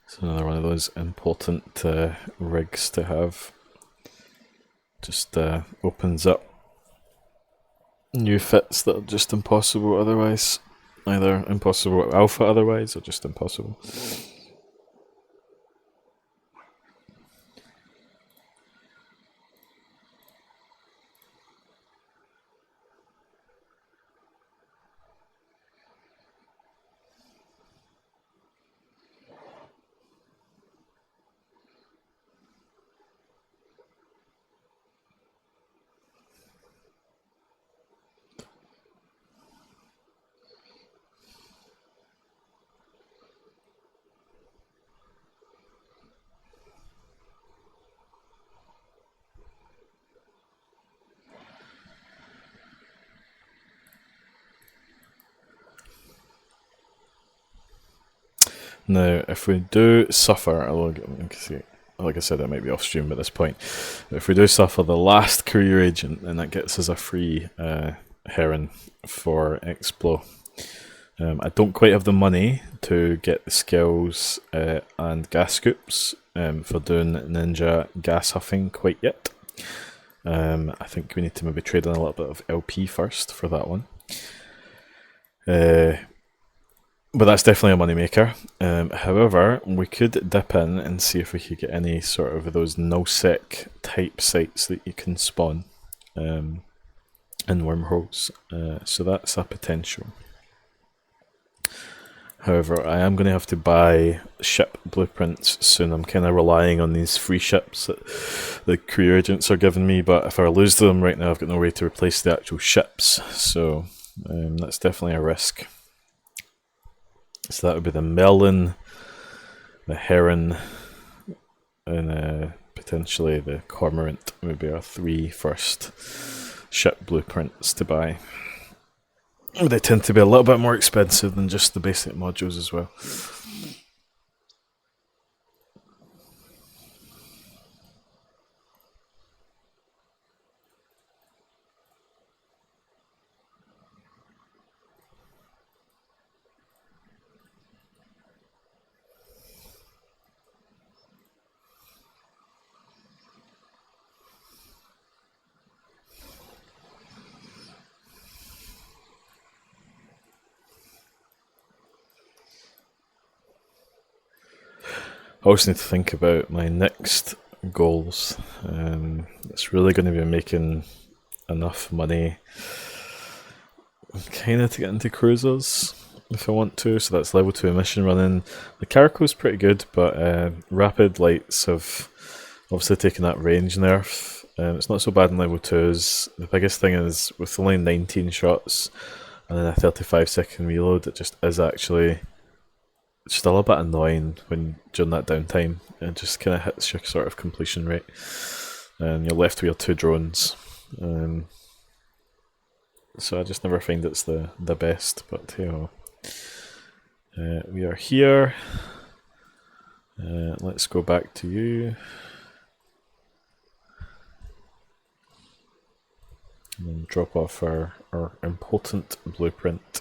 It's another one of those important rigs to have. Just opens up new fits that are just impossible otherwise. Either impossible at alpha otherwise, or just impossible. Now, if we do suffer, like I said, it might be off stream at this point. But if we do suffer the last career agent, then that gets us a free Heron for Explo. I don't quite have the money to get the skills and gas scoops for doing ninja gas huffing quite yet. I think we need to maybe trade in a little bit of LP first for that one. But that's definitely a moneymaker. However, we could dip in and see if we could get any sort of those nullsec type sites that you can spawn in wormholes. So that's a potential. However, I am going to have to buy ship blueprints soon. I'm kind of relying on these free ships that the career agents are giving me, but if I lose them right now, I've got no way to replace the actual ships. So that's definitely a risk. So that would be the Melon, the Heron, and potentially the Cormorant would be our 3 first ship blueprints to buy. They tend to be a little bit more expensive than just the basic modules as well. I also need to think about my next goals. It's really going to be making enough money kind of to get into cruisers if I want to. So that's level 2 emission running. The Caraco's pretty good, but Rapid Lights have obviously taken that range nerf. It's not so bad in level 2s. The biggest thing is with only 19 shots and then a 35-second reload, it just is actually still a bit annoying when during that downtime. It just kind of hits your sort of completion rate, and you're left with your 2 drones. So I just never find it's the best. But you know, we are here. Let's go back to you. And then drop off our important blueprint.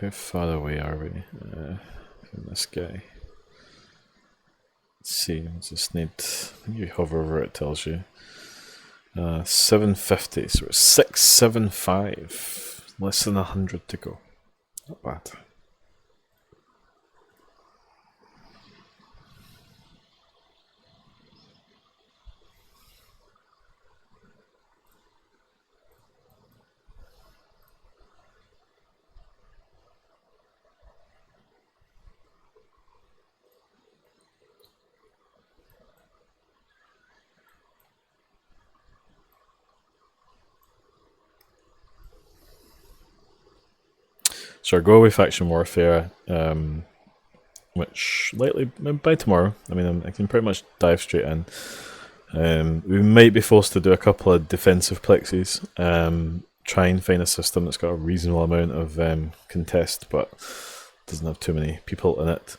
How far away are we from this guy? Let's see, I just need, I think you hover over it tells you. 750, so it's 675. Less than 100 to go. Not bad. So our go away faction warfare, which likely by tomorrow. I mean, I can pretty much dive straight in. We might be forced to do a couple of defensive plexis. Try and find a system that's got a reasonable amount of contest, but doesn't have too many people in it.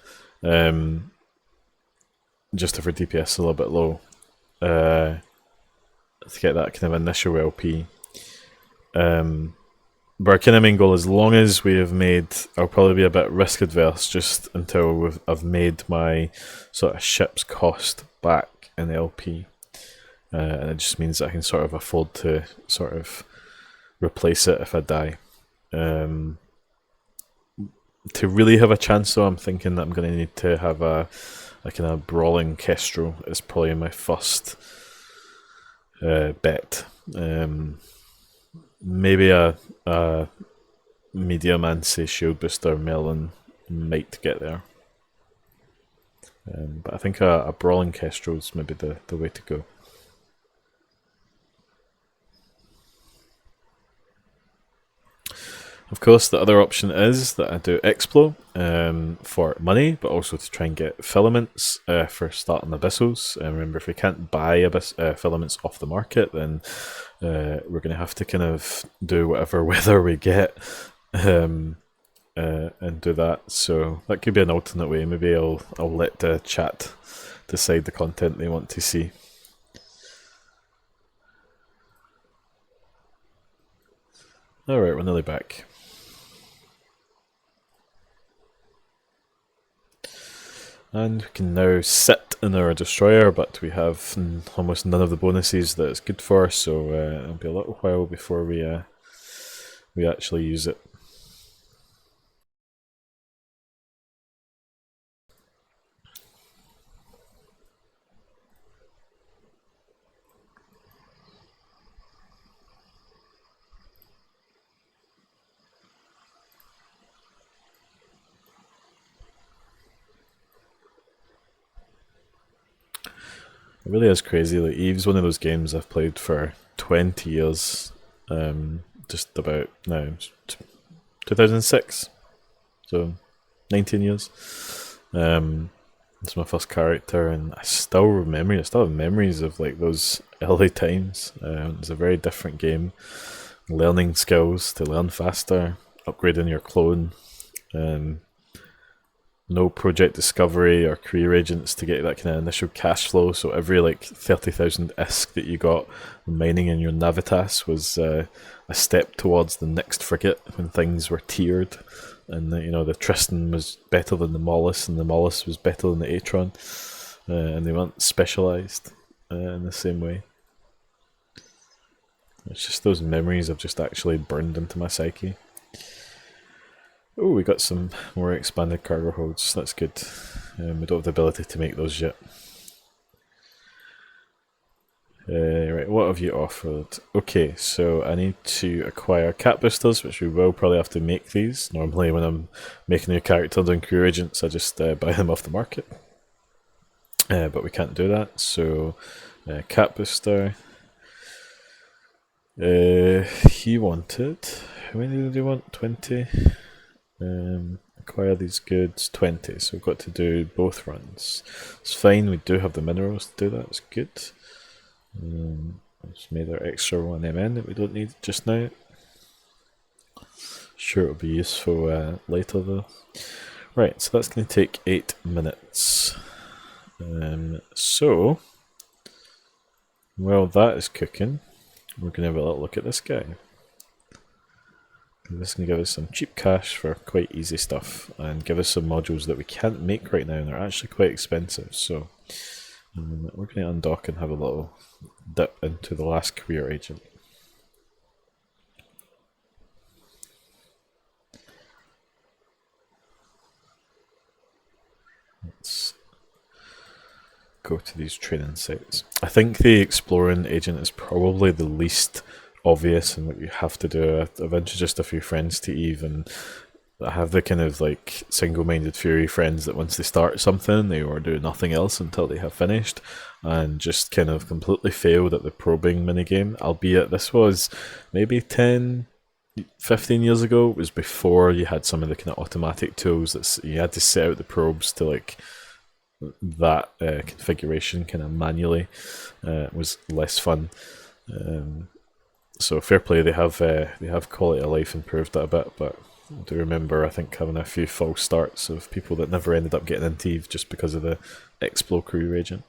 Just if our DPS is a little bit low, to get that kind of initial LP. But our kind of main goal, as long as we have made, I'll probably be a bit risk adverse just until I've made my sort of ship's cost back in the LP. And it just means that I can sort of afford to sort of replace it if I die. To really have a chance though, I'm thinking that I'm going to need to have a kind of brawling Kestrel is probably my first bet. Maybe a medium anti shield booster Melon might get there. But I think a brawling Kestrel is maybe the way to go. Of course, the other option is that I do Explo for money, but also to try and get filaments for starting Abyssals. Remember, if we can't buy filaments off the market, then we're going to have to kind of do whatever weather we get and do that. So that could be an alternate way. Maybe I'll let the chat decide the content they want to see. Alright, we're nearly back. And we can now sit in our destroyer, but we have almost none of the bonuses that it's good for, so it'll be a little while before we actually use it. It really is crazy. Like Eve's one of those games I've played for 20 years, just about now, 2006, so 19 years. It's my first character, and I still have memories of like those early times. It's a very different game. Learning skills to learn faster, upgrading your clone. no project discovery or career agents to get that kind of initial cash flow. So every like 30,000 ISK that you got mining in your Navitas was a step towards the next frigate when things were tiered. And the Tristan was better than the Mollusk, and the Mollusk was better than the Atron, and they weren't specialized in the same way. It's just those memories have just actually burned into my psyche. Oh, we got some more expanded cargo holds. That's good. We don't have the ability to make those yet. Right, what have you offered? Okay, so I need to acquire cat boosters, which we will probably have to make these. Normally when I'm making a new character doing career agents, I just buy them off the market. But we can't do that, so cat booster. He wanted... How many did he want? 20? Acquire these goods, 20, so we've got to do both runs. It's fine, we do have the minerals to do that, it's good. Just made our extra 1 MN that we don't need just now. Sure, it'll be useful later though. Right, so that's going to take 8 minutes. So, while that is cooking, we're going to have a little look at this guy. This is going to give us some cheap cash for quite easy stuff, and give us some modules that we can't make right now, and they're actually quite expensive. So we're going to undock and have a little dip into the last career agent. Let's go to these training sites. I think the exploring agent is probably the least obvious and what you have to do. I've introduced a few friends to Eve, and I have the kind of like single-minded fury friends that once they start something they will do nothing else until they have finished, and just kind of completely failed at the probing minigame, albeit this was maybe 10, 15 years ago. It was before you had some of the kind of automatic tools that you had to set out the probes to like that configuration kind of manually. Was less fun. So fair play, they have quality of life improved that a bit, but I do remember I think having a few false starts of people that never ended up getting into Eve just because of the Explo career agent.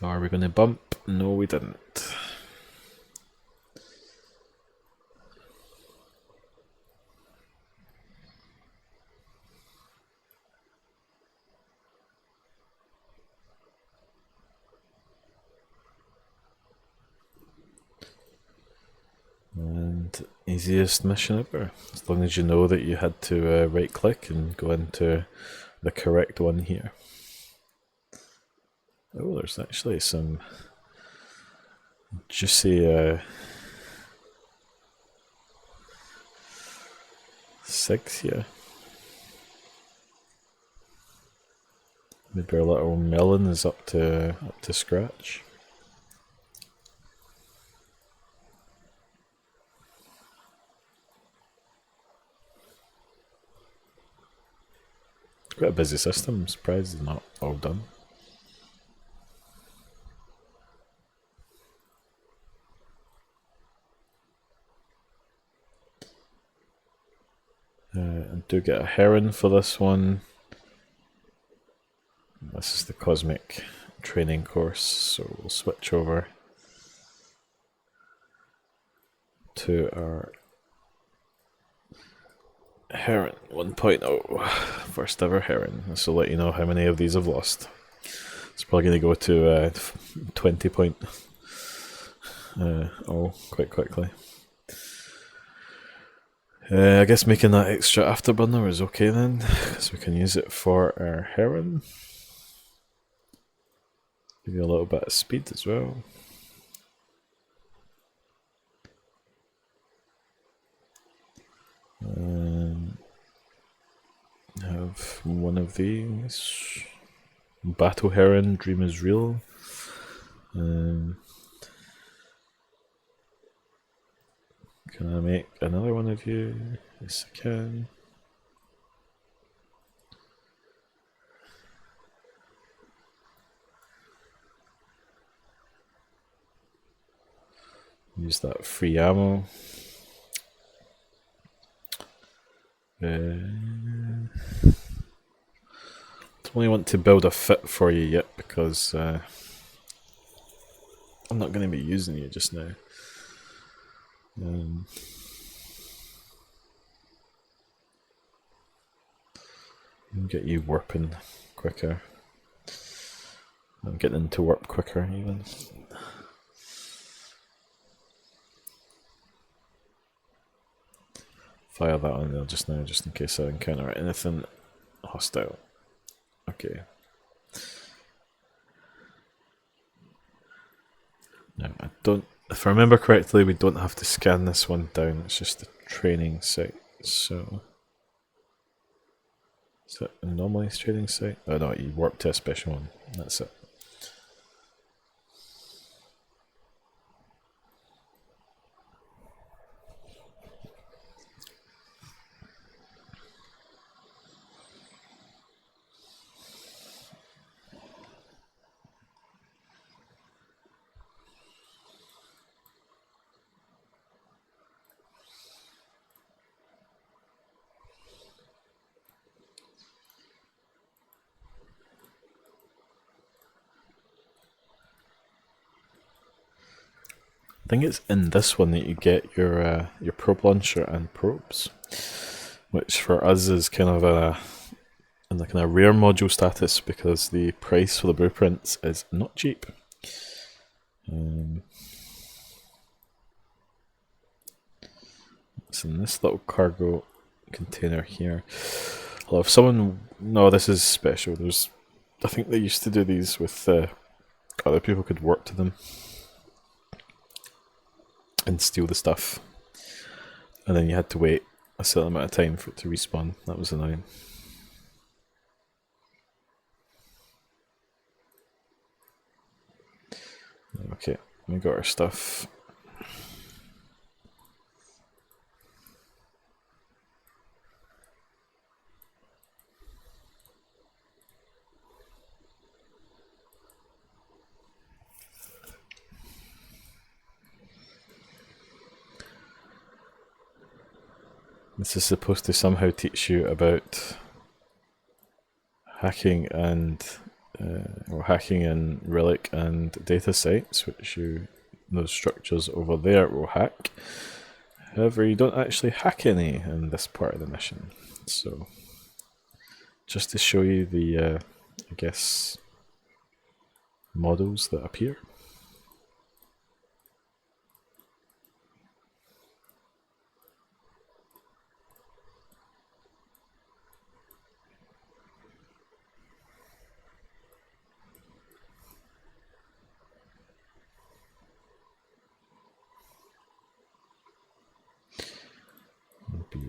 Are we going to bump? No, we didn't. And easiest mission ever, as long as you know that you had to right click and go into the correct one here. Oh, there's actually some juicy SIGs here. Maybe our little melon is up to scratch. Quite a busy system. I'm surprised it's not all done. I do get a heron for this one. This is the cosmic training course, so we'll switch over to our Heron 1.0, first ever Heron. This will let you know how many of these I've lost. It's probably going to go to 20 point quite quickly. I guess making that extra afterburner is okay then, because we can use it for our Heron. Give you a little bit of speed as well. Have one of these. Battle Heron, Dream is Real. Can I make another one of you? Yes, I can. Use that free ammo. Don't really want to build a fit for you yet because I'm not going to be using you just now. Get you warping quicker. I'm getting into warp quicker even. Fire that on there just now, just in case I encounter anything hostile. Okay. Now, I don't. If I remember correctly, we don't have to scan this one down. It's just a training site. So, is that a normalized training site? Oh no, you warp to a special one. That's it. I think it's in this one that you get your probe launcher and probes, which for us is kind of in the kind of rare module status because the price for the blueprints is not cheap. It's in this little cargo container here. Although if someone, no, this is special. There's, I think they used to do these with other people could work to them and steal the stuff, and then you had to wait a certain amount of time for it to respawn. That was annoying. Okay, we got our stuff. This is supposed to somehow teach you about hacking and or hacking in Relic and data sites, which those structures over there will hack. However, you don't actually hack any in this part of the mission. So, just to show you the, I guess, models that appear.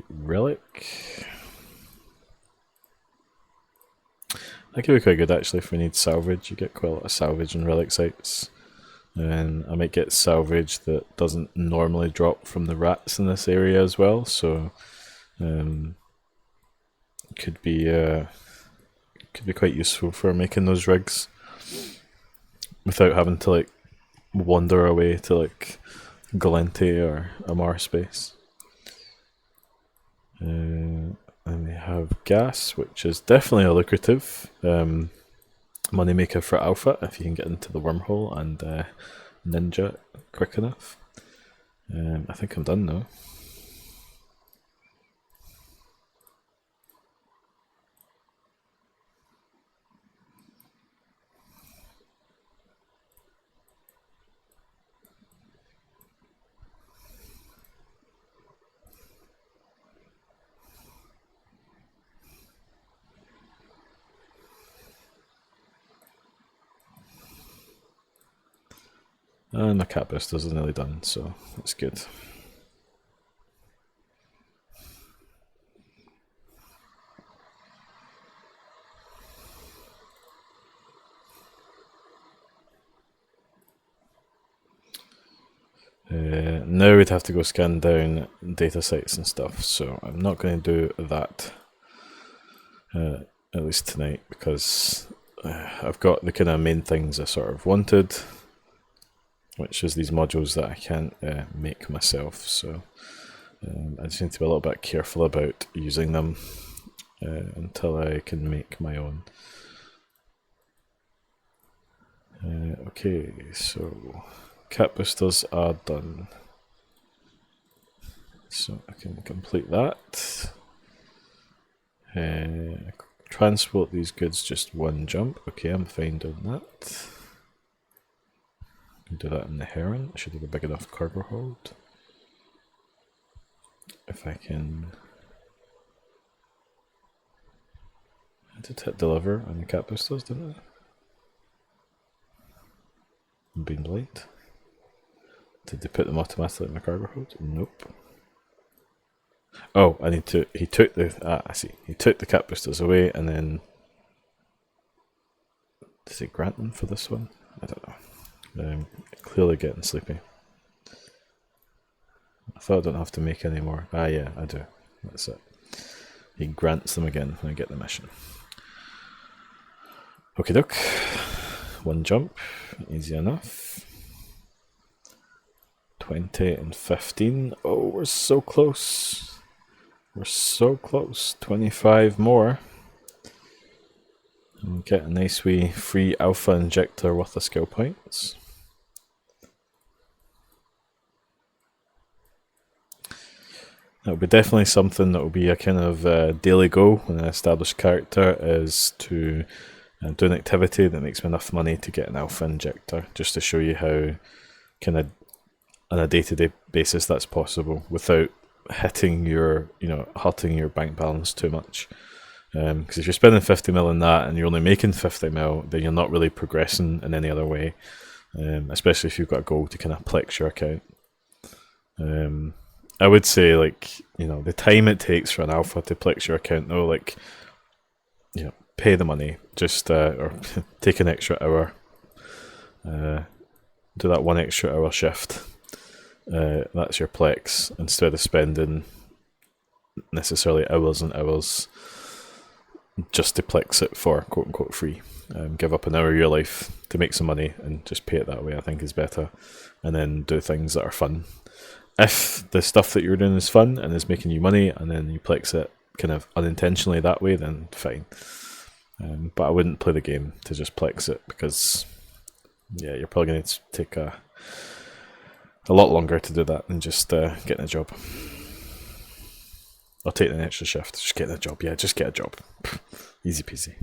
Relic. That could be quite good actually if we need salvage. You get quite a lot of salvage in Relic sites. And I might get salvage that doesn't normally drop from the rats in this area as well, so could be quite useful for making those rigs without having to like wander away to like Galente or Amar space. And we have gas, which is definitely a lucrative moneymaker for Alpha if you can get into the wormhole and ninja quick enough. I think I'm done now. And my cat booster's nearly done, so that's good. Now we'd have to go scan down data sites and stuff, so I'm not going to do that at least tonight, because I've got the kind of main things I sort of wanted, which is these modules that I can't make myself, so I just need to be a little bit careful about using them until I can make my own. Okay, so cat boosters are done. So I can complete that. Transport these goods just one jump. Okay, I'm fine doing that. Can do that in the Heron. I should have a big enough cargo hold. If I can. I did hit deliver on the cat boosters, didn't I? I'm being late. Did they put them automatically in my cargo hold? Nope. Oh, I need to. He took the. I see. He took the cat boosters away, and then. Does he grant them for this one? I don't know. I'm clearly getting sleepy. I thought I don't have to make any more. Ah, yeah, I do. That's it. He grants them again when I get the mission. Okie doke. One jump. Easy enough. 20 and 15. Oh, we're so close. We're so close. 25 more. And get a nice wee free alpha injector worth of skill points. That'll be definitely something that will be a kind of daily goal when I establish character, is to do an activity that makes me enough money to get an alpha injector, just to show you how kind of on a day-to-day basis that's possible without hitting your, hurting your bank balance too much. Because if you're spending 50 mil in that and you're only making 50 mil, then you're not really progressing in any other way, especially if you've got a goal to kind of plex your account. I would say, the time it takes for an alpha to plex your account, though, pay the money, just or take an extra hour, do that 1 extra hour shift. That's your plex, instead of spending necessarily hours and hours just to plex it for quote unquote free. Give up an hour of your life to make some money and just pay it that way, I think is better, and then do things that are fun. If the stuff that you're doing is fun and is making you money, and then you plex it kind of unintentionally that way, then fine. But I wouldn't play the game to just plex it, because you're probably going to take a lot longer to do that than just getting a job. Or taking an extra shift. Just getting a job. Yeah, just get a job. Easy peasy.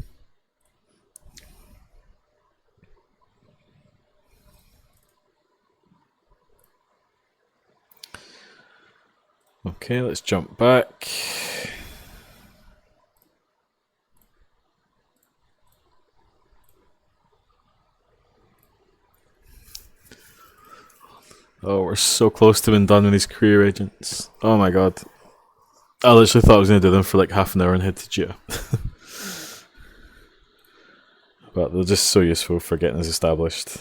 Okay, let's jump back. Oh, we're so close to being done with these career agents. Oh my god. I literally thought I was going to do them for like half an hour and head to Gia. But they're just so useful for getting us established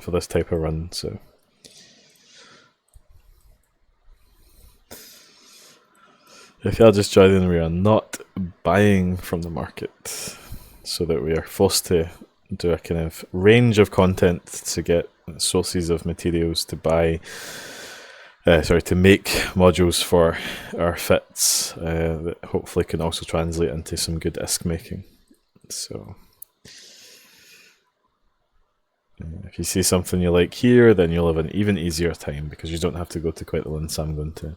for this type of run, so. If y'all just joined in, we are not buying from the market, so that we are forced to do a kind of range of content to get sources of materials to buy, to make modules for our fits that hopefully can also translate into some good ISK making. So if you see something you like here, then you'll have an even easier time, because you don't have to go to quite the lengths I'm going to.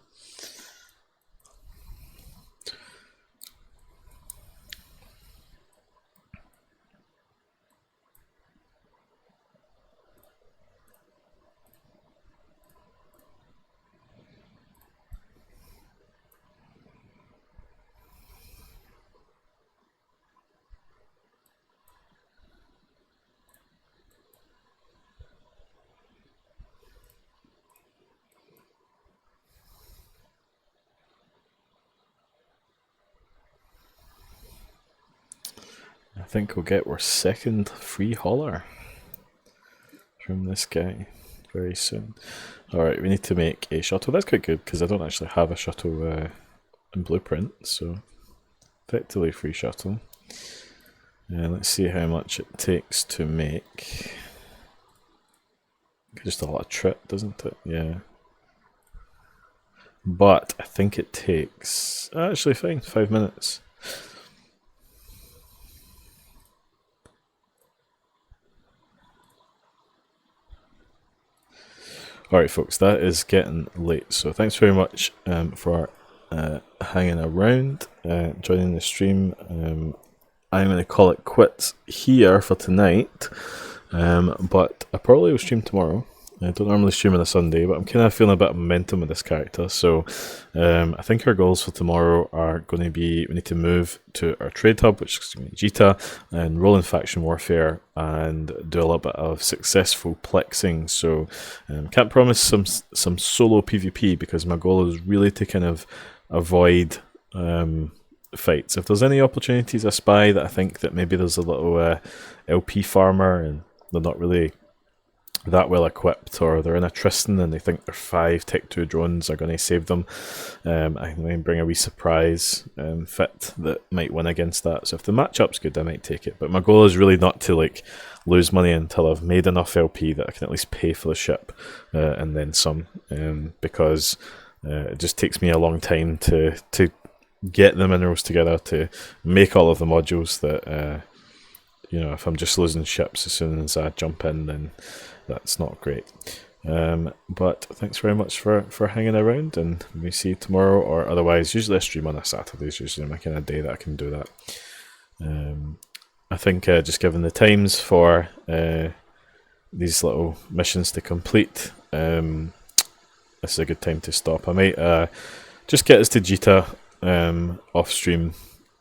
I think we'll get our second free hauler from this guy very soon. Alright, we need to make a shuttle. That's quite good, because I don't actually have a shuttle in Blueprint, so effectively free shuttle. Let's see how much it takes to make. Just a lot of trip, doesn't it? Yeah. but I think it takes actually fine 5 minutes. Alright folks, that is getting late, so thanks very much for hanging around, joining the stream. I'm going to call it quits here for tonight, but I probably will stream tomorrow. I don't normally stream on a Sunday, but I'm kind of feeling a bit of momentum with this character, so I think our goals for tomorrow are going to be, we need to move to our trade hub, which is going to be Jita, and roll in faction warfare, and do a little bit of successful plexing. So can't promise some solo PvP, because my goal is really to kind of avoid fights. If there's any opportunities I spy that I think that maybe there's a little LP farmer and they're not really that well equipped, or they're in a Tristan and they think their 5 Tech 2 drones are going to save them, I can bring a wee surprise fit that might win against that. So if the matchup's good, I might take it, but my goal is really not to like lose money until I've made enough LP that I can at least pay for the ship and then some, because it just takes me a long time to get the minerals together to make all of the modules that you know, if I'm just losing ships as soon as I jump in, then that's not great. But thanks very much for hanging around, and we see you tomorrow, or otherwise usually I stream on a Saturday is usually my kind of day that I can do that. I think just given the times for these little missions to complete, this is a good time to stop. I might just get us to Jita off stream,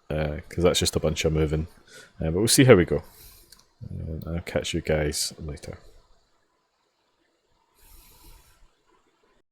because that's just a bunch of moving, but we'll see how we go. I'll catch you guys later.